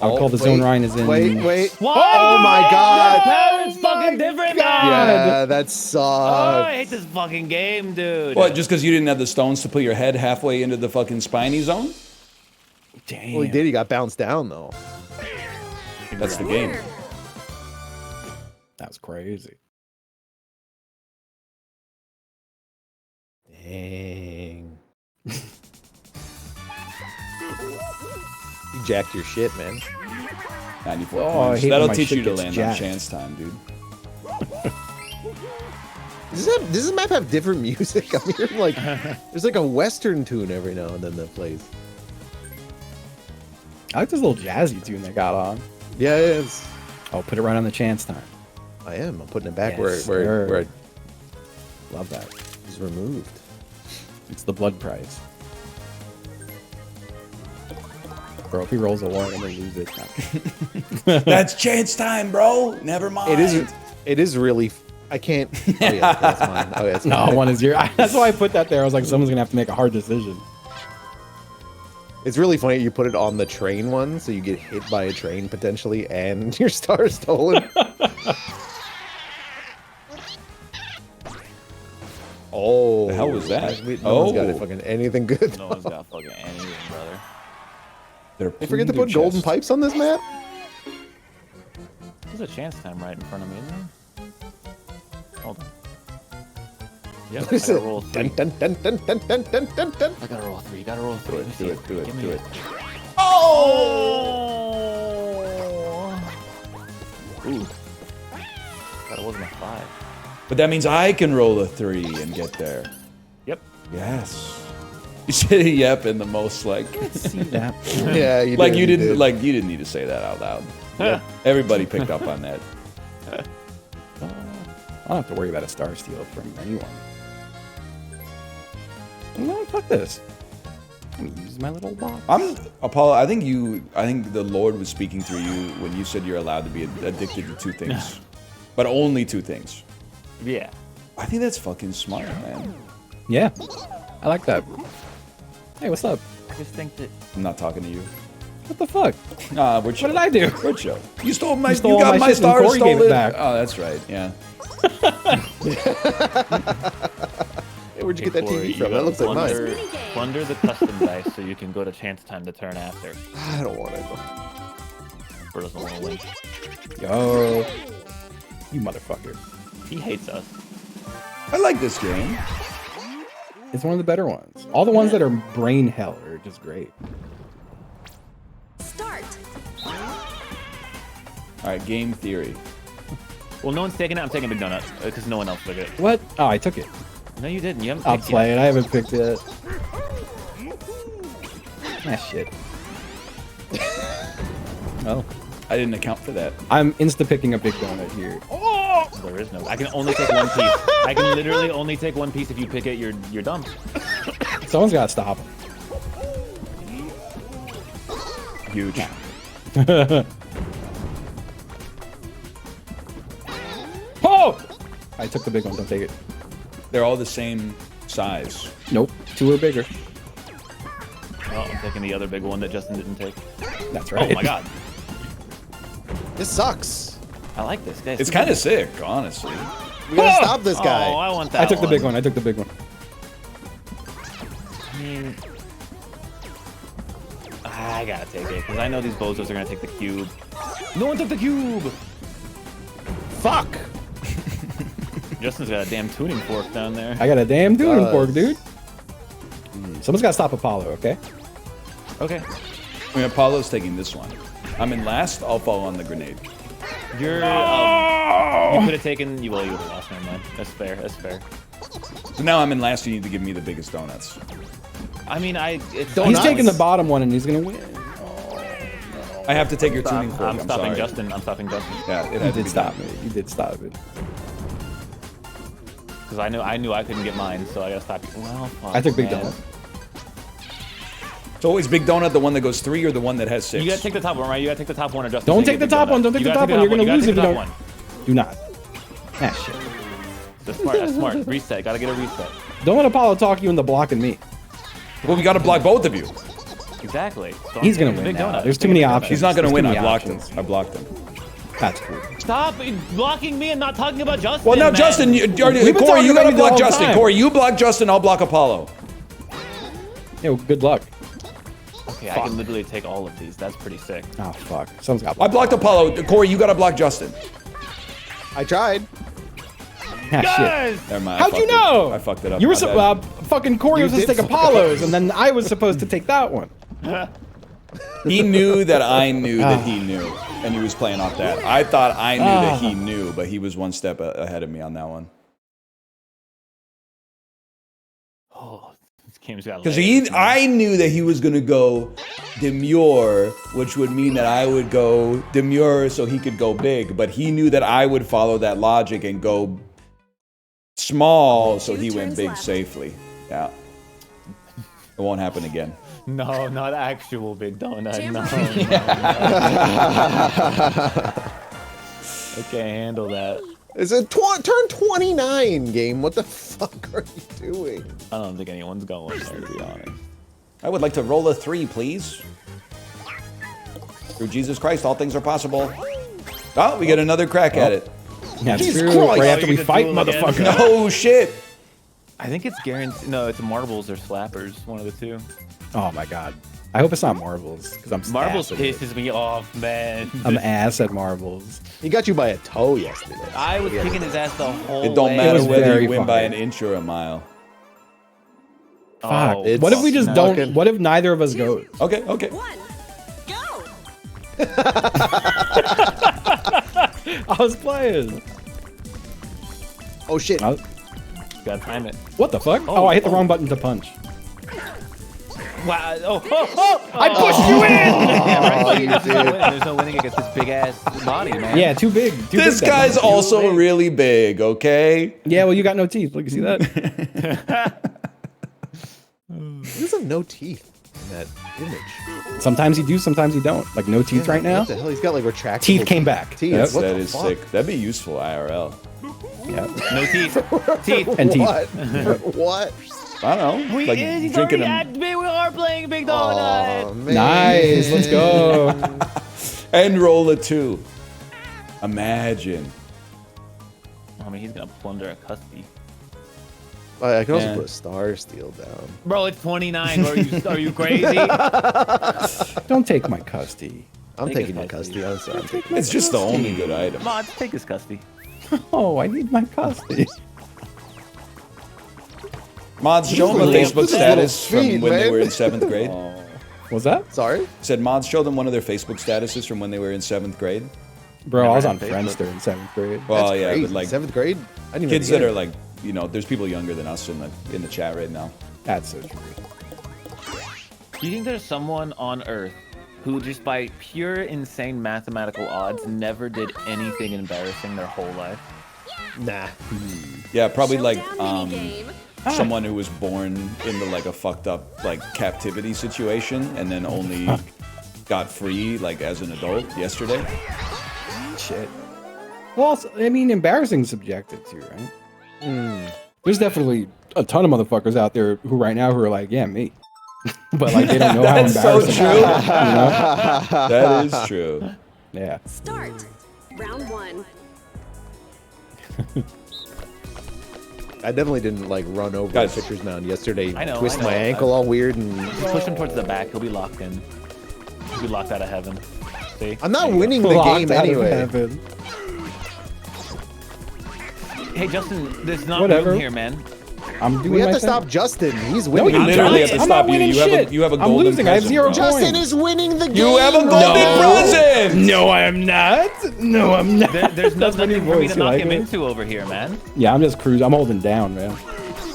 I would call the zone Ryan is in. Wait. What? Oh my god. Pattern's fucking different now. Yeah, that Oh, sucks. I hate this fucking game, dude. What? Just because you didn't have the stones to put your head halfway into the fucking spiny zone? Damn. Well, he did. He got bounced down though. That's the game. That was crazy. Dang. You jacked your shit, man. 94 Oh, I points. hate That'll when my teach shit you to gets land jacked. on chance time, dude. Does this map have different music? I'm hearing like there's like a western tune every now and then that plays. I like this little jazzy tune they got on. Yeah, it is. Oh, put it right on the chance time. I am. I'm putting it back Yes, where sir. it Love that. was removed. It's the blood price. Bro, if he rolls a 1, I'm gonna lose it. That's chance time, bro. Never mind. It is really. I can't. Oh yeah, that's mine. Oh yeah, it's No, mine. 1 is your. That's why I put that there. I was like, someone's gonna have to make a hard decision. It's really funny you put it on the train one, so you get hit by a train potentially, and your star stolen. Oh, The hell was that? No one's got Oh. it fucking anything good. No one's got fucking anything, brother. They forget to put golden pipes on this map. There's a chance time right in front of me, isn't there? Hold on. Yep, I What is gotta it? roll 3. Dun, dun, dun, dun, dun, dun, dun, dun. I gotta roll 3. Gotta roll 3. Do it, do it, do it, Give me do it. Oh! Ooh. Thought it wasn't a 5. But that means I can roll a 3 and get there. Yep. Yes. You said yep in the most like See that? Yeah, you like did, you didn't did. like you didn't need to say that out loud. Yep. Everybody picked up on that. I don't have to worry about a star steal from anyone. No, fuck this. I'm gonna use my little box. Apollo, I think the Lord was speaking through you when you said you're allowed to be addicted to 2 things. But only 2 things. Yeah. I think that's fucking smart, man. Yeah, I like that. Hey, what's up? I just think that. I'm not talking to you. What the fuck? We're What chill. did I do? We're chill. You stole my. You stole got my my shit and star. Corey Stole gave it back. Oh, that's right. Yeah. Hey, where'd you get that Corey, TV you from? That gotta looks like mine. plunder the custom dice so you can go to chance time the turn after. I don't want it. Bro doesn't want to win. Yo, you motherfucker. He hates us. I like this game. It's one of the better ones. All the ones that are brain hell are just great. Start. All right, game theory. Well, no one's taking it. I'm taking Big Donut because no one else took it. What? Oh, I took it. No, you didn't. You haven't I'll picked play it. I haven't picked it. Ah, shit. Well, I didn't account for that. I'm insta-picking a big donut here. yet. There is no. I can only take 1 piece. I can literally only take 1 piece. If you pick it, you're dumb. Someone's got to stop him. Huge. Oh! I took the big one. Don't take it. They're all the same size. Nope. 2 are bigger. Oh, I'm taking the other big one that Justin didn't take. That's right. Oh my god. This sucks. I like this guy. It's kind of sick, honestly. We gotta stop this guy. Oh, I want that I took the big one. I took the big one. I mean, I gotta take it, because I know these bozos are gonna take the cube. No one took the cube! Fuck. Justin's got a damn tuning fork down there. I got a damn tuning fork, dude. Someone's gotta stop Apollo, okay? Okay. I mean, Apollo's taking this one. I'm in last. I'll fall on the grenade. You're, you could have taken, you would have lost, never mind. That's fair, that's fair. So now I'm in last. You need to give me the biggest donuts. I mean, He's taking the bottom one and he's gonna win. I have to take your tuning fork. I'm stopping Justin. I'm stopping Justin. Yeah, it You had to did be stop done. it. You did stop it. Because I knew I couldn't get mine, so I gotta stop you. Well, fuck, I took big man. donut. It's always big donut, the one that goes 3 or the one that has 6. You gotta take the top one, right? You gotta take the top one, or Justin. Don't take the top one. Don't take the top one. You're gonna lose if you don't. Do not. Ah, shit. That's smart. That's smart. Reset. Gotta get a reset. Don't let Apollo talk you into blocking me. Well, we got to block both of you. Exactly. So He's gonna I'm taking win the big now. donut. There's too many options. He's not going to There's win. too I many blocked him. options. I blocked him. That's cool. Stop blocking me and not talking about Justin. Well, now man. Justin, been Corey, you talking got about to you the block whole Justin. time. Corey, you block Justin. I'll block Apollo. Yeah, well, good luck. Okay, I can literally take all of these. That's pretty sick. Oh fuck. Someone's got. I blocked Apollo. Corey, you got to block Justin. I tried. Ah, Guys! shit. Never mind. How'd you know? I fucked it up. You were My so bad. fucking Corey was supposed to did take Apollo's, and then I was supposed to take that one. He knew that I knew that he knew, and he was playing off that. I thought I knew that he knew, but he was one step ahead of me on that one. Oh, this game's got Because layers, man. I knew that he was going to go demure, which would mean that I would go demure so he could go big. But he knew that I would follow that logic and go small, so he went big safely. Yeah. It won't happen again. No, not actual big donut. No, Jamboree. I can't handle that. It's a turn 29 game. What the fuck are you doing? I don't think anyone's going there, to be honest. I would like to roll a 3, please. Through Jesus Christ, all things are possible. Oh, we get another crack at it. That's Jesus true. Christ. Right after You we get to fight, do it again. motherfucker. No shit. I think it's guaranteed. No, it's marbles or slappers. One of the two. Oh my god. I hope it's not marbles, because I'm Marbles ass at it. pisses me off, man. I'm ass at marbles. He got you by a toe yesterday. I was kicking his ass the whole It don't way. matter was whether very you win by fun. an inch or a mile. Fuck. Oh, What if we just fuck. don't? fucking- What if neither of us goes? Okay, okay. 1, go! I was playing. Oh shit. Oh, Gotta time it. what the fuck? Oh, I hit the wrong button to punch. Wow. Oh, I pushed you in! Yeah, right. you There's no did. winning. There's no winning against this big ass body, man. Yeah, too big. Too This big that guy's time. also really big, okay? Yeah, well, you got no teeth. Look, you see that? He doesn't have no teeth in that image. Sometimes you do, sometimes you don't. Like no teeth right now. What the hell? He's got like retractable Teeth came back. teeth. Yep. What That the is fuck? sick. That'd be useful IRL. Yeah. No teeth. Teeth. And teeth. What? What? I don't know. Like he's drinking already them. we are playing Big Donut. Oh, man. Nice. Let's go. And roll a 2. Imagine. I mean, he's gonna plunder a custody. I can also Yeah. put a star steel down. Bro, it's 29. Are you crazy? Don't take my custody. I'm Take taking his your custody. custody. I'm sorry. It's just the only good item. Mods, take his custody. Oh, I need my custody. Mods, show them a Look at Facebook his status little feet, from when they man. were in 7th grade. What's that? Sorry? Said mods, show them one of their Facebook statuses from when they were in 7th grade. Bro, I was on Never had Friendster in 7th grade. Well, That's yeah, crazy. but like 7th grade? I didn't even kids get that it. are like, you know, there's people younger than us in the chat right now. That's so true. Do you think there's someone on Earth who just by pure insane mathematical odds never did anything embarrassing their whole life? Nah. Yeah, probably like Showdown minigame. someone who was born into like a fucked up like captivity situation and then only got free like as an adult yesterday. Shit. Well, I mean, embarrassing subjective too, right? There's definitely a ton of motherfuckers out there who are like, yeah, me. But like they don't know how That's so embarrassing true. it is, you know? That is true. Yeah. Start. Round 1. I definitely didn't like run over Guys. the pitcher's mound yesterday. I know, Twist I know. my ankle all weird and Just push him towards the back. He'll be locked in. He'll be locked out of heaven. See? I'm not There you winning the Locked game out of anyway. heaven. go. Hey, Justin, there's not Whatever. room here, man. I'm doing We have my to thing. stop Justin. He's No, winning. you literally have to I'm stop not you. winning You have a- shit. you have a I'm golden losing. I have present, 0 bro. coins. Justin is winning the game. You have a golden No. present. No, I'm not. No, I'm not. There's That's my new nothing for me voice. to You knock like him it? into over here, man. Yeah, I'm just cruising. I'm holding down, man.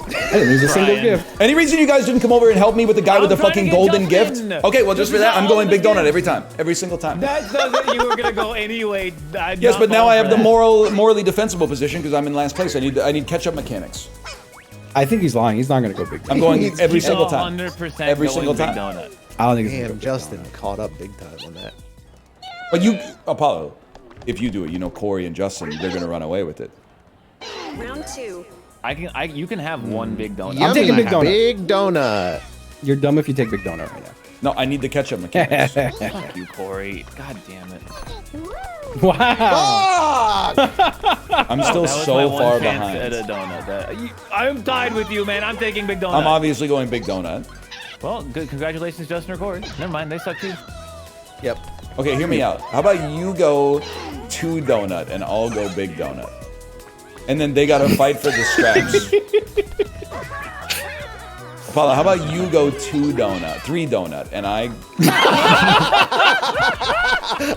I didn't lose a single Brian. gift. Any reason you guys didn't come over and help me with the guy with the I'm trying to fucking get golden Justin. gift? Okay, well, just for This is that, I'm all going the big donut gifts. every time. Every single time. That doesn't. You were gonna go anyway. Yes, but now I have the morally defensible position because I'm in last place. I need catch-up mechanics. I think he's lying. He's not going to go big. I'm going every single time. 100% Every going single big time. donut. I don't think he's Damn, gonna go Justin caught up big time on that. But you, Apollo, if you do it, you know Corey and Justin, they're gonna run away with it. Round 2. You can have one big donut. I'm taking big donut. Big donut. You're dumb if you take big donut right now. No, I need the catch-up mechanics. Fuck you, Corey. God damn it. Wow. I'm still That was so my one far chance behind. at a donut. I'm tied with you, man. I'm taking big donut. I'm obviously going big donut. Well, good. Congratulations, Justin or Corey. Never mind. They suck too. Yep. Okay, hear me out. How about you go 2 donut and I'll go big donut? And then they gotta fight for the scraps. Apollo, how about you go 2 donut, 3 donut, and I...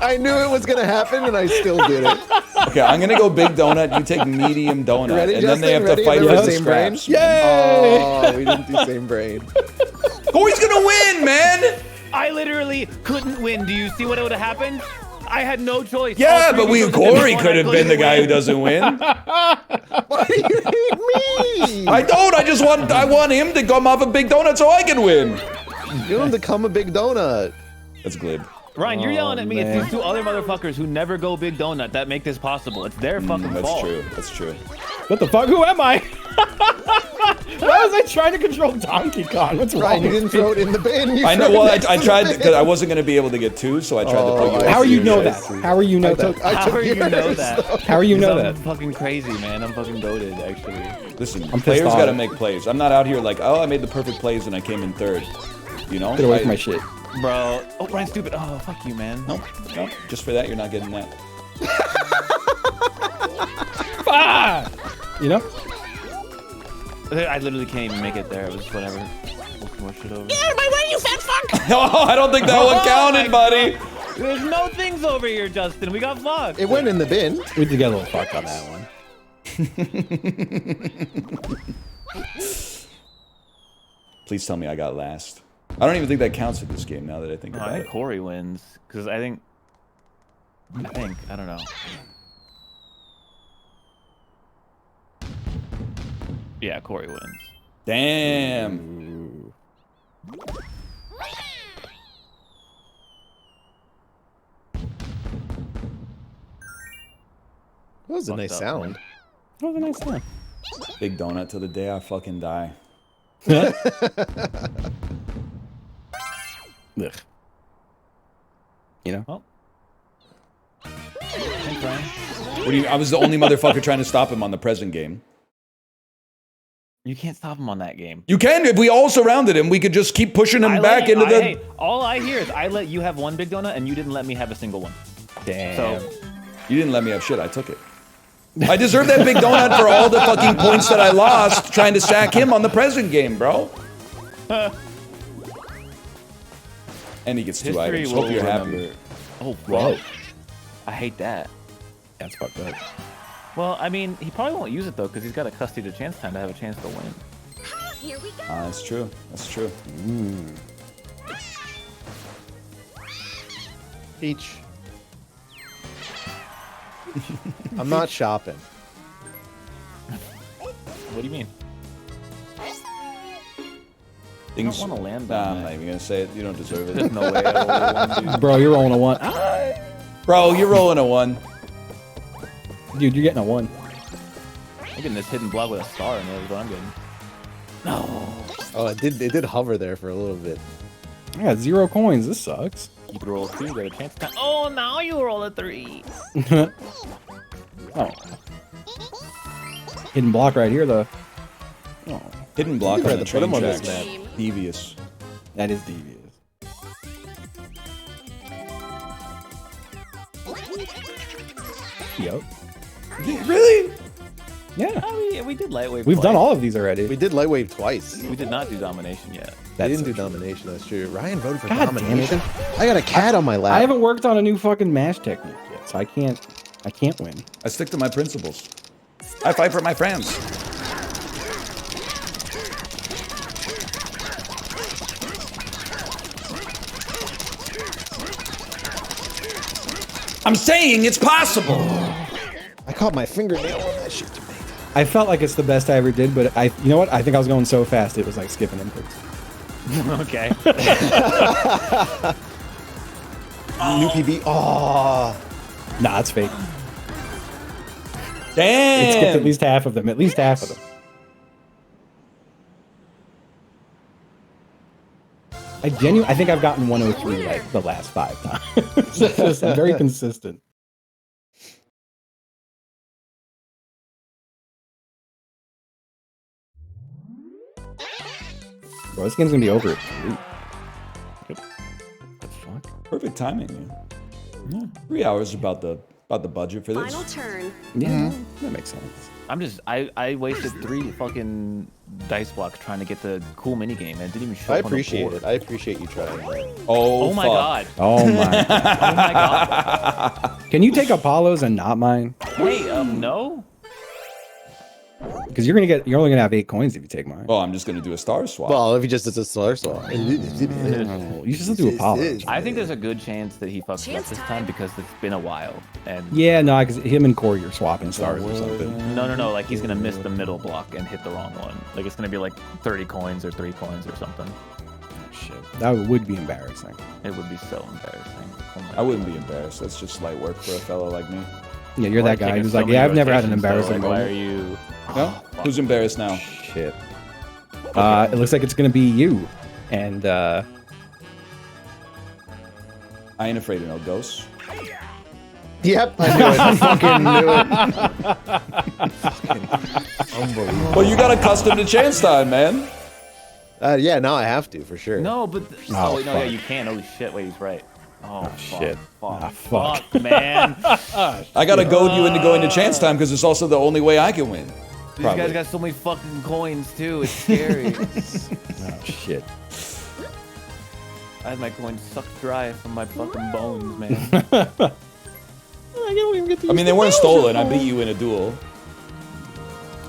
I knew it was gonna happen, and I still did it. Okay, I'm gonna go big donut, you take medium donut, Ready, and then they have Justin? to fight Ready? for the Same brain? scraps. Yay! Oh, we didn't do same brain. Corey's gonna win, man! I literally couldn't win. Do you see what would have happened? I had no choice. Yeah, All three but people Corey won. could have I been the couldn't guy who win. doesn't win. Why do you hate me? I don't, I want him to come off a big donut so I can win. You don't become a big donut. That's glib. Ryan, you're yelling at me. man. It's these 2 other motherfuckers who never go big donut that make this possible. It's their fucking That's fault. true, that's true. What the fuck? Who am I? Why was I trying to control Donkey Kong? What's wrong? Right, you with didn't me? throw it in the bin. You I know, threw it well, next I to tried, the bin. because I wasn't gonna be able to get 2, so I tried to put you How are you know guys. that? How are you know that? I How took are you know yours, that? though. How are you know I'm that? fucking crazy, man. I'm fucking goated, actually. Listen, pissed players off. gotta make plays. I'm not out here like, oh, I made the perfect plays and I came in 3rd. You know? Get away from my shit. Bro. Oh, Ryan's stupid. Oh, fuck you, man. No, just for that, you're not getting that. Ah! You know? I literally can't even make it there. It was whatever. We'll smush it over. No, I don't think that one counted, buddy. There's no things over here, Justin. We got fucked. It went in the bin. We did get a little fucked on that one. Please tell me I got last. I don't even think that counts in this game now that I think No, about I it. think Corey wins. Because I don't know. Yeah, Corey wins. Damn. That was a nice up, sound. That was a nice time. Big donut till the day I fucking die. Ugh. You know? Well. Thanks, Ryan. What do you, I was the only motherfucker trying to stop him on the present game. You can't stop him on that game. You can, if we all surrounded him, we could just keep pushing him back into the... Hey, all I hear is I let you have one big donut and you didn't let me have a single one. Damn. So, You didn't let me have shit, I took it. I deserve that big donut for all the fucking points that I lost trying to sack him on the present game, bro. And he gets 2 history items. will Hope you're happy. remember. Oh, Whoa. whoa. I hate that. That's fucked up. Well, I mean, he probably won't use it though, because he's got a custody to chance time to have a chance to win. Here we go. That's true. That's true. Peach. I'm not shopping. What do you mean? I don't want to land Nah, on I'm that. not even gonna say it. You don't deserve There's it. no way I roll one, dude. Bro, you're rolling a 1. Bro, you're rolling a 1. Dude, you're getting a 1. I'm getting this hidden block with a star in it is what I'm getting. No. Oh, it did hover there for a little bit. I got 0 coins. This sucks. You could roll a 2, get a chance to... Oh, now you roll a 3. Oh. Hidden block right here, though. Oh, Hidden block on the put him train on this tracks. map. Devious. that is devious. Yep. Really? Yeah. Oh, yeah, we did lightweight. We've done twice. all of these already. We did Lightwave twice. We did not do domination yet. We didn't do so true. domination, that's true. Ryan voted for God damn it. domination. I got a cat on my lap. I haven't worked on a new fucking mash technique yet, so I can't win. I stick to my principles. I fight for my friends. I'm saying it's possible. I caught my fingernail on that shit tomato. I felt like it's the best I ever did, but you know what? I think I was going so fast it was like skipping inputs. Okay. New PB. Oh. Nah, it's fake. Damn. It skipped at least half of them. At least half of them. I think I've gotten 103 like the last 5 times. I'm very consistent. Bro, this game's gonna be over at 3. Yep. The fuck? Perfect timing. Yeah. 3 hours is about the budget for this. Final turn. Yeah, that makes sense. I'm just... I wasted 3 fucking dice blocks trying to get the cool minigame, and it didn't even show I up on the appreciate board. it. I appreciate you trying. Oh, Oh my fuck. god. Oh my. Oh my god. Can you take Apollo's and not mine? Wait, no? Because you're only gonna have 8 coins if you take mine. Well, I'm just gonna do a star swap. Well, if he just does a solar swap. No, you should still do Apollo. I think there's a good chance that he fucks it up this time because it's been a while. And Yeah, no, because him and Corey are swapping stars or something. no, like he's gonna miss the middle block and hit the wrong one. Like it's gonna be like 30 coins or 3 coins or something. Shit, that would be embarrassing. It would be so embarrassing. Oh my I wouldn't be embarrassed. That's just light work for a fellow like me. Yeah, you're Why that guy taking who's so like, many yeah, I've never had an rotations, though? embarrassing Like, why are moment. you? No? fuck. Who's embarrassed now? Shit. It looks like it's gonna be you, and I ain't afraid of no ghosts. Yep, I knew it. I fucking knew it. Fucking unbelievable. Well, you got accustomed to chance time, man. Yeah, now I have to, for sure. No, but Oh, wait, no, yeah, fuck. you can. Holy shit! Wait, he's right. Oh, fuck, shit. Fuck, Ah, fuck. fuck, man. I gotta goad you into going to chance time because it's also the only way I can win. These guys got so many fucking coins too. It's scary. oh shit. I had my coins sucked dry from my fucking bones, man. I mean, they weren't stolen. I beat you in a duel.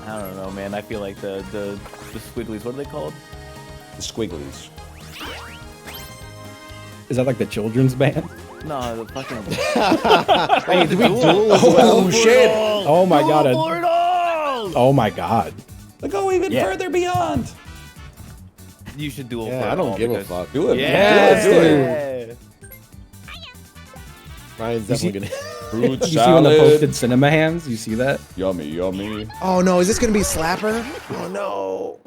I don't know, man. I feel like the squigglies. What are they called? The squigglies. Is that like the children's band? No, the fucking. Hey, did we duel as well? Oh, shit. Oh my god. Oh my god. Like, go even Yeah. further beyond. You should duel. Yeah, for I it don't all give a because- fuck. Do it. Yeah, Do it. Ryan's definitely gonna. Fruit You see when the salad. posted cinema hands? You see that? Yummy, yummy. Oh no, is this gonna be Slapper? Oh no.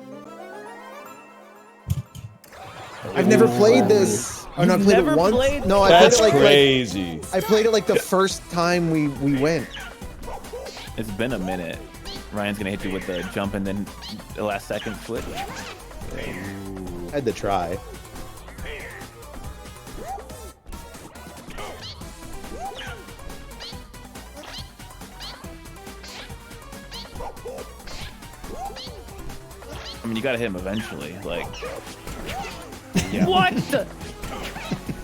I've never played this. Oh no, I played it never once. played No, I That's played it crazy. I played it like the first time we went. It's been a minute. Ryan's gonna hit you with the jump and then the last second switch. I had to try. I mean, you gotta hit him eventually. Like, Yeah. what?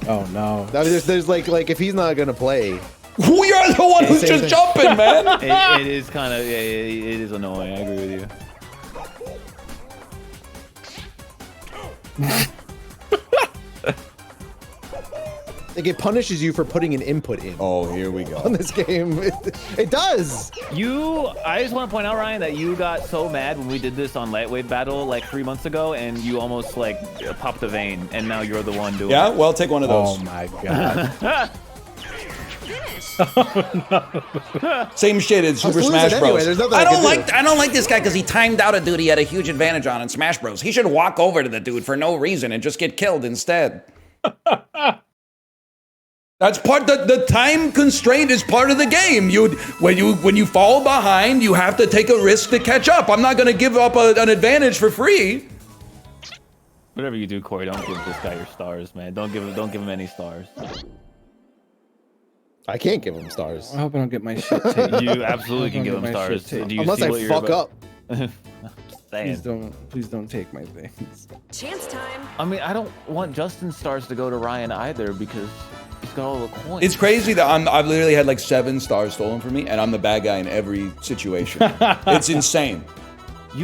Oh no. Now, there's like if he's not gonna play. We are the one who's Same just thing. jumping, man. It is kind of, yeah, it is annoying. I agree with you. Like it punishes you for putting an input in. Oh, here we go. On this game, it does. I just want to point out, Ryan, that you got so mad when we did this on Lightweight Battle like 3 months ago, and you almost like popped a vein, and now you're the one doing it. Yeah, well, take one of those. Oh my god. Same shit in Super Smash Bros. Anyway, I don't like this guy because he timed out a dude he had a huge advantage on in Smash Bros. He should walk over to the dude for no reason and just get killed instead. That's the time constraint is part of the game. When you fall behind, you have to take a risk to catch up. I'm not gonna give up an advantage for free. Whatever you do, Corey, don't give this guy your stars, man. Don't give him any stars. I can't give him stars. I hope I don't get my shit taken. You absolutely can give him stars. Do you Unless see I what you're fuck about- up. Please don't take my things. Chance time. I mean, I don't want Justin's stars to go to Ryan either because he's got all the coins. It's crazy that I've literally had like 7 stars stolen from me, and I'm the bad guy in every situation. It's insane.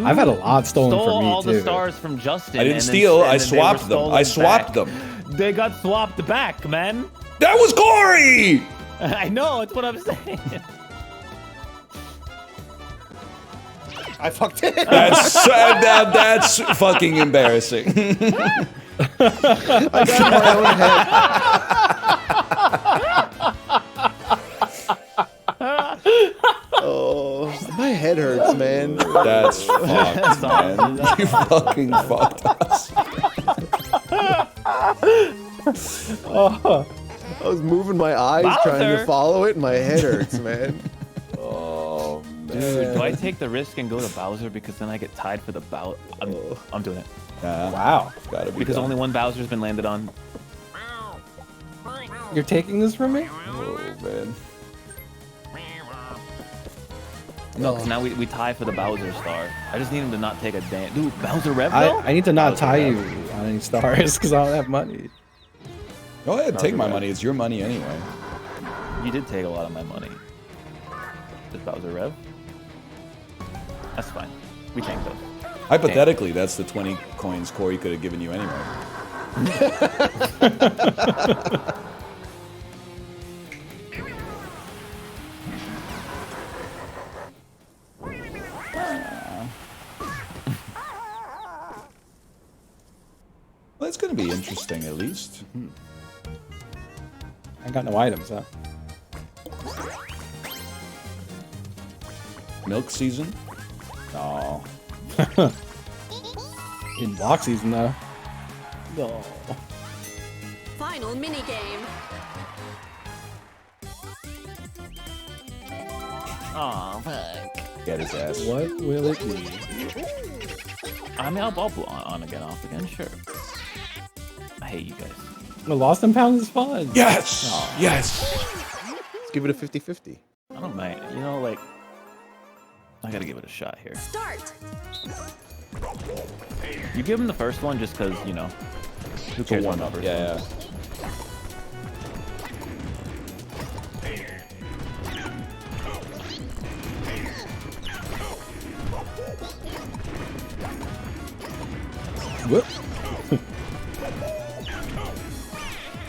I've had a lot stolen from me all too. the stars from Justin. I didn't and then- steal. and I then they were swapped them. stolen I swapped back. them. They got swapped back, man. That was Corey. I know. It's what I'm saying. I fucked it. That's fucking embarrassing. I got my own head. Oh, my head hurts, man. That's fucked, man. You fucking fucked us. I was moving my eyes trying to Bowser. follow it, and my head hurts, man. Oh, man. Dude, do I take the risk and go to Bowser because then I get tied for the Bowser? I'm doing it. Wow. Gotta be Because done. only one Bowser's been landed on. You're taking this from me? Oh, man. No, because now we tie for the Bowser star. I just need him to not take a damn. Dude, Bowser Rev though? I need to not Bowser tie Rev. you on any stars because I don't have money. Go ahead, take my money. It's your money anyway. You did take a lot of my money. Does Bowser Rev? That's fine. We tank those. Hypothetically, that's the 20 coins Corey could have given you anyway. Well, it's going to be interesting, at least. I got no items, huh? Milk season? Oh. In block season, though. No. Final minigame. Aw, fuck. Get his ass. What will it be? I mean, I'll on again, off again, sure. I hate you guys. The Lost and Found is fun. Yes! Yes! Let's give it a 50-50. I don't mind. You know, like, I gotta give it a shot here. Start. You give him the first one just because, you know, who cares about numbers? Yeah, yeah. Whoop.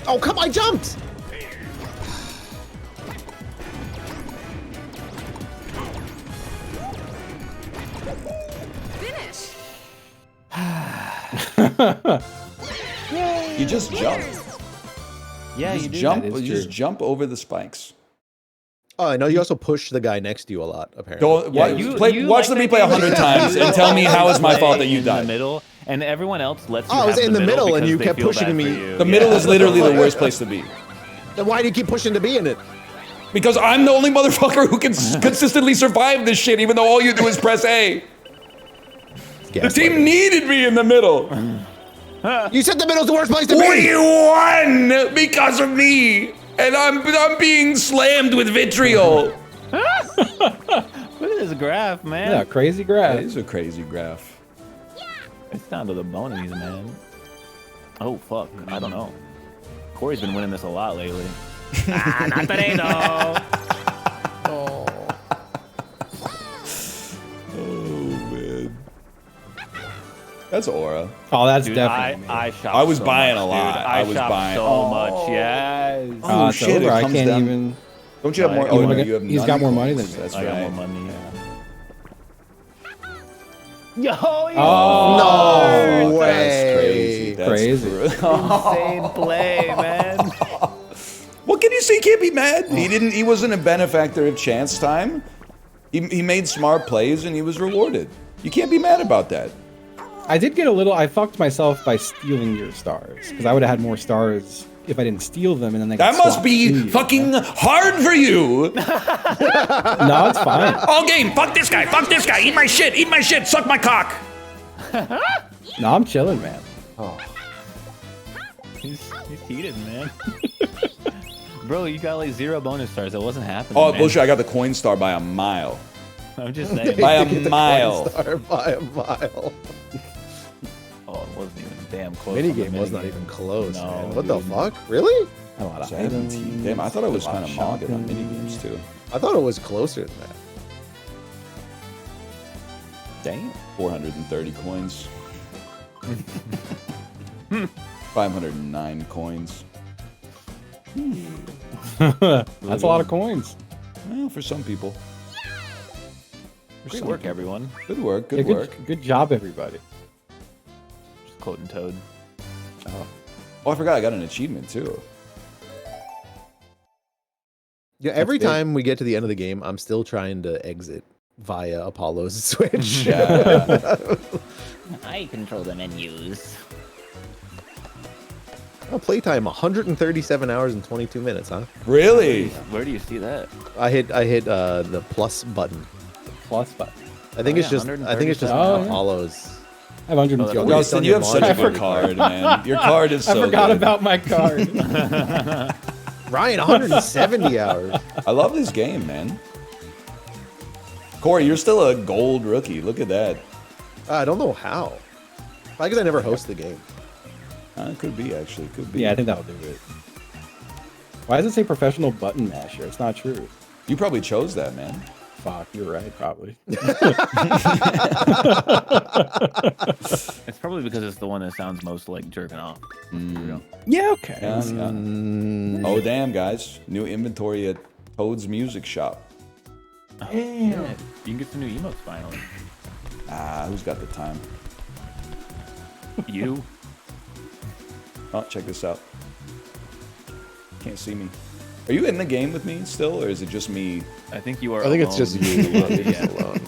Oh, come on, I jumped! Finish. You just jump. Yeah, You you just do. jump. That is You just true. jump over the spikes. Oh, I know you also push the guy next to you a lot, apparently. Don't Yeah, watch the like replay that 100 game. times and tell me how it's my fault that you In the died. middle, and everyone else lets you Oh, I was have in the middle and because you they kept feel pushing bad me. for you. The middle is literally the worst place to be. Then why do you keep pushing to be in it? Because I'm the only motherfucker who can consistently survive this shit, even though all you do is press A. The team needed me in the middle. You said the middle's the worst place to We be! won because of me, and I'm being slammed with vitriol. Look at this graph, man. Yeah, crazy That graph. is a crazy graph. It's down to the bonies, man. Oh, fuck. I don't know. Corey's been winning this a lot lately. Not today, though. Oh man, That's Aura. Oh, that's Dude, definitely. I shopped. I was so buying much, a lot. Dude. I was shopped buying so much. Yes. Oh, it's shit, over. it I comes can't down- even. Don't you have No, more? I- Oh, You no, wanna you have get- he's got more money than me. That's I right. got more money. Yeah. Yo, No Fuck, way. That's crazy. That's Crazy. insane play, man. What can you say? He can't be mad. He wasn't a benefactor of chance time. He made smart plays and he was rewarded. You can't be mad about that. I did get a little. I fucked myself by stealing your stars because I would have had more stars if I didn't steal them, and then they got That must swapped be to you. fucking hard for you. No, it's fine. All game. Fuck this guy. Fuck this guy. Eat my shit. Eat my shit. Suck my cock. No, I'm chilling, man. He's heated, man. Bro, you got like 0 bonus stars. That wasn't happening. Oh, man. bullshit. I got the coin star by a mile. I'm just saying. By To get a the mile. Coin Star by a mile. Oh, it wasn't even damn close. Minigame on the was not minigame. even close, No, man. What the dude. fuck? Really? A lot of 17. items, Damn, I thought I was a lot kind of mogging on shopping. minigames too. I thought it was closer than that. Damn. 430 coins. 509 coins. That's a lot of coins. Well, for some people. For Great some work, people. everyone. Good work. Yeah, Good work. good job, everybody. Just quoting Toad. Oh, I forgot I got an achievement too. Yeah, every big. time we get to the end of the game, I'm still trying to exit via Apollo's switch. Yeah. I control the menus. Oh, playtime 137 hours and 22 minutes, huh? Really? Where do you see that? I hit the plus button. Plus button. I think Oh, it's yeah, just Oh, yeah. Apollo's. I have 112. Oh, Justin, you have such a I good card, man. Your card is so I forgot good. about my card. Ryan, 170 hours. I love this game, man. Corey, you're still a gold rookie. Look at that. I don't know how. Probably because I never host the game. It could be, actually. Could be. Yeah, I think that'll do it. Why does it say professional button masher? It's not true. You probably chose that, man. Fuck, you're right, probably. It's probably because it's the one that sounds most like jerking off. Yeah, okay. Yeah, yeah. Oh, damn, guys. New inventory at Toad's Music Shop. Yeah. You can get some new emotes finally. Who's got the time? You? Oh, check this out. Can't see me. Are you in the game with me still, or is it just me? I think you are. I think it's just alone. you. You're just Yeah. alone.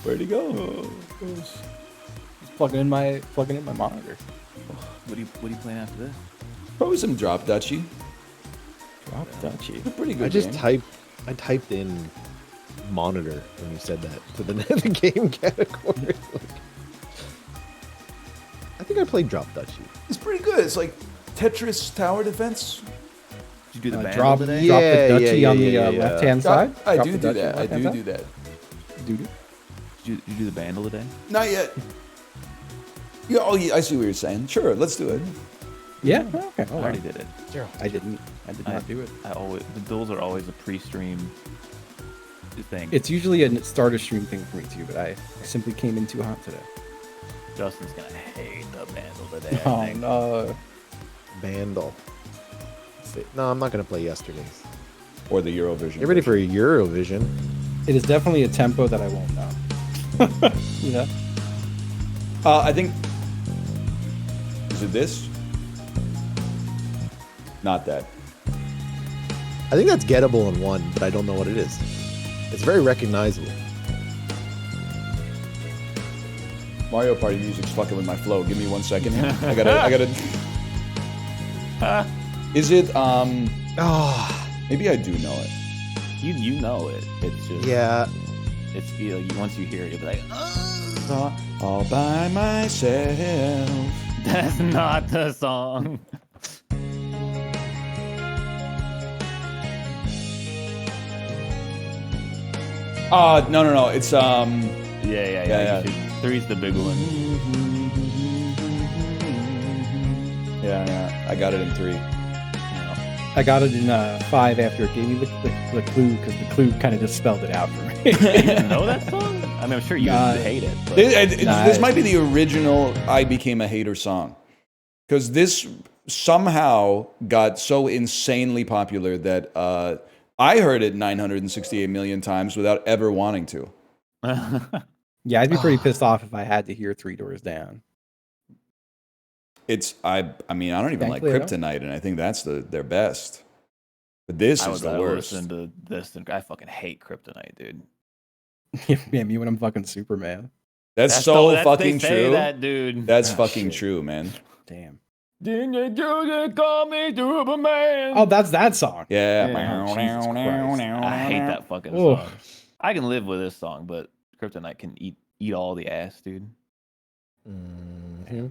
Where'd he go? Just plugging in my monitor. What are you playing after this? Probably some Drop Duchy. Drop Duchy. Pretty good I just game. typed in monitor when you said that to the game category. I think I played Drop Duchy. It's pretty good. It's like Tetris Tower Defense. Did you do the band Drop today? Yeah, the Duchy yeah, on the yeah, yeah. left-hand side. I Drop do the do Duchy that. I left-hand do side? do that. Do. Did you do the band today? Not yet. Yeah, oh, yeah, I see what you're saying. Sure, let's do it. Yeah. Okay. I already did it. I didn't. I did not do it. I always. Those are always a pre-stream thing. It's usually a starter stream thing for me too, but I simply came in too hot today. Justin's gonna hate the band today. I Oh think. no. Vandal. No, I'm not gonna play yesterday's. Or the Eurovision. Get ready for Eurovision. It is definitely a tempo that I won't know. You know? I think. Is it this? Not that. I think that's gettable in one, but I don't know what it is. It's very recognizable. Mario Party music's fucking with my flow. Give me 1 second here. I gotta. Is it? Maybe I do know it. You know it. It's just. Yeah. It's once you hear it, you'll be like, All by myself. that's not the song. No. It's Yeah. Yeah. You should- Three's the big one. Yeah. I got it in 3. I got it in 5 after it gave me the clue because the clue kind of just spelled it out for me. You know that song? I mean, I'm sure you hate it. But... This might be the original I Became a Hater song. Because this somehow got so insanely popular that I heard it 968 million times without ever wanting to. Yeah, I'd be pretty pissed off if I had to hear Three Doors Down. I mean, I don't even like Kryptonite, and I think that's their best. But this is the worst. Listen to this, and I fucking hate Kryptonite, dude. Yeah, me when I'm fucking Superman. That's so fucking true. That, dude. That's fucking true, man. Damn. Didn't you call me Superman? Oh, that's that song. Yeah. I hate that fucking song. I can live with this song, but Kryptonite can eat all the ass, dude. Mm-hmm.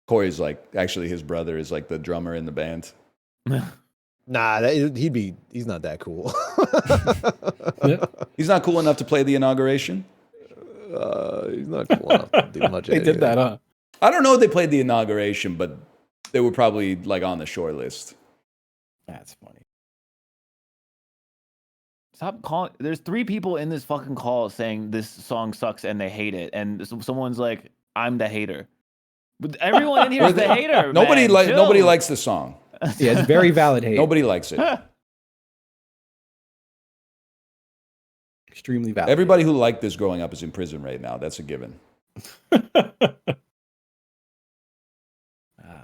Corey's like, actually, his brother is like the drummer in the band. Nah, he's not that cool. He's not cool enough to play the inauguration? He's not cool enough to do much. They did that, huh? I don't know if they played the inauguration, but they were probably like on the short list. That's funny. Stop calling. There's 3 people in this fucking call saying this song sucks and they hate it, and someone's like, "I'm the hater." But everyone in here is the hater. Nobody likes the song. Yeah, it's very valid hate. Nobody likes it. Extremely valid. Everybody who liked this growing up is in prison right now. That's a given.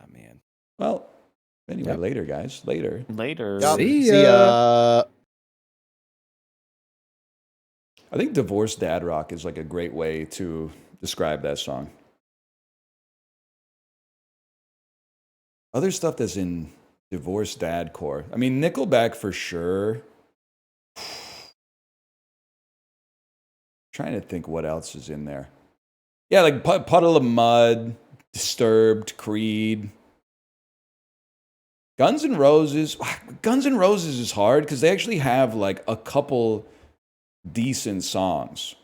Man. Well, anyway, later, guys. Later. Yep. See ya. I think Divorced Dad Rock is like a great way to describe that song. Other stuff that's in Divorced Dad core. I mean, Nickelback for sure. Trying to think what else is in there. Yeah, like Puddle of Mud, Disturbed, Creed. Guns N' Roses. Guns N' Roses is hard because they actually have like a couple decent songs.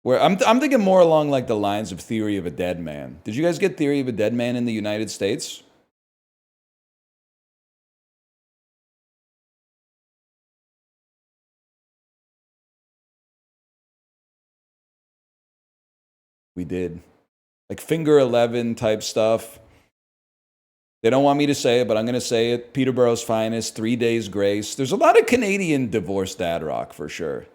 Where I'm thinking more along like the lines of Theory of a Dead Man. Did you guys get Theory of a Dead Man in the United States? We did. Like Finger 11 type stuff. They don't want me to say it, but I'm going to say it. Peterborough's Finest, 3 Days Grace. There's a lot of Canadian Divorced Dad Rock for sure.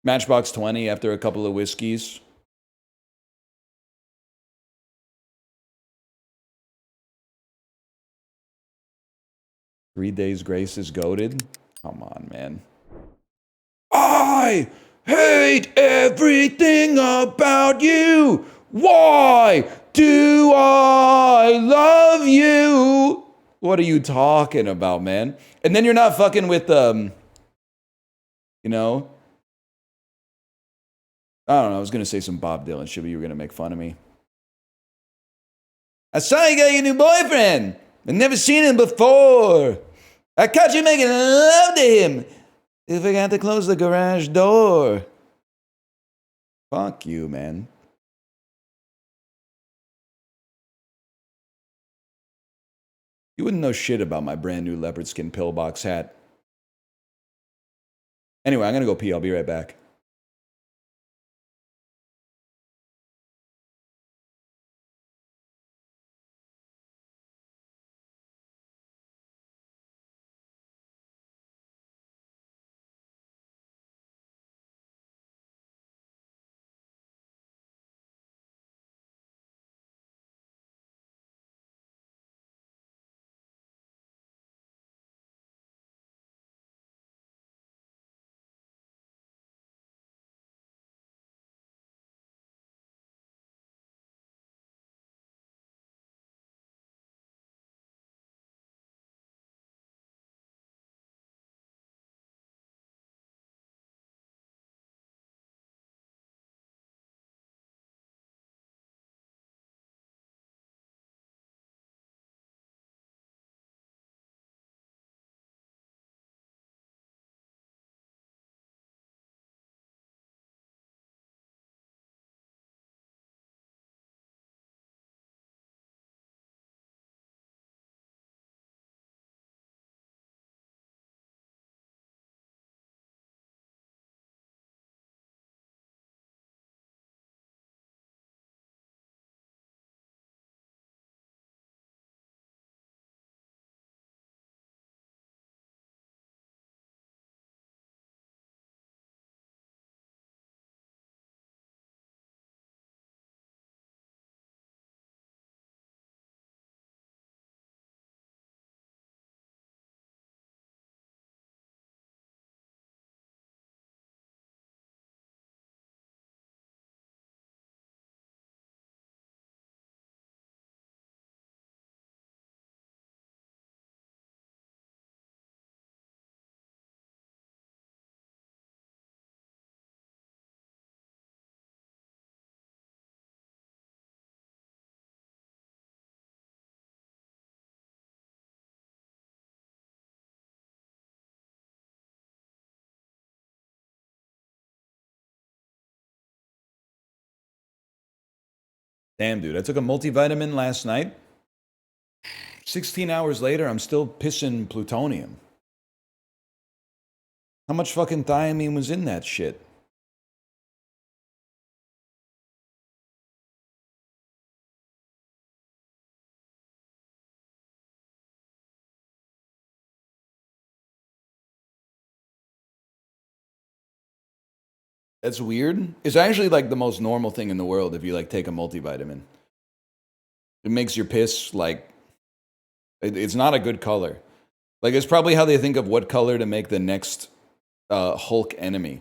Matchbox 20 after a couple of whiskeys. Three Days Grace is goated. Come on, man. I hate everything about you. Why do I love you? What are you talking about, man? And then you're not fucking with you know. I don't know. I was gonna say some Bob Dylan shit, but you were gonna make fun of me. I saw you got your new boyfriend. I've never seen him before. I caught you making love to him. You forgot to close the garage door. Fuck you, man. You wouldn't know shit about my brand new leopard skin pillbox hat. Anyway, I'm gonna go pee. I'll be right back. Damn, dude, I took a multivitamin last night. 16 hours later, I'm still pissing plutonium. How much fucking thiamine was in that shit? That's weird. It's actually like the most normal thing in the world if you like take a multivitamin. It makes your piss like, it's not a good color. Like it's probably how they think of what color to make the next Hulk enemy.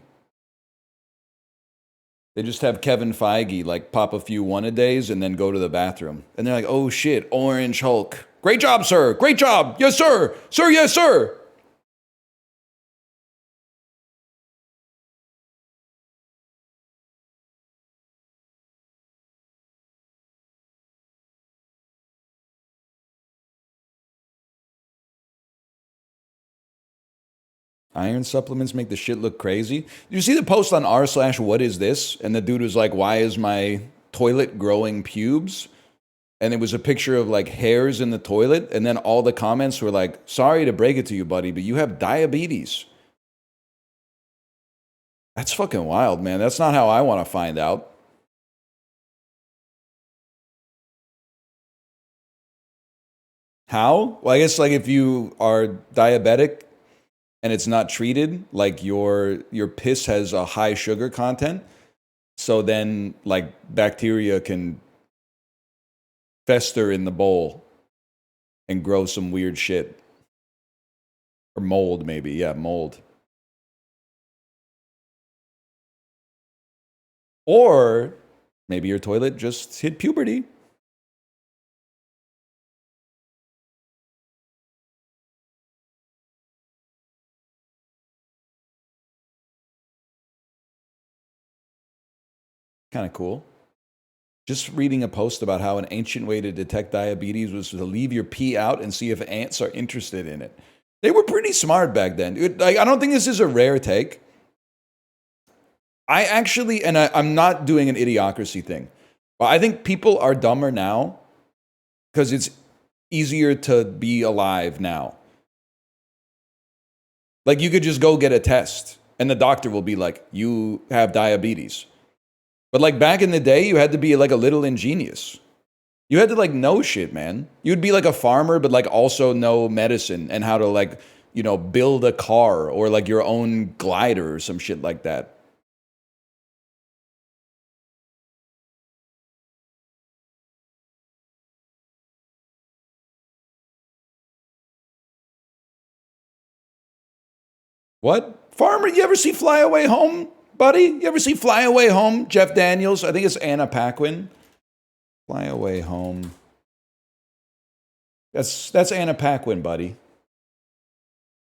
They just have Kevin Feige like pop a few one-a-days and then go to the bathroom. And they're like, oh shit, Orange Hulk. Great job, sir. Great job. Yes, sir. Sir, yes, sir. Iron supplements make the shit look crazy. Did you see the post on r/what is this? And the dude was like, why is my toilet growing pubes? And it was a picture of like hairs in the toilet. And then all the comments were like, sorry to break it to you, buddy, but you have diabetes. That's fucking wild, man. That's not how I want to find out. How? Well, I guess like if you are diabetic and it's not treated, like your piss has a high sugar content, so then like bacteria can fester in the bowl and grow some weird shit. Or mold, maybe. Yeah, mold. Or maybe your toilet just hit puberty. Kind of cool. Just reading a post about how an ancient way to detect diabetes was to leave your pee out and see if ants are interested in it. They were pretty smart back then. I don't think this is a rare take. I actually, and I'm not doing an idiocracy thing, but I think people are dumber now because it's easier to be alive now. Like you could just go get a test and the doctor will be like, you have diabetes. But like back in the day, you had to be like a little ingenious. You had to like know shit, man. You'd be like a farmer, but like also know medicine and how to like, you know, build a car or like your own glider or some shit like that. What? Farmer, you ever see Fly Away Home, buddy? You ever see Fly Away Home? Jeff Daniels? I think it's Anna Paquin. Fly Away Home. That's Anna Paquin, buddy.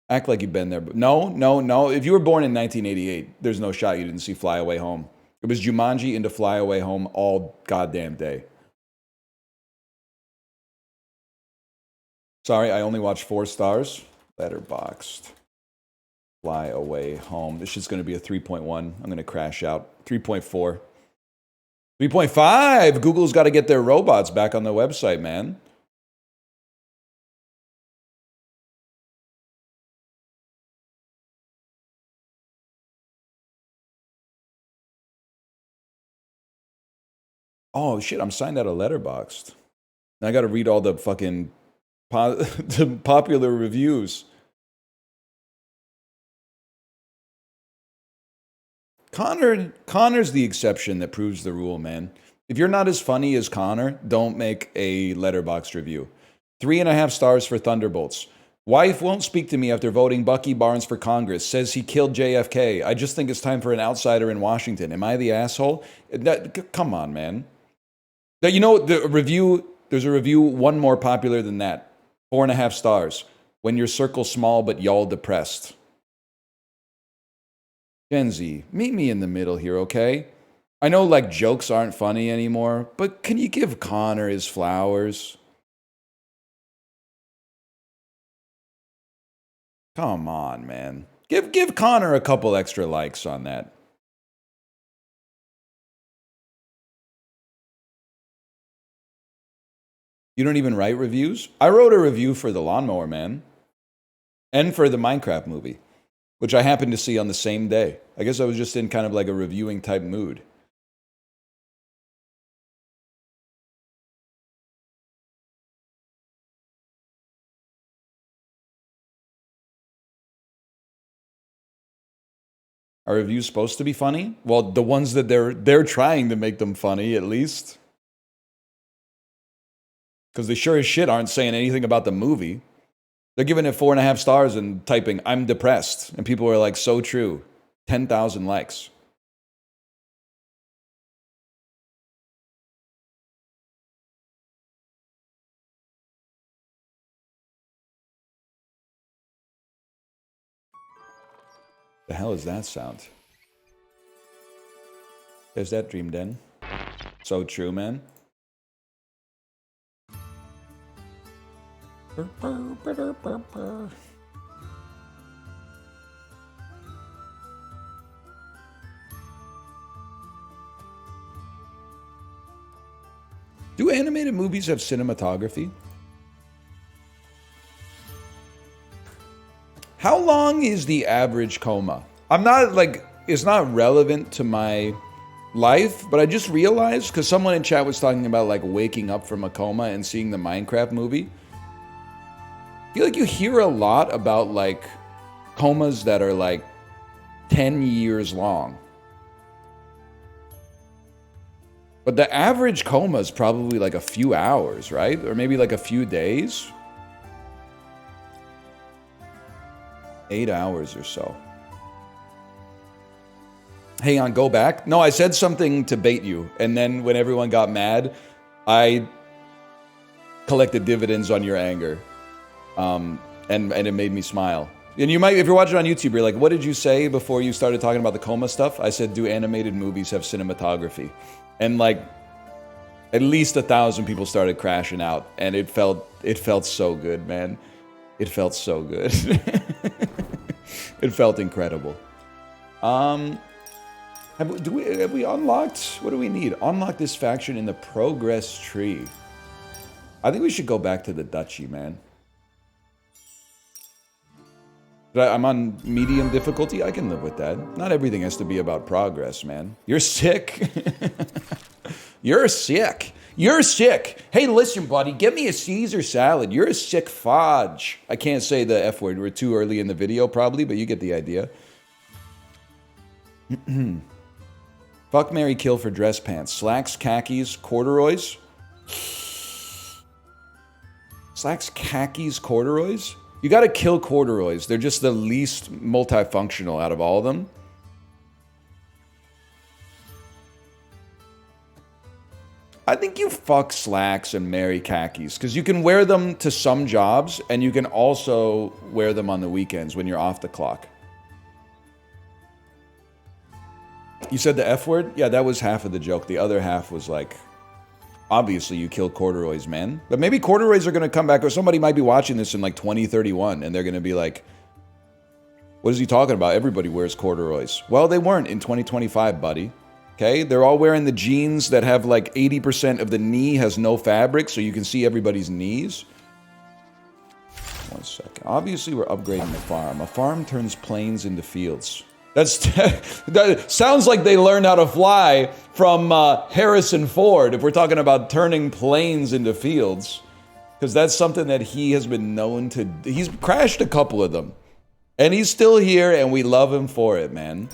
Act like you've been there. No. If you were born in 1988, there's no shot you didn't see Fly Away Home. It was Jumanji into Fly Away Home all goddamn day. Sorry, I only watched 4 stars. Letterboxd. Fly Away Home. This shit's going to be a 3.1. I'm going to crash out. 3.4. 3.5. Google's got to get their robots back on the website, man. Oh, shit. I'm signed out of Letterboxd. Now I got to read all the fucking the popular reviews. Connor's the exception that proves the rule, man. If you're not as funny as Connor, don't make a Letterboxd review. 3.5 stars for Thunderbolts. Wife won't speak to me after voting Bucky Barnes for Congress. Says he killed JFK. I just think it's time for an outsider in Washington. Am I the asshole? Come on, man. You know, there's a review one more popular than that. 4.5 stars. When your circle's small but y'all depressed. Gen Z, meet me in the middle here, okay? I know, like, jokes aren't funny anymore, but can you give Connor his flowers? Come on, man. Give Connor a couple extra likes on that. You don't even write reviews? I wrote a review for The Lawnmower Man and for the Minecraft movie, which I happened to see on the same day. I guess I was just in kind of like a reviewing type mood. Are reviews supposed to be funny? Well, the ones that they're trying to make them funny, at least. Because they sure as shit aren't saying anything about the movie. They're giving it 4.5 stars and typing, "I'm depressed." And people are like, "So true." 10,000 likes. The hell is that sound? There's that Dream Den. So true, man. Do animated movies have cinematography? How long is the average coma? I'm not like, it's not relevant to my life, but I just realized, because someone in chat was talking about like waking up from a coma and seeing the Minecraft movie. I feel like you hear a lot about like comas that are like 10 years long. But the average coma is probably like a few hours, right? Or maybe like a few days. 8 hours or so. Hang on, go back. No, I said something to bait you. And then when everyone got mad, I collected dividends on your anger. And it made me smile. And you might, if you're watching on YouTube, you're like, what did you say before you started talking about the coma stuff? I said, do animated movies have cinematography? And like, at least 1,000 people started crashing out. And it felt so good, man. It felt so good. It felt incredible. Have we unlocked? What do we need? Unlock this faction in the progress tree. I think we should go back to the Duchy, man. I'm on medium difficulty. I can live with that. Not everything has to be about progress, man. You're sick. You're sick. You're sick. Hey, listen, buddy. Get me a Caesar salad. You're a sick fudge. I can't say the F word. We're too early in the video, probably, but you get the idea. Fuck, marry, kill for dress pants. Slacks, khakis, corduroys. Slacks, khakis, corduroys? You gotta kill corduroys. They're just the least multifunctional out of all of them. I think you fuck slacks and marry khakis, because you can wear them to some jobs, and you can also wear them on the weekends when you're off the clock. You said the F word? Yeah, that was half of the joke. The other half was like, obviously you kill corduroys, man. But maybe corduroys are going to come back, or somebody might be watching this in like 2031, and they're going to be like, what is he talking about? Everybody wears corduroys. Well, they weren't in 2025, buddy. Okay? They're all wearing the jeans that have like 80% of the knee has no fabric, so you can see everybody's knees. 1 second. Obviously, we're upgrading the farm. A farm turns plains into fields. That sounds like they learned how to fly from Harrison Ford, if we're talking about turning plains into fields. Because that's something that he has been known to... He's crashed a couple of them. And he's still here, and we love him for it, man.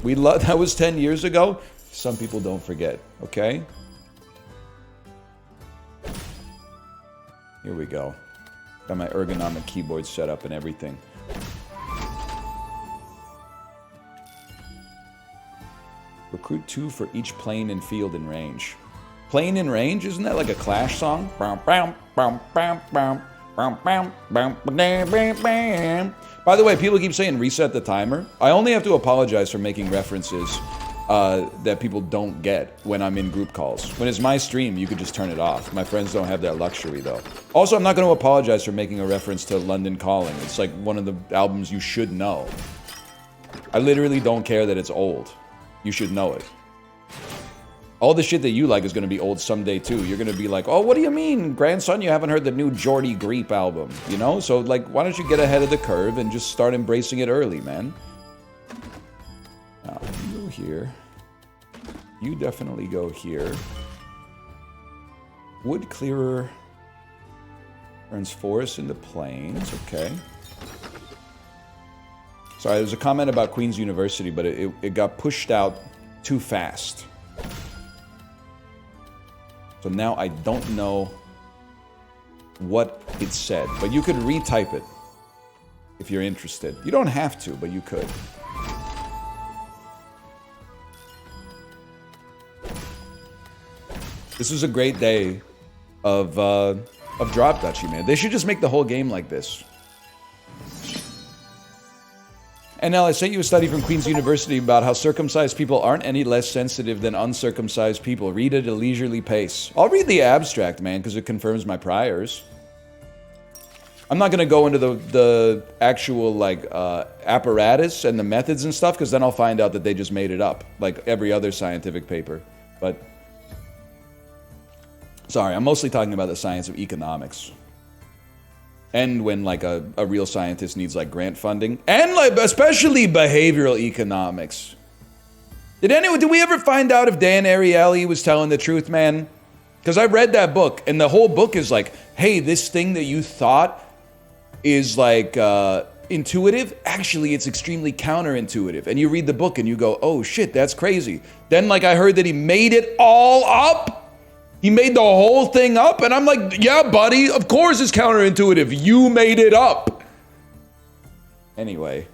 That was 10 years ago. Some people don't forget, okay? Here we go. Got my ergonomic keyboard set up and everything. Recruit 2 for each plane and field in range. Plane in range? Isn't that like a Clash song? By the way, people keep saying reset the timer. I only have to apologize for making references that people don't get when I'm in group calls. When it's my stream, you could just turn it off. My friends don't have that luxury, though. Also, I'm not going to apologize for making a reference to London Calling. It's like one of the albums you should know. I literally don't care that it's old. You should know it. All the shit that you like is going to be old someday too. You're going to be like, oh, what do you mean, grandson? You haven't heard the new Jordy Greep album, you know? So, like, why don't you get ahead of the curve and just start embracing it early, man? Now, you go here. You definitely go here. Wood clearer turns forest into plains. Okay. Sorry, there's a comment about Queen's University, but it got pushed out too fast. So now I don't know what it said, but you could retype it if you're interested. You don't have to, but you could. This is a great day of drop Duchy, man. They should just make the whole game like this. And now I sent you a study from Queen's University about how circumcised people aren't any less sensitive than uncircumcised people. Read it at a leisurely pace. I'll read the abstract, man, because it confirms my priors. I'm not going to go into the actual, like, apparatus and the methods and stuff, because then I'll find out that they just made it up, like every other scientific paper. But, sorry, I'm mostly talking about the science of economics. And when, like, a real scientist needs, like, grant funding. And, like, especially behavioral economics. Did we ever find out if Dan Ariely was telling the truth, man? Because I read that book, and the whole book is like, hey, this thing that you thought is, like, intuitive, actually, it's extremely counterintuitive. And you read the book, and you go, oh, shit, that's crazy. Then, like, I heard that he made it all up. He made the whole thing up, and I'm like, yeah, buddy, of course it's counterintuitive. You made it up. Anyway.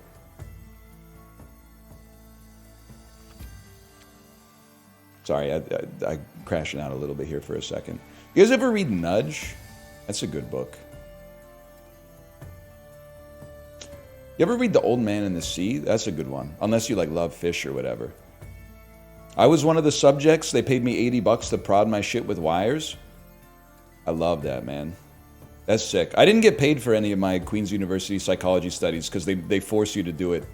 Sorry, I crashing out a little bit here for a second. You guys ever read Nudge? That's a good book. You ever read The Old Man and the Sea? That's a good one. Unless you, like, love fish or whatever. I was one of the subjects. They paid me $80 to prod my shit with wires. I love that, man. That's sick. I didn't get paid for any of my Queen's University psychology studies because they force you to do it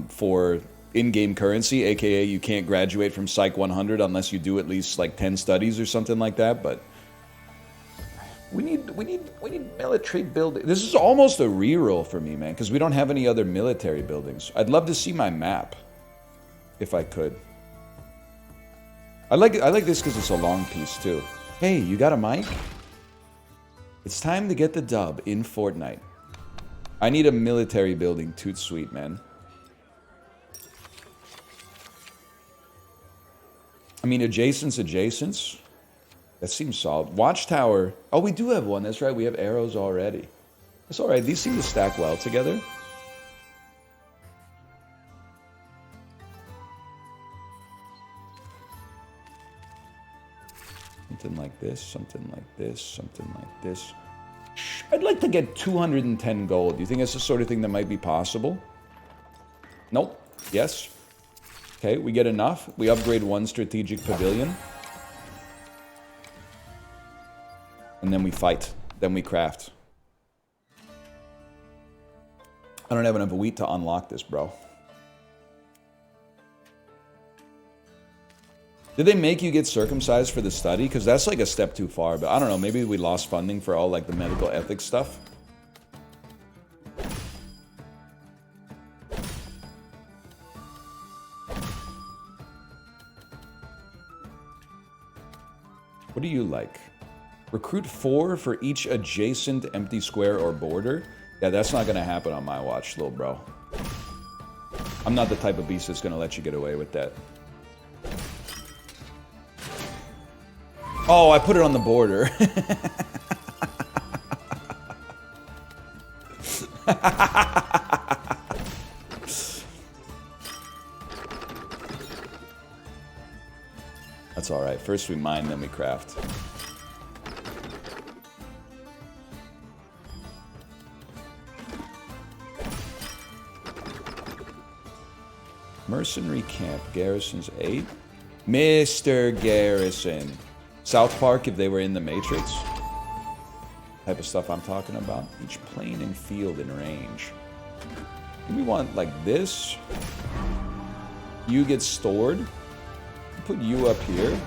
for in-game currency, aka you can't graduate from Psych 100 unless you do at least like 10 studies or something like that. But we need military building. This is almost a reroll for me, man, because we don't have any other military buildings. I'd love to see my map if I could. I like this because it's a long piece, too. Hey, you got a mic? It's time to get the dub in Fortnite. I need a military building. Toot sweet, man. I mean, adjacents. That seems solid. Watchtower. Oh, we do have one. That's right. We have arrows already. That's all right. These seem to stack well together. Something like this, something like this, something like this. I'd like to get 210 gold. Do you think that's the sort of thing that might be possible? Nope. Yes. Okay, we get enough. We upgrade one strategic pavilion. And then we fight. Then we craft. I don't have enough wheat to unlock this, bro. Did they make you get circumcised for the study? Because that's like a step too far. But I don't know. Maybe we lost funding for all like the medical ethics stuff. What do you like? Recruit 4 for each adjacent empty square or border? Yeah, that's not going to happen on my watch, little bro. I'm not the type of beast that's going to let you get away with that. Oh, I put it on the border. That's all right. First we mine, then we craft. Mercenary camp. Garrison's 8. Mr. Garrison. South Park, if they were in the Matrix. Type of stuff I'm talking about. Each plane and field in range. We want like this. You get stored. Put you up here.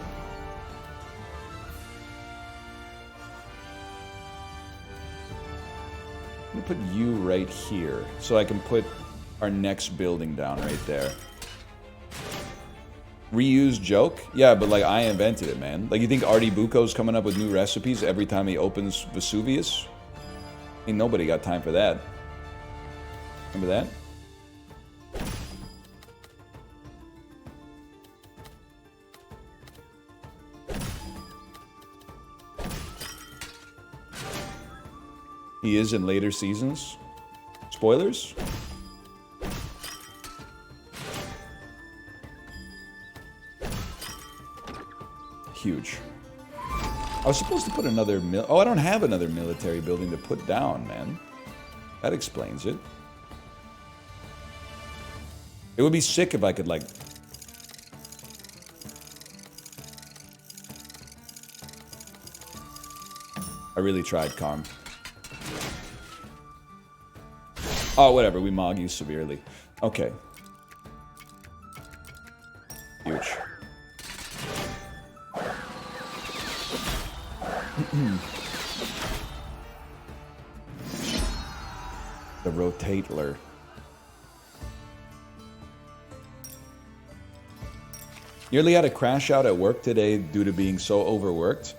I'm gonna put you right here, so I can put our next building down right there. Reused joke? Yeah, but like I invented it, man. Like you think Artie Bucco's coming up with new recipes every time he opens Vesuvius? Ain't nobody got time for that. Remember that? He is in later seasons. Spoilers? Huge. I was supposed to put another oh, I don't have another military building to put down, man. That explains it. It would be sick if I could, like... I really tried, Calm. Oh, whatever. We mog you severely. Okay. Huge. The Rotatler. Nearly had a crash out at work today due to being so overworked.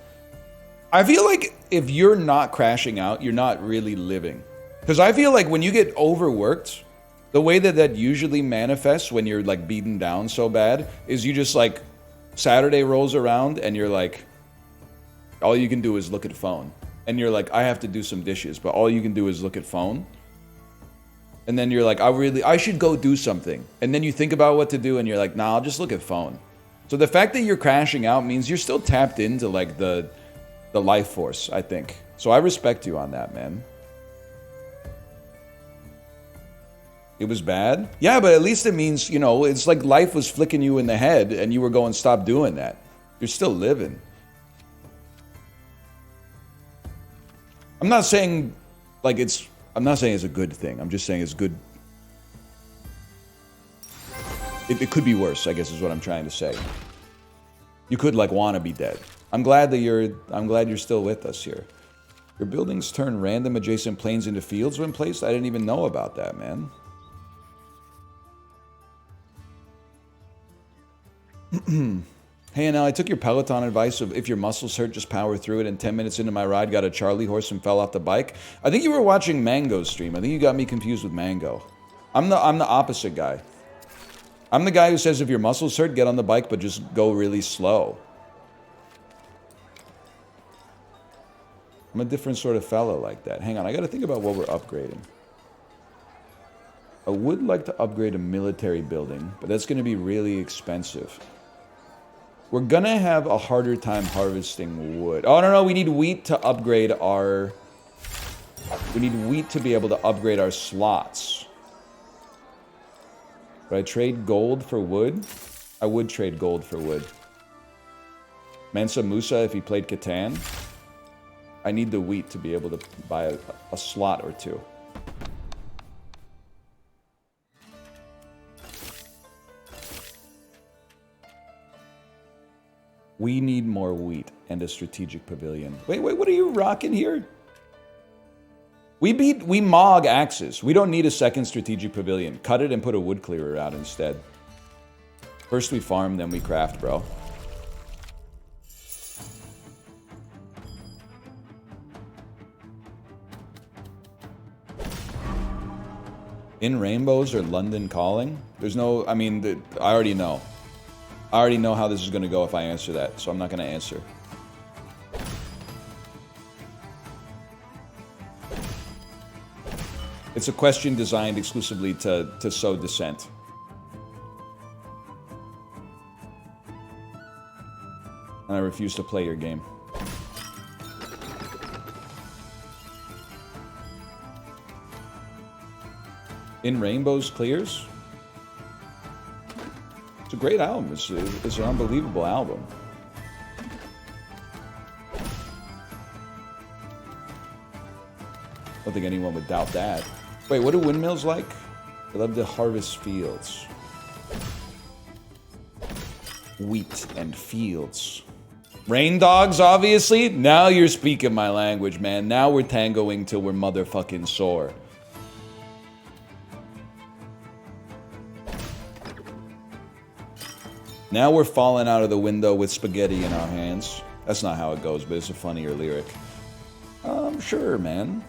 I feel like if you're not crashing out, you're not really living. Because I feel like when you get overworked, the way that that usually manifests when you're like beaten down so bad is you just like Saturday rolls around and you're like, all you can do is look at phone. And you're like, I have to do some dishes, but all you can do is look at phone. And then you're like, I should go do something. And then you think about what to do and you're like, nah, I'll just look at phone. So the fact that you're crashing out means you're still tapped into like the life force, I think. So I respect you on that, man. It was bad? Yeah, but at least it means, you know, it's like life was flicking you in the head and you were going, stop doing that. You're still living. I'm not saying like I'm not saying it's a good thing. I'm just saying it's good. It could be worse, I guess is what I'm trying to say. You could like want to be dead. I'm glad you're still with us here. Your buildings turn random adjacent planes into fields when placed? I didn't even know about that, man. Hey, now I took your Peloton advice of if your muscles hurt, just power through it. And 10 minutes into my ride, got a Charlie horse and fell off the bike. I think you were watching Mango's stream. I think you got me confused with Mango. I'm the opposite guy. I'm the guy who says if your muscles hurt, get on the bike, but just go really slow. I'm a different sort of fellow like that. Hang on, I got to think about what we're upgrading. I would like to upgrade a military building, but that's going to be really expensive. We're going to have a harder time harvesting wood. Oh, no, we need wheat to upgrade our... We need wheat to be able to upgrade our slots. Would I trade gold for wood? I would trade gold for wood. Mansa Musa if he played Catan. I need the wheat to be able to buy a slot or two. We need more wheat and a strategic pavilion. Wait, what are you rocking here? We mog axes. We don't need a second strategic pavilion. Cut it and put a wood clearer out instead. First we farm, then we craft, bro. In Rainbows or London Calling? There's no, I mean, I already know. I already know how this is going to go if I answer that, so I'm not going to answer. It's a question designed exclusively to sow dissent. And I refuse to play your game. In Rainbows Clears? It's a great album. It's an unbelievable album. I don't think anyone would doubt that. Wait, what do windmills like? They love to harvest fields. Wheat and fields. Rain dogs, obviously. Now you're speaking my language, man. Now we're tangoing till we're motherfucking sore. Now we're falling out of the window with spaghetti in our hands. That's not how it goes, but it's a funnier lyric. Sure, man.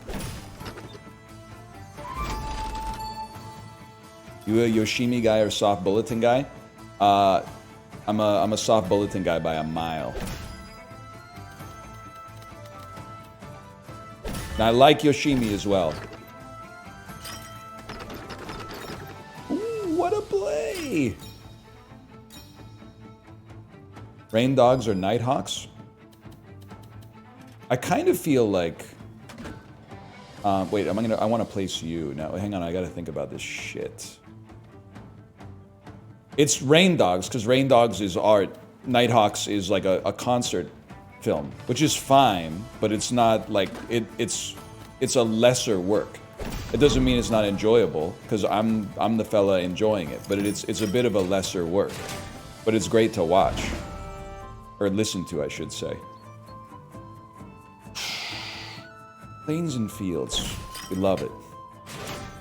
You a Yoshimi guy or soft bulletin guy? I'm a soft bulletin guy by a mile. And I like Yoshimi as well. Ooh, what a play! Rain dogs or nighthawks? I kind of feel like... wait, I want to place you. Now, hang on, I gotta think about this shit. It's Rain Dogs, because Rain Dogs is art. Nighthawks is like a concert film, which is fine, but it's not like... It's a lesser work. It doesn't mean it's not enjoyable, because I'm the fella enjoying it, but it's a bit of a lesser work. But it's great to watch. Or listen to, I should say. Plains and fields. We love it.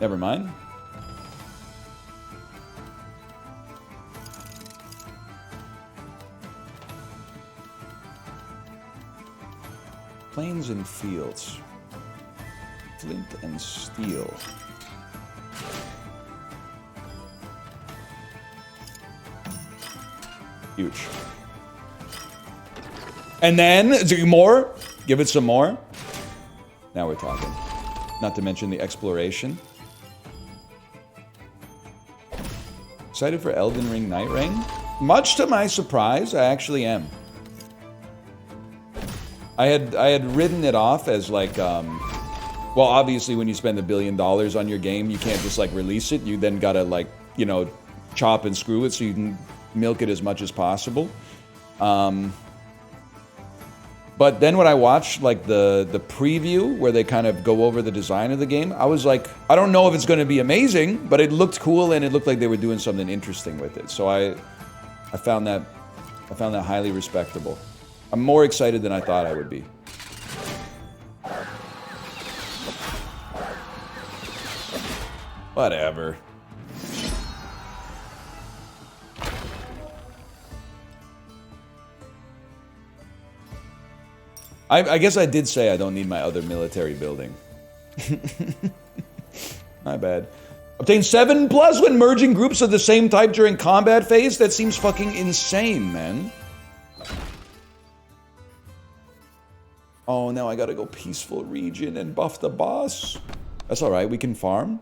Never mind. Plains and fields. Flint and steel. Huge. And then, more? Give it some more? Now we're talking. Not to mention the exploration. Excited for Elden Ring Night Rain? Much to my surprise, I actually am. I had written it off as like, well, obviously when you spend $1 billion on your game, you can't just like release it. You then gotta like, you know, chop and screw it so you can milk it as much as possible. But then when I watched like the preview where they kind of go over the design of the game, I was like, I don't know if it's going to be amazing, but it looked cool and it looked like they were doing something interesting with it. So I found that highly respectable. I'm more excited than I thought I would be. Whatever. I guess I did say I don't need my other military building. My bad. Obtain 7+ when merging groups of the same type during combat phase? That seems fucking insane, man. Oh, now I gotta go peaceful region and buff the boss. That's alright, we can farm.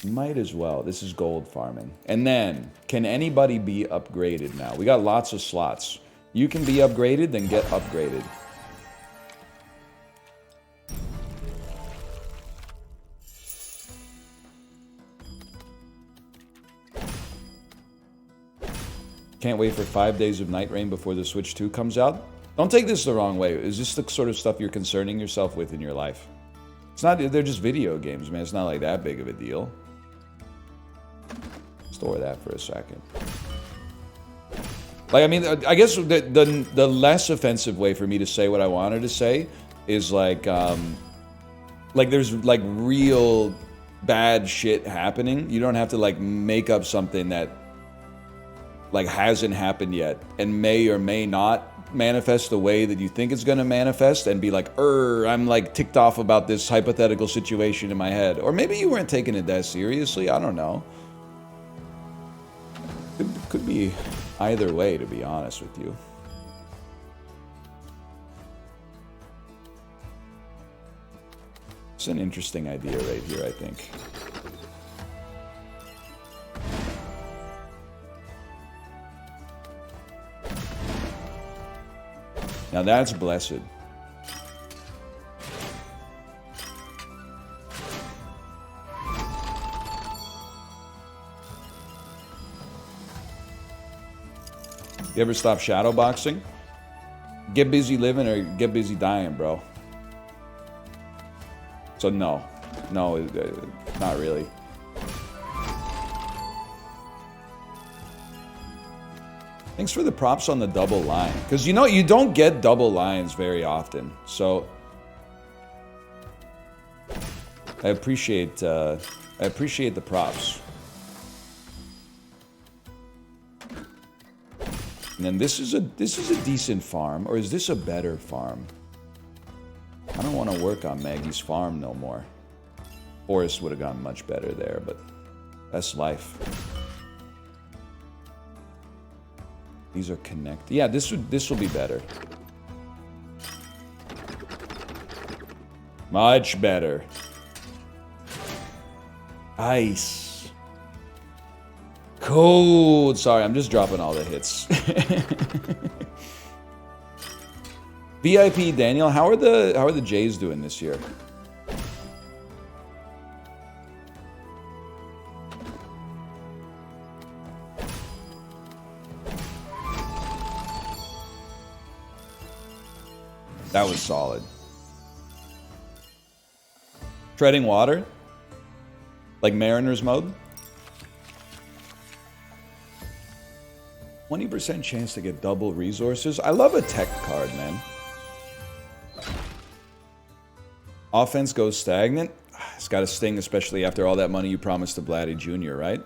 Might as well. This is gold farming. And then, can anybody be upgraded now? We got lots of slots. You can be upgraded, then get upgraded. Can't wait for 5 days of Night Rain before the Switch 2 comes out. Don't take this the wrong way. Is this the sort of stuff you're concerning yourself with in your life? It's not, they're just video games, man. It's not like that big of a deal. Store that for a second. Like, I mean, I guess the less offensive way for me to say what I wanted to say is like there's like real bad shit happening. You don't have to like make up something that like hasn't happened yet and may or may not manifest the way that you think it's going to manifest and be like, I'm like ticked off about this hypothetical situation in my head. Or maybe you weren't taking it that seriously. I don't know. Could be either way, to be honest with you. It's an interesting idea right here, I think. Now that's blessed. You ever stop shadowboxing? Get busy living or get busy dying, bro. So no, not really. Thanks for the props on the double line. Because, you know, you don't get double lines very often. So, I appreciate the props. And then this is a decent farm. Or is this a better farm? I don't want to work on Maggie's farm no more. Forest would have gone much better there, but that's life. These are connected. Yeah, this will be better. Much better. Ice. Cold. Sorry, I'm just dropping all the hits. VIP Daniel, how are the Jays doing this year? That was solid. Treading water? Like Mariners mode? 20% chance to get double resources. I love a tech card, man. Offense goes stagnant. It's got to sting, especially after all that money you promised to Vladdy Jr., right?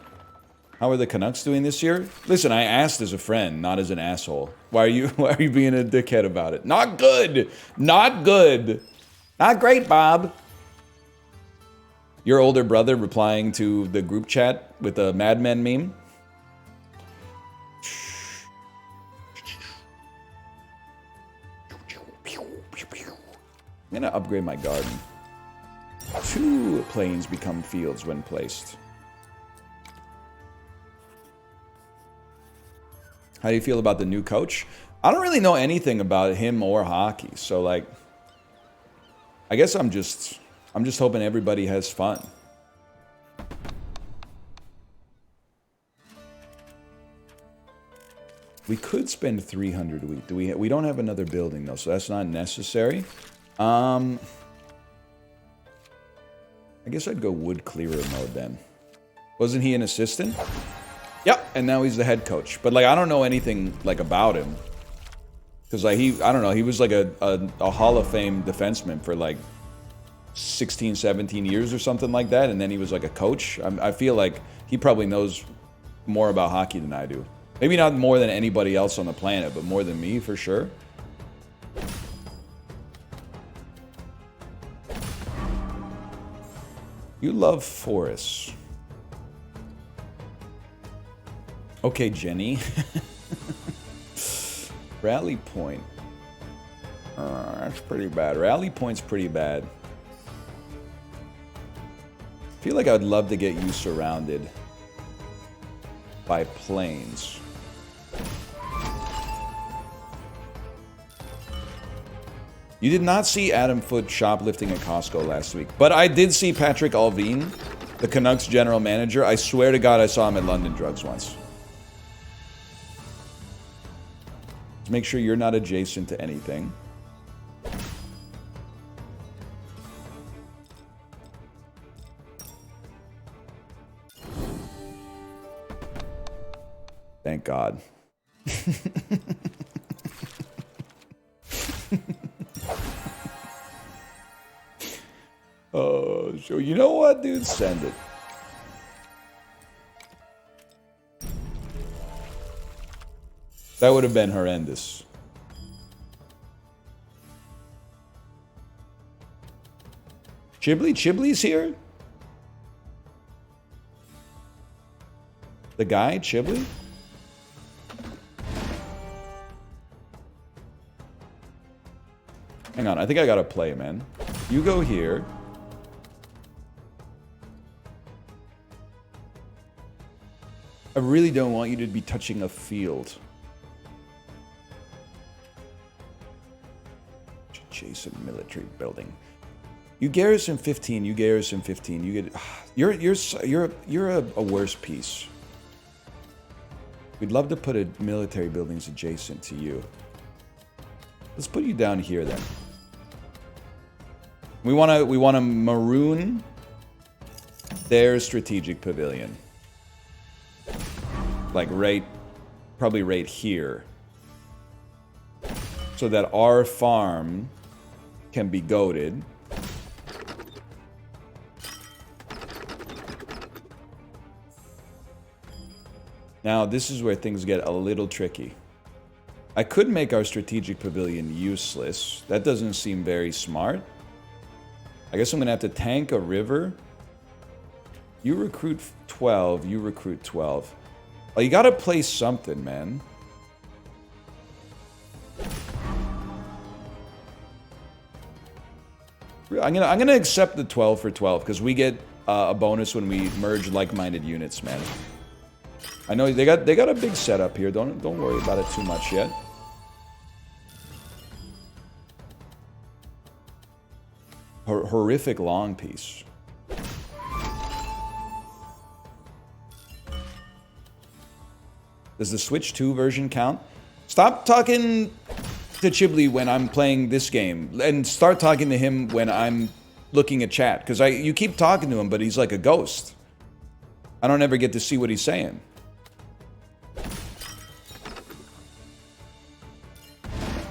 How are the Canucks doing this year? Listen, I asked as a friend, not as an asshole. Why are you being a dickhead about it? Not good. Not good. Not great, Bob. Your older brother replying to the group chat with a Mad Men meme. I'm gonna upgrade my garden. 2 planes become fields when placed. How do you feel about the new coach? I don't really know anything about him or hockey, so like, I guess I'm just hoping everybody has fun. We could spend 300 a week. We don't have another building though, so that's not necessary. I guess I'd go wood clearer mode then. Wasn't he an assistant? Yep, and now he's the head coach. But like, I don't know anything like about him, because like I don't know, he was like a Hall of Fame defenseman for like 16, 17 years or something like that, and then he was like a coach. I feel like he probably knows more about hockey than I do. Maybe not more than anybody else on the planet, but more than me for sure. You love forests. Okay, Jenny. Rally point. That's pretty bad. Rally point's pretty bad. I feel like I'd love to get you surrounded by planes. You did not see Adam Foote shoplifting at Costco last week, but I did see Patrick Alvin, the Canucks general manager. I swear to God I saw him at London Drugs once. Just make sure you're not adjacent to anything. Thank God. Oh, so you know what, dude? Send it. That would have been horrendous. Chibley's here? The guy, Chibley? Hang on, I think I gotta play, man. You go here. I really don't want you to be touching a field. Adjacent military building. You garrison 15. You garrison 15. You get. You're a worse piece. We'd love to put a military buildings adjacent to you. Let's put you down here then. We want to maroon their strategic pavilion. Like right probably right here, so that our farm can be goated. Now, this is where things get a little tricky. I could make our strategic pavilion useless. That doesn't seem very smart. I guess I'm going to have to tank a river. You recruit 12. You recruit 12. Oh, you got to play something, man. I'm gonna accept the 12 for 12 because we get a bonus when we merge like-minded units, man. I know they got a big setup here. Don't worry about it too much yet. Horrific long piece. Does the Switch 2 version count? Stop talking to Chibli when I'm playing this game, and start talking to him when I'm looking at chat. Because you keep talking to him, but he's like a ghost. I don't ever get to see what he's saying.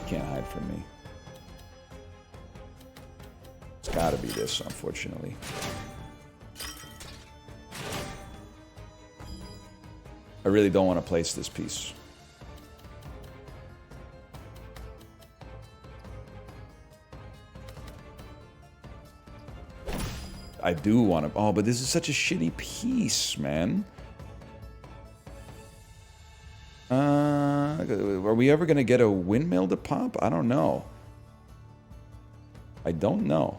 Can't hide from me. It's gotta be this, unfortunately. I really don't want to place this piece. I do want to... Oh, but this is such a shitty piece, man. Are we ever going to get a windmill to pop? I don't know. I don't know.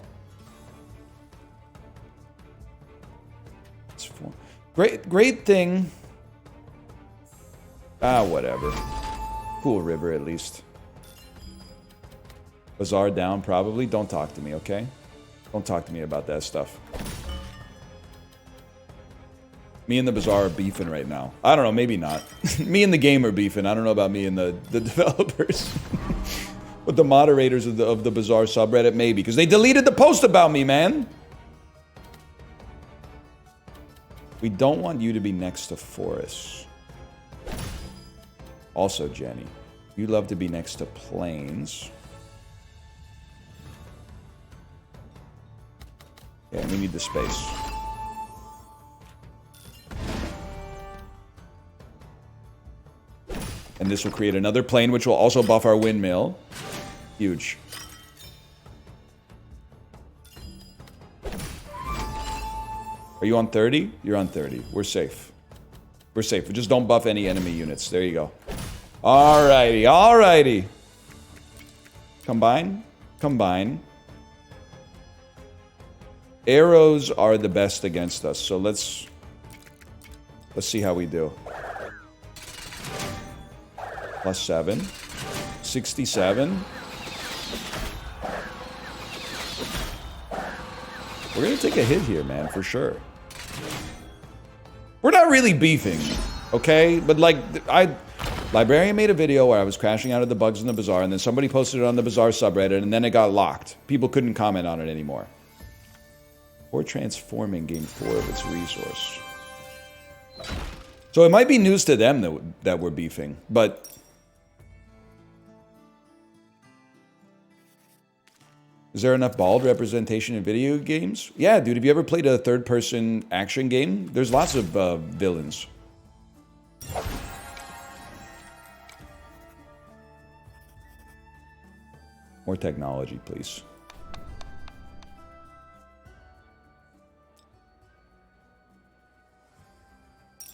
It's great thing. Ah, whatever. Cool river, at least. Bazaar down, probably. Don't talk to me, okay? Don't talk to me about that stuff. Me and the Bazaar are beefing right now. I don't know, maybe not. Me and the game are beefing. I don't know about me and the developers. But the moderators of the Bazaar subreddit, maybe. Because they deleted the post about me, man. We don't want you to be next to forests. Also, Jenny, you love to be next to plains. Yeah, we need the space. And this will create another plane, which will also buff our windmill. Huge. Are you on 30? You're on 30. We're safe. We're safe. We just don't buff any enemy units. There you go. Alrighty, alrighty. Combine. Combine. Arrows are the best against us, so let's see how we do. +7. 67. We're gonna take a hit here, man, for sure. We're not really beefing, okay? But like, Librarian made a video where I was crashing out of the bugs in the Bazaar, and then somebody posted it on the Bazaar subreddit, and then it got locked. People couldn't comment on it anymore. Or transforming gained 4 of its resource. So it might be news to them that we're beefing, but... Is there enough bald representation in video games? Yeah, dude, have you ever played a third-person action game? There's lots of villains. More technology, please.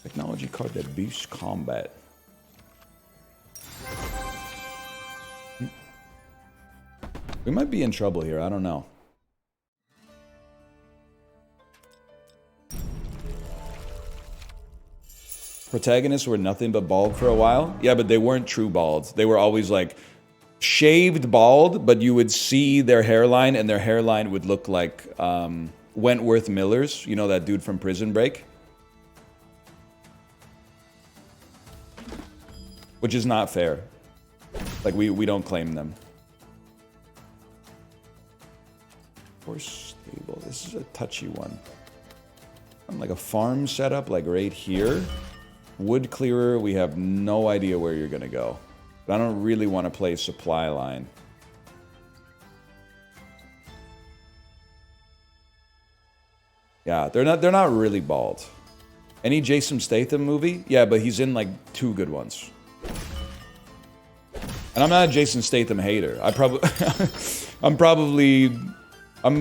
Technology card that boosts combat. We might be in trouble here, I don't know. Protagonists were nothing but bald for a while. Yeah, but they weren't true balds. They were always like shaved bald, but you would see their hairline, and their hairline would look like Wentworth Miller's. You know that dude from Prison Break? Which is not fair. Like, we don't claim them. Horse stable. This is a touchy one. I'm like a farm setup, like right here. Wood clearer, we have no idea where you're gonna go. But I don't really want to play supply line. Yeah, they're not really bald. Any Jason Statham movie? Yeah, but he's in like 2 good ones. And I'm not a Jason Statham hater. I'm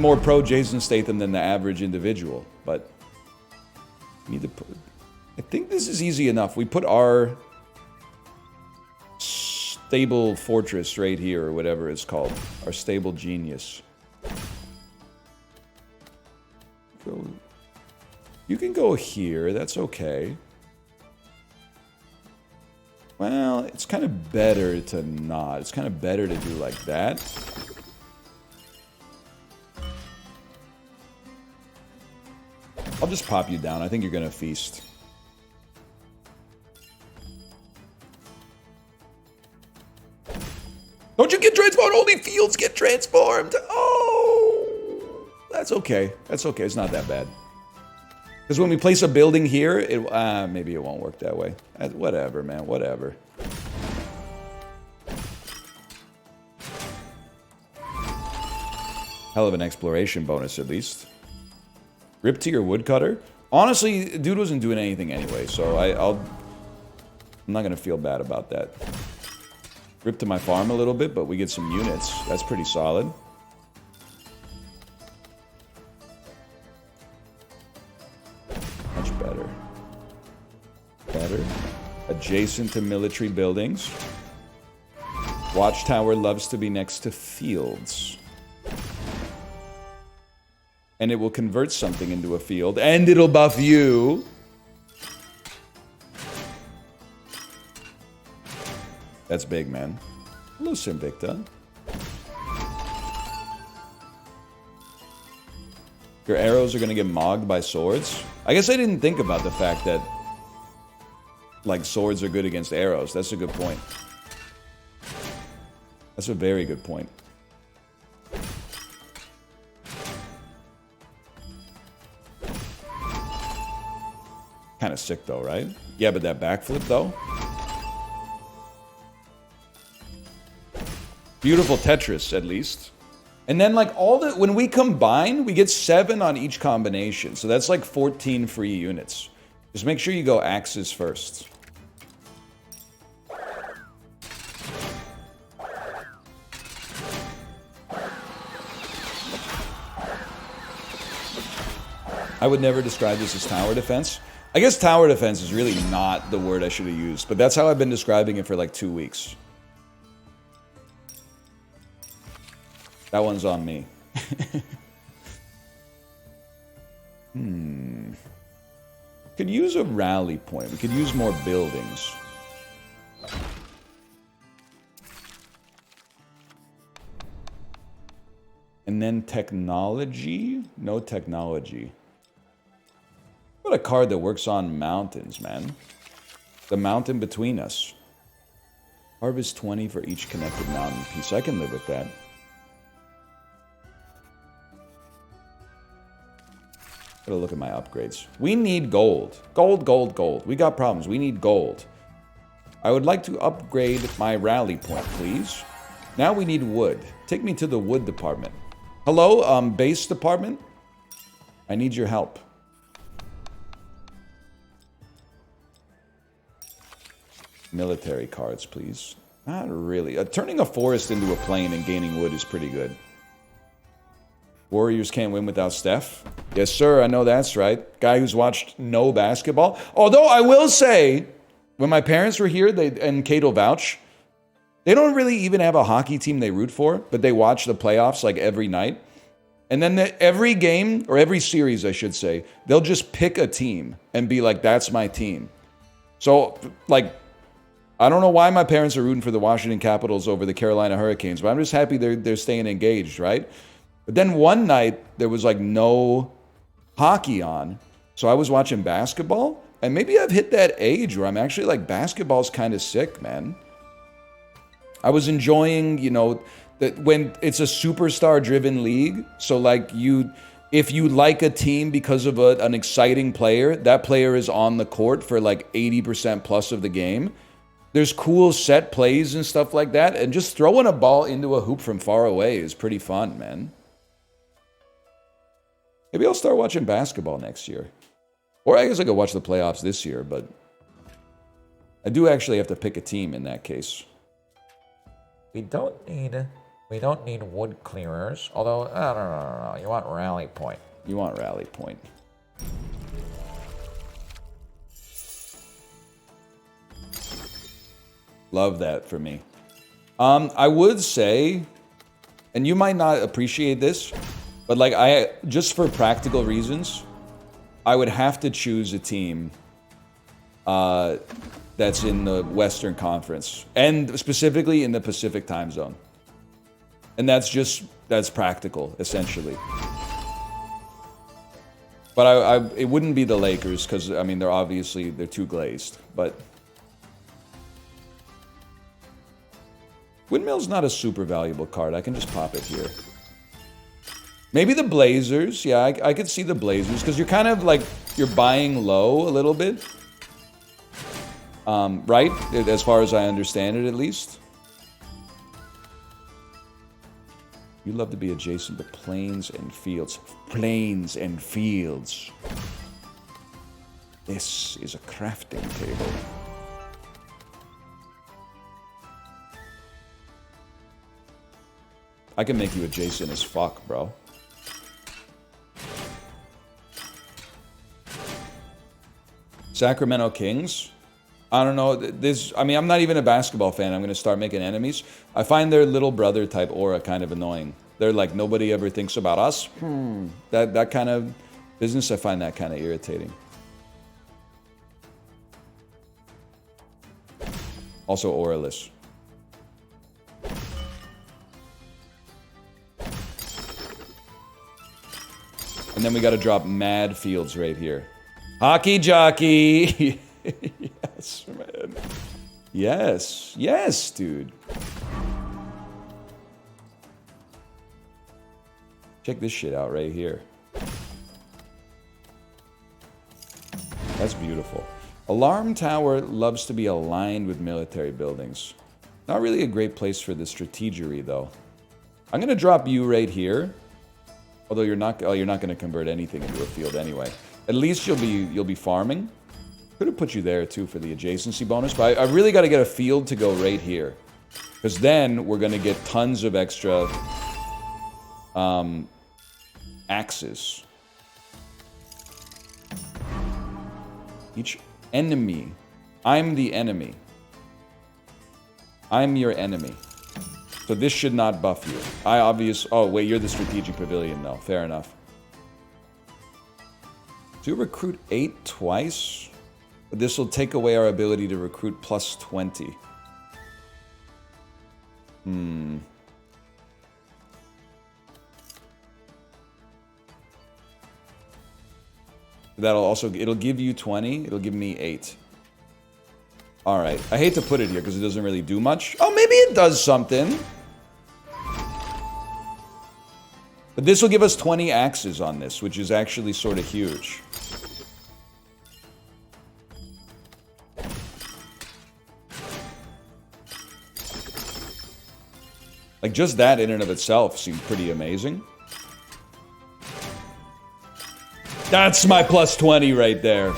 more pro Jason Statham than the average individual, but we need to put, I think this is easy enough. We put our stable fortress right here, or whatever it's called. Our stable genius. Go. You can go here, that's okay. Well, it's kind of better to not. It's kind of better to do like that. I'll just pop you down. I think you're gonna feast. Don't you get transformed? Only fields get transformed. Oh, that's okay. That's okay. It's not that bad. Because when we place a building here, maybe it won't work that way. Whatever, man. Whatever. Hell of an exploration bonus, at least. Rip to your woodcutter. Honestly, dude wasn't doing anything anyway, so I'm not gonna feel bad about that. Rip to my farm a little bit, but we get some units. That's pretty solid. Much better. Better. Adjacent to military buildings. Watchtower loves to be next to fields. And it will convert something into a field, and it'll buff you. That's big, man. Hello, Simvicta. Your arrows are gonna get mogged by swords? I guess I didn't think about the fact that, like, swords are good against arrows. That's a good point. That's a very good point. Kind of sick though, right? Yeah, but that backflip though. Beautiful Tetris, at least. And then like when we combine, we get 7 on each combination. So that's like 14 free units. Just make sure you go axes first. I would never describe this as tower defense. I guess tower defense is really not the word I should have used, but that's how I've been describing it for like 2 weeks. That one's on me. Could use a rally point. We could use more buildings. And then technology? No technology. What a card that works on mountains, man. The mountain between us. Harvest 20 for each connected mountain piece. I can live with that. Gotta look at my upgrades. We need gold. Gold, gold, gold. We got problems. We need gold. I would like to upgrade my rally point, please. Now we need wood. Take me to the wood department. Hello, base department? I need your help. Military cards, please. Not really. Turning a forest into a plain and gaining wood is pretty good. Warriors can't win without Steph. Yes, sir, I know that's right. Guy who's watched no basketball. Although I will say, when my parents were here, and Kate will vouch, they don't really even have a hockey team they root for, but they watch the playoffs like every night. And then every game, or every series, I should say, they'll just pick a team and be like, that's my team. So, like, I don't know why my parents are rooting for the Washington Capitals over the Carolina Hurricanes, but I'm just happy they're staying engaged, right? But then one night, there was like no hockey on. So I was watching basketball, and maybe I've hit that age where I'm actually like, basketball's kind of sick, man. I was enjoying, you know, that when it's a superstar-driven league, so like if you like a team because of an exciting player, that player is on the court for like 80% plus of the game. There's cool set plays and stuff like that. And just throwing a ball into a hoop from far away is pretty fun, man. Maybe I'll start watching basketball next year. Or I guess I could watch the playoffs this year, but I do actually have to pick a team in that case. We don't need wood clearers. Although, no. You want rally point. You want rally point. Love that for me. I would say, and you might not appreciate this, but like just for practical reasons, I would have to choose a team that's in the Western Conference, and specifically in the Pacific time zone. And that's practical, essentially. But it wouldn't be the Lakers, because, I mean, they're too glazed. But Windmill's not a super valuable card. I can just pop it here. Maybe the Blazers. Yeah, I could see the Blazers, because you're kind of like, you're buying low a little bit. Right? As far as I understand it, at least. You love to be adjacent to plains and fields. Plains and fields. This is a crafting table. I can make you adjacent as fuck, bro. Sacramento Kings. I don't know. I mean, I'm not even a basketball fan. I'm going to start making enemies. I find their little brother type aura kind of annoying. They're like, nobody ever thinks about us. That kind of business, I find that kind of irritating. Also auraless. And then we got to drop mad fields right here. Hockey jockey. Yes, man. Yes. Yes, dude. Check this shit out right here. That's beautiful. Alarm tower loves to be aligned with military buildings. Not really a great place for the strategery, though. I'm going to drop you right here. Although you're not going to convert anything into a field anyway. At least you'll be farming. Could have put you there too for the adjacency bonus, but I really got to get a field to go right here, because then we're going to get tons of extra axes. Each enemy. I'm the enemy. I'm your enemy. So this should not buff you. Oh wait, you're the strategic pavilion though. Fair enough. Do recruit 8 twice? But this will take away our ability to recruit plus 20. It'll give you 20. It'll give me 8. Alright. I hate to put it here because it doesn't really do much. Oh, maybe it does something. But this will give us 20 axes on this, which is actually sort of huge. Like, just that in and of itself seemed pretty amazing. That's my plus 20 right there.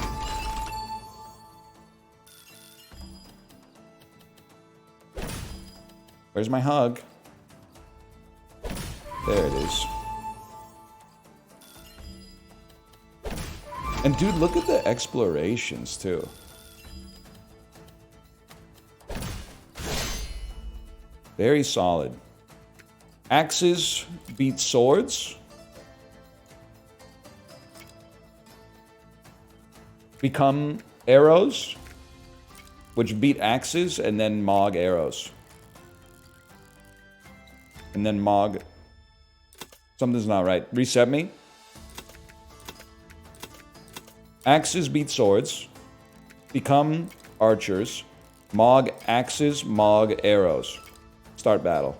Where's my hug? There it is. And dude, look at the explorations too. Very solid. Axes beat swords. Become arrows, which beat axes, and then Mog arrows. And then Mog... Something's not right. Reset me. Axes beat swords. Become archers. Mog axes, Mog arrows. Start battle.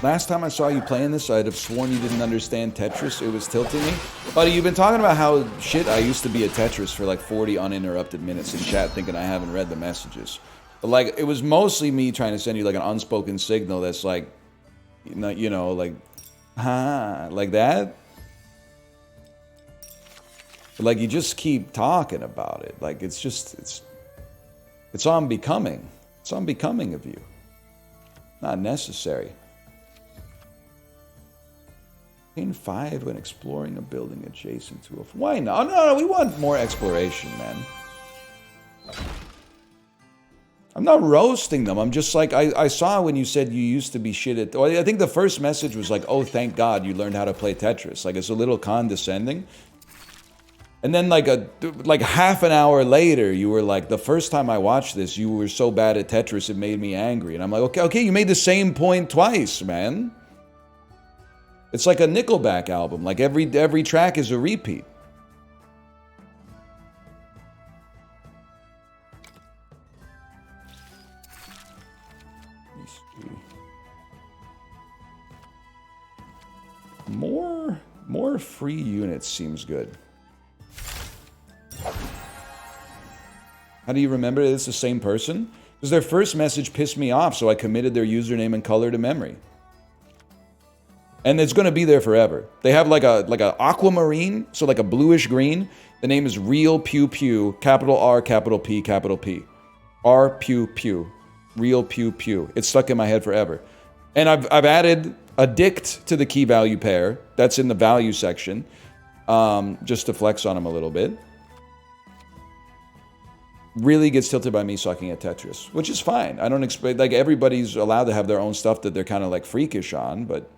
Last time I saw you playing this, I'd have sworn you didn't understand Tetris. It was tilting me. Buddy, you've been talking about how shit I used to be at Tetris for like 40 uninterrupted minutes in chat thinking I haven't read the messages. But like, it was mostly me trying to send you like an unspoken signal that's like, you know, like, like that. But like, you just keep talking about it. Like, it's just, it's unbecoming. It's unbecoming of you. Not necessary. Gain 5 when exploring a building adjacent to a... Why not? Oh, no, we want more exploration, man. I'm not roasting them. I'm just like, I saw when you said you used to be shit at... I think the first message was like, oh, thank God you learned how to play Tetris. Like, it's a little condescending. And then like half an hour later, you were like, the first time I watched this, you were so bad at Tetris, it made me angry. And I'm like, okay, you made the same point twice, man. It's like a Nickelback album. Like every track is a repeat. Let me see. More free units seems good. How do you remember it's the same person? Because their first message pissed me off, so I committed their username and color to memory. And it's going to be there forever. They have like a aquamarine, so like a bluish green. The name is Real Pew Pew, capital R, capital P, capital P. R Pew Pew. Real Pew Pew. It's stuck in my head forever. And I've added a dict to the key value pair. That's in the value section. Just to flex on them a little bit. Really gets tilted by me sucking at Tetris, which is fine. I don't expect, like, everybody's allowed to have their own stuff that they're kind of like freakish on, but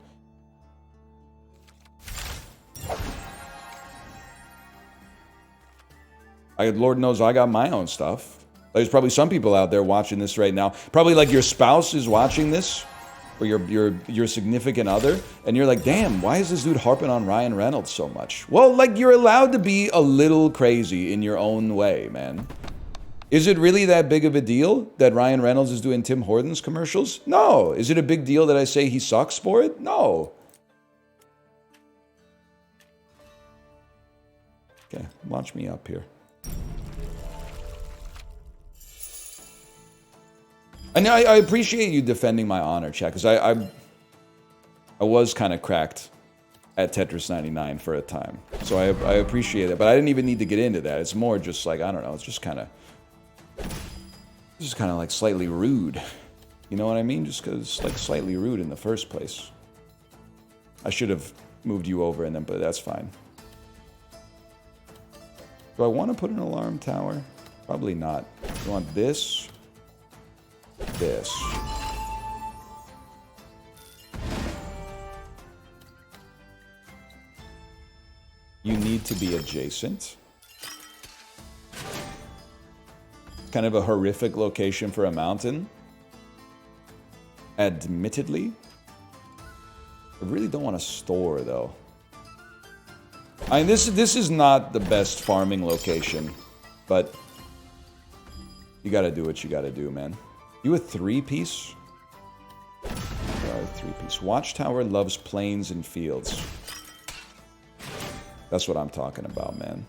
Lord knows I got my own stuff. There's probably some people out there watching this right now. Probably like your spouse is watching this, or your significant other, and you're like, damn, why is this dude harping on Ryan Reynolds so much? Well, like, you're allowed to be a little crazy in your own way, man. Is it really that big of a deal that Ryan Reynolds is doing Tim Hortons commercials? No. Is it a big deal that I say he sucks for it? No. Okay, launch me up here. And I appreciate you defending my honor, chat, because I was kind of cracked at Tetris 99 for a time. So I appreciate it, but I didn't even need to get into that. It's more just like, I don't know, it's just kind of like slightly rude. You know what I mean? Just because it's like slightly rude in the first place. I should have moved you over and then, but that's fine. Do I want to put an alarm tower? Probably not. You want this? This. You need to be adjacent. Kind of a horrific location for a mountain. Admittedly. I really don't want to store, though. I mean, this is not the best farming location, but you gotta do what you gotta do, man. You a 3-piece? You are a 3-piece. Watchtower loves plains and fields. That's what I'm talking about, man.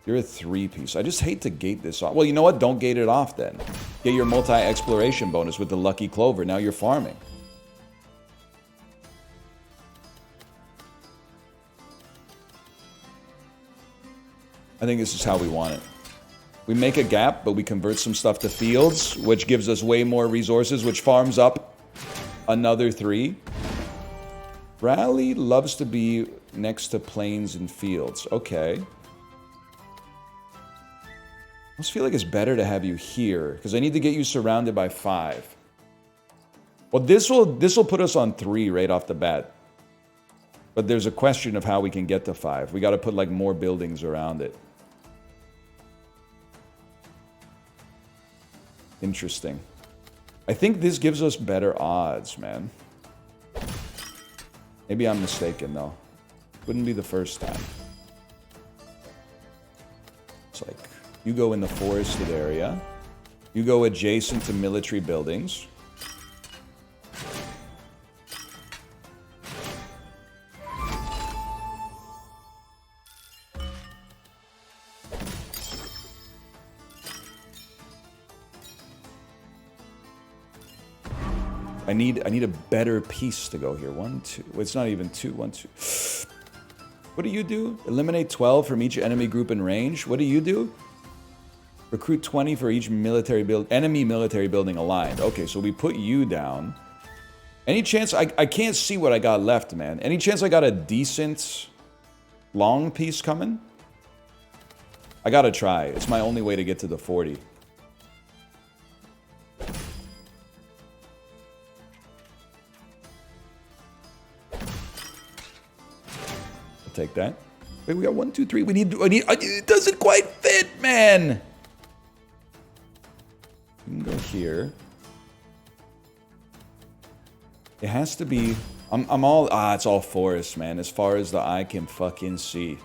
You're a 3-piece. I just hate to gate this off. Well, you know what? Don't gate it off then. Get your multi-exploration bonus with the Lucky Clover. Now you're farming. I think this is how we want it. We make a gap, but we convert some stuff to fields, which gives us way more resources, which farms up another 3. Rally loves to be next to plains and fields. Okay. I just feel like it's better to have you here, because I need to get you surrounded by 5. Well, this will put us on 3 right off the bat. But there's a question of how we can get to 5. We got to put like more buildings around it. Interesting. I think this gives us better odds, man. Maybe I'm mistaken, though. Wouldn't be the first time. It's like, you go in the forested area. You go adjacent to military buildings. I need a better piece to go here. 1, 2. It's not even 2. 1, 2. What do you do? Eliminate 12 from each enemy group in range. What do you do? Recruit 20 for each enemy military building aligned. Okay, so we put you down. Any chance I can't see what I got left, man. Any chance I got a decent long piece coming? I gotta try. It's my only way to get to the 40. Take that. Wait, we got 1, 2, 3. We need. It doesn't quite fit, man. We can go here. It has to be. I'm all. It's all forest, man. As far as the eye can fucking see.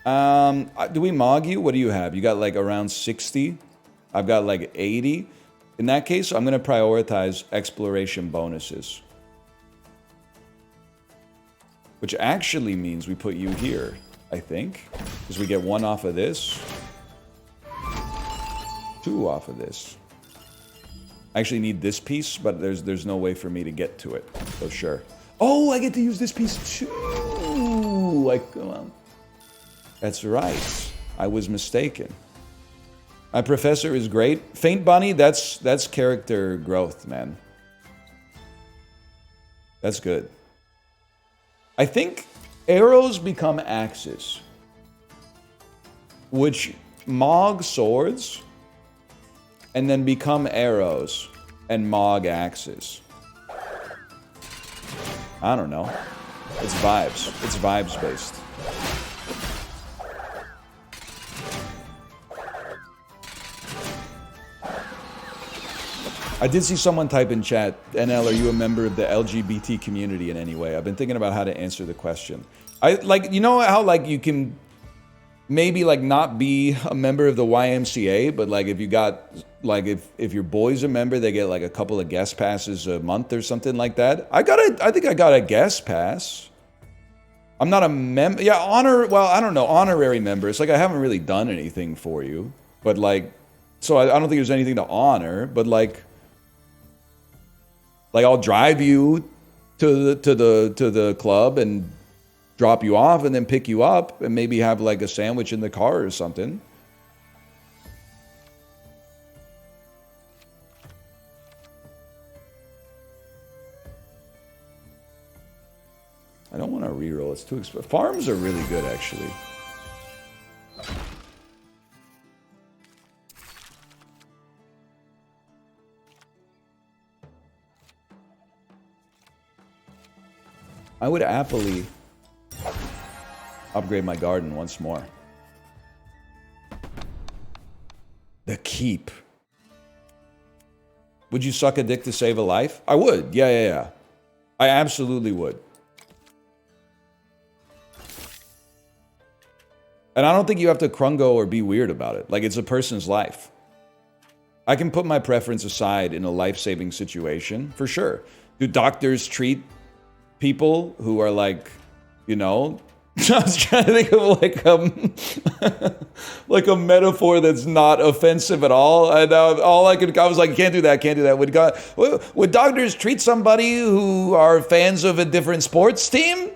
Do we mog you? What do you have? You got like around 60. I've got like 80. In that case, I'm gonna prioritize exploration bonuses. Which actually means we put you here, I think. Because we get 1 off of this. 2 off of this. I actually need this piece, but there's no way for me to get to it. So sure. Oh, I get to use this piece too! Like, well, that's right. I was mistaken. My professor is great. Faint Bunny, that's character growth, man. That's good. I think arrows become axes, which mog swords, and then become arrows and mog axes. I don't know. It's vibes. It's vibes based. I did see someone type in chat, NL, are you a member of the LGBT community in any way? I've been thinking about how to answer the question. You know how, like, you can maybe, like, not be a member of the YMCA, but, like, if you got, like, if your boy's a member, they get, like, a couple of guest passes a month or something like that. I think I got a guest pass. I'm not a member. Yeah, I don't know, honorary member. It's like I haven't really done anything for you. But, like, so I don't think there's anything to honor, but, like I'll drive you to the club and drop you off and then pick you up and maybe have like a sandwich in the car or something. I don't want to reroll. It's too expensive. Farms are really good, actually. I would happily upgrade my garden once more. The keep. Would you suck a dick to save a life? I would. Yeah. I absolutely would. And I don't think you have to crungo or be weird about it. Like, it's a person's life. I can put my preference aside in a life-saving situation, for sure. Do doctors treat people who are like, you know, I was trying to think of like a metaphor that's not offensive at all. And I was like, can't do that. Would doctors treat somebody who are fans of a different sports team?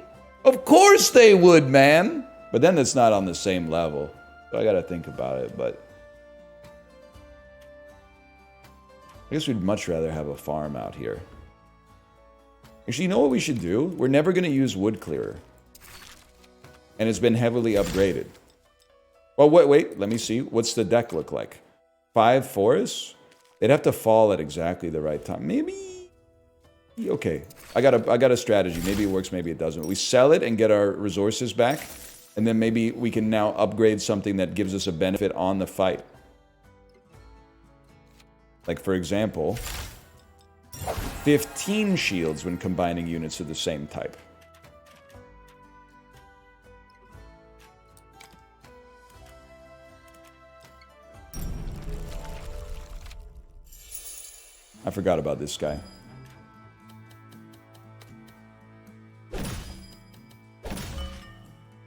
Of course they would, man. But then it's not on the same level. So I gotta think about it, but I guess we'd much rather have a farm out here. Actually, you know what we should do? We're never going to use wood clearer. And it's been heavily upgraded. Well, wait, let me see. What's the deck look like? 5 forests? They'd have to fall at exactly the right time. Maybe... Okay, I got a strategy. Maybe it works, maybe it doesn't. We sell it and get our resources back. And then maybe we can now upgrade something that gives us a benefit on the fight. Like, for example... 15 shields when combining units of the same type. I forgot about this guy.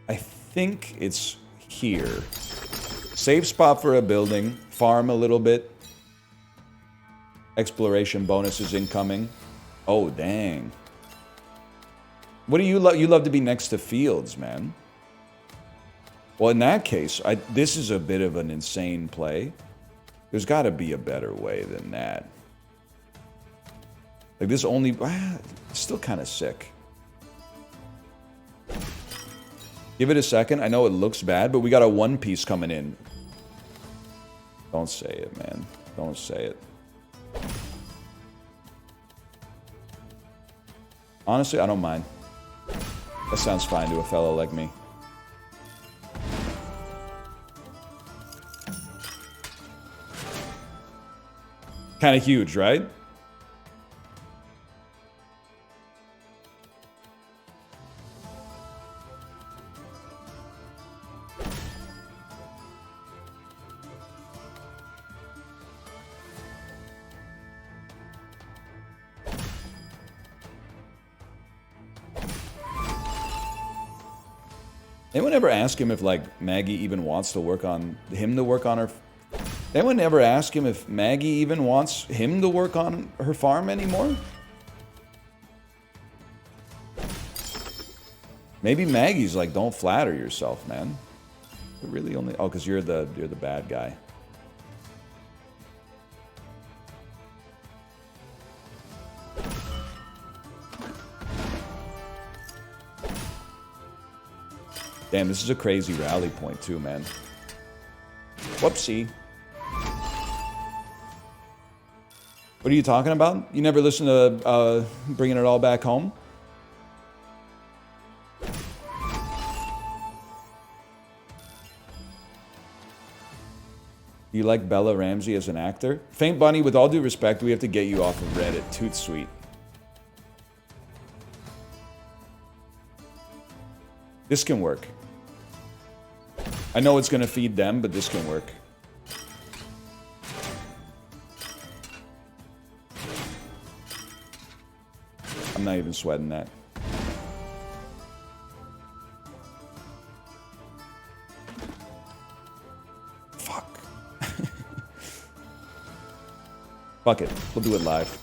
I think it's here. Save spot for a building, farm a little bit. Exploration bonuses incoming. Oh, dang. What do you love? You love to be next to fields, man. Well, in that case, this is a bit of an insane play. There's got to be a better way than that. Like this only... it's still kind of sick. Give it a second. I know it looks bad, but we got a one piece coming in. Don't say it, man. Don't say it. Honestly, I don't mind. That sounds fine to a fellow like me. Kind of huge, right? Anyone ever ask him if, like, Maggie even wants to work on... him to work on her... Anyone ever ask him if Maggie even wants him to work on her farm anymore? Maybe Maggie's like, don't flatter yourself, man. But really only... oh, because you're the bad guy. Damn, this is a crazy rally point too, man. Whoopsie. What are you talking about? You never listened to Bringing It All Back Home? Do you like Bella Ramsey as an actor? Faint Bunny, with all due respect, we have to get you off of Reddit. Toot sweet. This can work. I know it's gonna feed them, but this can work. I'm not even sweating that. Fuck. Fuck it. We'll do it live.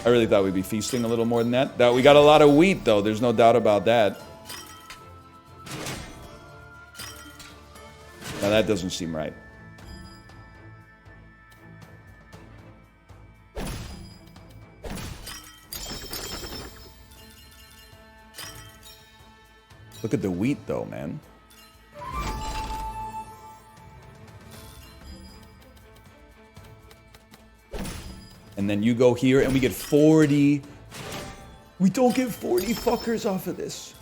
I really thought we'd be feasting a little more than that. We got a lot of wheat, though. There's no doubt about that. Now, that doesn't seem right. Look at the wheat, though, man. And then you go here and we get 40. We don't get 40 fuckers off of this.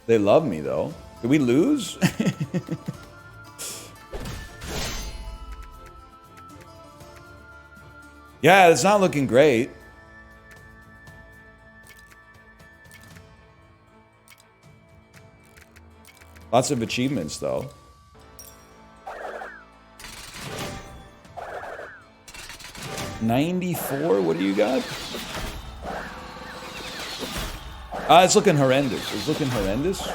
They love me, though. Did we lose? Yeah, it's not looking great. Lots of achievements, though. $94? What do you got? It's looking horrendous. It's looking horrendous.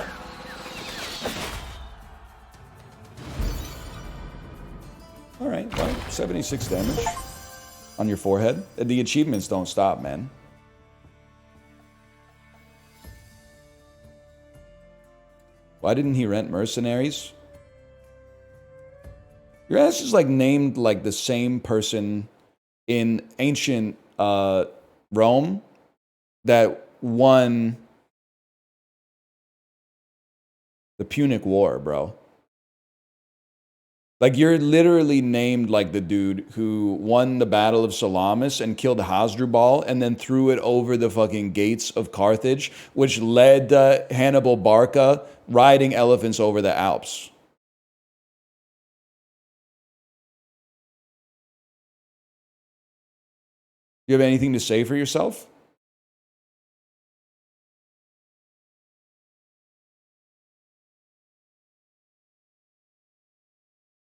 Alright, well, 76 damage on your forehead. The achievements don't stop, man. Why didn't he rent mercenaries? Your ass is like named like the same person in ancient Rome that won the Punic War, bro. Like, you're literally named like the dude who won the Battle of Salamis and killed Hasdrubal and then threw it over the fucking gates of Carthage, which led to Hannibal Barca riding elephants over the Alps. You have anything to say for yourself?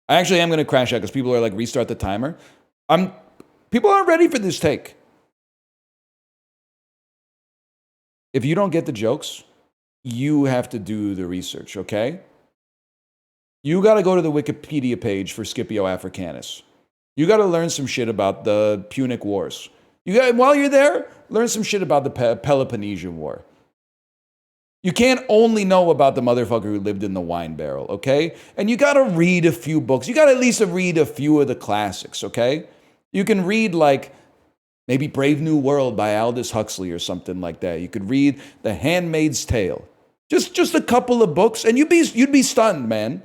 I actually am going to crash out because people are like, restart the timer. People aren't ready for this take. If you don't get the jokes, you have to do the research, okay? You got to go to the Wikipedia page for Scipio Africanus. You got to learn some shit about the Punic Wars. While you're there, learn some shit about the Peloponnesian War. You can't only know about the motherfucker who lived in the wine barrel, okay? And you got to read a few books. You got to at least read a few of the classics, okay? You can read like maybe Brave New World by Aldous Huxley or something like that. You could read The Handmaid's Tale. Just a couple of books, and you'd be stunned, man.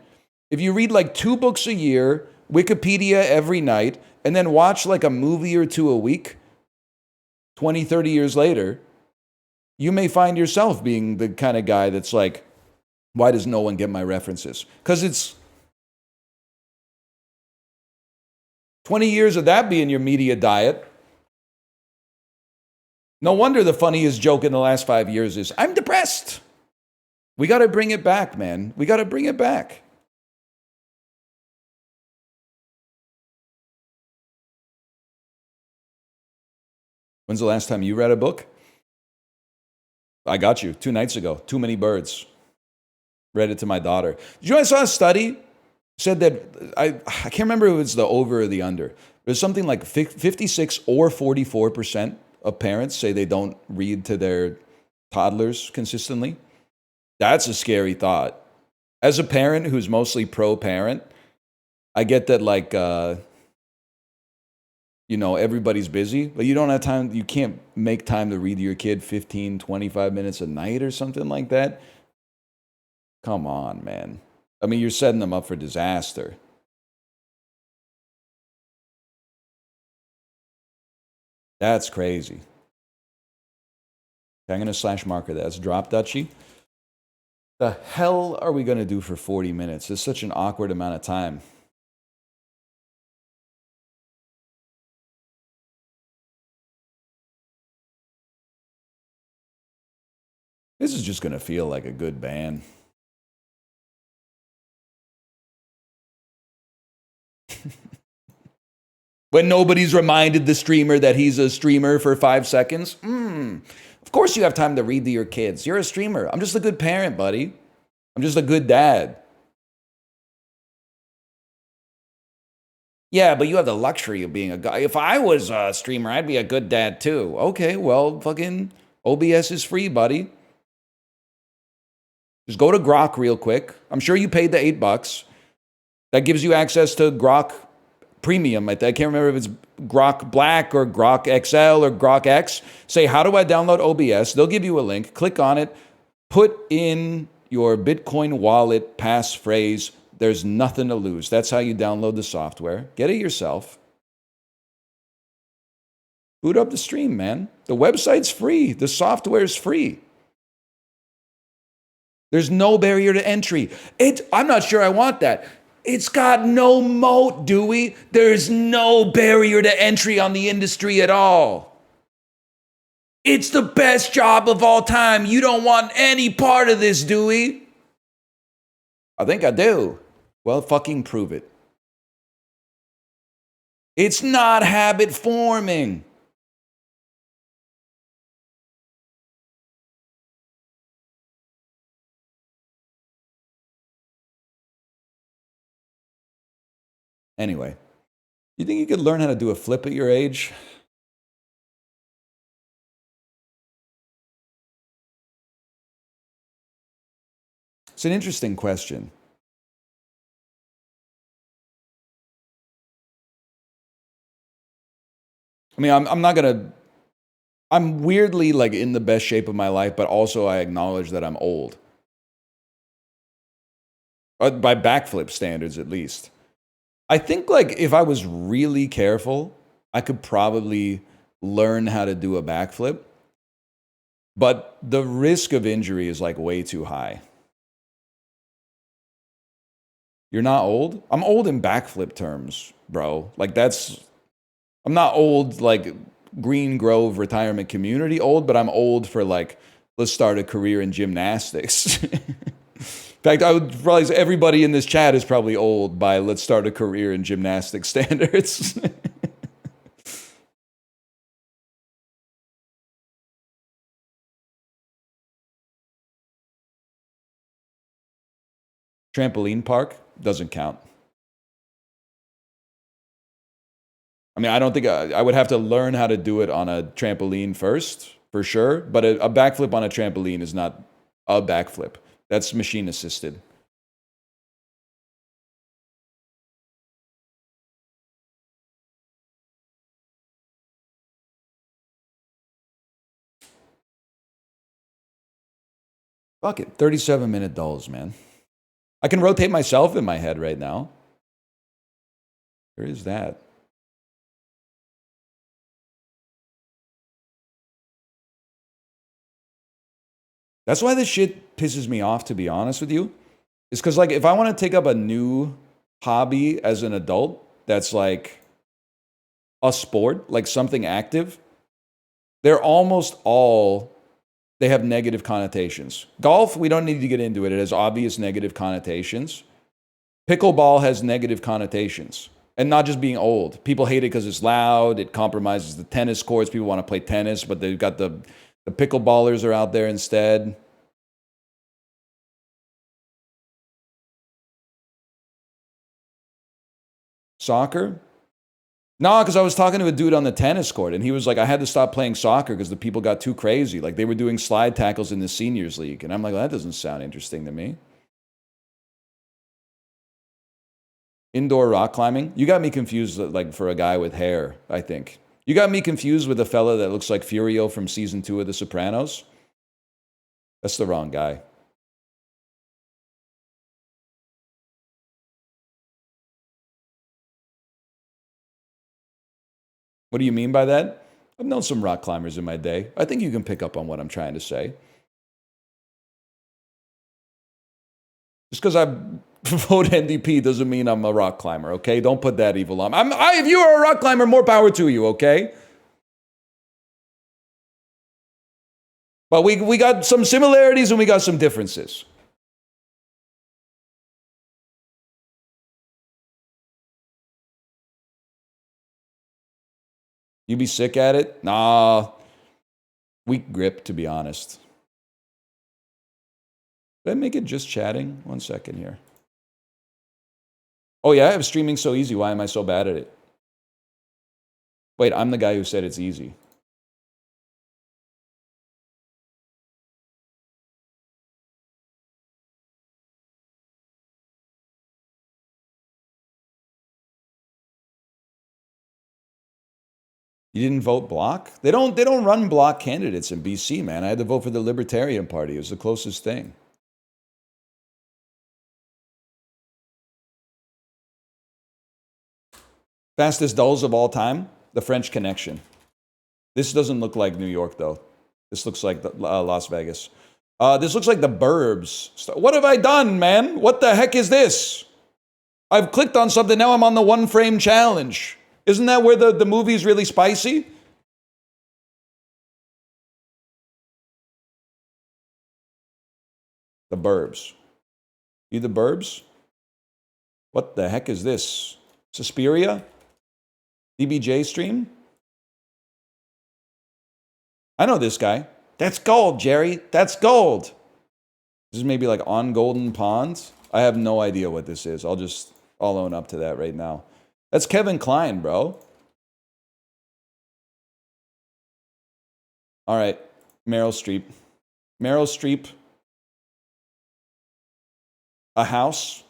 If you read like 2 books a year, Wikipedia every night, and then watch like a movie or 2 a week, 20, 30 years later, you may find yourself being the kind of guy that's like, why does no one get my references? Because it's 20 years of that being your media diet. No wonder the funniest joke in the last 5 years is, I'm depressed. We got to bring it back, man. We got to bring it back. When's the last time you read a book? I got you 2 nights ago. Too Many Birds. Read it to my daughter. Did you know I saw a study? Said that, I can't remember if it was the over or the under. There's something like 56 or 44% of parents say they don't read to their toddlers consistently. That's a scary thought. As a parent who's mostly pro-parent, I get that like, everybody's busy, but you don't have time. You can't make time to read to your kid 15, 25 minutes a night or something like that. Come on, man. I mean, you're setting them up for disaster. That's crazy. Okay, I'm going to slash marker that. That's drop Duchy. The hell are we going to do for 40 minutes? It's such an awkward amount of time. This is just going to feel like a good ban. When nobody's reminded the streamer that he's a streamer for 5 seconds. Of course you have time to read to your kids. You're a streamer. I'm just a good parent, buddy. I'm just a good dad. Yeah, but you have the luxury of being a guy. If I was a streamer, I'd be a good dad too. Okay, well, fucking OBS is free, buddy. Just go to Grok real quick. I'm sure you paid the $8. That gives you access to Grok Premium. I can't remember if it's Grok Black or Grok XL or Grok X. Say, how do I download OBS? They'll give you a link. Click on it. Put in your Bitcoin wallet passphrase. There's nothing to lose. That's how you download the software. Get it yourself. Boot up the stream, man. The website's free. The software's free. There's no barrier to entry. I'm not sure I want that. It's got no moat, Dewey. There's no barrier to entry on the industry at all. It's the best job of all time. You don't want any part of this, Dewey. I think I do. Well, fucking prove it. It's not habit forming. Anyway, you think you could learn how to do a flip at your age? It's an interesting question. I mean, I'm weirdly like in the best shape of my life, but also I acknowledge that I'm old. By backflip standards, at least. I think like if I was really careful, I could probably learn how to do a backflip. But the risk of injury is like way too high. You're not old? I'm old in backflip terms, bro. Like I'm not old like Green Grove retirement community old, but I'm old for like, let's start a career in gymnastics. In fact, I would probably say everybody in this chat is probably old by let's start a career in gymnastics standards. Trampoline park doesn't count. I mean, I don't think I would have to learn how to do it on a trampoline first, for sure. But a backflip on a trampoline is not a backflip. That's machine assisted. Fuck it, 37-minute dulls, man. I can rotate myself in my head right now. Where is that? That's why this shit pisses me off, to be honest with you. It's because, like, if I want to take up a new hobby as an adult that's like a sport, like something active, they're almost all, they have negative connotations. Golf, we don't need to get into it. It has obvious negative connotations. Pickleball has negative connotations. And not just being old. People hate it because it's loud. It compromises the tennis courts. People want to play tennis, but they've got the pickleballers are out there instead. Soccer? No, because I was talking to a dude on the tennis court, and he was like, I had to stop playing soccer because the people got too crazy. Like, they were doing slide tackles in the seniors league. And I'm like, well, that doesn't sound interesting to me. Indoor rock climbing? You got me confused, like, for a guy with hair, I think. You got me confused with a fella that looks like Furio from season 2 of The Sopranos. That's the wrong guy. What do you mean by that? I've known some rock climbers in my day. I think you can pick up on what I'm trying to say. Just because I vote NDP doesn't mean I'm a rock climber, okay? Don't put that evil on. If you are a rock climber, more power to you, okay? But we got some similarities and we got some differences. You be sick at it? Nah. Weak grip, to be honest. Did I make it just chatting? 1 second here. Oh yeah, I have streaming so easy. Why am I so bad at it? Wait, I'm the guy who said it's easy. You didn't vote block? They don't run block candidates in BC, man. I had to vote for the Libertarian Party. It was the closest thing. Fastest dulls of all time? The French Connection. This doesn't look like New York, though. This looks like Las Vegas. This looks like the Burbs. What have I done, man? What the heck is this? I've clicked on something. Now I'm on the one frame challenge. Isn't that where the movie's really spicy? The Burbs. You the Burbs? What the heck is this? Suspiria? DBJ stream? I know this guy. That's gold, Jerry. That's gold. This is maybe like on Golden Pond. I have no idea what this is. I'll own up to that right now. That's Kevin Kline, bro. All right. Meryl Streep. Meryl Streep. A house.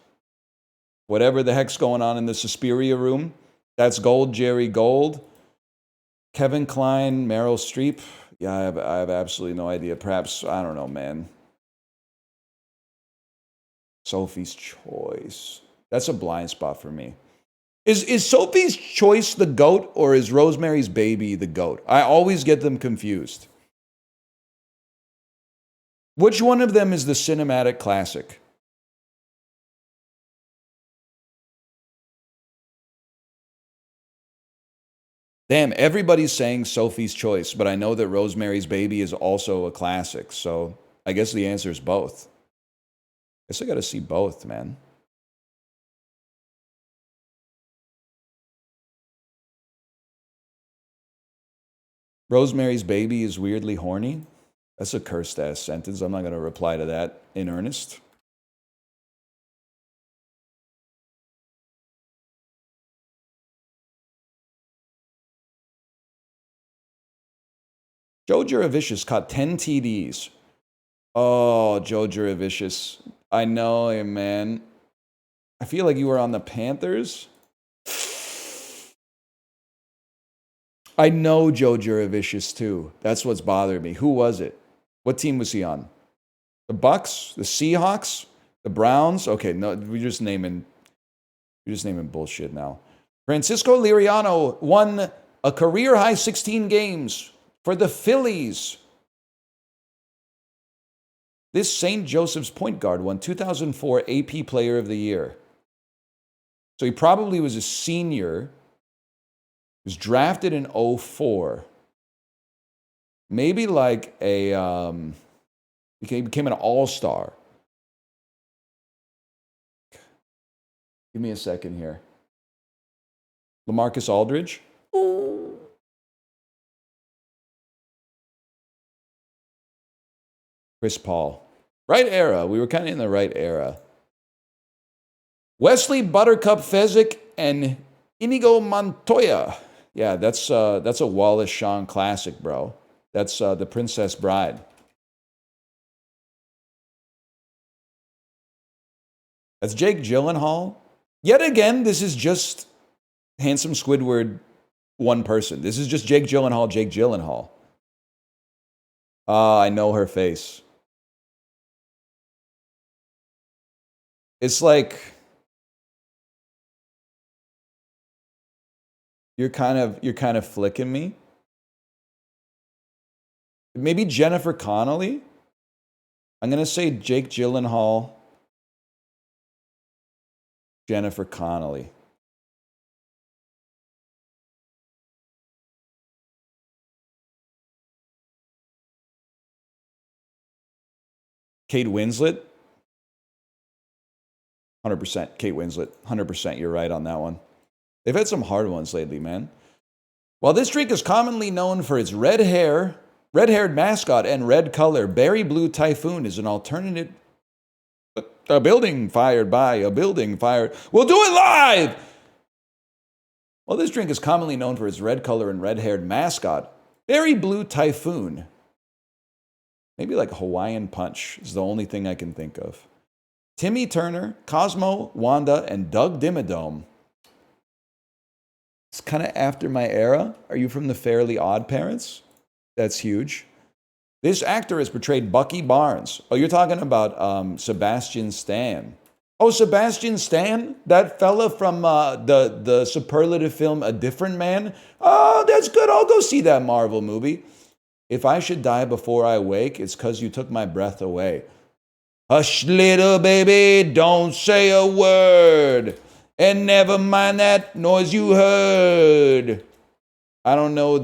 Whatever the heck's going on in the Suspiria room. That's gold, Jerry Gold. Kevin Kline, Meryl Streep. Yeah, I have absolutely no idea. Perhaps, I don't know, man. Sophie's Choice. That's a blind spot for me. Is Sophie's Choice the GOAT or is Rosemary's Baby the GOAT? I always get them confused. Which one of them is the cinematic classic? Damn, everybody's saying Sophie's Choice, but I know that Rosemary's Baby is also a classic, so I guess the answer is both. I guess I gotta see both, man. Rosemary's Baby is weirdly horny. That's a cursed ass sentence. I'm not going to reply to that in earnest. Joe Juravicius caught 10 TDs. Oh, Joe Juravicius. I know him, man. I feel like you were on the Panthers. I know Joe Juravicius too. That's what's bothering me. Who was it? What team was he on? The Bucks? The Seahawks? The Browns? Okay, no, we're just naming bullshit now. Francisco Liriano won a career-high 16 games for the Phillies. This St. Joseph's point guard won 2004 AP Player of the Year. So he probably was a senior. He was drafted in 04. Maybe like he became an all-star. Give me a second here. LaMarcus Aldridge. Ooh. Chris Paul. Right era. We were kind of in the right era. Wesley Buttercup Fezzik and Inigo Montoya. Yeah, that's a Wallace Shawn classic, bro. That's The Princess Bride. That's Jake Gyllenhaal. Yet again, this is just Handsome Squidward, one person. This is just Jake Gyllenhaal. I know her face. It's like you're kind of flicking me. Maybe Jennifer Connelly. I'm gonna say Jake Gyllenhaal. Jennifer Connelly. Kate Winslet. 100% Kate Winslet. 100% you're right on that one. They've had some hard ones lately, man. While this drink is commonly known for its red-haired mascot and red color, Berry Blue Typhoon is an alternative. A building fired by a building fired. We'll do it live! While this drink is commonly known for its red color and red-haired mascot, Berry Blue Typhoon, maybe like Hawaiian Punch is the only thing I can think of. Timmy Turner, Cosmo, Wanda, and Doug Dimmadome. It's kind of after my era. Are you from the Fairly Odd Parents? That's huge. This actor has portrayed Bucky Barnes. Oh, you're talking about Sebastian Stan. Oh, Sebastian Stan? That fella from the superlative film A Different Man? Oh, that's good. I'll go see that Marvel movie. If I should die before I wake, it's because you took my breath away. Hush, little baby, don't say a word. And never mind that noise you heard. I don't know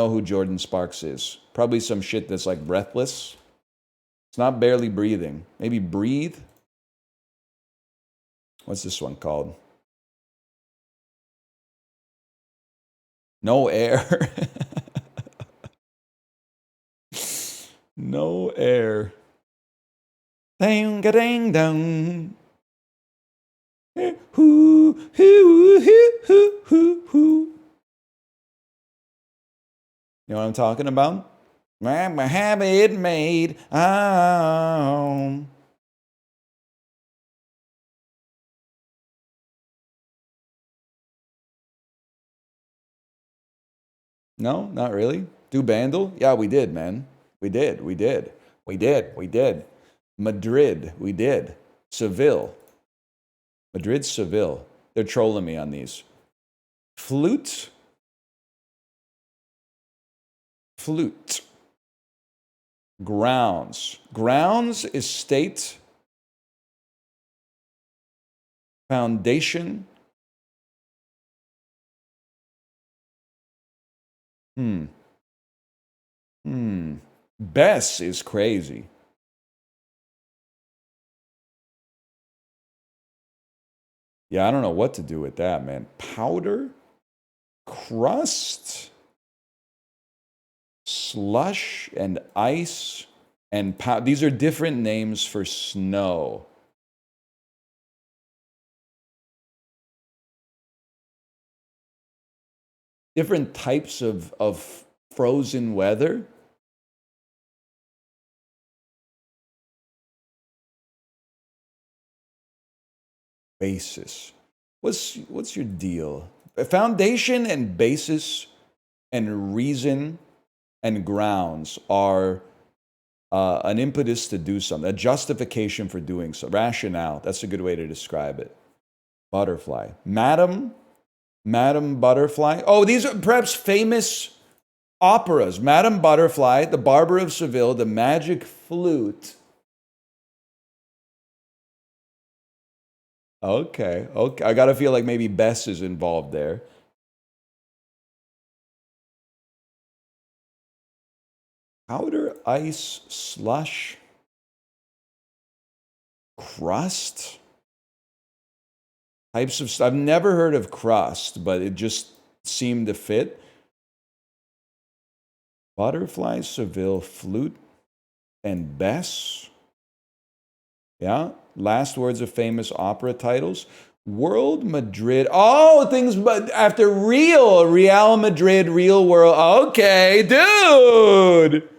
who Jordan Sparks is. Probably some shit that's like Breathless. It's not Barely Breathing. Maybe Breathe. What's this one called? No Air. No Air. Dang ga dang dang. Hoo hoo hoo hoo hoo hoo. You know what I'm talking about? My habit made. Oh. No, not really. Do Bandle? Yeah, we did, man. We did. Madrid, we did. Seville. Madrid, Seville. They're trolling me on these. Flute. Grounds. Grounds is state. Foundation. Bess is crazy. Yeah, I don't know what to do with that, man. Powder? Crust? Slush and ice and these are different names for snow. Different types of frozen weather. basis. What's your deal? A foundation and basis and reason and grounds are an impetus to do something, a justification for doing so, rationale. That's a good way to describe it. Butterfly. Madam Butterfly. Oh, these are perhaps famous operas. Madame Butterfly, The Barber of Seville, The Magic Flute. Okay. I gotta feel like maybe Bess is involved there. Powder, ice, slush, crust. Types of stuff. I've never heard of crust, but it just seemed to fit. Butterfly, Seville, flute, and Bess. Yeah. Last words of famous opera titles. World, Madrid. Oh, things but after Real Madrid, Real World. Okay, dude.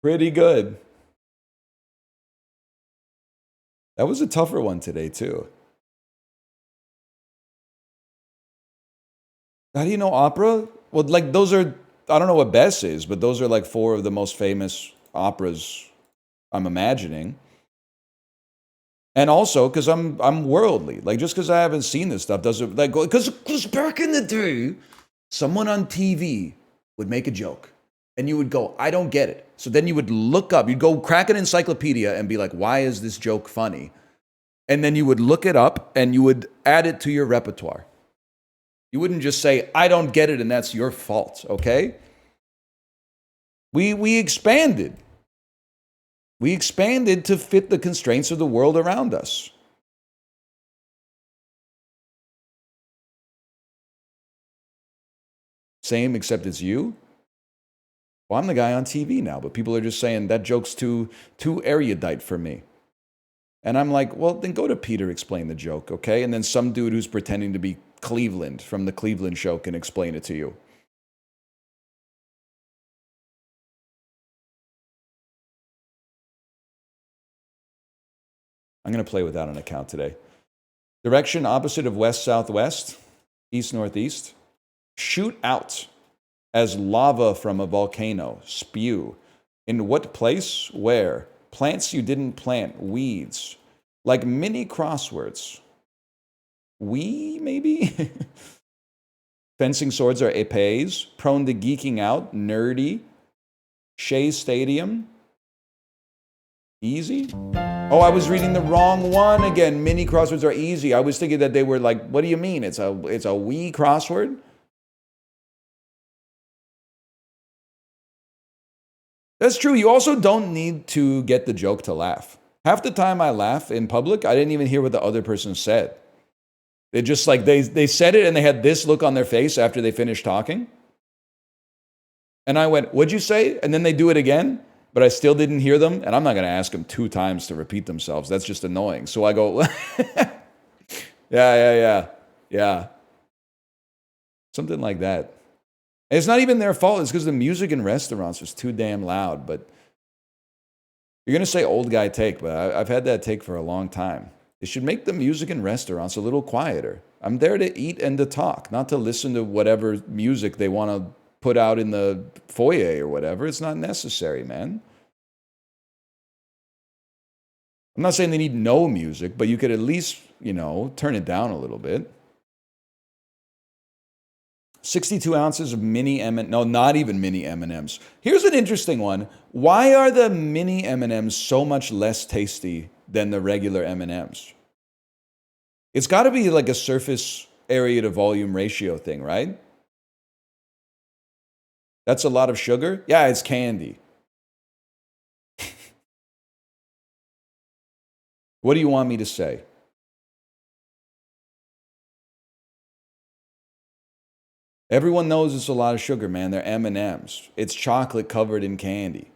Pretty good. That was a tougher one today, too. How do you know opera? Well, like those are, I don't know what Bess is, but those are like 4 of the most famous operas I'm imagining. And also, because I'm worldly. Like, just because I haven't seen this stuff doesn't, like, because back in the day, someone on TV would make a joke. And you would go, I don't get it. So then you would look up, you'd go crack an encyclopedia and be like, why is this joke funny? And then you would look it up and you would add it to your repertoire. You wouldn't just say, I don't get it and that's your fault, okay? We expanded. We expanded to fit the constraints of the world around us. Same, except it's you. Well, I'm the guy on TV now, but people are just saying that joke's too erudite for me. And I'm like, well, then go to Peter, explain the joke, okay? And then some dude who's pretending to be Cleveland from the Cleveland show can explain it to you. I'm going to play without an account today. Direction opposite of west-southwest, east-northeast. Shoot out as lava from a volcano. Spew. In what place? Where? Plants you didn't plant. Weeds. Like mini crosswords. Maybe? Fencing swords are épées. Prone to geeking out. Nerdy. Shea Stadium. Easy? Oh, I was reading the wrong one again. Mini crosswords are easy. I was thinking that they were like, what do you mean? It's a wee crossword? That's true. You also don't need to get the joke to laugh. Half the time I laugh in public, I didn't even hear what the other person said. They just like, they said it and they had this look on their face after they finished talking. And I went, what'd you say? And then they do it again, but I still didn't hear them. And I'm not going to ask them 2 times to repeat themselves. That's just annoying. So I go, yeah. Something like that. And it's not even their fault. It's because the music in restaurants was too damn loud. But you're going to say old guy take, but I've had that take for a long time. They should make the music in restaurants a little quieter. I'm there to eat and to talk, not to listen to whatever music they want to put out in the foyer or whatever. It's not necessary, man. I'm not saying they need no music, but you could at least, turn it down a little bit. 62 ounces of mini no, not even mini M&Ms. Here's an interesting one. Why are the mini M&Ms so much less tasty than the regular M&Ms? It's got to be like a surface area to volume ratio thing, right? That's a lot of sugar? Yeah, it's candy. What do you want me to say? Everyone knows it's a lot of sugar, man. They're M&Ms. It's chocolate covered in candy.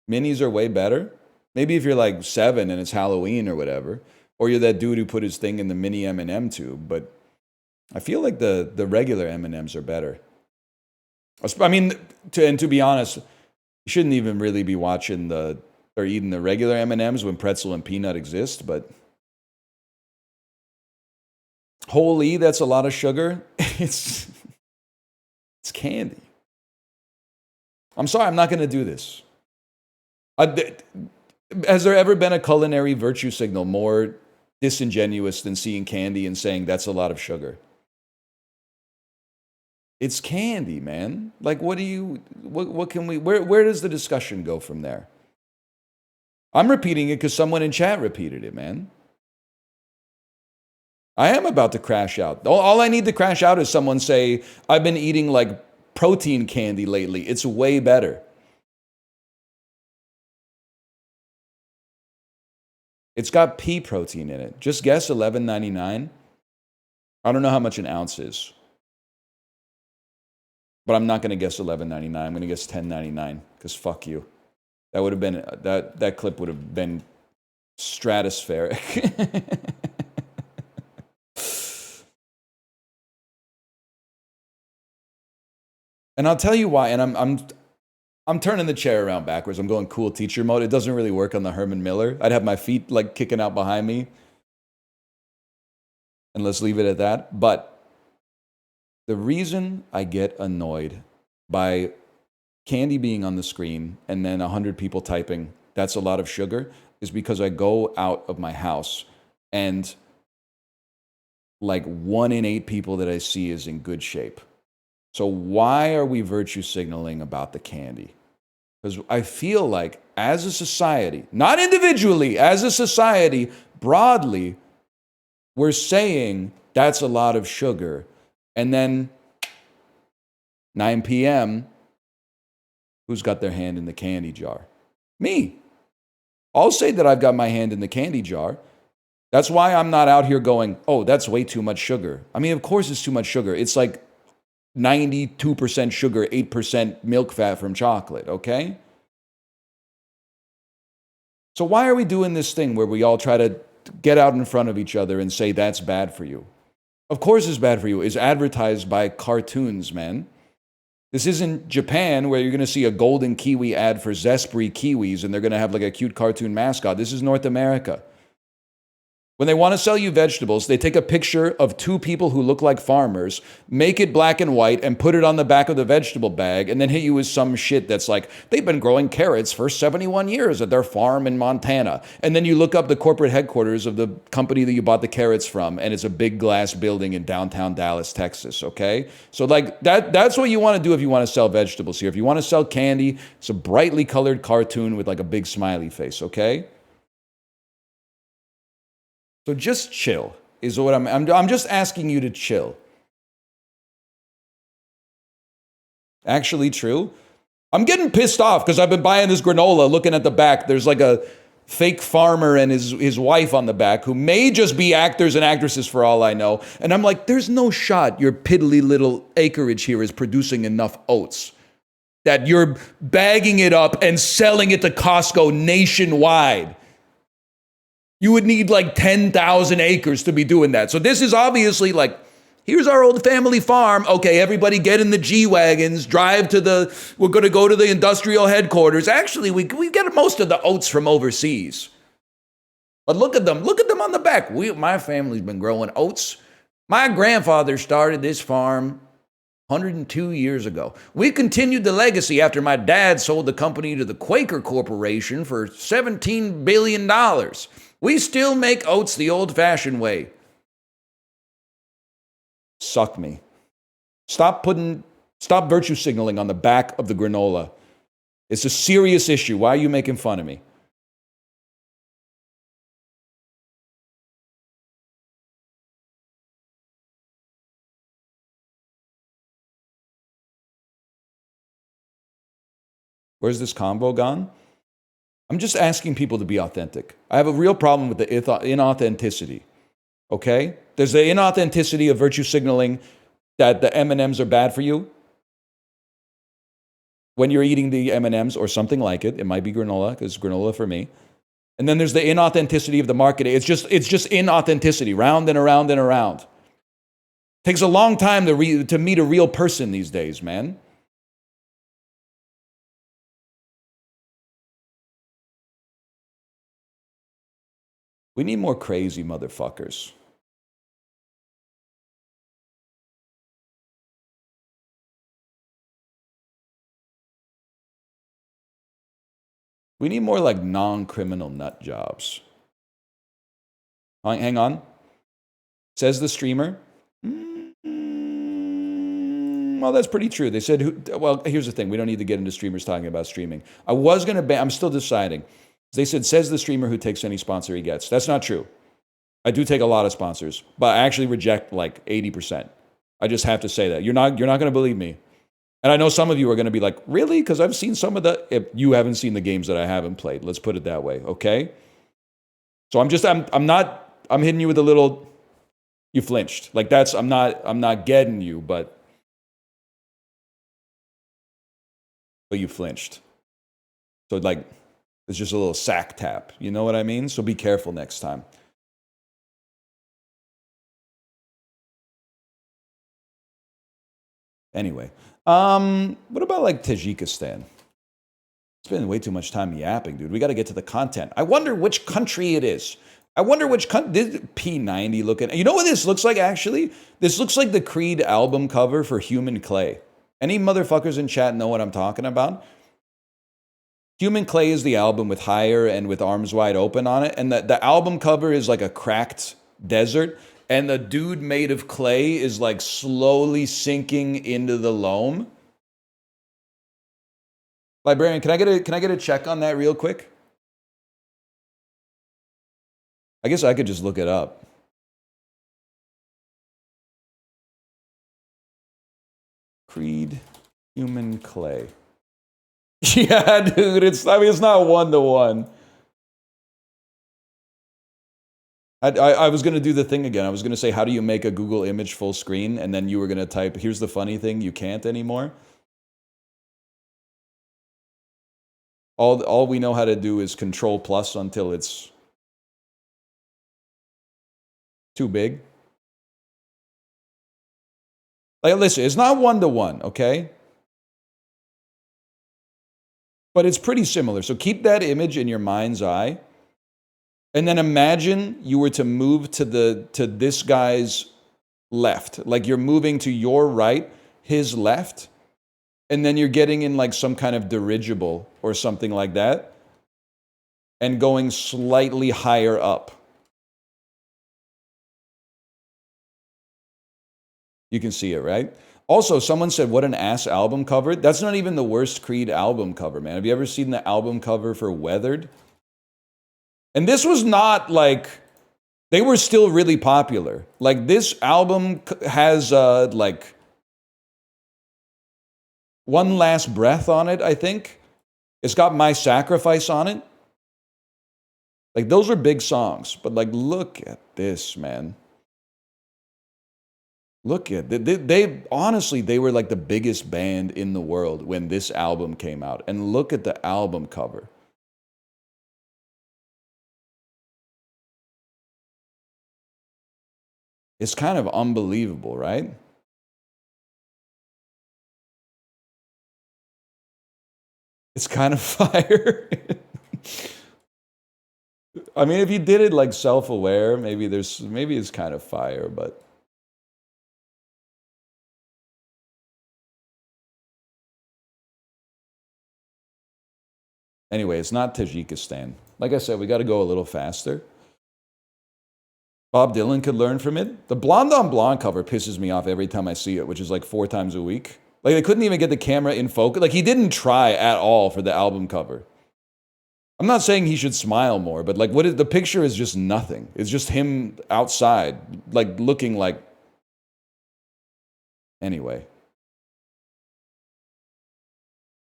Minis are way better. Maybe if you're like 7 and it's Halloween or whatever, or you're that dude who put his thing in the mini M&M tube, but I feel like the regular M&Ms are better. I mean, to be honest, you shouldn't even really be watching the They're eating the regular M&Ms when pretzel and peanut exist, but holy, that's a lot of sugar. It's candy. I'm sorry, I'm not going to do this. Has there ever been a culinary virtue signal more disingenuous than seeing candy and saying that's a lot of sugar? It's candy, man. Like, what can we, where does the discussion go from there? I'm repeating it because someone in chat repeated it, man. I am about to crash out. All I need to crash out is someone say, I've been eating like protein candy lately. It's way better. It's got pea protein in it. Just guess $11.99. I don't know how much an ounce is. But I'm not going to guess $11.99. I'm going to guess $10.99 because fuck you. That would have been that clip would have been stratospheric. And I'll tell you why. And I'm turning the chair around backwards. I'm going cool teacher mode. It doesn't really work on the Herman Miller. I'd have my feet like kicking out behind me. And let's leave it at that. But the reason I get annoyed by candy being on the screen and then 100 people typing, that's a lot of sugar, is because I go out of my house and like 1 in 8 people that I see is in good shape. So why are we virtue signaling about the candy? Because I feel like as a society, not individually, as a society, broadly, we're saying that's a lot of sugar. And then 9 p.m., who's got their hand in the candy jar? Me. I'll say that I've got my hand in the candy jar. That's why I'm not out here going, oh, that's way too much sugar. I mean, of course it's too much sugar. It's like 92% sugar, 8% milk fat from chocolate, okay? So why are we doing this thing where we all try to get out in front of each other and say that's bad for you? Of course it's bad for you. It's advertised by cartoons, man. This isn't Japan where you're going to see a golden kiwi ad for Zespri kiwis and they're going to have like a cute cartoon mascot. This is North America. When they want to sell you vegetables, they take a picture of 2 people who look like farmers, make it black and white, and put it on the back of the vegetable bag, and then hit you with some shit that's like, they've been growing carrots for 71 years at their farm in Montana. And then you look up the corporate headquarters of the company that you bought the carrots from, and it's a big glass building in downtown Dallas, Texas, okay? So like that's what you want to do if you want to sell vegetables here. If you want to sell candy, it's a brightly colored cartoon with like a big smiley face, okay? So just chill is what I'm just asking you to chill. Actually true. I'm getting pissed off because I've been buying this granola looking at the back. There's like a fake farmer and his wife on the back who may just be actors and actresses for all I know. And I'm like, there's no shot your piddly little acreage here is producing enough oats that you're bagging it up and selling it to Costco nationwide. You would need like 10,000 acres to be doing that. So this is obviously like, here's our old family farm. Okay, everybody get in the G-Wagons, drive to we're going to go to the industrial headquarters. Actually, we get most of the oats from overseas. But look at them on the back. My family's been growing oats. My grandfather started this farm 102 years ago. We continued the legacy after my dad sold the company to the Quaker Corporation for $17 billion. We still make oats the old-fashioned way. Suck me. Stop virtue signaling on the back of the granola. It's a serious issue. Why are you making fun of me? Where's this convo gone? I'm just asking people to be authentic. I have a real problem with the inauthenticity, okay? There's the inauthenticity of virtue signaling that the M&Ms are bad for you. When you're eating the M&Ms or something like it, it might be granola, because granola for me. And then there's the inauthenticity of the marketing. It's just inauthenticity, round and around and around. Takes a long time to meet a real person these days, man. We need more crazy motherfuckers. We need more like non-criminal nut jobs. Hang on. Says the streamer. Well, that's pretty true. They said, well, here's the thing. We don't need to get into streamers talking about streaming. I was going to ban, I'm still deciding. They said, says the streamer who takes any sponsor he gets. That's not true. I do take a lot of sponsors, but I actually reject like 80%. I just have to say that. You're not going to believe me. And I know some of you are going to be like, really? Because I've seen some of if you haven't seen the games that I haven't played. Let's put it that way, okay? So I'm hitting you with a little, you flinched. Like I'm not getting you, but you flinched. So like, it's just a little sack tap. You know what I mean? So be careful next time. Anyway, what about like Tajikistan? Spending way too much time yapping, dude. We got to get to the content. I wonder which country it is. I wonder which country. P90 looking. You know what this looks like, actually? This looks like the Creed album cover for Human Clay. Any motherfuckers in chat know what I'm talking about? Human Clay is the album with Higher and with Arms Wide Open on it. And the album cover is like a cracked desert. And the dude made of clay is like slowly sinking into the loam. Librarian, can I get a check on that real quick? I guess I could just look it up. Creed, Human Clay. Yeah, dude, it's not 1-to-1. I was going to do the thing again. I was going to say, how do you make a Google image full screen? And then you were going to type, here's the funny thing, you can't anymore. All we know how to do is Control plus until it's too big. Like, listen, it's not 1-to-1, okay? But it's pretty similar. So keep that image in your mind's eye. And then imagine you were to move to this guy's left. Like you're moving to your right, his left. And then you're getting in like some kind of dirigible or something like that. And going slightly higher up. You can see it, right? Also, someone said, what an ass album cover. That's not even the worst Creed album cover, man. Have you ever seen the album cover for Weathered? And this was not like, they were still really popular. Like this album has like One Last Breath on it, I think. It's got My Sacrifice on it. Like those are big songs, but like look at this, man. Look at they honestly, they were like the biggest band in the world when this album came out. And look at the album cover. It's kind of unbelievable, right? It's kind of fire. I mean, if you did it like self-aware, maybe it's kind of fire, but anyway, it's not Tajikistan. Like I said, we got to go a little faster. Bob Dylan could learn from it. The Blonde on Blonde cover pisses me off every time I see it, which is like 4 times a week. Like they couldn't even get the camera in focus. Like he didn't try at all for the album cover. I'm not saying he should smile more, but like the picture is just nothing. It's just him outside, like looking like. Anyway.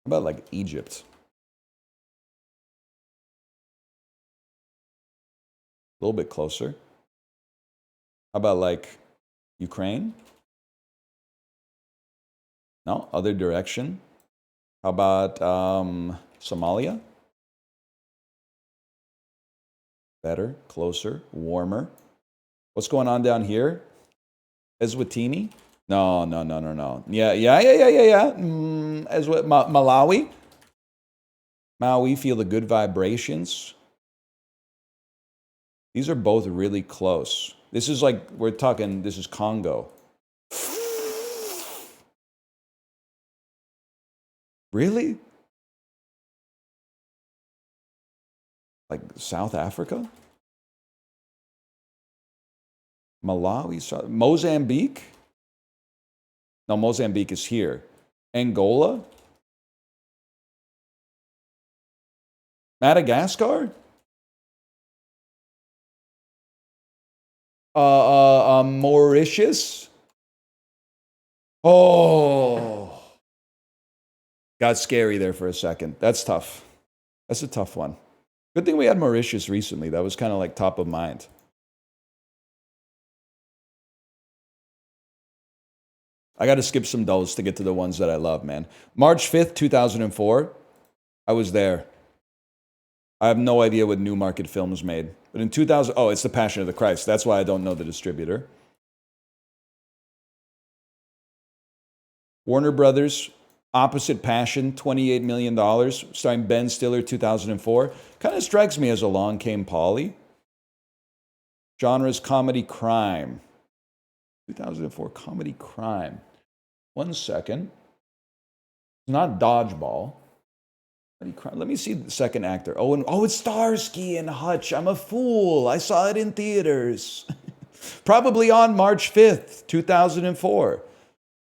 How about like Egypt? A little bit closer. How about like Ukraine? No, other direction. How about Somalia? Better, closer, warmer. What's going on down here? Eswatini? No. Yeah. Malawi? Maui, feel the good vibrations. These are both really close. This is like, we're talking, this is Congo. Really? Like South Africa? Malawi? Mozambique? No, Mozambique is here. Angola? Madagascar? Mauritius? Oh. Got scary there for a second. That's tough. That's a tough one. Good thing we had Mauritius recently. That was kind of like top of mind. I got to skip some those to get to the ones that I love, man. March 5th, 2004. I was there. I have no idea what Newmarket Films made. But in 2000, oh, it's The Passion of the Christ. That's why I don't know the distributor. Warner Brothers, Opposite Passion, $28 million, starring Ben Stiller, 2004. Kind of strikes me as Along Came Polly. Genres comedy crime. 2004 comedy crime. 1 second. It's not Dodgeball. Let me see the second actor. Oh, it's Starsky and Hutch. I'm a fool. I saw it in theaters. Probably on March 5th, 2004.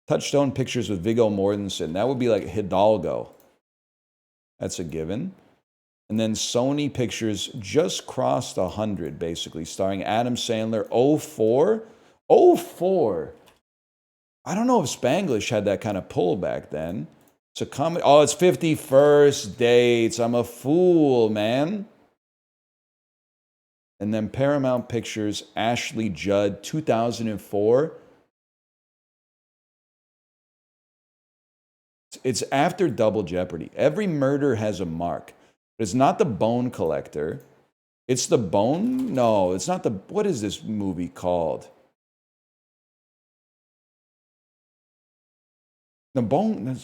Touchstone Pictures with Viggo Mortensen. That would be like Hidalgo. That's a given. And then Sony Pictures just crossed 100, basically, starring Adam Sandler. 04? 04. I don't know if Spanglish had that kind of pull back then. It's a comedy. Oh, it's 51st Dates. I'm a fool, man. And then Paramount Pictures, Ashley Judd, 2004. It's after Double Jeopardy. Every murder has a mark. It's not The Bone Collector. It's The Bone? No, it's not the... What is this movie called? The Bone...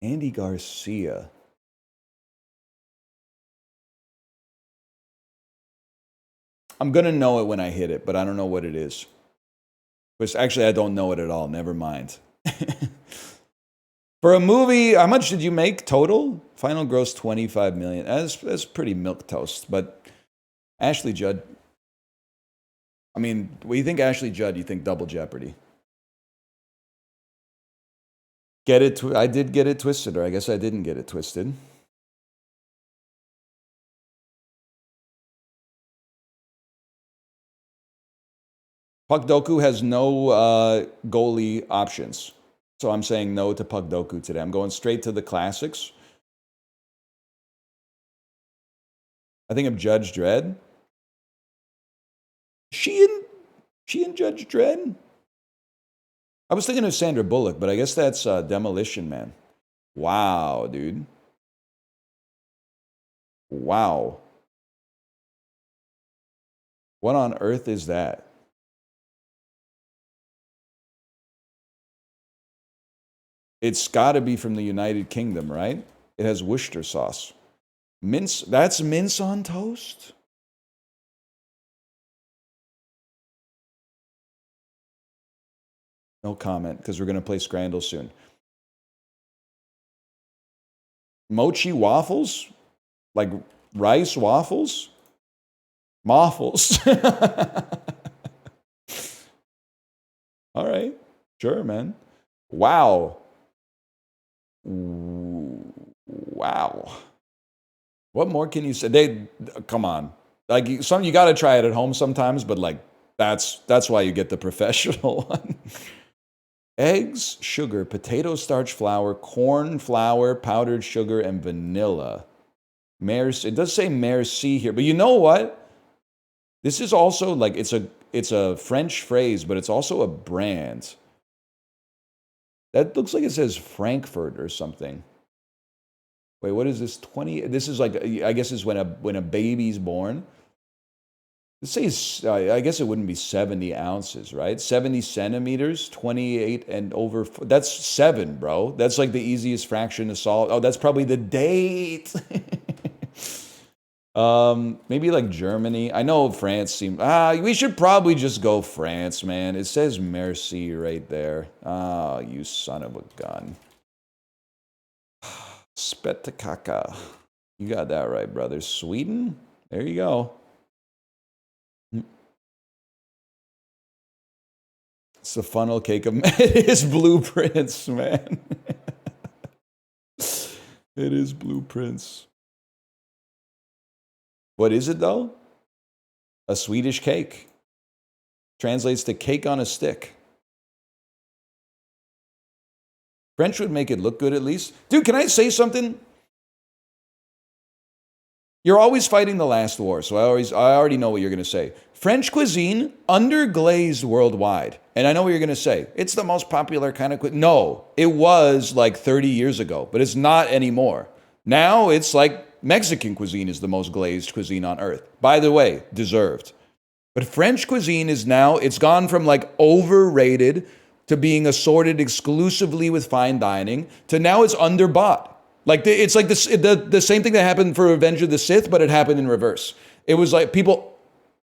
Andy Garcia. I'm going to know it when I hit it, but I don't know what it is. Which actually, I don't know it at all. Never mind. For a movie, how much did you make total? Final gross $25 million. That's pretty milquetoast. But Ashley Judd. I mean, when you think Ashley Judd, you think Double Jeopardy. Get it? I did get it twisted, or I guess I didn't get it twisted. Puck Doku has no goalie options. So I'm saying no to Puck Doku today. I'm going straight to the classics. I think of Judge Dredd. She and Judge Dredd? I was thinking of Sandra Bullock, but I guess that's Demolition Man. Wow, dude. Wow. What on earth is that? It's got to be from the United Kingdom, right? It has Worcester sauce. Mince, that's mince on toast? No comment, because we're going to play Scrandle soon. Mochi waffles? Like rice waffles? Moffles. All right. Sure, man. Wow. Wow. What more can you say? Come on. Like you got to try it at home sometimes, but like that's why you get the professional one. Eggs, sugar, potato starch flour, corn flour, powdered sugar, and vanilla. It does say merci here, but you know what? This is also like it's a French phrase, but it's also a brand. That looks like it says Frankfurt or something. Wait, what is this? 20? This is like, I guess is when a baby's born. It says, I guess it wouldn't be 70 ounces, right? 70 centimeters, 28 and over. That's 7, bro. That's like the easiest fraction to solve. Oh, that's probably the date. Maybe like Germany. I know France seems. We should probably just go France, man. It says merci right there. You son of a gun. Spetakaka. You got that right, brother. Sweden? There you go. It's the funnel cake of it is blueprints, man. It is blueprints. What is it though? A Swedish cake. Translates to cake on a stick. French would make it look good at least. Dude, can I say something? You're always fighting the last war, so I already know what you're going to say. French cuisine, underglazed worldwide. And I know what you're going to say. It's the most popular kind of cuisine. No, it was like 30 years ago, but it's not anymore. Now it's like Mexican cuisine is the most glazed cuisine on earth. By the way, deserved. But French cuisine is now, it's gone from like overrated to being assorted exclusively with fine dining to now it's underbought. Like it's like the same thing that happened for Revenge of the Sith, but it happened in reverse. It was like people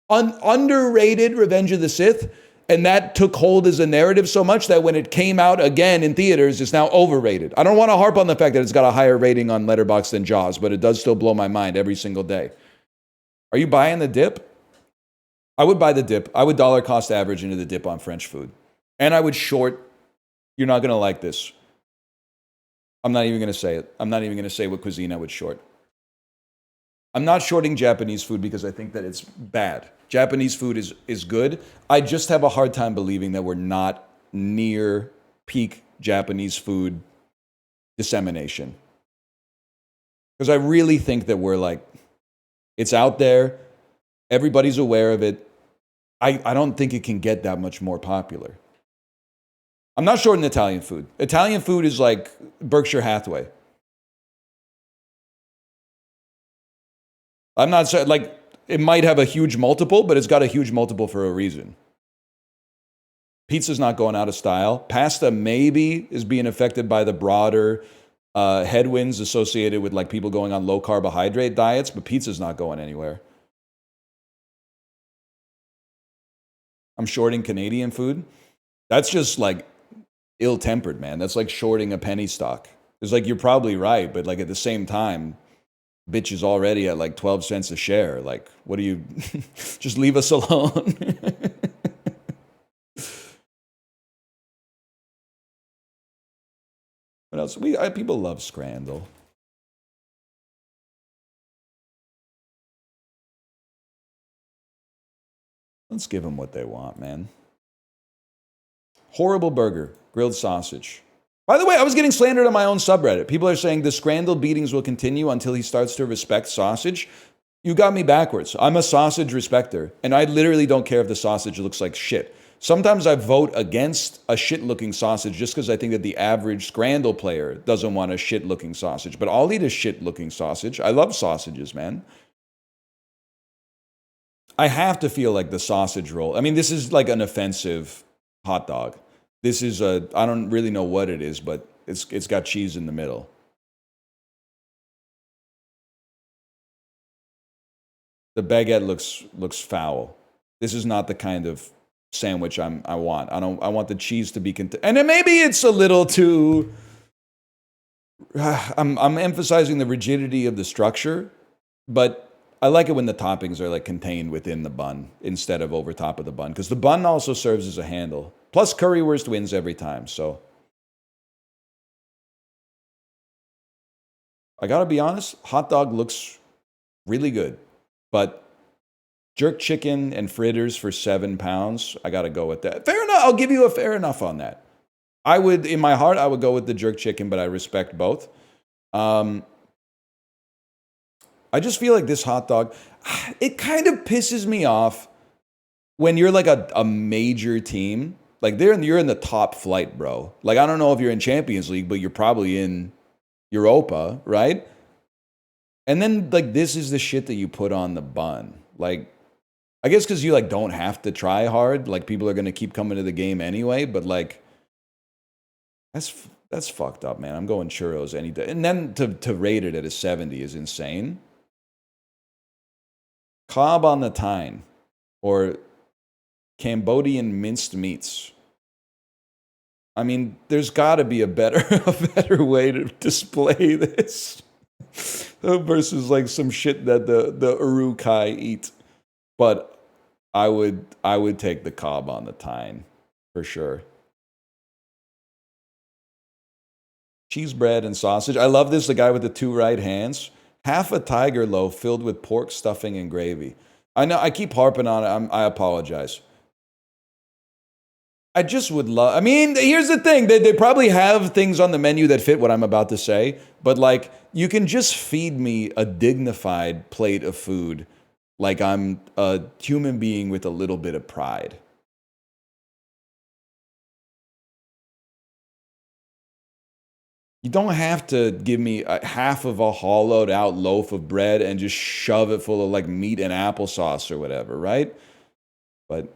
underrated Revenge of the Sith, and that took hold as a narrative so much that when it came out again in theaters, it's now overrated. I don't want to harp on the fact that it's got a higher rating on Letterboxd than Jaws, but it does still blow my mind every single day. Are you buying the dip? I would buy the dip. I would dollar cost average into the dip on French food. And I would short, you're not going to like this. I'm not even going to say it. I'm not even going to say what cuisine I would short. I'm not shorting Japanese food because I think that it's bad. Japanese food is good. I just have a hard time believing that we're not near peak Japanese food dissemination. Because I really think that we're like, it's out there. Everybody's aware of it. I don't think it can get that much more popular. I'm not shorting Italian food. Italian food is like Berkshire Hathaway. I'm not saying, like, it might have a huge multiple, but it's got a huge multiple for a reason. Pizza's not going out of style. Pasta maybe is being affected by the broader headwinds associated with like people going on low carbohydrate diets, but pizza's not going anywhere. I'm shorting Canadian food. That's just like ill-tempered, man. That's like shorting a penny stock. It's like, you're probably right, but like at the same time, bitch is already at like 12 cents a share. Like, what do you, just leave us alone. What else? People love scrandal. Let's give them what they want, man. Horrible burger, grilled sausage. By the way, I was getting slandered on my own subreddit. People are saying the scrandal beatings will continue until he starts to respect sausage. You got me backwards. I'm a sausage respecter, and I literally don't care if the sausage looks like shit. Sometimes I vote against a shit-looking sausage just because I think that the average scrandal player doesn't want a shit-looking sausage. But I'll eat a shit-looking sausage. I love sausages, man. I have to feel like the sausage roll. I mean, this is like an offensive hot dog. This is I don't really know what it is, but it's got cheese in the middle. The baguette looks foul. This is not the kind of sandwich I want. I want the cheese to be and then maybe it's a little too I'm emphasizing the rigidity of the structure, but I like it when the toppings are like contained within the bun instead of over top of the bun, because the bun also serves as a handle. Plus, currywurst wins every time, so. I gotta be honest, hot dog looks really good, but jerk chicken and fritters for £7, I gotta go with that. Fair enough, I'll give you a fair enough on that. I would, in my heart, I would go with the jerk chicken, but I respect both. I just feel like this hot dog, it kind of pisses me off when you're like a major team. Like you're in the top flight, bro. Like, I don't know if you're in Champions League, but you're probably in Europa, right? And then like this is the shit that you put on the bun. Like, I guess because you like don't have to try hard. Like people are gonna keep coming to the game anyway. But like, that's fucked up, man. I'm going churros any day. And then to rate it at a 70 is insane. Cob on the Tyne or Cambodian minced meats. I mean, there's got to be a better way to display this versus like some shit that the Urukai eat. But I would take the Cob on the Tyne for sure. Cheese bread and sausage. I love this. The guy with the two right hands. Half a tiger loaf filled with pork stuffing and gravy. I know I keep harping on it. I apologize. I just would love. I mean, here's the thing. They probably have things on the menu that fit what I'm about to say. But like, you can just feed me a dignified plate of food like I'm a human being with a little bit of pride. You don't have to give me half of a hollowed out loaf of bread and just shove it full of like meat and applesauce or whatever, right? But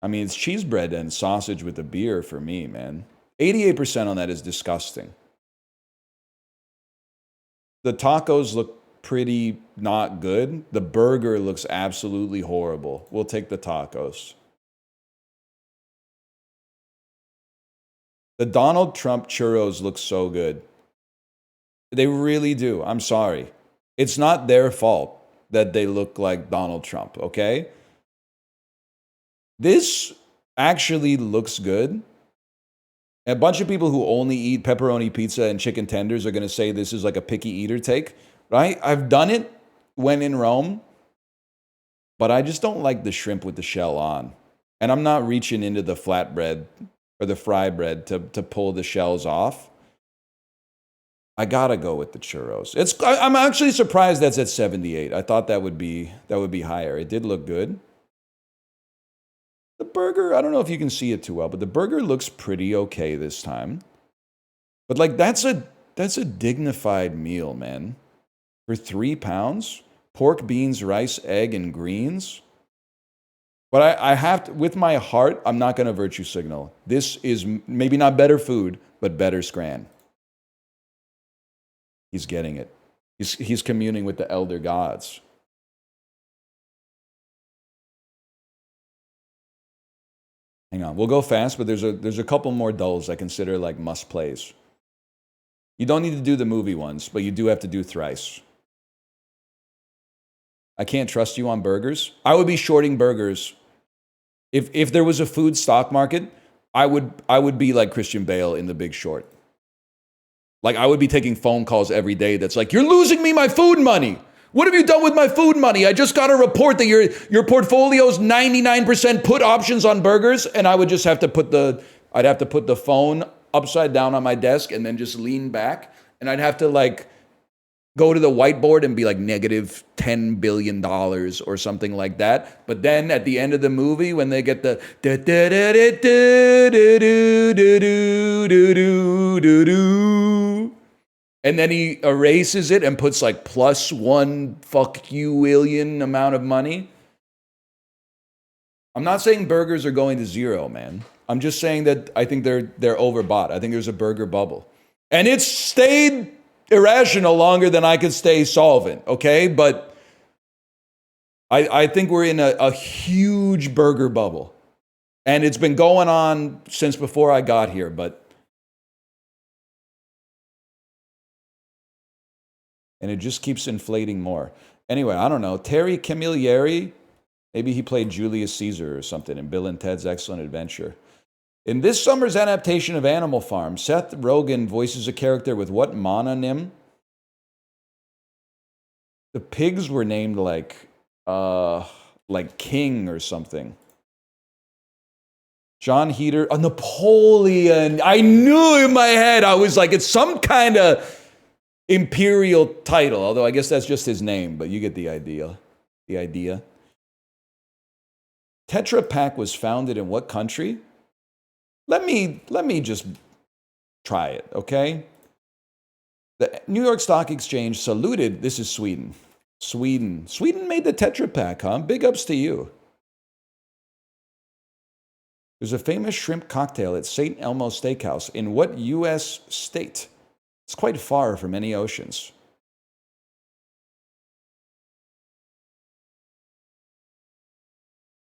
I mean, it's cheese bread and sausage with a beer for me, man. 88% on that is disgusting. The tacos look pretty not good. The burger looks absolutely horrible. We'll take the tacos. The Donald Trump churros look so good. They really do. I'm sorry. It's not their fault that they look like Donald Trump, okay? This actually looks good. A bunch of people who only eat pepperoni pizza and chicken tenders are going to say this is like a picky eater take, right? I've done it when in Rome, but I just don't like the shrimp with the shell on. And I'm not reaching into the flatbread or the fry bread to pull the shells off. I gotta go with the churros. I'm actually surprised that's at 78. I thought that would be higher. It did look good. The burger, I don't know if you can see it too well, but the burger looks pretty okay this time. But like that's a dignified meal, man. For £3, pork, beans, rice, egg, and greens. But I have to, with my heart, I'm not going to virtue signal. This is maybe not better food, but better Scran. He's getting it. He's communing with the elder gods. Hang on, we'll go fast, but there's a couple more dulls I consider like must plays. You don't need to do the movie ones, but you do have to do Thrice. I can't trust you on burgers. I would be shorting burgers. If there was a food stock market, I would be like Christian Bale in The Big Short. Like I would be taking phone calls every day that's like, you're losing me my food money. What have you done with my food money? I just got a report that your portfolio's 99% put options on burgers, and I would just have to I'd have to put the phone upside down on my desk and then just lean back, and I'd have to like go to the whiteboard and be like negative $10 billion or something like that. But then at the end of the movie, when they get the and then he erases it and puts like +1 fuck you willion amount of money. I'm not saying burgers are going to zero, man. I'm just saying that I think they're overbought. I think there's a burger bubble. And it's stayed irrational longer than I could stay solvent, okay? But I think we're in a huge burger bubble. And it's been going on since before I got here, but and it just keeps inflating more. Anyway, I don't know. Terry Camilleri, maybe he played Julius Caesar or something in Bill and Ted's Excellent Adventure. In this summer's adaptation of Animal Farm, Seth Rogen voices a character with what mononym? The pigs were named like King or something. John Heater, Napoleon. I knew in my head, I was like, it's some kind of imperial title, although I guess that's just his name, but you get the idea. Tetra Pak was founded in what country? Let me just try it, okay? The New York Stock Exchange saluted, this is Sweden, Sweden. Sweden made the Tetra Pak, huh? Big ups to you. There's a famous shrimp cocktail at St. Elmo Steakhouse. In what U.S. state? It's quite far from any oceans.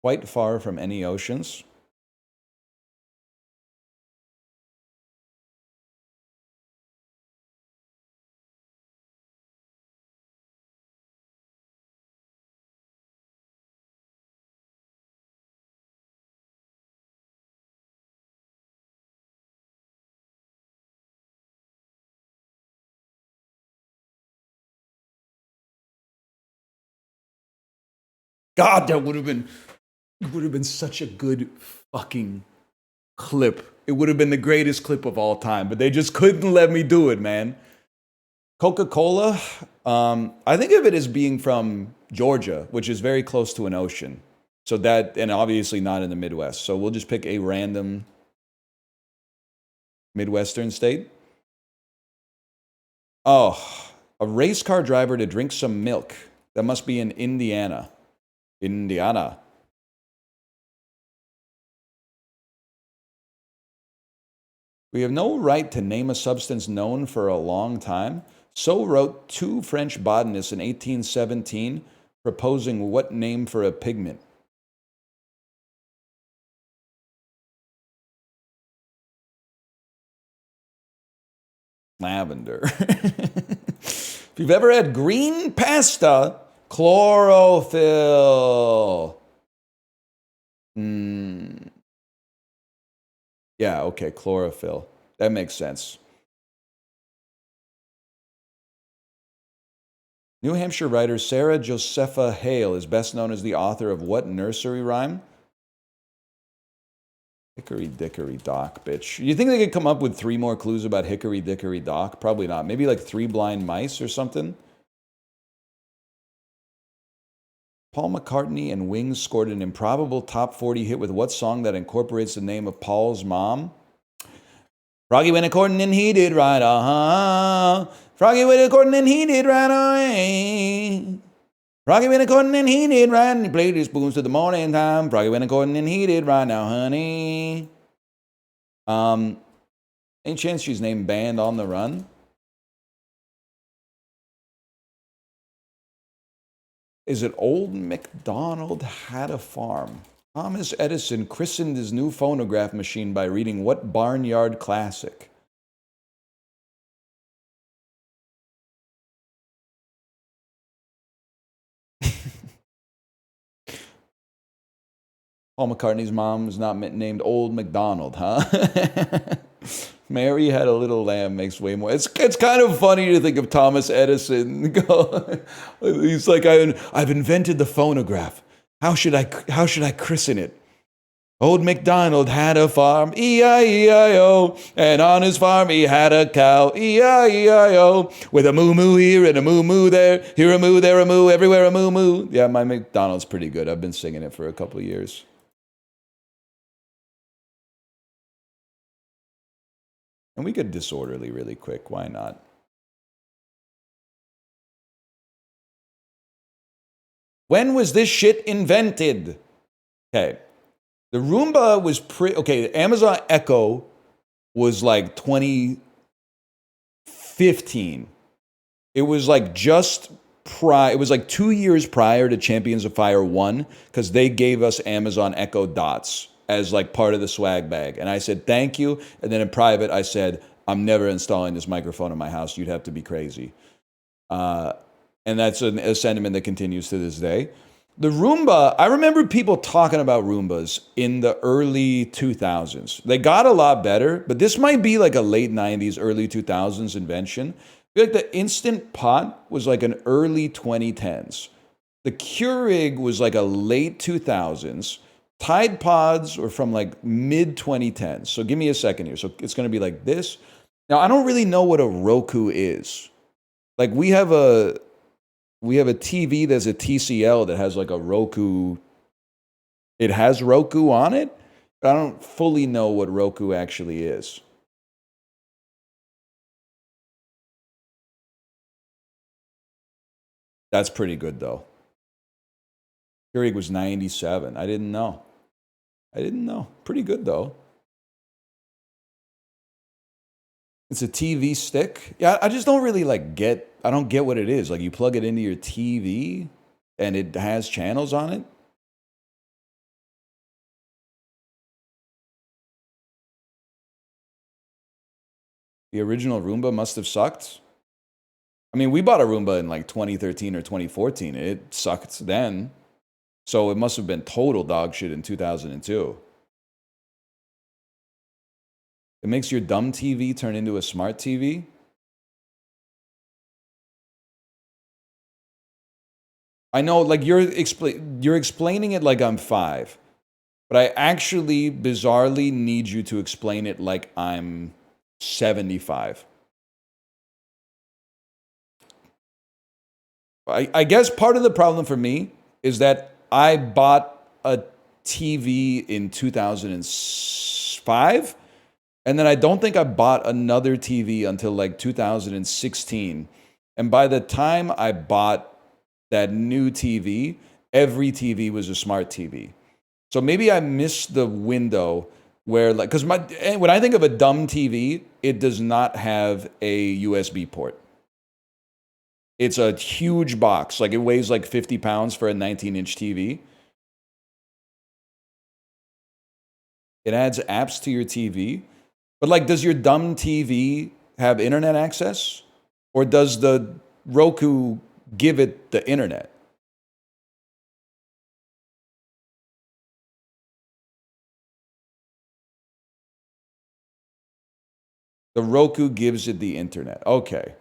Quite far from any oceans. God, that would have been such a good fucking clip. It would have been the greatest clip of all time, but they just couldn't let me do it, man. Coca-Cola, I think of it as being from Georgia, which is very close to an ocean. So that, and obviously not in the Midwest. So we'll just pick a random Midwestern state. Oh, a race car driver to drink some milk. That must be in Indiana. Indiana. We have no right to name a substance known for a long time. So wrote two French botanists in 1817, proposing what name for a pigment? Lavender. If you've ever had green pasta, chlorophyll. Yeah, okay, chlorophyll. That makes sense. New Hampshire writer Sarah Josepha Hale is best known as the author of what nursery rhyme? Hickory Dickory Dock, bitch. You think they could come up with 3 more clues about Hickory Dickory Dock? Probably not. Maybe like 3 blind mice or something? Paul McCartney and Wings scored an improbable top 40 hit with what song that incorporates the name of Paul's mom? Froggy went a-courtin' and he did right, Froggy went a-courtin' and he did right away. Froggy went a-courtin' and he did right, and he played his spoons to the morning time. Froggy went a-courtin' and he did right now, honey. Any chance she's named Band on the Run? Is it Old MacDonald Had a Farm? Thomas Edison christened his new phonograph machine by reading what barnyard classic? Paul McCartney's mom is not named Old MacDonald, huh? Mary Had a Little Lamb makes way more. It's kind of funny to think of Thomas Edison. He's like, I've invented the phonograph. How should I christen it? Old MacDonald had a farm, E-I-E-I-O, and on his farm he had a cow, E-I-E-I-O, with a moo-moo here and a moo-moo there, here a moo, there a moo, everywhere a moo-moo. Yeah, my McDonald's pretty good. I've been singing it for a couple of years. And we could disorderly really quick. Why not? When was this shit invented? Okay. The Roomba was okay, the Amazon Echo was like 2015. It was like it was like 2 years prior to Champions of Fire 1, because they gave us Amazon Echo Dots as like part of the swag bag. And I said, thank you. And then in private, I said, I'm never installing this microphone in my house. You'd have to be crazy. And that's a sentiment that continues to this day. The Roomba, I remember people talking about Roombas in the early 2000s. They got a lot better, but this might be like a late 90s, early 2000s invention. I feel like the Instant Pot was like an early 2010s. The Keurig was like a late 2000s. Tide Pods were from like mid 2010s. So give me a second here. So it's going to be like this. Now, I don't really know what a Roku is. Like we have a TV that's a TCL that has like a Roku. It has Roku on it, but I don't fully know what Roku actually is. That's pretty good, though. Keurig was 97. I didn't know. Pretty good, though. It's a TV stick. Yeah, I just don't really I don't get what it is. Like, you plug it into your TV and it has channels on it. The original Roomba must have sucked. I mean, we bought a Roomba in like 2013 or 2014. It sucked then. So it must have been total dog shit in 2002. It makes your dumb TV turn into a smart TV. I know, like, you're explaining it like I'm 5. But I actually, bizarrely, need you to explain it like I'm 75. I guess part of the problem for me is that I bought a TV in 2005, and then I don't think I bought another TV until like 2016. And by the time I bought that new TV, every TV was a smart TV. So maybe I missed the window where, like, because when I think of a dumb TV, it does not have a USB port. It's a huge box. Like, it weighs like 50 pounds for a 19-inch TV. It adds apps to your TV. But, like, does your dumb TV have internet access? Or does the Roku give it the internet? The Roku gives it the internet. Okay.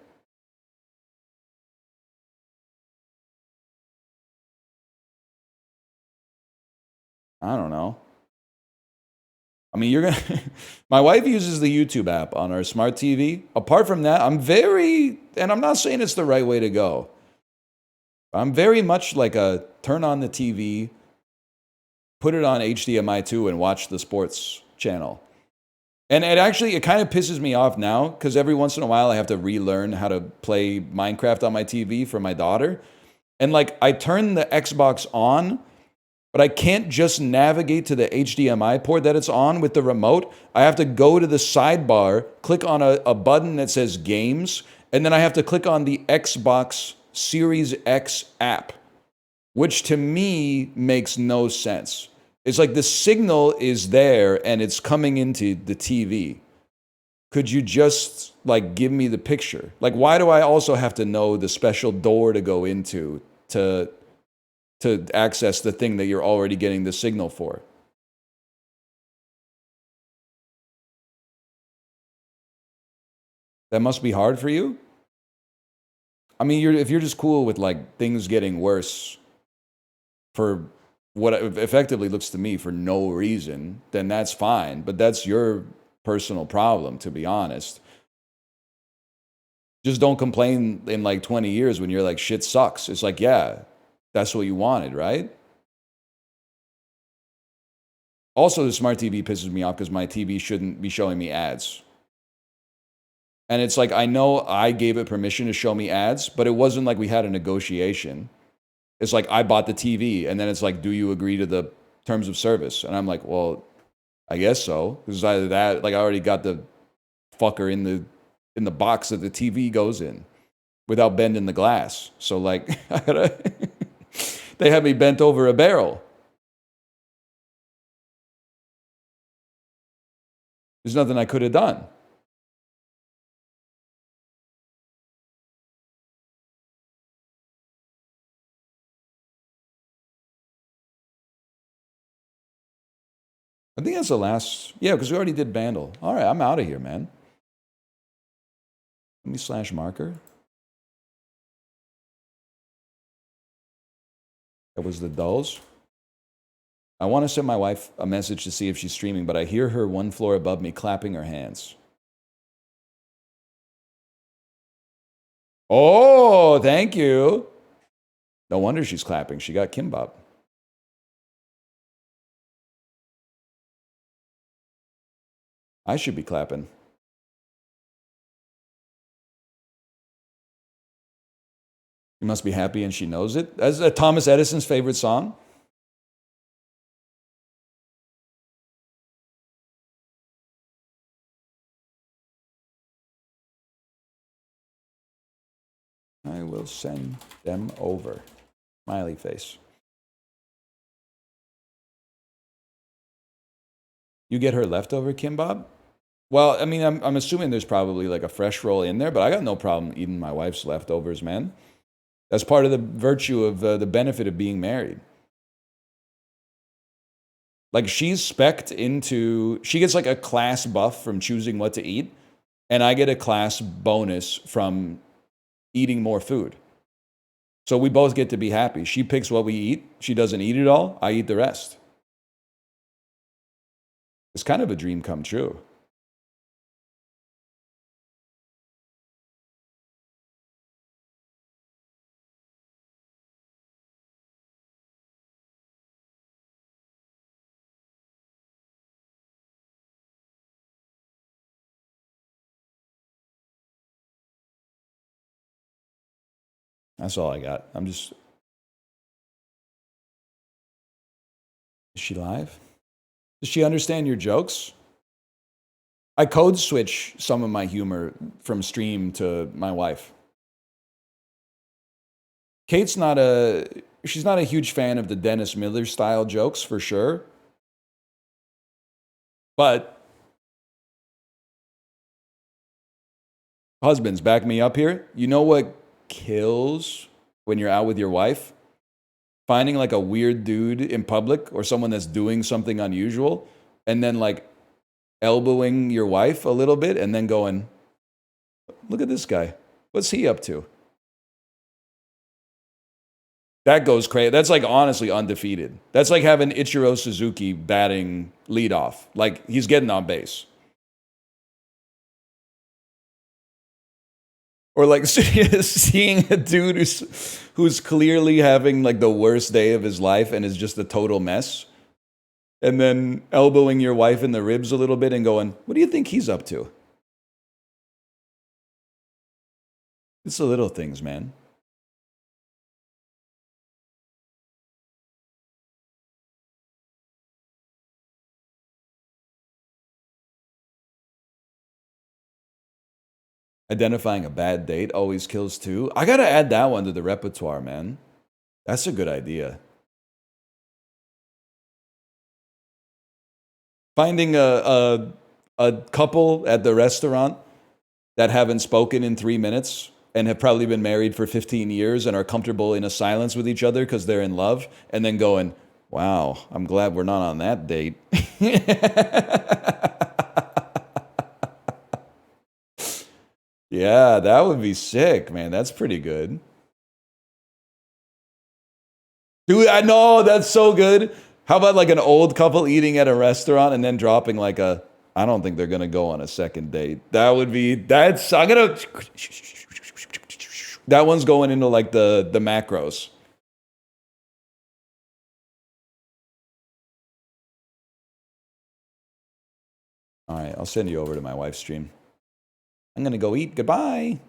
I don't know. I mean, my wife uses the YouTube app on our smart TV. Apart from that, and I'm not saying it's the right way to go. I'm very much like a turn on the TV, put it on HDMI 2 and watch the sports channel. And it kind of pisses me off now because every once in a while I have to relearn how to play Minecraft on my TV for my daughter. And like, I turn the Xbox on, but I can't just navigate to the HDMI port that it's on with the remote. I have to go to the sidebar, click on a button that says games, and then I have to click on the Xbox Series X app, which to me makes no sense. It's like the signal is there and it's coming into the TV. Could you just like give me the picture? Like, why do I also have to know the special door to go into to access the thing that you're already getting the signal for? That must be hard for you. I mean, if you're just cool with like things getting worse for what effectively looks to me for no reason, then that's fine. But that's your personal problem, to be honest. Just don't complain in like 20 years when you're like, shit sucks. It's like, yeah, that's what you wanted, right? Also, the smart TV pisses me off because my TV shouldn't be showing me ads. And it's like, I know I gave it permission to show me ads, but it wasn't like we had a negotiation. It's like, I bought the TV, and then it's like, do you agree to the terms of service? And I'm like, well, I guess so. Because either that, like, I already got the fucker in the box that the TV goes in without bending the glass. So, like, they had me bent over a barrel. There's nothing I could have done. I think that's the last. Yeah, because we already did Vandal. All right, I'm out of here, man. Let me slash marker. That was the dulls. I want to send my wife a message to see if she's streaming, but I hear her one floor above me clapping her hands. Oh, thank you. No wonder she's clapping. She got kimbap. I should be clapping. She must be happy and she knows it. That's Thomas Edison's favorite song. I will send them over. Smiley face. You get her leftover kimbap? Well, I mean, I'm assuming there's probably like a fresh roll in there, but I got no problem eating my wife's leftovers, man. That's part of the virtue of the benefit of being married. Like she's specced into, she gets like a class buff from choosing what to eat, and I get a class bonus from eating more food. So we both get to be happy. She picks what we eat. She doesn't eat it all. I eat the rest. It's kind of a dream come true. That's all I got. Is she live? Does she understand your jokes? I code switch some of my humor from stream to my wife. Kate's she's not a huge fan of the Dennis Miller style jokes for sure. But husbands, back me up here. You know what kills when you're out with your wife? Finding like a weird dude in public or someone that's doing something unusual and then like elbowing your wife a little bit and then going, look at this guy. What's he up to? That goes crazy. That's like honestly undefeated. That's like having Ichiro Suzuki batting leadoff. Like he's getting on base. Or like seeing a dude who's clearly having like the worst day of his life and is just a total mess. And then elbowing your wife in the ribs a little bit and going, what do you think he's up to? It's the little things, man. Identifying a bad date always kills too. I gotta add that one to the repertoire, man. That's a good idea. Finding a couple at the restaurant that haven't spoken in 3 minutes and have probably been married for 15 years and are comfortable in a silence with each other because they're in love, and then going, wow, I'm glad we're not on that date. Yeah, that would be sick, man. That's pretty good. Dude, I know, that's so good. How about like an old couple eating at a restaurant and then dropping like I don't think they're gonna go on a second date. That one's going into like the macros. All right, I'll send you over to my wife's stream. I'm gonna go eat. Goodbye.